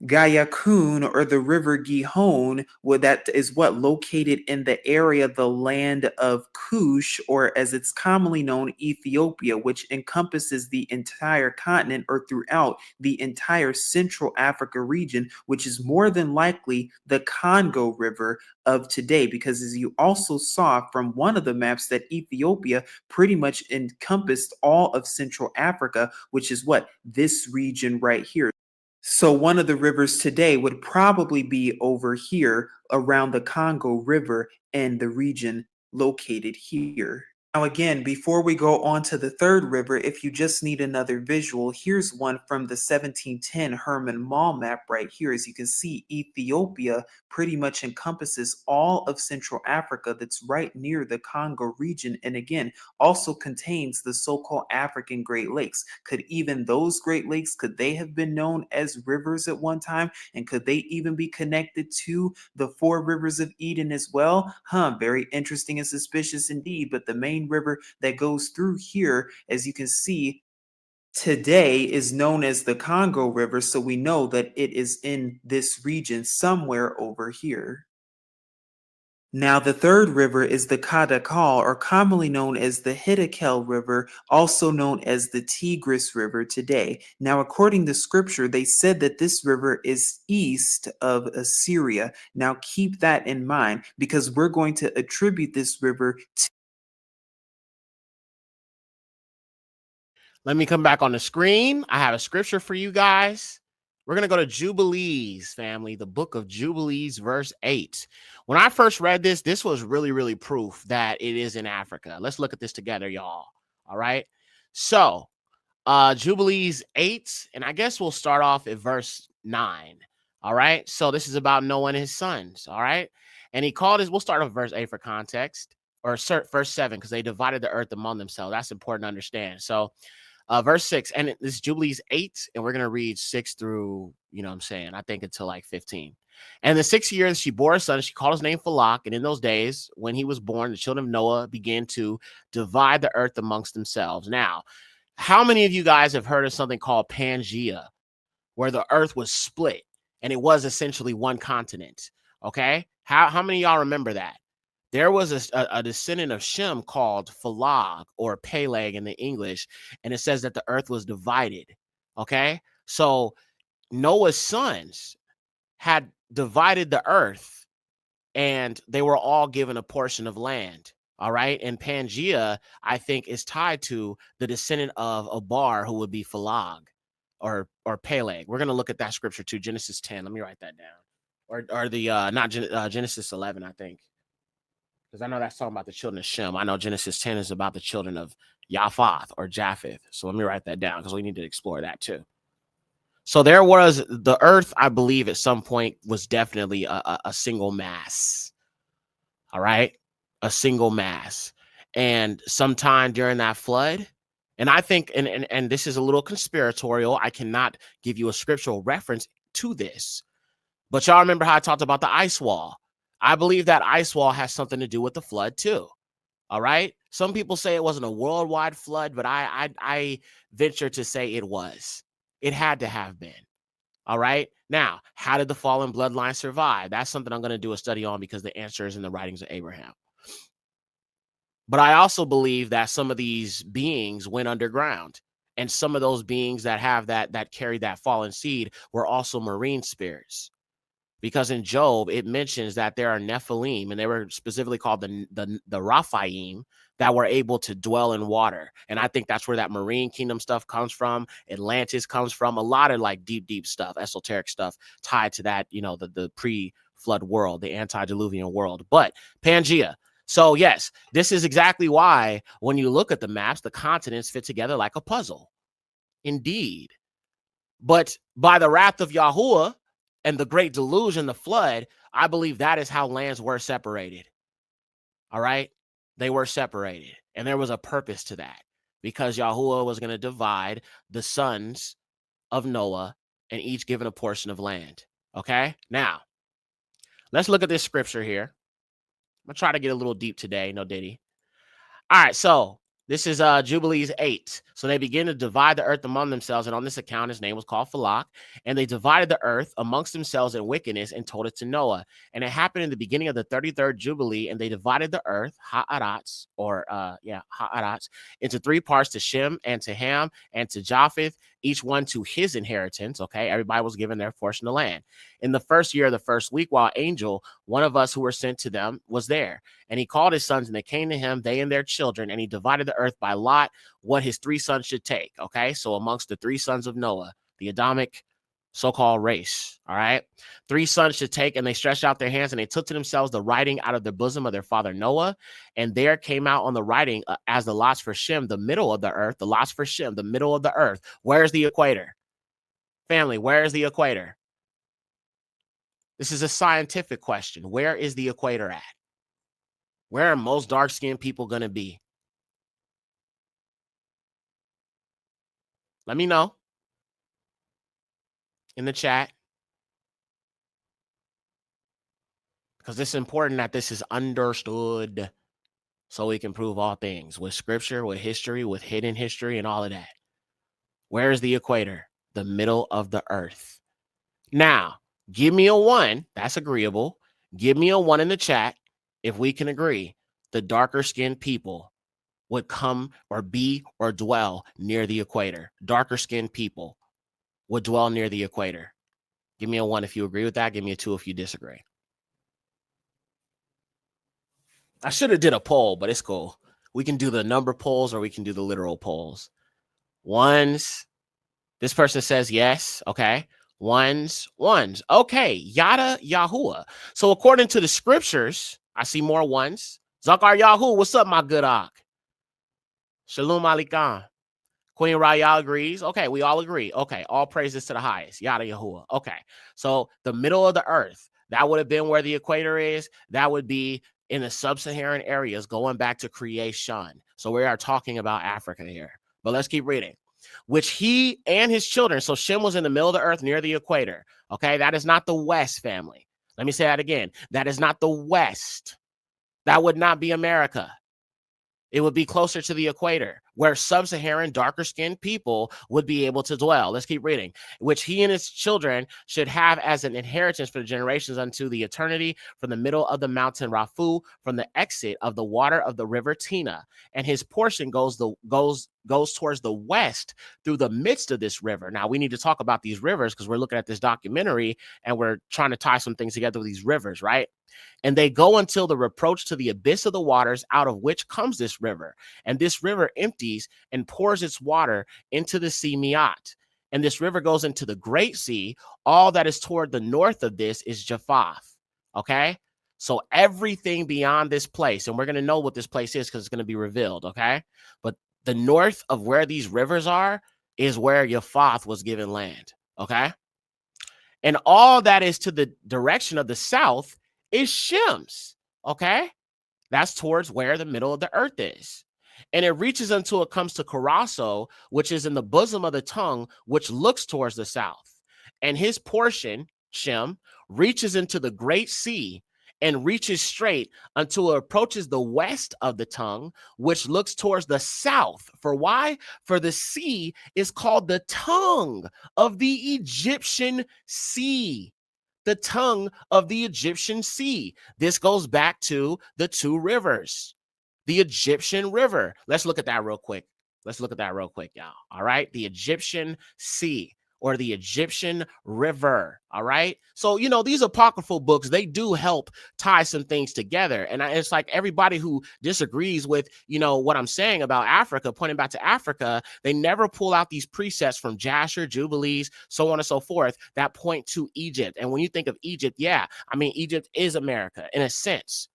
Gayakun, or the river Gihon, that is what located in the area, the land of Cush, or as it's commonly known, Ethiopia, which encompasses the entire continent or throughout the entire Central Africa region, which is more than likely the Congo River of today, because as you also saw from one of the maps, that Ethiopia pretty much encompassed all of Central Africa, which is what? This region right here. So one of the rivers today would probably be over here around the Congo River and the region located here. Now, again, before we go on to the third river, if you just need another visual, here's one from the 1710 Herman Mall map right here. As you can see, Ethiopia pretty much encompasses all of Central Africa that's right near the Congo region. And again, also contains the so-called African Great Lakes. Could even those Great Lakes, could they have been known as rivers at one time? And could they even be connected to the 4 rivers of Eden as well? Very interesting and suspicious indeed. But the main river that goes through here, as you can see, today is known as the Congo River. So we know that it is in this region somewhere over here. Now, the third river is the Kadakal, or commonly known as the Hiddekel River, also known as the Tigris River today. Now, according to scripture, they said that this river is east of Assyria. Now, keep that in mind, because we're going to attribute this river to. Let me come back on the screen. I have a scripture for you guys. We're going to go to Jubilees, family, the book of Jubilees, verse 8. When I first read this, this was really, really proof that it is in Africa. Let's look at this together, y'all. All right. So, Jubilees 8, and I guess we'll start off at verse 9. All right. So, this is about Noah and his sons. All right. And he called his, we'll start off verse 8 for context, or verse 7, because they divided the earth among themselves. That's important to understand. So, verse 6, and this is Jubilees 8, and we're going to read 6 through, you know what I'm saying, I think until like 15. And the 6th year, she bore a son. She called his name Falak. And in those days, when he was born, the children of Noah began to divide the earth amongst themselves. Now, how many of you guys have heard of something called Pangea, where the earth was split and it was essentially one continent? Okay. How many of y'all remember that? There was a descendant of Shem called Phalag, or Peleg in the English, and it says that the earth was divided. Okay, so Noah's sons had divided the earth, and they were all given a portion of land. All right, and Pangea, I think, is tied to the descendant of Abar, who would be Phalag or Peleg. We're gonna look at that scripture too, Genesis 10. Let me write that down, or the not Genesis 11, I think. Because I know that's talking about the children of Shem. I know Genesis 10 is about the children of Yaphath or Japheth. So let me write that down, because we need to explore that too. So there was the earth, I believe, at some point was definitely a single mass. All right. A single mass. And sometime during that flood, and I think, and this is a little conspiratorial, I cannot give you a scriptural reference to this. But y'all remember how I talked about the ice wall? I believe that ice wall has something to do with the flood too. All right. Some people say it wasn't a worldwide flood, but I venture to say it was. It had to have been. All right. Now, how did the fallen bloodline survive? That's something I'm going to do a study on, because the answer is in the writings of Abraham. But I also believe that some of these beings went underground, and some of those beings that have that carry that fallen seed were also marine spirits. Because in Job, it mentions that there are Nephilim, and they were specifically called the Raphaim, that were able to dwell in water. And I think that's where that marine kingdom stuff comes from. Atlantis comes from. A lot of like deep stuff, esoteric stuff tied to that, you know, the pre-flood world, the antediluvian world. But Pangea. So yes, this is exactly why when you look at the maps, the continents fit together like a puzzle. Indeed. But by the wrath of Yahuwah and the great delusion, the flood, I believe that is how lands were separated. All right. They were separated. And there was a purpose to that, because Yahuwah was going to divide the sons of Noah and each given a portion of land. Okay, now let's look at this scripture here. I'm gonna try to get a little deep today. No diddy. All right, so this is Jubilees 8. So they begin to divide the earth among themselves, and on this account, his name was called Falak. And they divided the earth amongst themselves in wickedness and told it to Noah. And it happened in the beginning of the 33rd Jubilee, and they divided the earth, Ha'arats, Ha'arats, into 3 parts, to Shem and to Ham and to Japheth, each one to his inheritance. Okay, everybody was given their portion of land. In the first year of the first week, while angel, one of us who were sent to them, was there. And he called his sons, and they came to him, they and their children, and he divided the earth by lot, what his 3 sons should take. Okay, so amongst the 3 sons of Noah, the Adamic so-called race, all right, 3 sons should take, and they stretched out their hands, and they took to themselves the writing out of the bosom of their father Noah, and there came out on the writing as the lots for Shem, the middle of the earth, the lots for Shem, the middle of the earth. Where's the equator? Family, where is the equator? This is a scientific question. Where is the equator at? Where are most dark-skinned people going to be? Let me know in the chat, because it's important that this is understood so we can prove all things with scripture, with history, with hidden history, and all of that. Where is the equator? The middle of the earth. Now, give me a 1. That's agreeable. Give me a 1 in the chat if we can agree the darker skinned people would come or be or dwell near the equator. Darker skinned people would dwell near the equator. Give me a 1 if you agree with that. Give me a 2 if you disagree. I should have did a poll, but it's cool. We can do the number polls or we can do the literal polls. 1s. This person says yes. Okay. 1s. Okay. Yada Yahuwah. So according to the scriptures, I see more 1s. Zakar Yahu, what's up, my good Ak? Shalom Alikam. Queen Raya agrees. Okay, we all agree. Okay, all praises to the highest. Yada Yahuwah. Okay, so the middle of the earth, that would have been where the equator is. That would be in the sub-Saharan areas going back to creation. So we are talking about Africa here. But let's keep reading. Which he and his children, so Shem was in the middle of the earth near the equator. Okay, that is not the West, family. Let me say that again. That is not the West. That would not be America. It would be closer to the equator, where sub-Saharan, darker-skinned people would be able to dwell. Let's keep reading. Which he and his children should have as an inheritance for the generations unto the eternity, from the middle of the mountain Raphu, from the exit of the water of the river Tina. And his portion goes towards the west through the midst of this river. Now, we need to talk about these rivers because we're looking at this documentary and we're trying to tie some things together with these rivers, right? And they go until the reproach to the abyss of the waters, out of which comes this river. And this river empties and pours its water into the sea Miat. And this river goes into the great sea. All that is toward the north of this is Japheth. Okay? So everything beyond this place, and we're going to know what this place is because it's going to be revealed, okay? But the north of where these rivers are is where Japheth was given land, okay? And all that is to the direction of the south is Shem's, okay? That's towards where the middle of the earth is. And it reaches until it comes to Carasso, which is in the bosom of the tongue, which looks towards the south. And his portion, Shem, reaches into the great sea and reaches straight until it approaches the west of the tongue, which looks towards the south. For why? For the sea is called the tongue of the Egyptian sea. The tongue of the Egyptian sea. This goes back to the 2 rivers, the Egyptian river. Let's look at that real quick. Y'all. All right. The Egyptian sea or the Egyptian river. All right. So, you know, these apocryphal books, they do help tie some things together. And it's like everybody who disagrees with, you know, what I'm saying about Africa, pointing back to Africa, they never pull out these precepts from Jasher, Jubilees, so on and so forth that point to Egypt. And when you think of Egypt, yeah, I mean, Egypt is America in a sense.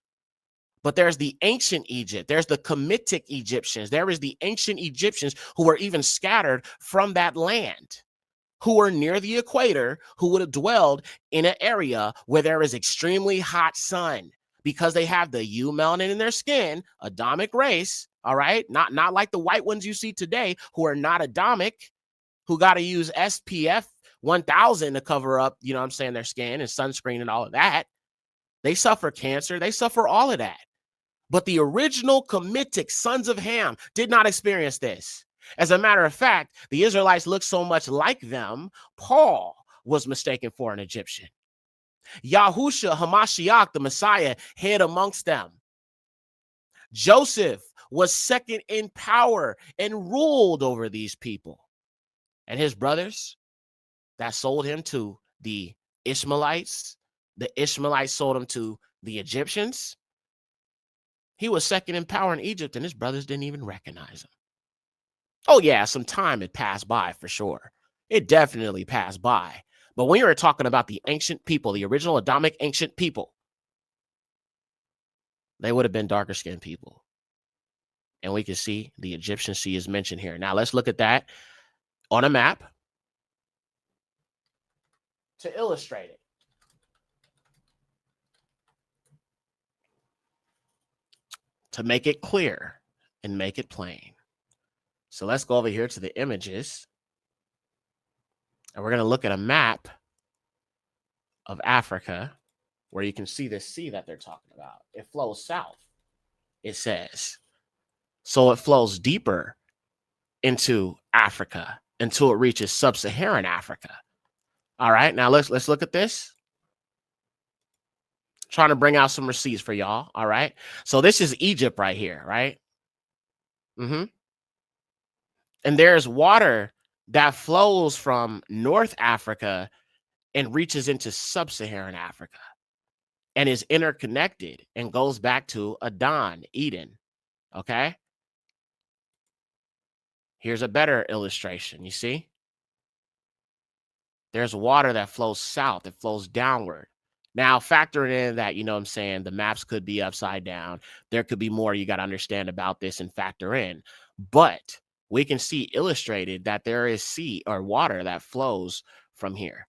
But there's the ancient Egypt. There's the Kemetic Egyptians. There is the ancient Egyptians who were even scattered from that land, who were near the equator, who would have dwelled in an area where there is extremely hot sun because they have the U melanin in their skin, Adamic race, all right? Not like the white ones you see today who are not Adamic, who got to use SPF 1000 to cover up, you know what I'm saying, their skin and sunscreen and all of that. They suffer cancer. They suffer all of that. But the original Kemetic sons of Ham did not experience this. As a matter of fact, the Israelites looked so much like them, Paul was mistaken for an Egyptian. Yahusha Hamashiach, the Messiah, hid amongst them. Joseph was second in power and ruled over these people. And his brothers that sold him to the Ishmaelites sold him to the Egyptians. He was second in power in Egypt, and his brothers didn't even recognize him. Oh, yeah, some time had passed by for sure. It definitely passed by. But when you were talking about the ancient people, the original Adamic ancient people, they would have been darker skinned people. And we can see the Egyptian Sea is mentioned here. Now, let's look at that on a map to illustrate it. To make it clear and make it plain. So let's go over here to the images. And we're going to look at a map of Africa where you can see this sea that they're talking about. It flows south, it says. So it flows deeper into Africa until it reaches sub-Saharan Africa. All right, now let's look at this. Trying to bring out some receipts for y'all. All right. So this is Egypt right here, right? And there's water that flows from North Africa and reaches into sub-Saharan Africa and is interconnected and goes back to Adon, Eden. Okay. Here's a better illustration. You see? There's water that flows south. It flows downward. Now, factoring in that, you know what I'm saying, the maps could be upside down. There could be more you got to understand about this and factor in. But we can see illustrated that there is sea or water that flows from here.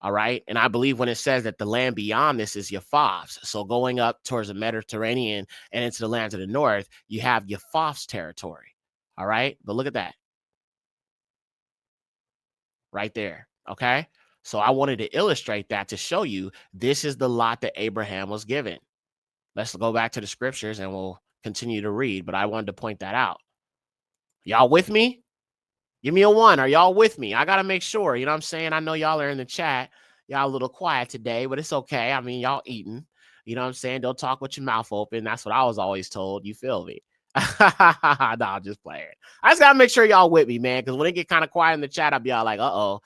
All right. And I believe when it says that the land beyond this is Yephah's. So going up towards the Mediterranean and into the lands of the north, you have Yephah's territory. All right. But look at that. Right there. Okay. So I wanted to illustrate that to show you this is the lot that Abraham was given. Let's go back to the scriptures and we'll continue to read. But I wanted to point that out. Y'all with me? Give me a 1. Are y'all with me? I got to make sure. You know what I'm saying? I know y'all are in the chat. Y'all a little quiet today, but it's okay. I mean, y'all eating. You know what I'm saying? Don't talk with your mouth open. That's what I was always told. You feel me? No, I'm just playing. I just got to make sure y'all with me, man, because when it get kind of quiet in the chat, I'll be all like, uh-oh.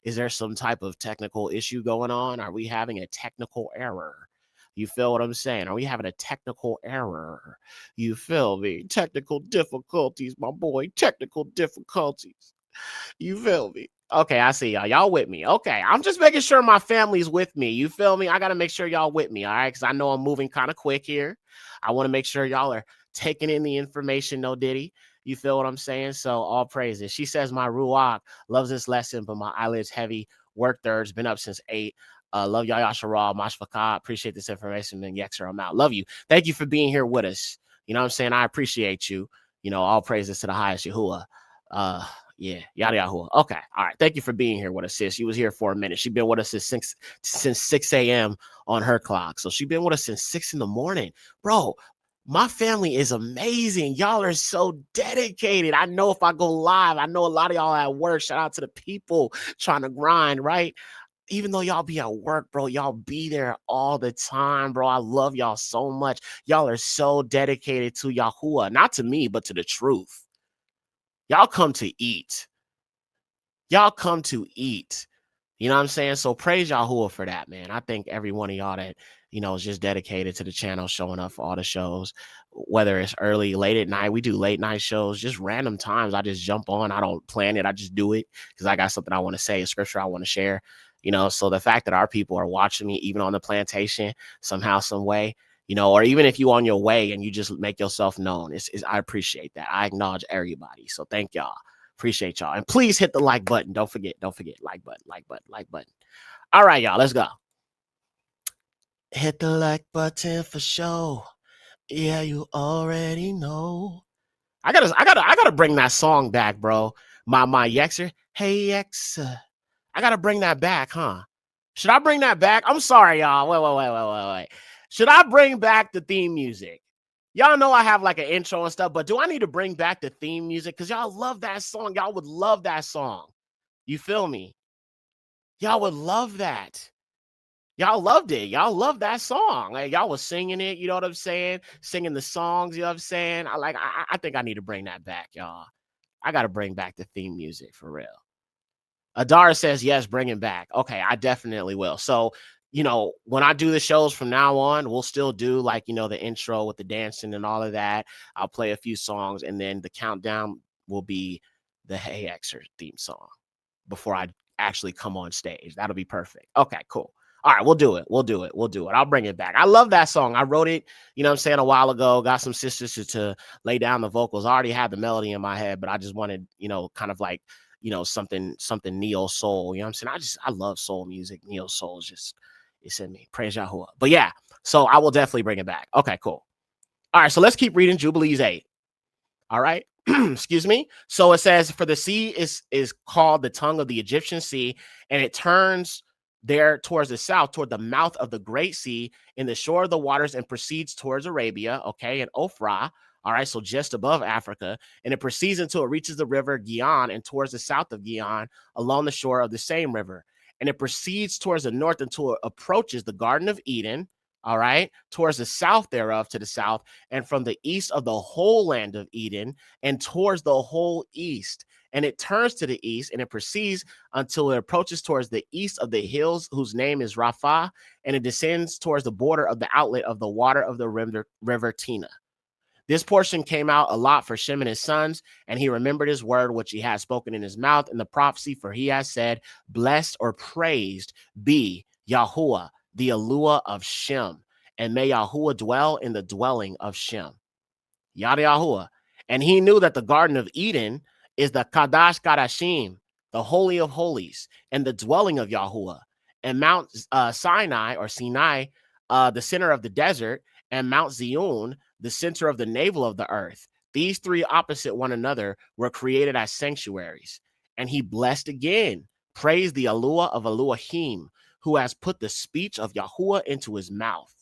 Is there some type of technical issue going on? Are we having a technical error? You feel what I'm saying? Are we having a technical error? You feel me? Technical difficulties, my boy. Technical difficulties. You feel me? Okay, I see y'all. Y'all with me. Okay, I'm just making sure my family's with me. You feel me? I got to make sure y'all with me, all right? Because I know I'm moving kind of quick here. I want to make sure y'all are taking in the information, no diddy. You feel what I'm saying? So all praises. She says, my Ruach loves this lesson, but my eyelids heavy. Work thirds. Been up since 8. Love y'all, Yashara, Mashfaka. Appreciate this information. And Yekcyr, I'm out. Love you. Thank you for being here with us. You know what I'm saying? I appreciate you. You know, all praises to the highest Yahuwah. Yeah, yada Yahuwah. Okay. All right. Thank you for being here with us, sis. She was here for a minute. She's been with us since 6 a.m. on her clock. So she's been with us since 6 in the morning. Bro, my family is amazing. Y'all are so dedicated. I know if I go live, I know a lot of y'all at work. Shout out to the people trying to grind, right? Even though y'all be at work, bro, y'all be there all the time, bro. I love y'all so much. Y'all are so dedicated to Yahuwah, not to me, but to the truth. Y'all come to eat. Y'all come to eat. You know what I'm saying? So praise Yahuwah for that, man. I think every one of y'all that, you know, is just dedicated to the channel, showing up for all the shows, whether it's early, late at night. We do late night shows, just random times. I just jump on. I don't plan it. I just do it because I got something I want to say, a scripture I want to share. You know, so the fact that our people are watching me, even on the plantation, somehow, some way, you know, or even if you on your way and you just make yourself known, I appreciate that. I acknowledge everybody. So thank y'all. Appreciate y'all. And please hit the like button. Don't forget, like button. All right, y'all, let's go. Hit the like button for sure. Yeah, you already know. I gotta bring that song back, bro. My Yekcyr. Hey, Yekcyr. I got to bring that back, huh? Should I bring that back? I'm sorry, y'all. Wait. Should I bring back the theme music? Y'all know I have like an intro and stuff, but do I need to bring back the theme music? Because y'all love that song. Y'all would love that song. You feel me? Y'all would love that. Y'all loved it. Y'all loved that song. Like, y'all was singing it, you know what I'm saying? Singing the songs, you know what I'm saying? I think I need to bring that back, y'all. I got to bring back the theme music for real. Adara says, yes, bring it back. Okay, I definitely will. So, you know, when I do the shows from now on, we'll still do like, you know, the intro with the dancing and all of that. I'll play a few songs, and then the countdown will be the Hey Yekcyr theme song before I actually come on stage. That'll be perfect. Okay, cool. All right, we'll do it. I'll bring it back. I love that song. I wrote it, you know what I'm saying, a while ago. Got some sisters to lay down the vocals. I already had the melody in my head, but I just wanted, you know, kind of like, you know, something neo soul. You know what I'm saying? I love soul music. Neo soul is just, it's in me. Praise Yahuwah. But yeah, so I will definitely bring it back. Okay, cool. All right, so let's keep reading Jubilees 8. All right. Excuse me. So it says, for the sea is called the tongue of the Egyptian sea, and it turns there towards the south, toward the mouth of the great sea in the shore of the waters, and proceeds towards Arabia, okay, and Ophrah, all right, so just above Africa, and it proceeds until it reaches the river Gihon, and towards the south of Gihon, along the shore of the same river, and it proceeds towards the north until it approaches the Garden of Eden, all right, towards the south thereof to the south, and from the east of the whole land of Eden, and towards the whole east. And it turns to the east, and it proceeds until it approaches towards the east of the hills, whose name is Rapha, and it descends towards the border of the outlet of the water of the river Tina. This portion came out a lot for Shem and his sons, and he remembered his word, which he had spoken in his mouth in the prophecy, for he has said, blessed or praised be Yahuwah, the Eluah of Shem, and may Yahuwah dwell in the dwelling of Shem. Yada Yahuwah. And he knew that the Garden of Eden is the Kadash Kadashim, the Holy of Holies, and the dwelling of Yahuwah, and Mount Sinai, or Sinai, the center of the desert, and Mount Zion, the center of the navel of the earth. These three opposite one another were created as sanctuaries. And he blessed again, praised the Eluah of Elohim, who has put the speech of Yahuwah into his mouth.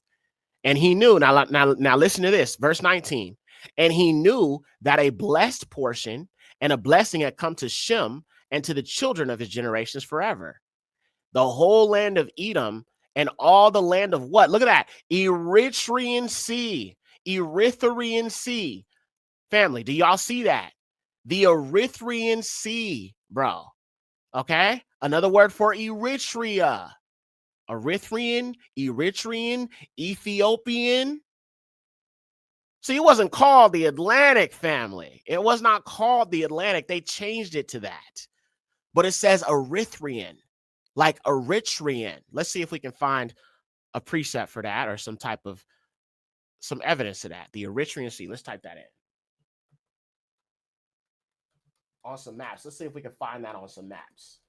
And he knew, now listen to this, verse 19. And he knew that a blessed portion and a blessing had come to Shem and to the children of his generations forever. The whole land of Edom and all the land of what? Look at that. Erythraean Sea. Erythraean Sea. Family, do y'all see that? The Erythraean Sea, bro. Okay? Another word for Eritrea. Erythraean, Ethiopian. See, it wasn't called the Atlantic, family. It was not called the Atlantic. They changed it to that. But it says Erythraean, like Eritrean. Let's see if we can find a precept for that, or some evidence to that. The Eritrean Sea. Let's type that in on some maps. Let's see if we can find that on some maps.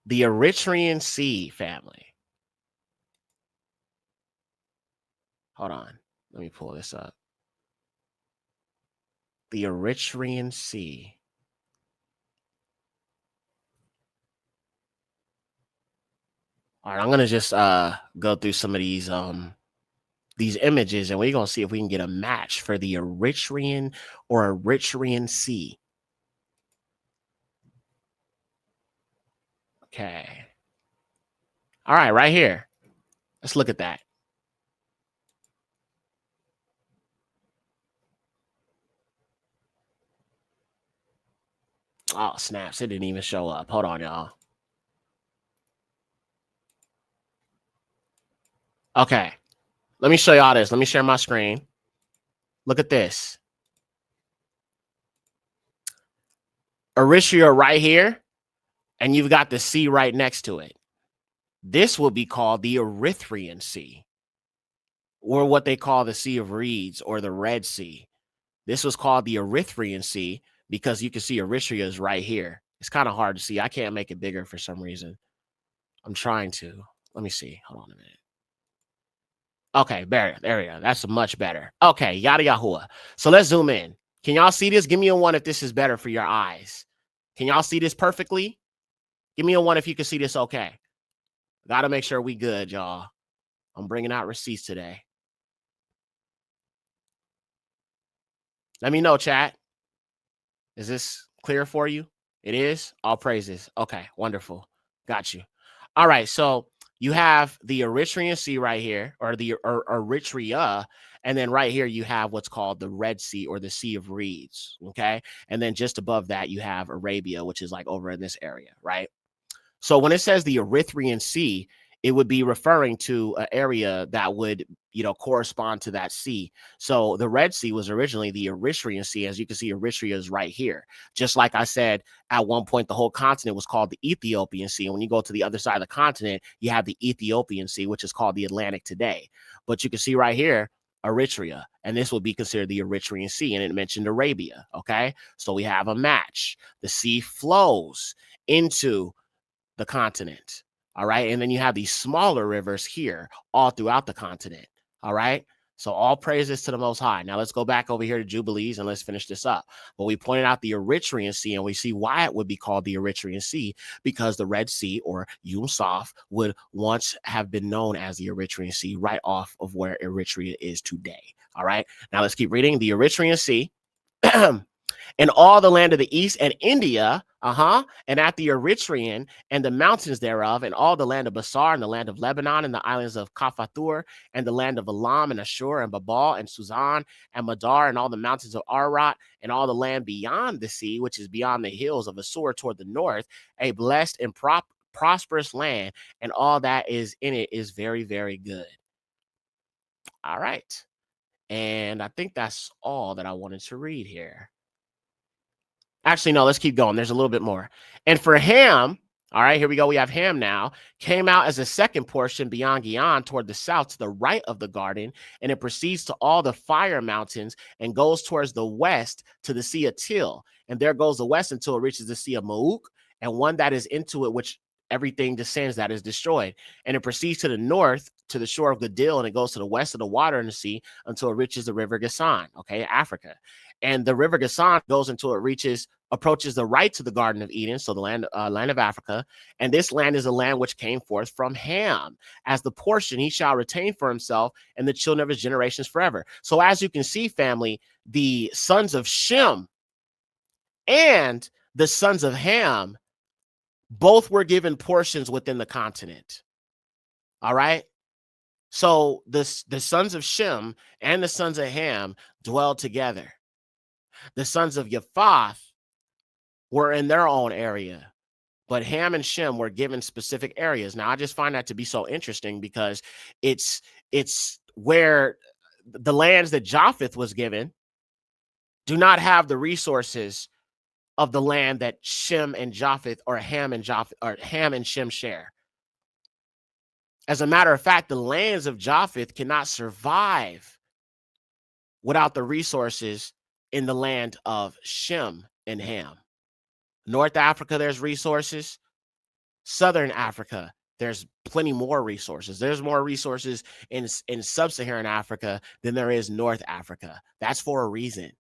The Eritrean Sea, family. Hold on. Let me pull this up. The Eritrean Sea. All right, I'm gonna just go through some of these images, and we're gonna see if we can get a match for the Eritrean or Eritrean Sea. Okay. All right, right here. Let's look at that. Oh, snaps. It didn't even show up. Hold on, y'all. Okay. Let me show y'all this. Let me share my screen. Look at this. Eritrea right here, and you've got the sea right next to it. This will be called the Erythraean Sea, or what they call the Sea of Reeds, or the Red Sea. This was called the Erythraean Sea because you can see Eritrea is right here. It's kind of hard to see. I can't make it bigger for some reason. I'm trying to. Let me see. Hold on a minute. Okay, there we go. That's much better. Okay, yada Yahuwah. So let's zoom in. Can y'all see this? Give me a one if this is better for your eyes. Can y'all see this perfectly? Give me a 1 if you can see this okay. Got to make sure we good, y'all. I'm bringing out receipts today. Let me know, chat. Is this clear for you? It is? All praises. Okay, wonderful. Got you. All right, so you have the Eritrean Sea right here, or the Eritrea, and then right here you have what's called the Red Sea or the Sea of Reeds, okay? And then just above that you have Arabia, which is like over in this area, right? So when it says the Erythraean Sea, it would be referring to an area that would, correspond to that sea. So the Red Sea was originally the Eritrean Sea. As you can see, Eritrea is right here. Just like I said, at one point, the whole continent was called the Ethiopian Sea. And when you go to the other side of the continent, you have the Ethiopian Sea, which is called the Atlantic today. But you can see right here, Eritrea, and this would be considered the Eritrean Sea, and it mentioned Arabia, okay? So we have a match. The sea flows into the continent. All right. And then you have these smaller rivers here all throughout the continent. All right. So all praises to the Most High. Now let's go back over here to Jubilees and let's finish this up. But we pointed out the Eritrean Sea, and we see why it would be called the Eritrean Sea, because the Red Sea, or Yum Saf, would once have been known as the Eritrean Sea, right off of where Eritrea is today. All right. Now let's keep reading. The Eritrean Sea. And all the land of the east and India, and at the Eritrean and the mountains thereof, and all the land of Basar and the land of Lebanon and the islands of Kaphathur and the land of Elam and Ashur and Babal and Suzan and Madar and all the mountains of Ararat and all the land beyond the sea, which is beyond the hills of Assur toward the north, a blessed and prosperous land, and all that is in it is very, very good. All right. And I think that's all that I wanted to read here. Actually, no, let's keep going. There's a little bit more. And for Ham, all right, here we go. We have Ham now, came out as a second portion beyond Gihon toward the south to the right of the garden, and it proceeds to all the fire mountains and goes towards the west to the Sea of Til. And there goes the west until it reaches the Sea of Mauk, and one that is into it, which everything descends, that is destroyed. And it proceeds to the north to the shore of Gadil, and it goes to the west of the water in the sea until it reaches the river Gasan, okay, Africa. And the river Gasan goes until it approaches the right to the Garden of Eden, so the land of Africa. And this land is a land which came forth from Ham. As the portion he shall retain for himself and the children of his generations forever. So as you can see, family, the sons of Shem and the sons of Ham both were given portions within the continent. All right. So the sons of Shem and the sons of Ham dwelled together. The sons of Yephath were in their own area, but Ham and Shem were given specific areas. Now, I just find that to be so interesting because it's where the lands that Japheth was given do not have the resources of the land that Shem and Japheth, or Ham and Shem share. As a matter of fact, the lands of Japheth cannot survive without the resources in the land of Shem and Ham. North Africa, there's resources. Southern Africa, there's plenty more resources. There's more resources in sub-Saharan Africa than there is North Africa. That's for a reason.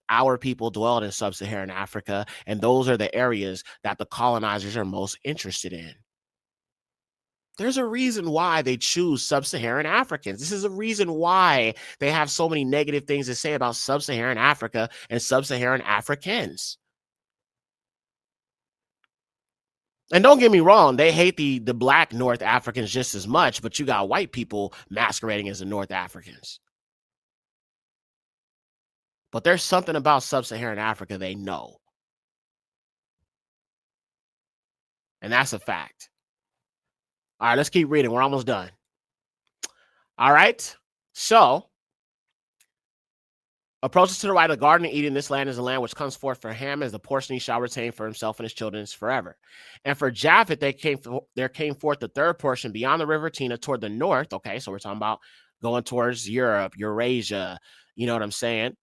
Our people dwelled in sub-Saharan Africa, and those are the areas that the colonizers are most interested in. There's a reason why they choose sub-Saharan Africans. This is a reason why they have so many negative things to say about sub-Saharan Africa and sub-Saharan Africans. And don't get me wrong, they hate the black North Africans just as much, but you got white people masquerading as the North Africans. But there's something about sub-Saharan Africa they know. And that's a fact. All right, let's keep reading. We're almost done. All right. So, approaches to the right of the Garden of Eden. This land is a land which comes forth for Ham as the portion he shall retain for himself and his children forever. And for Japheth, there came forth the third portion beyond the river Tina toward the north. Okay, so we're talking about going towards Europe, Eurasia. You know what I'm saying?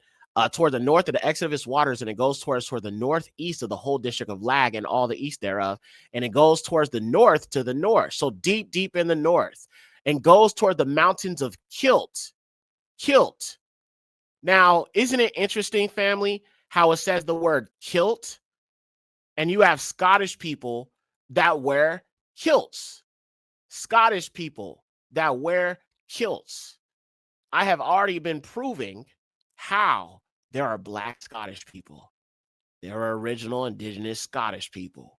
Toward the north of the exit of its waters, and it goes toward the northeast of the whole district of Lag and all the east thereof, and it goes towards the north to the north, so deep in the north, and goes toward the mountains of Kilt. Now, isn't it interesting, family, how it says the word Kilt And you have Scottish people that wear kilts. Scottish people that wear kilts. I have already been proving how there are black Scottish people. There are original indigenous Scottish people,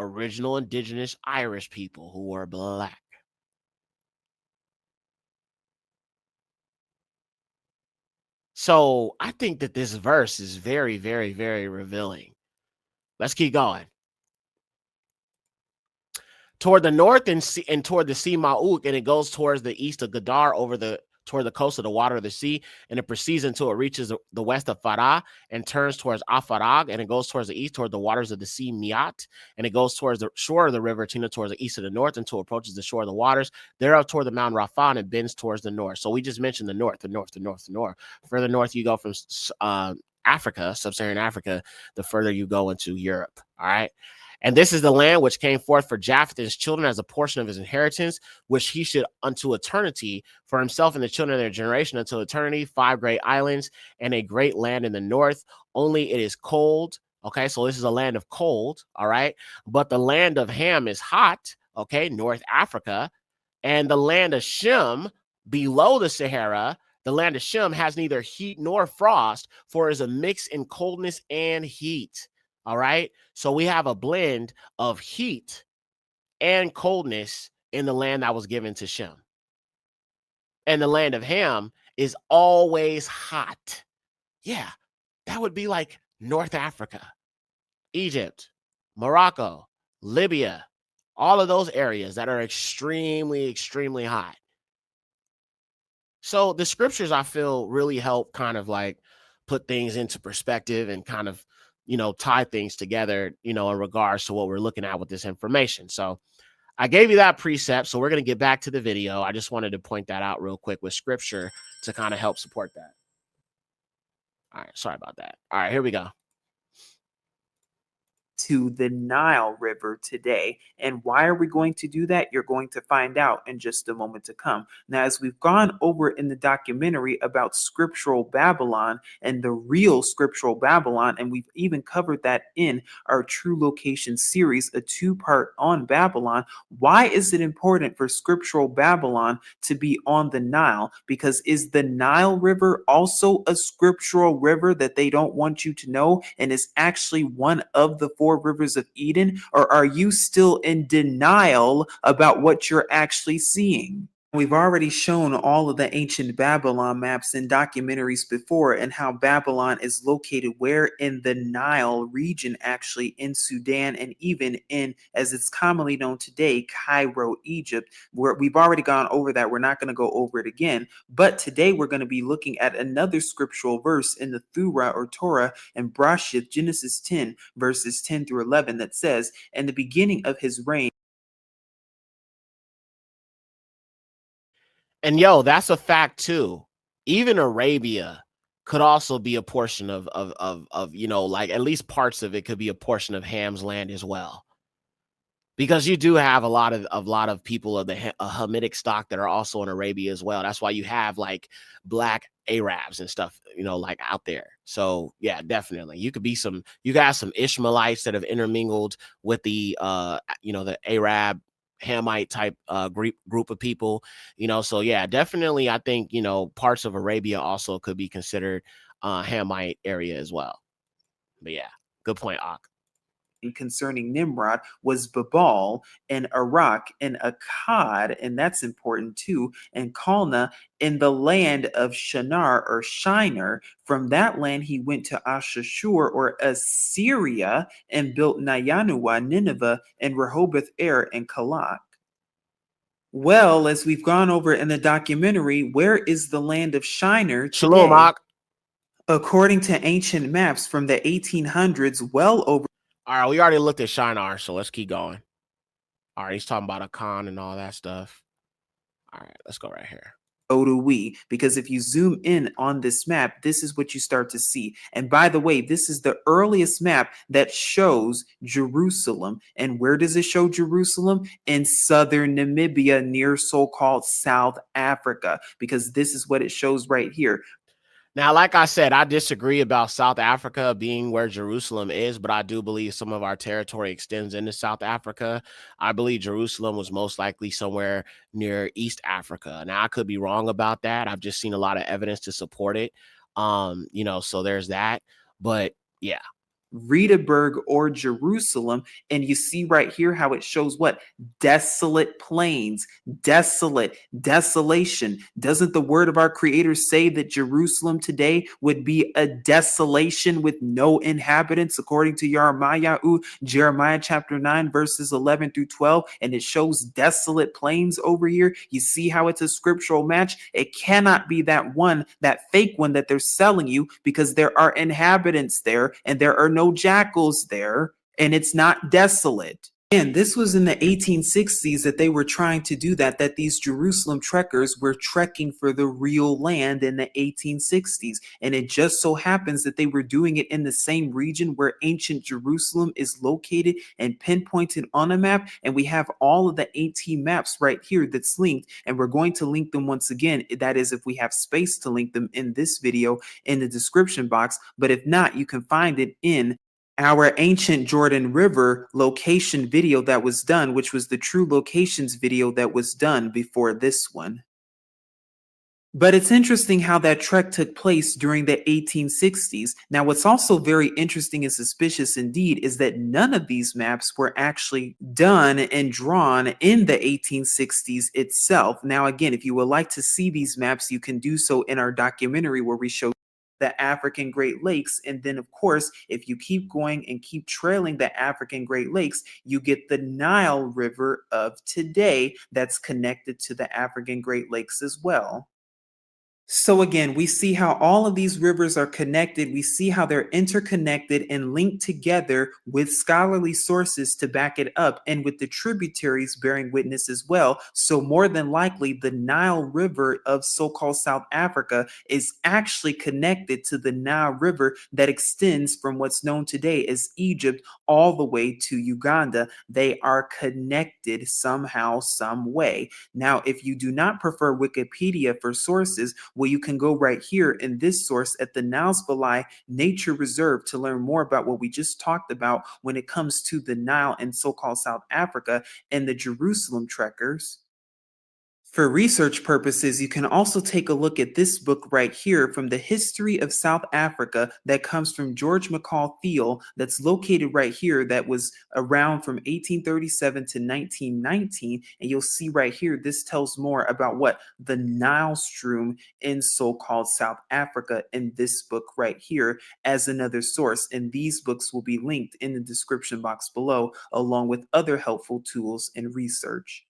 original indigenous Irish people who are black. So I think that this verse is very, very, very revealing. Let's keep going. Toward the north and toward the sea Ma'uk, and it goes towards the east of Gadar toward the coast of the water of the sea, and it proceeds until it reaches the west of Farah and turns towards Afarag, and it goes towards the east toward the waters of the sea Miat, and it goes towards the shore of the river Tina towards the east of the north until it approaches the shore of the waters, thereof toward the Mount Rapha, and it bends towards the north. So we just mentioned the north. Further north you go from Africa, sub-Saharan Africa, the further you go into Europe. All right. And this is the land which came forth for Japheth and his children as a portion of his inheritance, which he should unto eternity for himself and the children of their generation until eternity, 5 great islands and a great land in the north. Only it is cold. Okay, so this is a land of cold. All right. But the land of Ham is hot. Okay, North Africa. And the land of Shem below the Sahara, the land of Shem has neither heat nor frost, for it is a mix in coldness and heat. All right. So we have a blend of heat and coldness in the land that was given to Shem. And the land of Ham is always hot. Yeah, that would be like North Africa, Egypt, Morocco, Libya, all of those areas that are extremely, extremely hot. So the scriptures, I feel, really help kind of like put things into perspective and kind of, tie things together, in regards to what we're looking at with this information. So I gave you that precept. So we're going to get back to the video. I just wanted to point that out real quick with scripture to kind of help support that. All right. Sorry about that. All right, here we go. To the Nile River today. And why are we going to do that? You're going to find out in just a moment to come. Now, as we've gone over in the documentary about scriptural Babylon and the real scriptural Babylon, and we've even covered that in our True Location series, a 2-part on Babylon. Why is it important for scriptural Babylon to be on the Nile? Because is the Nile River also a scriptural river that they don't want you to know, and is actually one of the 4 rivers of Eden? Or are you still in denial about what you're actually seeing? We've already shown all of the ancient Babylon maps and documentaries before, and how Babylon is located where in the Nile region, actually in Sudan, and even in, as it's commonly known today, Cairo, Egypt, where we've already gone over that. We're not going to go over it again. But today we're going to be looking at another scriptural verse in the Torah and Brashith, Genesis 10, verses 10 through 11, that says, "In the beginning of his reign." And that's a fact too. Even Arabia could also be a portion of like at least parts of it could be a portion of Ham's land as well. Because you do have a lot of people of the Hamitic stock that are also in Arabia as well. That's why you have like black Arabs and stuff, like out there. So yeah, definitely. You got some Ishmaelites that have intermingled with the the Arab Hamite type group of people, so yeah, definitely. I think, parts of Arabia also could be considered Hamite area as well. But yeah, good point, Ak. Concerning Nimrod was Babal and Iraq and Akkad, and that's important too, and Kalna in the land of Shinar or Shinar. From that land he went to Ashashur or Assyria and built Nayanua, Nineveh, and Rehoboth Er and Kalak. Well, as we've gone over in the documentary, where is the land of Shinar today? Shalom, Ak. According to ancient maps from the 1800s, well over. All right, we already looked at Shinar, so let's keep going. All right, he's talking about Akan and all that stuff. All right, let's go right here. So do we, because if you zoom in on this map, this is what you start to see. And by the way, this is the earliest map that shows Jerusalem. And where does it show Jerusalem? In southern Namibia, near so-called South Africa, because this is what it shows right here. Now, like I said, I disagree about South Africa being where Jerusalem is, but I do believe some of our territory extends into South Africa. I believe Jerusalem was most likely somewhere near East Africa. Now, I could be wrong about that. I've just seen a lot of evidence to support it. So there's that. But yeah. Riedeburg or Jerusalem, and you see right here how it shows what? Desolate plains, desolate, desolation. Doesn't the word of our Creator say that Jerusalem today would be a desolation with no inhabitants, according to Jeremiah chapter 9, verses 11 through 12, and it shows desolate plains over here. You see how it's a scriptural match? It cannot be that fake one that they're selling you, because there are inhabitants there and there are no jackals there, and it's not desolate. And this was in the 1860s that they were trying to do that these Jerusalem trekkers were trekking for the real land in the 1860s. And it just so happens that they were doing it in the same region where ancient Jerusalem is located and pinpointed on a map. And we have all of the AT maps right here that's linked. And we're going to link them once again. That is, if we have space to link them in this video in the description box. But if not, you can find it in our ancient Jordan River location video that was done, which was the true locations video that was done before this one. But it's interesting how that trek took place during the 1860s. Now, what's also very interesting and suspicious indeed is that none of these maps were actually done and drawn in the 1860s itself. Now, again, if you would like to see these maps, you can do so in our documentary where we show the African Great Lakes. And then, of course, if you keep going and keep trailing the African Great Lakes, you get the Nile River of today that's connected to the African Great Lakes as well. So again, we see how all of these rivers are connected. We see how they're interconnected and linked together with scholarly sources to back it up, and with the tributaries bearing witness as well. So more than likely, the Nile River of so-called South Africa is actually connected to the Nile River that extends from what's known today as Egypt all the way to Uganda. They are connected somehow, some way. Now, if you do not prefer Wikipedia for sources, well, you can go right here in this source at the Nilesvali Nature Reserve to learn more about what we just talked about when it comes to the Nile and so-called South Africa and the Jerusalem trekkers. For research purposes, you can also take a look at this book right here from the History of South Africa that comes from George McCall Thiel, that's located right here, that was around from 1837 to 1919. And you'll see right here, this tells more about what the Nile stream in so-called South Africa in this book right here as another source. And these books will be linked in the description box below, along with other helpful tools and research.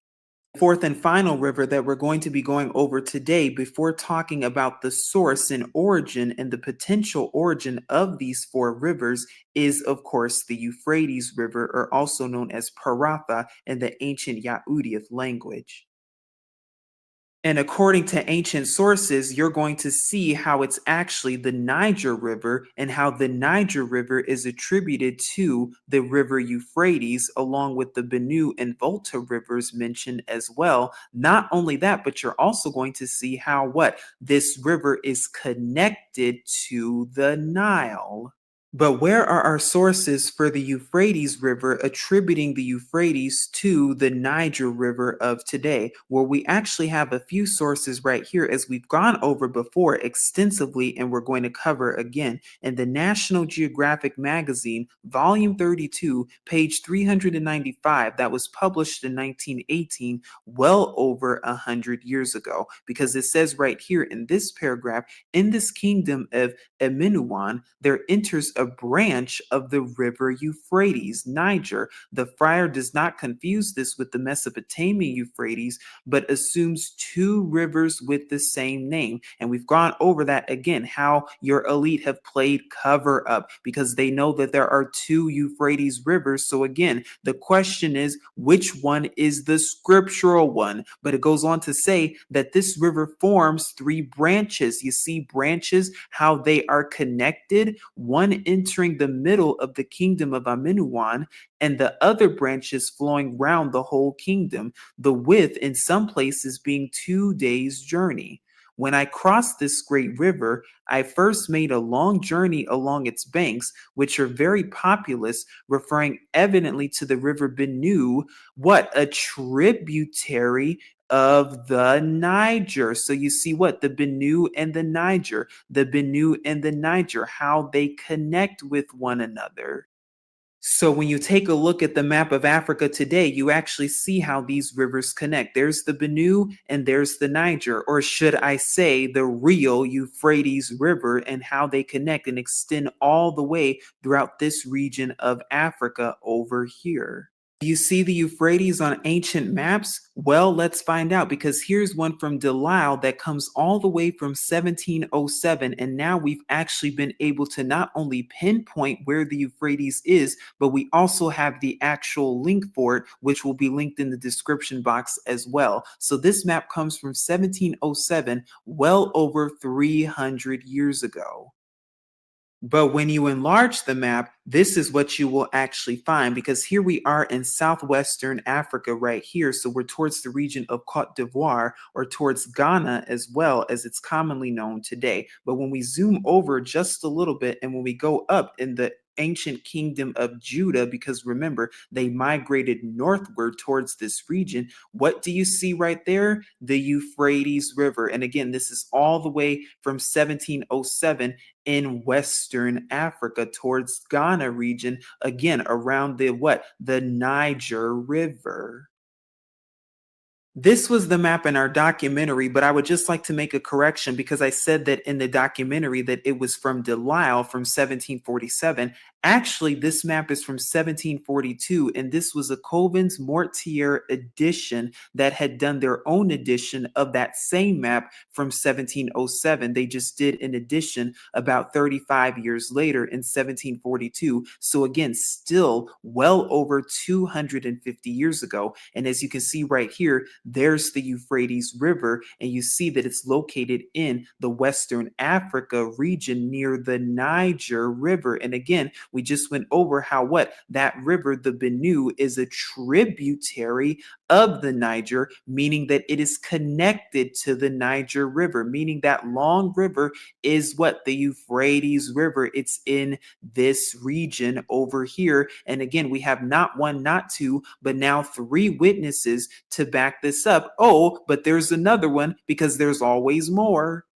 Fourth and final river that we're going to be going over today before talking about the source and origin and the potential origin of these four rivers is, of course, the Euphrates River, or also known as Paratha in the ancient Ya'udith language. And according to ancient sources, you're going to see how it's actually the Niger River, and how the Niger River is attributed to the river Euphrates, along with the Benue and Volta rivers mentioned as well. Not only that, but you're also going to see how this river is connected to the Nile. But where are our sources for the Euphrates River attributing the Euphrates to the Niger River of today? Well, we actually have a few sources right here, as we've gone over before extensively, and we're going to cover again in the National Geographic Magazine, Volume 32, page 395, that was published in 1918, well over 100 years ago, because it says right here in this paragraph, in this kingdom of Amenuan, there enters a branch of the river Euphrates, Niger. The friar does not confuse this with the Mesopotamian Euphrates, but assumes two rivers with the same name. And we've gone over that again, how your elite have played cover up because they know that there are two Euphrates rivers. So again, the question is, which one is the scriptural one? But it goes on to say that this river forms three branches. You see branches, how they are connected, one entering the middle of the kingdom of Amenuan, and the other branches flowing round the whole kingdom, the width in some places being 2 days' journey. When I crossed this great river, I first made a long journey along its banks, which are very populous, referring evidently to the river Benue, what? A tributary of the Niger. So you see what? The Benue and the Niger, the Benue and the Niger, how they connect with one another. So when you take a look at the map of Africa today, you actually see how these rivers connect. There's the Benue and there's the Niger, or should I say the real Euphrates River, and how they connect and extend all the way throughout this region of Africa over here. Do you see the Euphrates on ancient maps? Well, let's find out, because here's one from Delisle that comes all the way from 1707, and now we've actually been able to not only pinpoint where the Euphrates is, but we also have the actual link for it, which will be linked in the description box as well. So this map comes from 1707, well over 300 years ago. But when you enlarge the map, this is what you will actually find, because here we are in southwestern Africa right here. So we're towards the region of Cote d'Ivoire, or towards Ghana as well, as it's commonly known today. But when we zoom over just a little bit, and when we go up in the ancient kingdom of Judah, because remember, they migrated northward towards this region, what do you see right there? The Euphrates River. And again, this is all the way from 1707 in Western Africa towards Ghana region, again, around the what? The Niger River. This was the map in our documentary, but I would just like to make a correction, because I said that in the documentary that it was from Delisle from 1747. Actually, this map is from 1742, and this was a Covens Mortier edition that had done their own edition of that same map from 1707. They just did an edition about 35 years later in 1742. So again, still well over 250 years ago. And as you can see right here, there's the Euphrates River, and you see that it's located in the Western Africa region near the Niger River. And again, we just went over how what? That river, the Benue, is a tributary of the Niger, meaning that it is connected to the Niger River, meaning that long river is what? The Euphrates River. It's in this region over here. And again, we have not one, not two, but now 3 witnesses to back this up. Oh, but there's another one, because there's always more.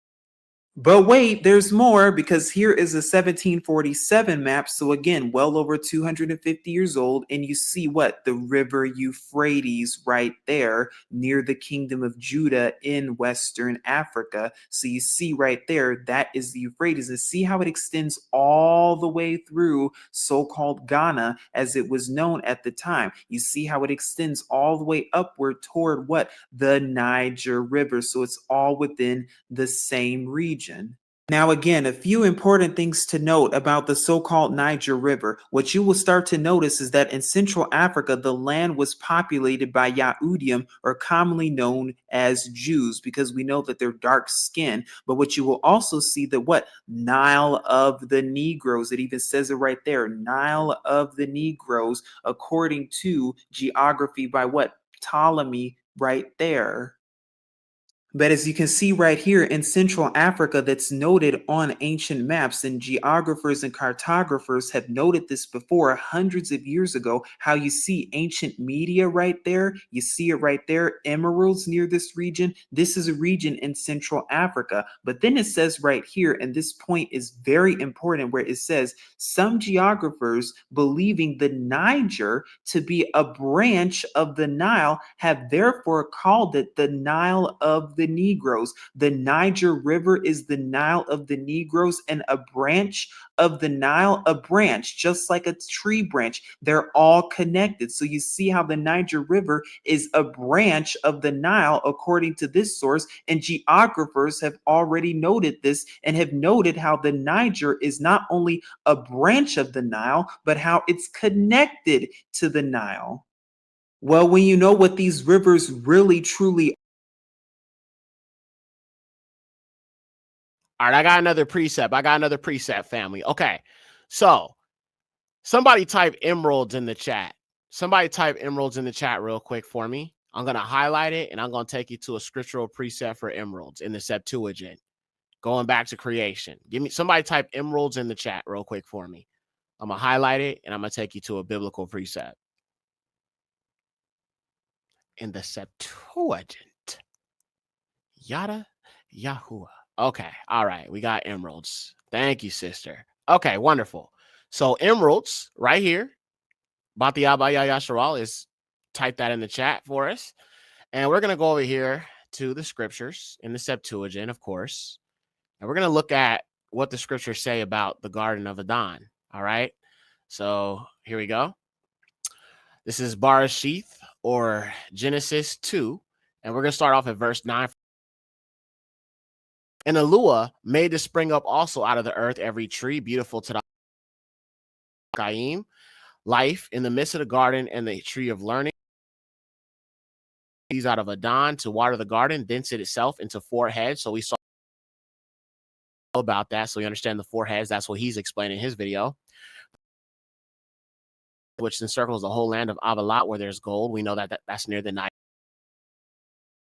But wait, there's more, because here is a 1747 map. So again, well over 250 years old. And you see what? The river Euphrates right there near the kingdom of Judah in Western Africa. So you see right there, that is the Euphrates. And see how it extends all the way through so-called Ghana, as it was known at the time. You see how it extends all the way upward toward what? The Niger River. So it's all within the same region. Now, again, a few important things to note about the so-called Niger River. What you will start to notice is that in Central Africa, the land was populated by Yahudim, or commonly known as Jews, because we know that they're dark skinned. But what you will also see that what? Nile of the Negroes. It even says it right there, Nile of the Negroes, according to geography by what? Ptolemy right there. But as you can see right here in Central Africa, that's noted on ancient maps, and geographers and cartographers have noted this before hundreds of years ago, how you see ancient media right there. You see it right there, emeralds near this region. This is a region in Central Africa. But then it says right here, and this point is very important, where it says some geographers believing the Niger to be a branch of the Nile have therefore called it the Nile of the Negroes. The Niger River is the Nile of the Negroes, and a branch of the Nile, a branch, just like a tree branch. They're all connected. So you see how the Niger River is a branch of the Nile, according to this source, and geographers have already noted this, and have noted how the Niger is not only a branch of the Nile, but how it's connected to the Nile. Well, when you know what these rivers really truly. All right, I got another precept, family. Okay, so somebody type emeralds in the chat. Somebody type emeralds in the chat real quick for me. I'm going to highlight it, and I'm going to take you to a scriptural precept for emeralds in the Septuagint. Going back to creation. Give me somebody type emeralds in the chat real quick for me. I'm going to highlight it, and I'm going to take you to a biblical precept. In the Septuagint. Yada Yahuwah. Okay. All right. We got emeralds. Thank you, sister. Okay. Wonderful. So emeralds right here. Bati Abaya Yasharal is type that in the chat for us. And we're going to go over here to the scriptures in the Septuagint, of course. And we're going to look at what the scriptures say about the Garden of Eden. All right. So here we go. This is Barashith, or Genesis 2. And we're going to start off at verse 9. And Eluah made to spring up also out of the earth every tree, beautiful to the Caim, life in the midst of the garden, and the tree of learning. These out of Adon to water the garden, thence it itself into 4 heads. So we saw about that. So you understand the 4 heads. That's what he's explaining in his video, which encircles the whole land of Avalat where there's gold. We know that that's near the night.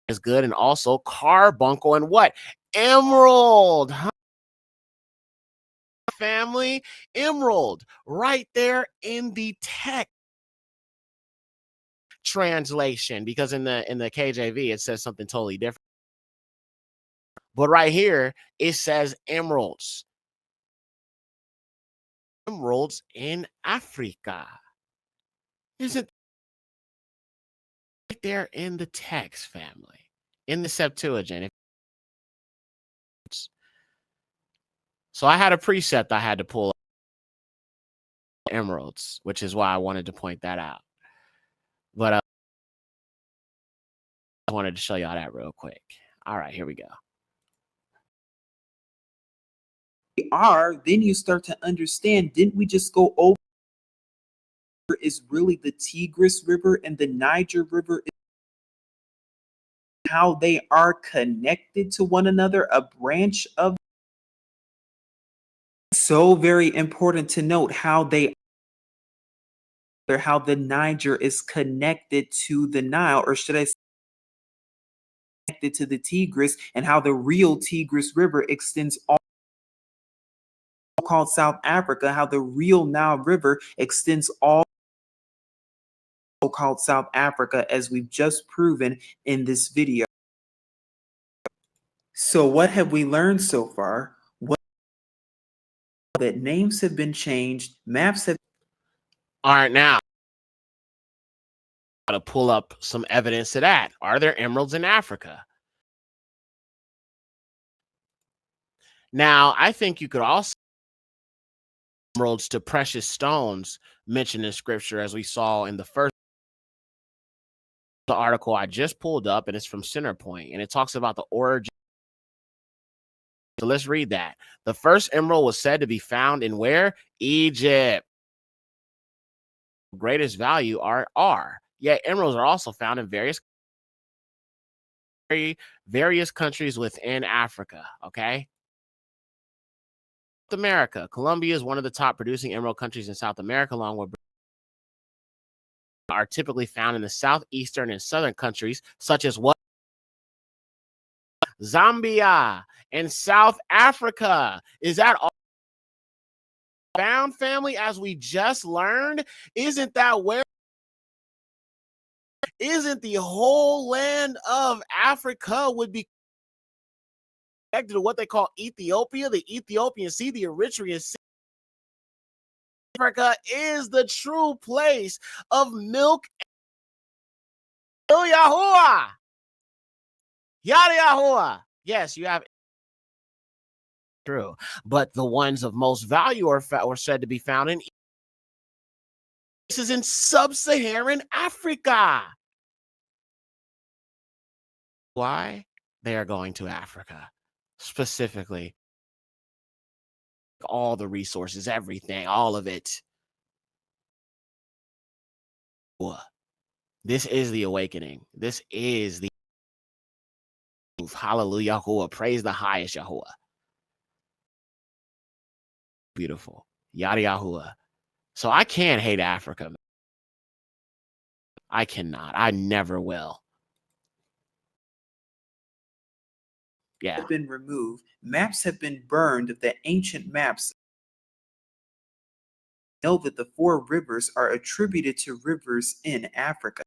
Is good. And also carbuncle and what? Emerald. Huh? Family, emerald right there in the text translation, because in the KJV it says something totally different. But right here it says emeralds. Emeralds in Africa. Isn't right there in the text, family? In the Septuagint. So I had a precept I had to pull up. Emeralds, which is why I wanted to point that out. But I wanted to show y'all that real quick. All right, here we go. Then you start to understand, didn't we just go over is really the Tigris River and the Niger River, how they are connected to one another, a branch of. So very important to note how the Niger is connected to the Nile, or should I say connected to the Tigris, and how the real Tigris River extends all called South Africa, how the real Nile River extends all called South Africa, as we've just proven in this video. So what have we learned so far? That names have been changed, maps have. All right, now to pull up some evidence to that. Are there emeralds in Africa? Now, I think you could also emeralds to precious stones mentioned in scripture, as we saw in the first article I just pulled up, and it's from Centerpoint, and it talks about the origin. So let's read that. The first emerald was said to be found in where? Egypt. Greatest value are. Yet emeralds are also found in various countries within Africa. Okay. South America. Colombia is one of the top producing emerald countries in South America, along with are typically found in the southeastern and southern countries, such as what? Zambia and South Africa. Is that all found, family? As we just learned, isn't that where? Isn't the whole land of Africa would be connected to what they call Ethiopia, the Ethiopian Sea, the Eritrean Sea? Africa is the true place of milk. Yahuwah. Yada Yahuwah. Yes, you have true, but the ones of most value are said to be found in. This is in sub-Saharan Africa. Why? They are going to Africa, specifically. All the resources, everything, all of it. This is the awakening. This is the hallelujah. Praise the highest Yahuwah. Beautiful. Yada Yahuwah. So I can't hate Africa. I cannot. I never will. Yeah. have been removed. Maps have been burned. The ancient maps know that the 4 rivers are attributed to rivers in Africa.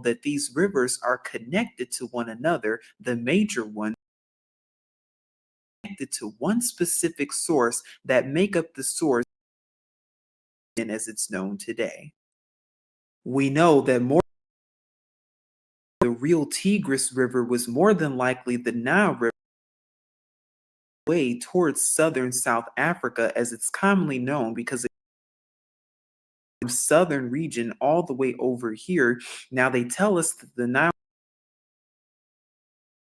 That these rivers are connected to one another, the major ones connected to one specific source that make up the source as it's known today. We know that the real Tigris River was more than likely the Nile River way towards southern South Africa, as it's commonly known, because it's southern region all the way over here. Now they tell us that the Nile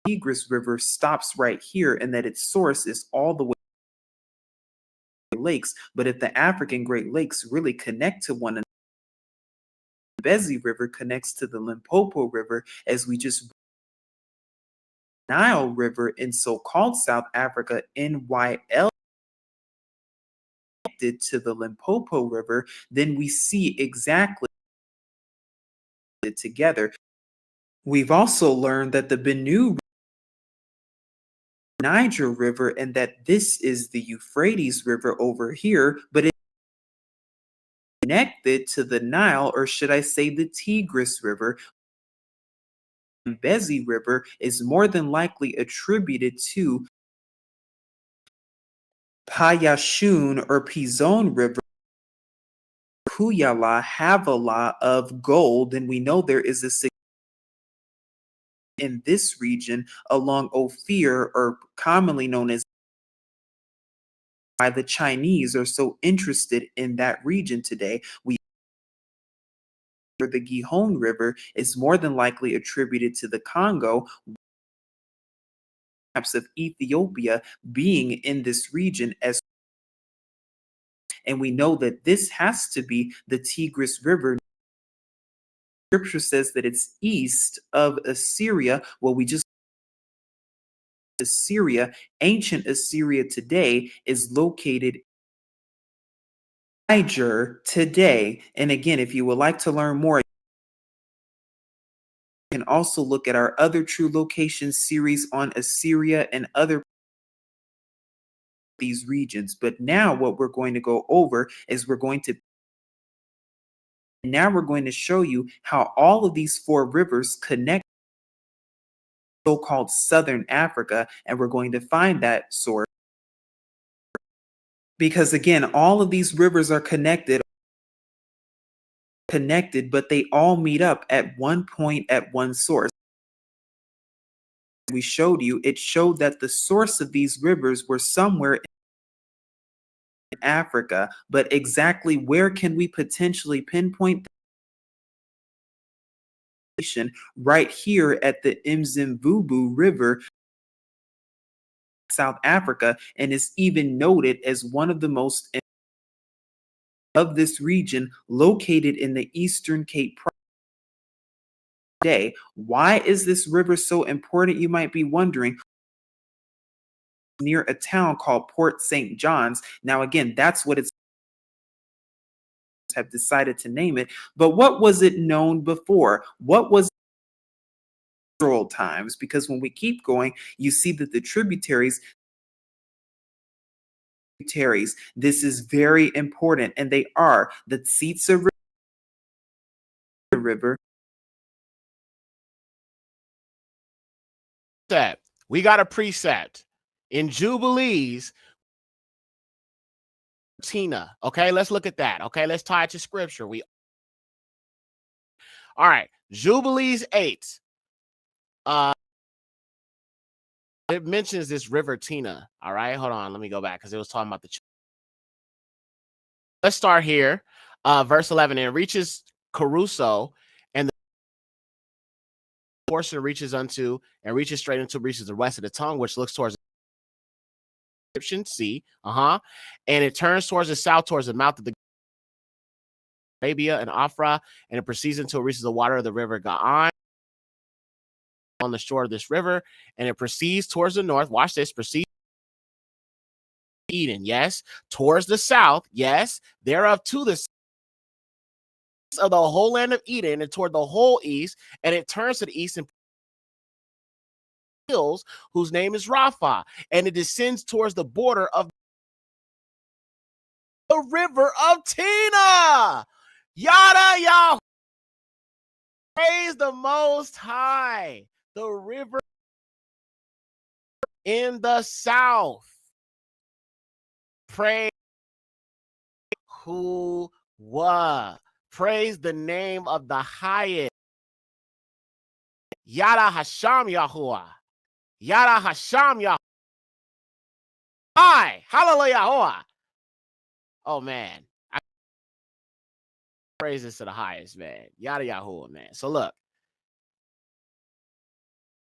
Tigris River stops right here and that its source is all the way lakes. But if the African Great Lakes really connect to one another, the Bezi River connects to the Limpopo River, as we just Nile River in so-called South Africa, NYL connected to the Limpopo River, then we see exactly it together. We've also learned that the Benue Niger River and that this is the Euphrates River over here, but it's connected to the Nile, or should I say the Tigris River. Bezi River is more than likely attributed to Payashun or Pizon River, Kuyala, Havilah of gold, and we know there is a in this region along Ophir, or commonly known as why the Chinese are so interested in that region today. The Gihon River is more than likely attributed to the Congo, maps of Ethiopia being in this region, and we know that this has to be the Tigris River. Scripture says that it's east of Assyria. Well, we just Assyria, ancient Assyria today, is located in Niger today. And again, if you would like to learn more, you can also look at our other True Location series on Assyria and other these regions. But now what we're going to go over is we're going to show you how all of these 4 rivers connect so-called Southern Africa, and we're going to find that source. Because again, all of these rivers are connected, but they all meet up at one point at one source. We showed you, it showed that the source of these rivers were somewhere in Africa, but exactly where can we potentially pinpoint the right here at the Mzimvubu River, South Africa, and is even noted as one of the most of this region, located in the Eastern Cape today. Why is this river so important, you might be wondering? Near a town called Port St. John's. Now again, that's what it's have decided to name it, but what was it known before? What was old times? Because when we keep going, you see that the tributaries, this is very important, and they are the Tsitsa River. We got a precept in Jubilees. Tina. Okay, let's look at that. Okay, let's tie it to scripture. All right, Jubilees 8. It mentions this river Tina. All right, hold on, let me go back because it was talking about the. Let's start here. Verse 11. And it reaches Caruso, and the portion reaches straight into reaches the west of the tongue, which looks towards the Egyptian Sea. And it turns towards the south, towards the mouth of the Arabia and Afra, and it proceeds until it reaches the water of the river Ga'an on the shore of this river, and it proceeds towards the north. Watch this. Proceeds Eden, yes, towards the south, yes, thereof to the south of the whole land of Eden, and toward the whole east, and it turns to the east and hills, whose name is Rapha, and it descends towards the border of the river of Tina. Yada Yahweh. Praise the Most High. The river in the south. Praise who was. Praise the name of the highest. Yada Hasham Yahuwah. Yada Hasham Yahuwah. Hi. Hallelujah. Oh, man. Praises to the highest, man. Yada Yahuwah, man. So look.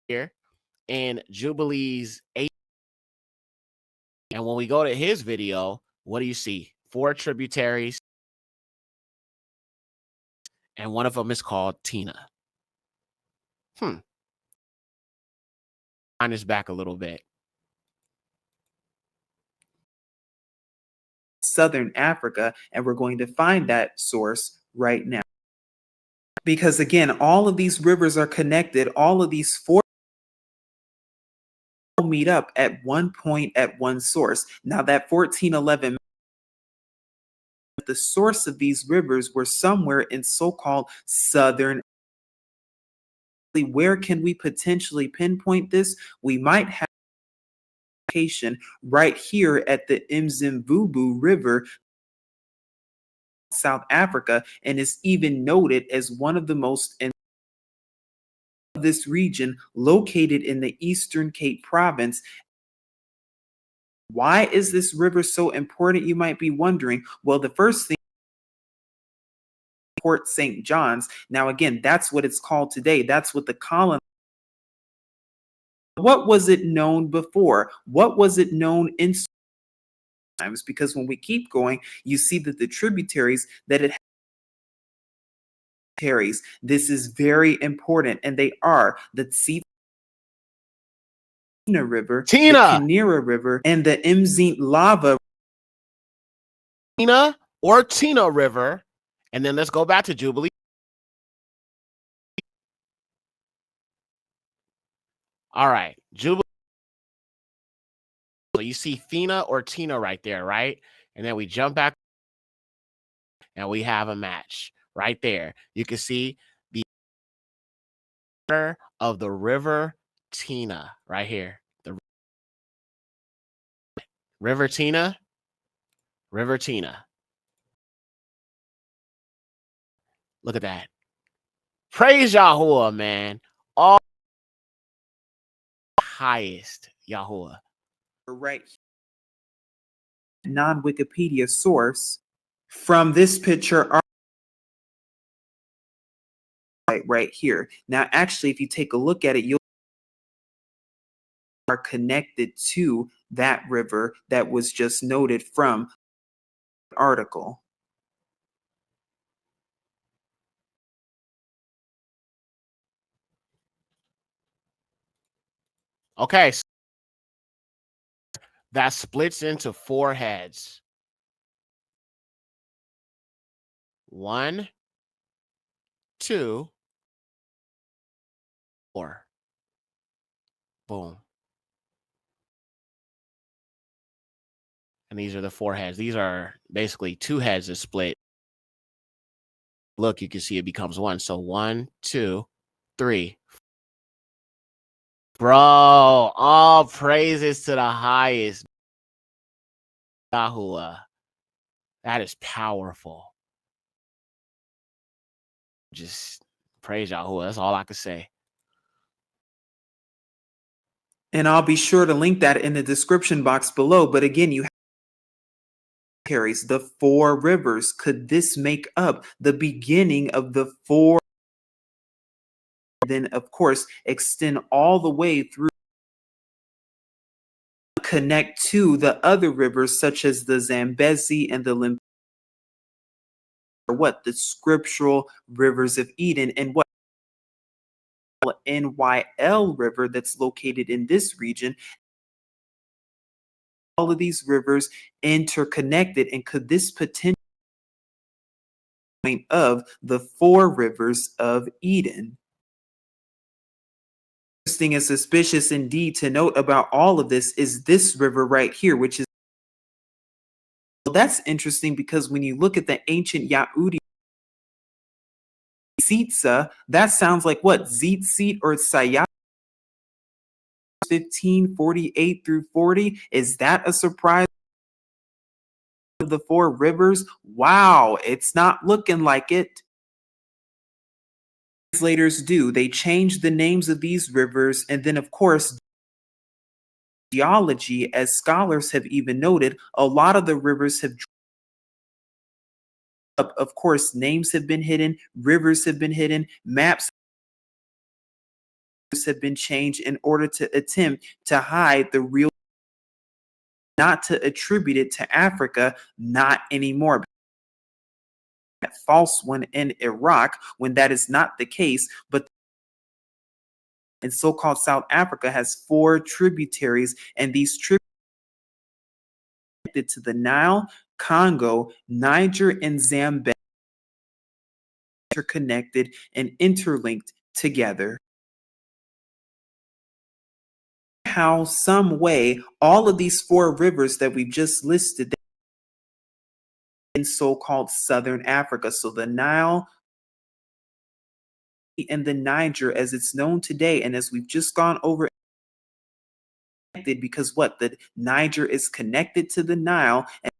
Here in Jubilees 8. And when we go to his video, what do you see? 4 tributaries. And one of them is called Tina. Find this back a little bit. Southern Africa, and we're going to find that source right now. Because again, all of these rivers are connected. All of these 4 meet up at one point at one source. Now that 1411, the source of these rivers were somewhere in so-called Southern. Where can we potentially pinpoint this? We might have location right here at the Mzimvubu River, South Africa, and is even noted as one of the most in this region, located in the Eastern Cape Province. Why is this river so important? You might be wondering. Well, the first thing, Port St. John's. Now, again, that's what it's called today. That's what the colony. What was it known before? What was it known in times? Because when we keep going, you see that the tributaries that it carries, this is very important, and they are the Tina River, the Kinera River, and the Mzint Lava. Tina or Tina River. And then let's go back to Jubilee. All right. Jubilee. So you see Thina or Tina right there, right? And then we jump back and we have a match right there. You can see the of the river Tina right here. The river Tina. River Tina. Look at that. Praise Yahuwah, man. All highest Yahuwah. Right. Non-Wikipedia source from this picture right here. Now, actually, if you take a look at it, you'll are connected to that river that was just noted from the article. Okay. That splits into 4 heads. 1, 2, 4. Boom. And these are the 4 heads. These are basically 2 heads that split. Look, you can see it becomes 1. So 1, 2, 3. Bro, all praises to the highest. Yahuwah. That is powerful. Just praise Yahuwah. That's all I can say. And I'll be sure to link that in the description box below. But again, you carries the 4 rivers. Could this make up the beginning of the 4? Then, of course, extend all the way through, connect to the other rivers such as the Zambezi and the Limpopo, or what the scriptural rivers of Eden, and what NYL River that's located in this region. All of these rivers interconnected, and could this potential point of the 4 rivers of Eden? interesting and suspicious indeed to note about all of this is this river right here, which is, well, that's interesting because when you look at the ancient Yahudi Sitsa, that sounds like what? Zitzit or Sayat 1548 through 40. Is that a surprise? Of the four rivers? Wow, it's not looking like it. Translators do. They change the names of these rivers, and then, of course, geology, as scholars have even noted, a lot of the rivers have up. Of course, names have been hidden, rivers have been hidden, maps have been changed in order to attempt to hide the real, not to attribute it to Africa, not anymore. That false one in Iraq, when that is not the case, but in so-called South Africa has four tributaries, and these tributaries to the Nile, Congo, Niger, and Zambia are connected and interlinked together. How, some way, all of these four rivers that we've just listed in so-called Southern Africa. So the Nile and the Niger, as it's known today, and as we've just gone over, because what? The Niger is connected to the Nile and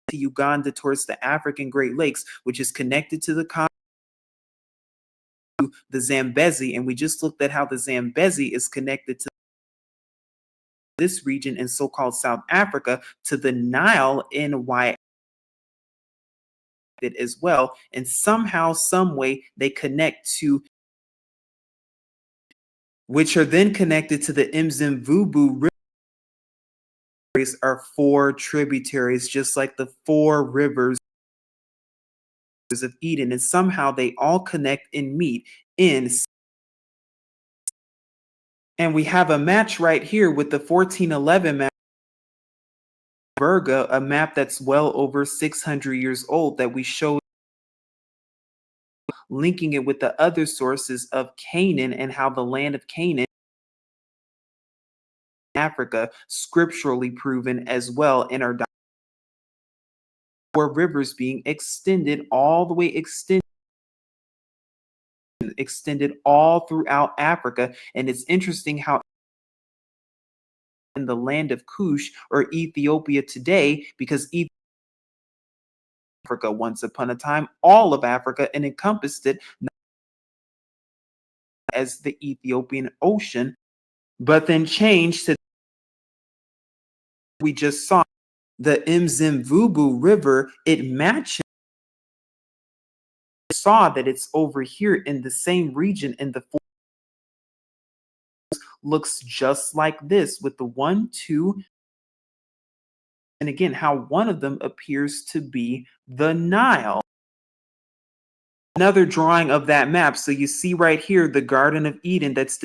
to Uganda towards the African Great Lakes, which is connected to the Congo, the Zambezi, and we just looked at how the Zambezi is connected to this region in so-called South Africa, to the Nile in as well, and somehow, some way, they connect to, which are then connected to the Mzimvubu River. Are four tributaries, just like the four rivers of Eden, and somehow they all connect and meet in. And we have a match right here with the 1411 map, Virga, a map that's well over 600 years old that we showed, linking it with the other sources of Canaan and how the land of Canaan, Africa, scripturally proven as well in our four rivers being extended all the way extended all throughout Africa. And it's interesting how in the land of Cush or Ethiopia today, because Africa once upon a time, all of Africa, and encompassed it as the Ethiopian Ocean, but then changed to, we just saw the Mzimvubu River, it matches, saw that it's over here in the same region in the four, looks just like this with the 1, 2, and again, how one of them appears to be the Nile. Another drawing of that map. So you see right here, the Garden of Eden, that's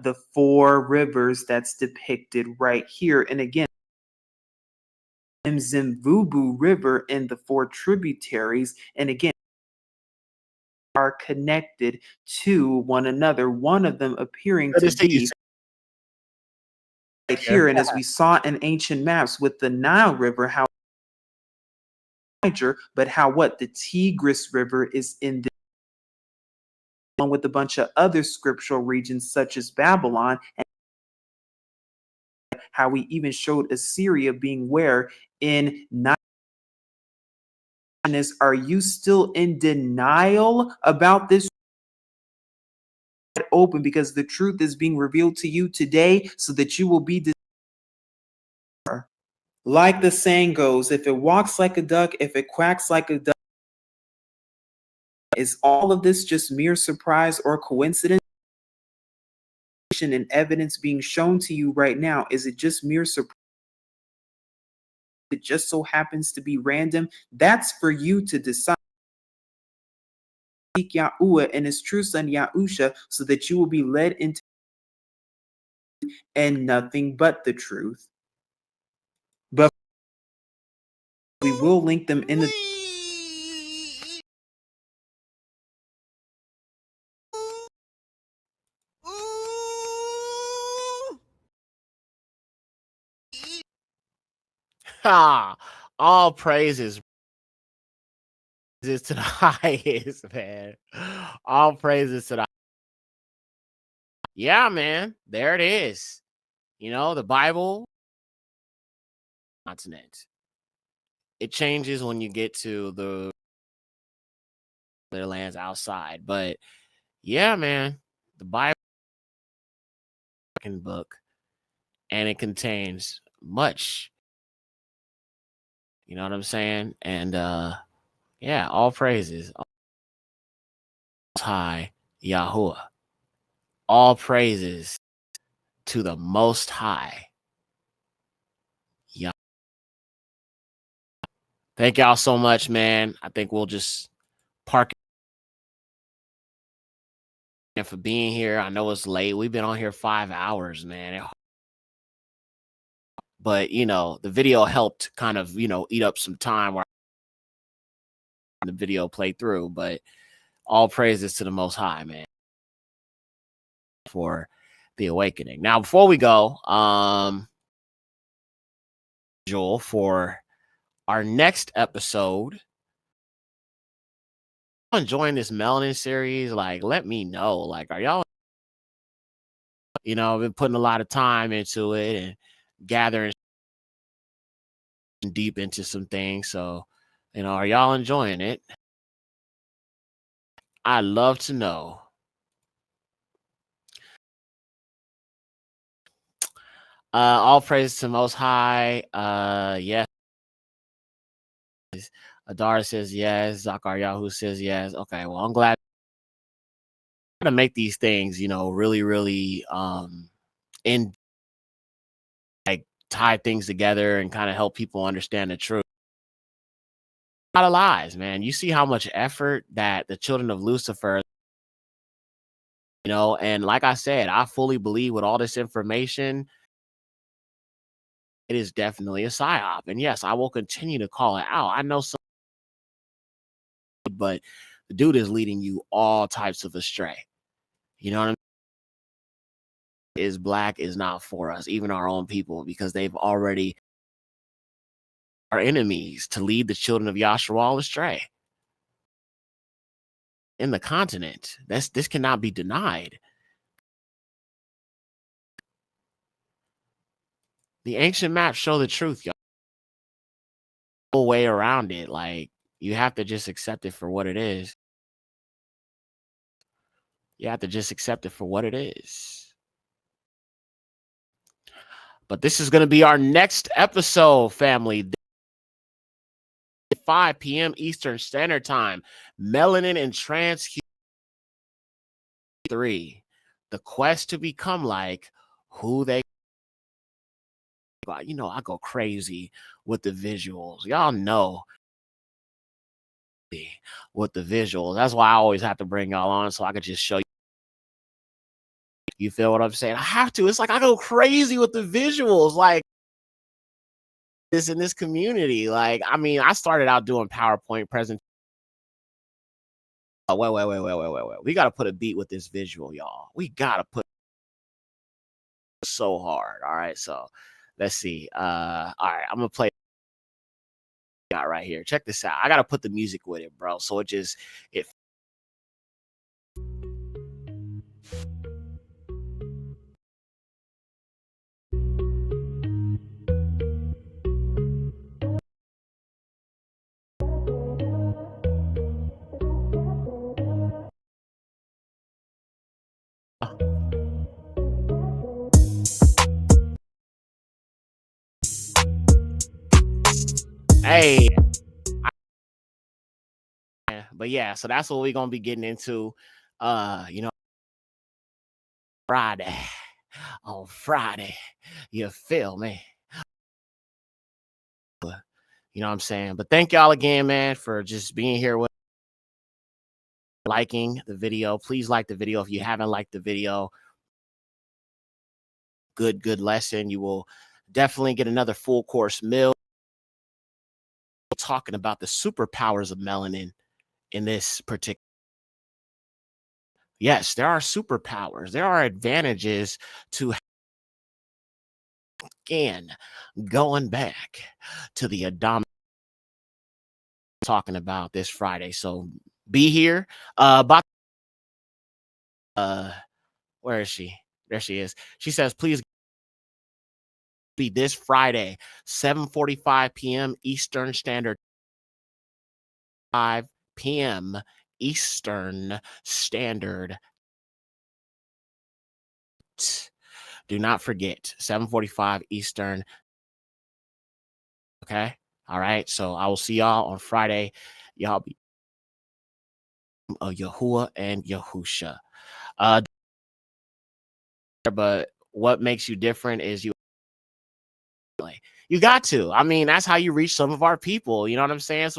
the four rivers that's depicted right here. And again, Mzimvubu River and the four tributaries, and again, are connected to one another, one of them appearing to be right here. And as we saw in ancient maps with the Nile River, how Niger, but how what the Tigris River is in the, along with a bunch of other scriptural regions such as Babylon, and how we even showed Assyria being where in Niger. Is, are you still in denial about this? Open, because the truth is being revealed to you today so that you will be like the saying goes, if it walks like a duck, if it quacks like a duck. Is all of this just mere surprise or coincidence? And evidence being shown to you right now, is it just mere surprise? It just so happens to be random? That's for you to decide. Seek Yahuwah and his true son Yahusha, so that you will be led into and nothing but the truth. But we will link them in the All praises is to the highest, man. All praises to the. Yeah, man. There it is. You know, the Bible continent. It changes when you get to the their lands outside. But yeah, man, the Bible book, and it contains much. You know what I'm saying? And yeah, all praises. High Yahuwah. All praises to the Most High. Yeah. Thank y'all so much, man. I think we'll just park and for being here. I know it's late. We've been on here 5 hours, man. But you know, the video helped kind of, you know, eat up some time where the video played through. But all praises to the Most High, man, for the awakening. Now, before we go, Joel, for our next episode, enjoying this melanin series, like, let me know. Like, are y'all, you know, I've been putting a lot of time into it and gathering deep into some things. So, you know, are y'all enjoying it? I'd love to know. All praise to Most High. Yes. Adara says yes. Zakar Yahoo says yes. Okay, well, I'm glad to make these things, you know, really, really in like tie things together and kind of help people understand the truth. A lot of lies, man. You see how much effort that the children of Lucifer, you know, and like I said, I fully believe with all this information, it is definitely a psyop. And yes, I will continue to call it out. I know some, but the dude is leading you all types of astray. You know what I mean? Is black is not for us, even our own people, because they've already are enemies to lead the children of Yasharal astray in the continent. This cannot be denied. The ancient maps show the truth, y'all. No way around it. Like, you have to just accept it for what it is. You have to just accept it for what it is. But this is going to be our next episode, family. 5 p.m. Eastern Standard Time. Melanin and Trans 3. The quest to become like who they. You know, I go crazy with the visuals. Y'all know with the visuals. That's why I always have to bring y'all on so I could just show you. You feel what I'm saying? I have to. It's like I go crazy with the visuals. Like this in this community. Like, I mean, I started out doing PowerPoint presentations. Oh, wait. We got to put a beat with this visual, y'all. We got to put so hard. All right. So let's see. All right. I'm going to play got right here. Check this out. I got to put the music with it, bro. So it hey. But yeah, so that's what we're going to be getting into. You know, Friday. On Friday. You feel me? You know what I'm saying? But thank y'all again, man, for just being here with liking the video. Please like the video if you haven't liked the video. Good lesson. You will definitely get another full course meal talking about the superpowers of melanin in this particular. Yes, there are superpowers. There are advantages to again, going back to the Adam talking about this Friday. So be here. About where is she? There she is. She says, please be this Friday, 7:45 p.m. Eastern Standard, 5 p.m. Eastern Standard. Do not forget, 7:45 Eastern. Okay. All right. So I will see y'all on Friday. Y'all be Yahuwah and Yahusha. But what makes you different is you got to. I mean, that's how you reach some of our people. You know what I'm saying?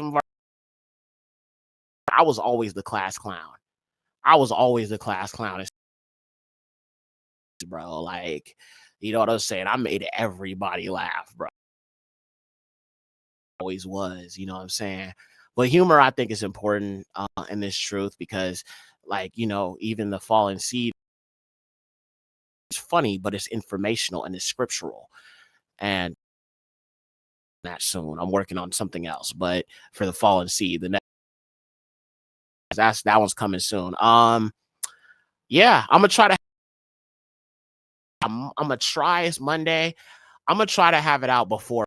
I was always the class clown. Bro. Like, you know what I'm saying? I made everybody laugh, bro. Always was, you know what I'm saying? But humor, I think, is important in this truth because, like, you know, even the fallen seed is funny, but it's informational and it's scriptural. And that soon, I'm working on something else. But for the fallen seed, the next that one's coming soon. Yeah, I'm gonna try. It's Monday. I'm gonna try to have it out before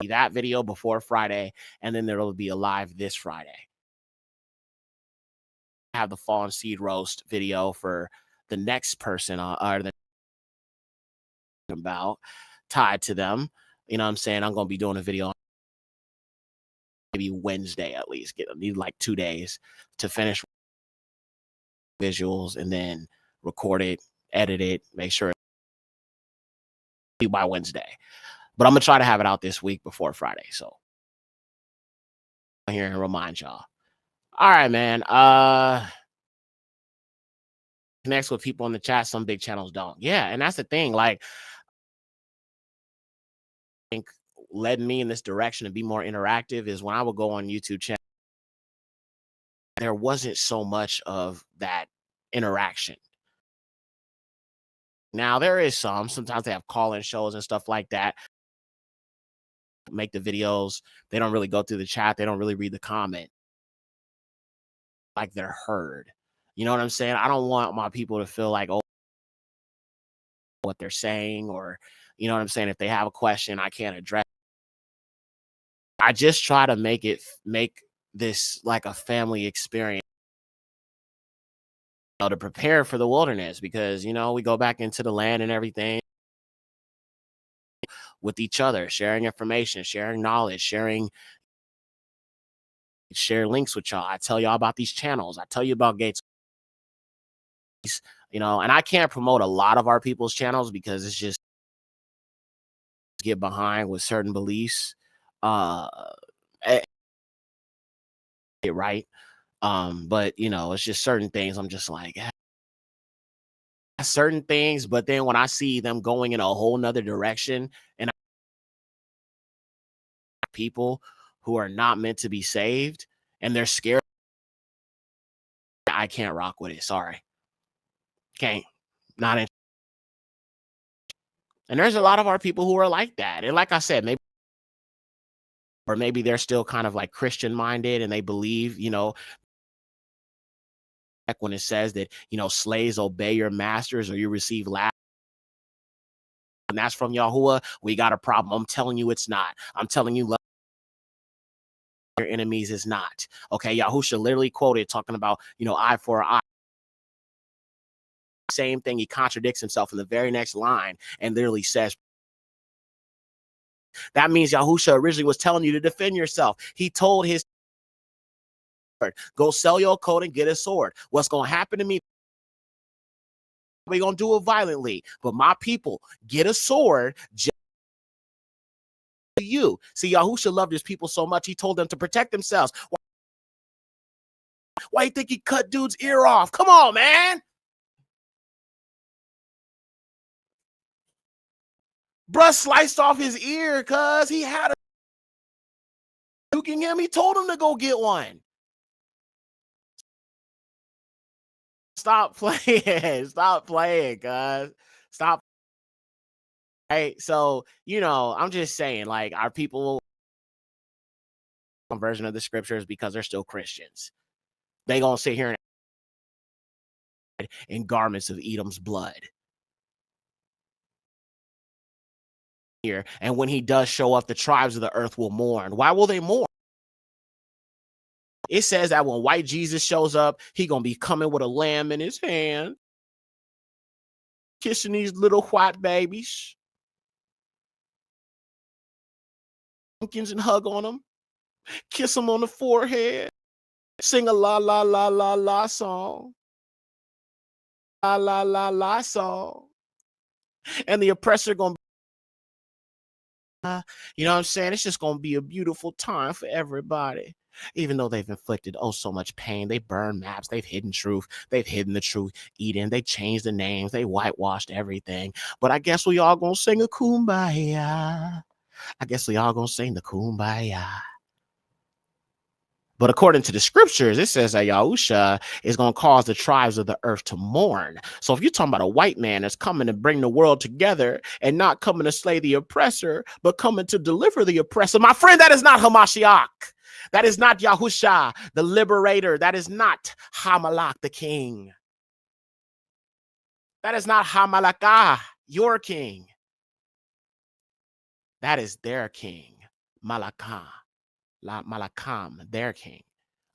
that video before Friday, and then there will be a live this Friday. I have the fallen seed roast video for the next person or the about tied to them. You know what I'm saying? I'm gonna be doing a video maybe Wednesday at least. Need like 2 days to finish visuals and then record it, edit it, make sure by Wednesday. But I'm gonna try to have it out this week before Friday. So I'm here and remind y'all. All right, man. Connects with people in the chat. Some big channels don't. Yeah, and that's the thing. Like, I think led me in this direction to be more interactive is when I would go on YouTube channel. There wasn't so much of that interaction. Now there is some. Sometimes they have call-in shows and stuff like that. Make the videos. They don't really go through the chat. They don't really read the comment. Like they're heard. You know what I'm saying? I don't want my people to feel like, oh, what they're saying, or you know what I'm saying? If they have a question, I can't address. I just try to make this like a family experience, you know, to prepare for the wilderness because, you know, we go back into the land and everything with each other, sharing information, sharing knowledge, share links with y'all. I tell y'all about these channels. I tell you about Gates, you know, and I can't promote a lot of our people's channels because it's just get behind with certain beliefs. Right. But you know, it's just certain things. I'm just like certain things, but then when I see them going in a whole nother direction and people who are not meant to be saved and they're scared, I can't rock with it. Sorry. Can't. Not in. And there's a lot of our people who are like that. And like I said, maybe they're still kind of like Christian minded and they believe, you know, like when it says that, you know, slaves obey your masters or you receive last. And that's from Yahuwah, we got a problem. I'm telling you it's not. I'm telling you love your enemies is not. Okay, Yahusha literally quoted talking about, you know, eye for an eye. Same thing, he contradicts himself in the very next line and literally says, that means Yahusha originally was telling you to defend yourself. He told his go sell your coat and get a sword. What's going to happen to me? We're going to do it violently. But my people, get a sword. You see, Yahusha loved his people so much, he told them to protect themselves. Why you think he cut dude's ear off? Come on, man. Bruh sliced off his ear because he had a nuking him. He told him to go get one. Stop playing. Stop playing, guys. Stop. Right? So, you know, I'm just saying, like, our people version of the scriptures because they're still Christians. They gonna sit here in garments of Edom's blood. Here, and when he does show up, the tribes of the earth will mourn. Why will they mourn? It says that when white Jesus shows up, he gonna be coming with a lamb in his hand, kissing these little white babies, pumpkins, and hug on them, kiss them on the forehead, sing a la la la la la song, la la la la song, and the oppressor gonna you know what I'm saying? It's just going to be a beautiful time for everybody. Even though they've inflicted so much pain, they burned maps, they've hidden truth, they've hidden the truth, they changed the names, they whitewashed everything. But I guess we all going to sing a kumbaya. I guess we all going to sing the kumbaya. But according to the scriptures, it says that Yahusha is going to cause the tribes of the earth to mourn. So if you're talking about a white man that's coming to bring the world together and not coming to slay the oppressor, but coming to deliver the oppressor, my friend, that is not Hamashiach. That is not Yahusha, the liberator. That is not Hamalak, the king. That is not Hamalakah, your king. That is their king, Malakah. Malakam, their king.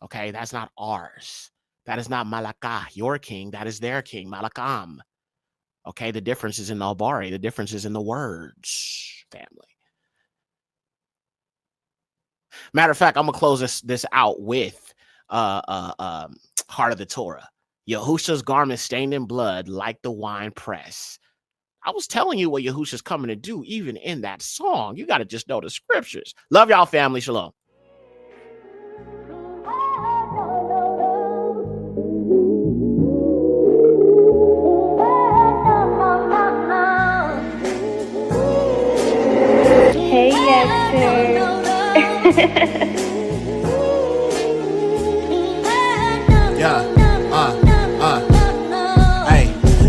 Okay, that's not ours. That is not Malakah, your king. That is their king, Malakam. Okay, the difference is in the Albari. The difference is in the words, family. Matter of fact, I'm gonna close this out with Heart of the Torah. Yahusha's garment stained in blood like the wine press. I was telling you what Yahusha's coming to do, even in that song. You got to just know the scriptures. Love y'all, family. Shalom. Hey, Yekcyr.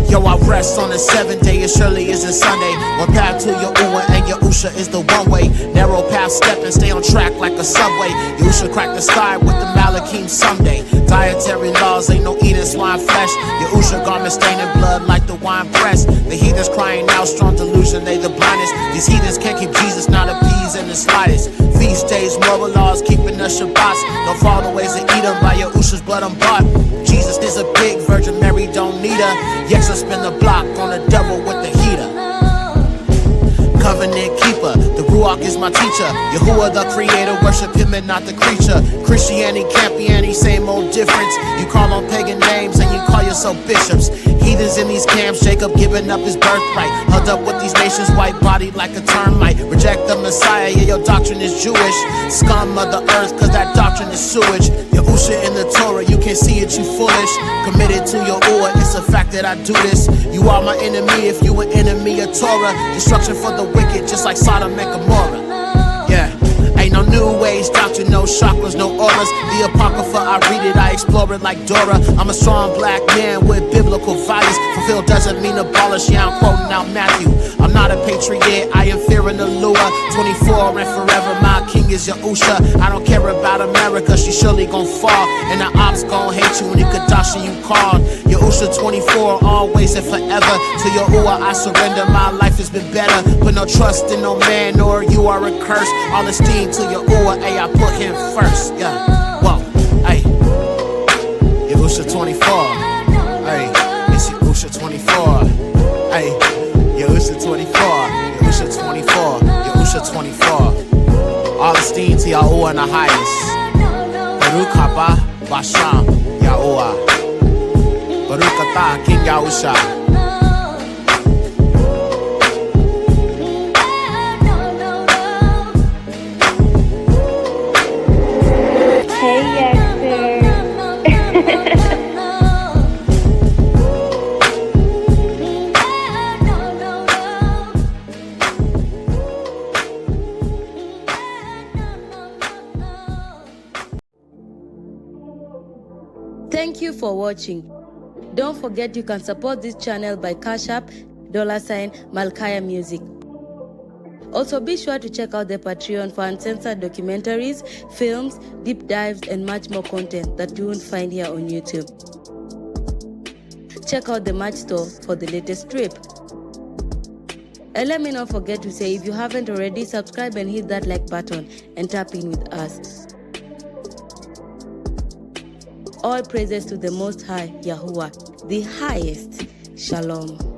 Yo, I rest on the 7th day as surely as a Sunday. One path to Yahuwah and Yahusha is the one way. Narrow path, step and stay on track like a subway. Yahusha crack the sky with the Malakim someday. Dietary laws, ain't no eating swine flesh. Yahusha garment stained in blood like the wine press. The heathens crying out, strong delusion, they the blindest. These heathens can't keep Jesus, not appease in the slightest. Feast days, moral laws, keeping the Shabbats. Don't fall the ways of Edom, by Yahusha's blood I'm bought. Jesus is a big Virgin Mary, don't need her. Yekcyr spin the block on the devil with the heater. Covenant keeper, the Ruach is my teacher. Yahuwah the creator, worship him and not the creature. Christianity can't be any same old difference. You call on pagan names and you call yourself bishops. Heathens in these camps, Jacob giving up his birthright. Hugged up with these nations, white bodied like a termite. Reject the Messiah, yeah, your doctrine is Jewish. Scum of the earth, cause that doctrine is sewage. Yahusha in the Torah, you can't see it, you foolish. Committed to Yahuwah, it's a fact that I do this. You are my enemy if you an enemy of Torah. Destruction for the wicked, just like Sodom and Gomorrah. Yeah. Ain't no new ways, doctrine, no chakras, no auras. The Apocrypha, I read it, I explore it like Dora. I'm a strong black man with biblical values. Fulfill doesn't mean abolish, yeah, I'm quoting out Matthew. I'm not a patriot, I am fearing the lure. 24 and forever, my king is Yahusha. I don't care about America, she surely gon' fall. And the ops gon' hate you when you Kadashi you called. Yahusha 24, always and forever. To Yahuwah I surrender, my life has been better. Put no trust in no man, nor you are a curse. All esteem to Yahuwah, ayy, I put him first, yeah. Whoa, ayy. Yahusha 24, ayy. It's Yahusha 24, ayy. Yahusha 24, Yahusha 24, Yahusha 24. All esteem to Yahuwah in the highest. Baruch haba Basham, Yahuwah. Baruch atah, King Yahusha. Thank you for watching. Don't forget you can support this channel by Cash App, $Malkaya Music. Also, be sure to check out the Patreon for uncensored documentaries, films, deep dives, and much more content that you won't find here on YouTube. Check out the merch store for the latest drip. And let me not forget to say, if you haven't already, subscribe and hit that like button and tap in with us. All praises to the Most High, Yahuwah, the highest. Shalom.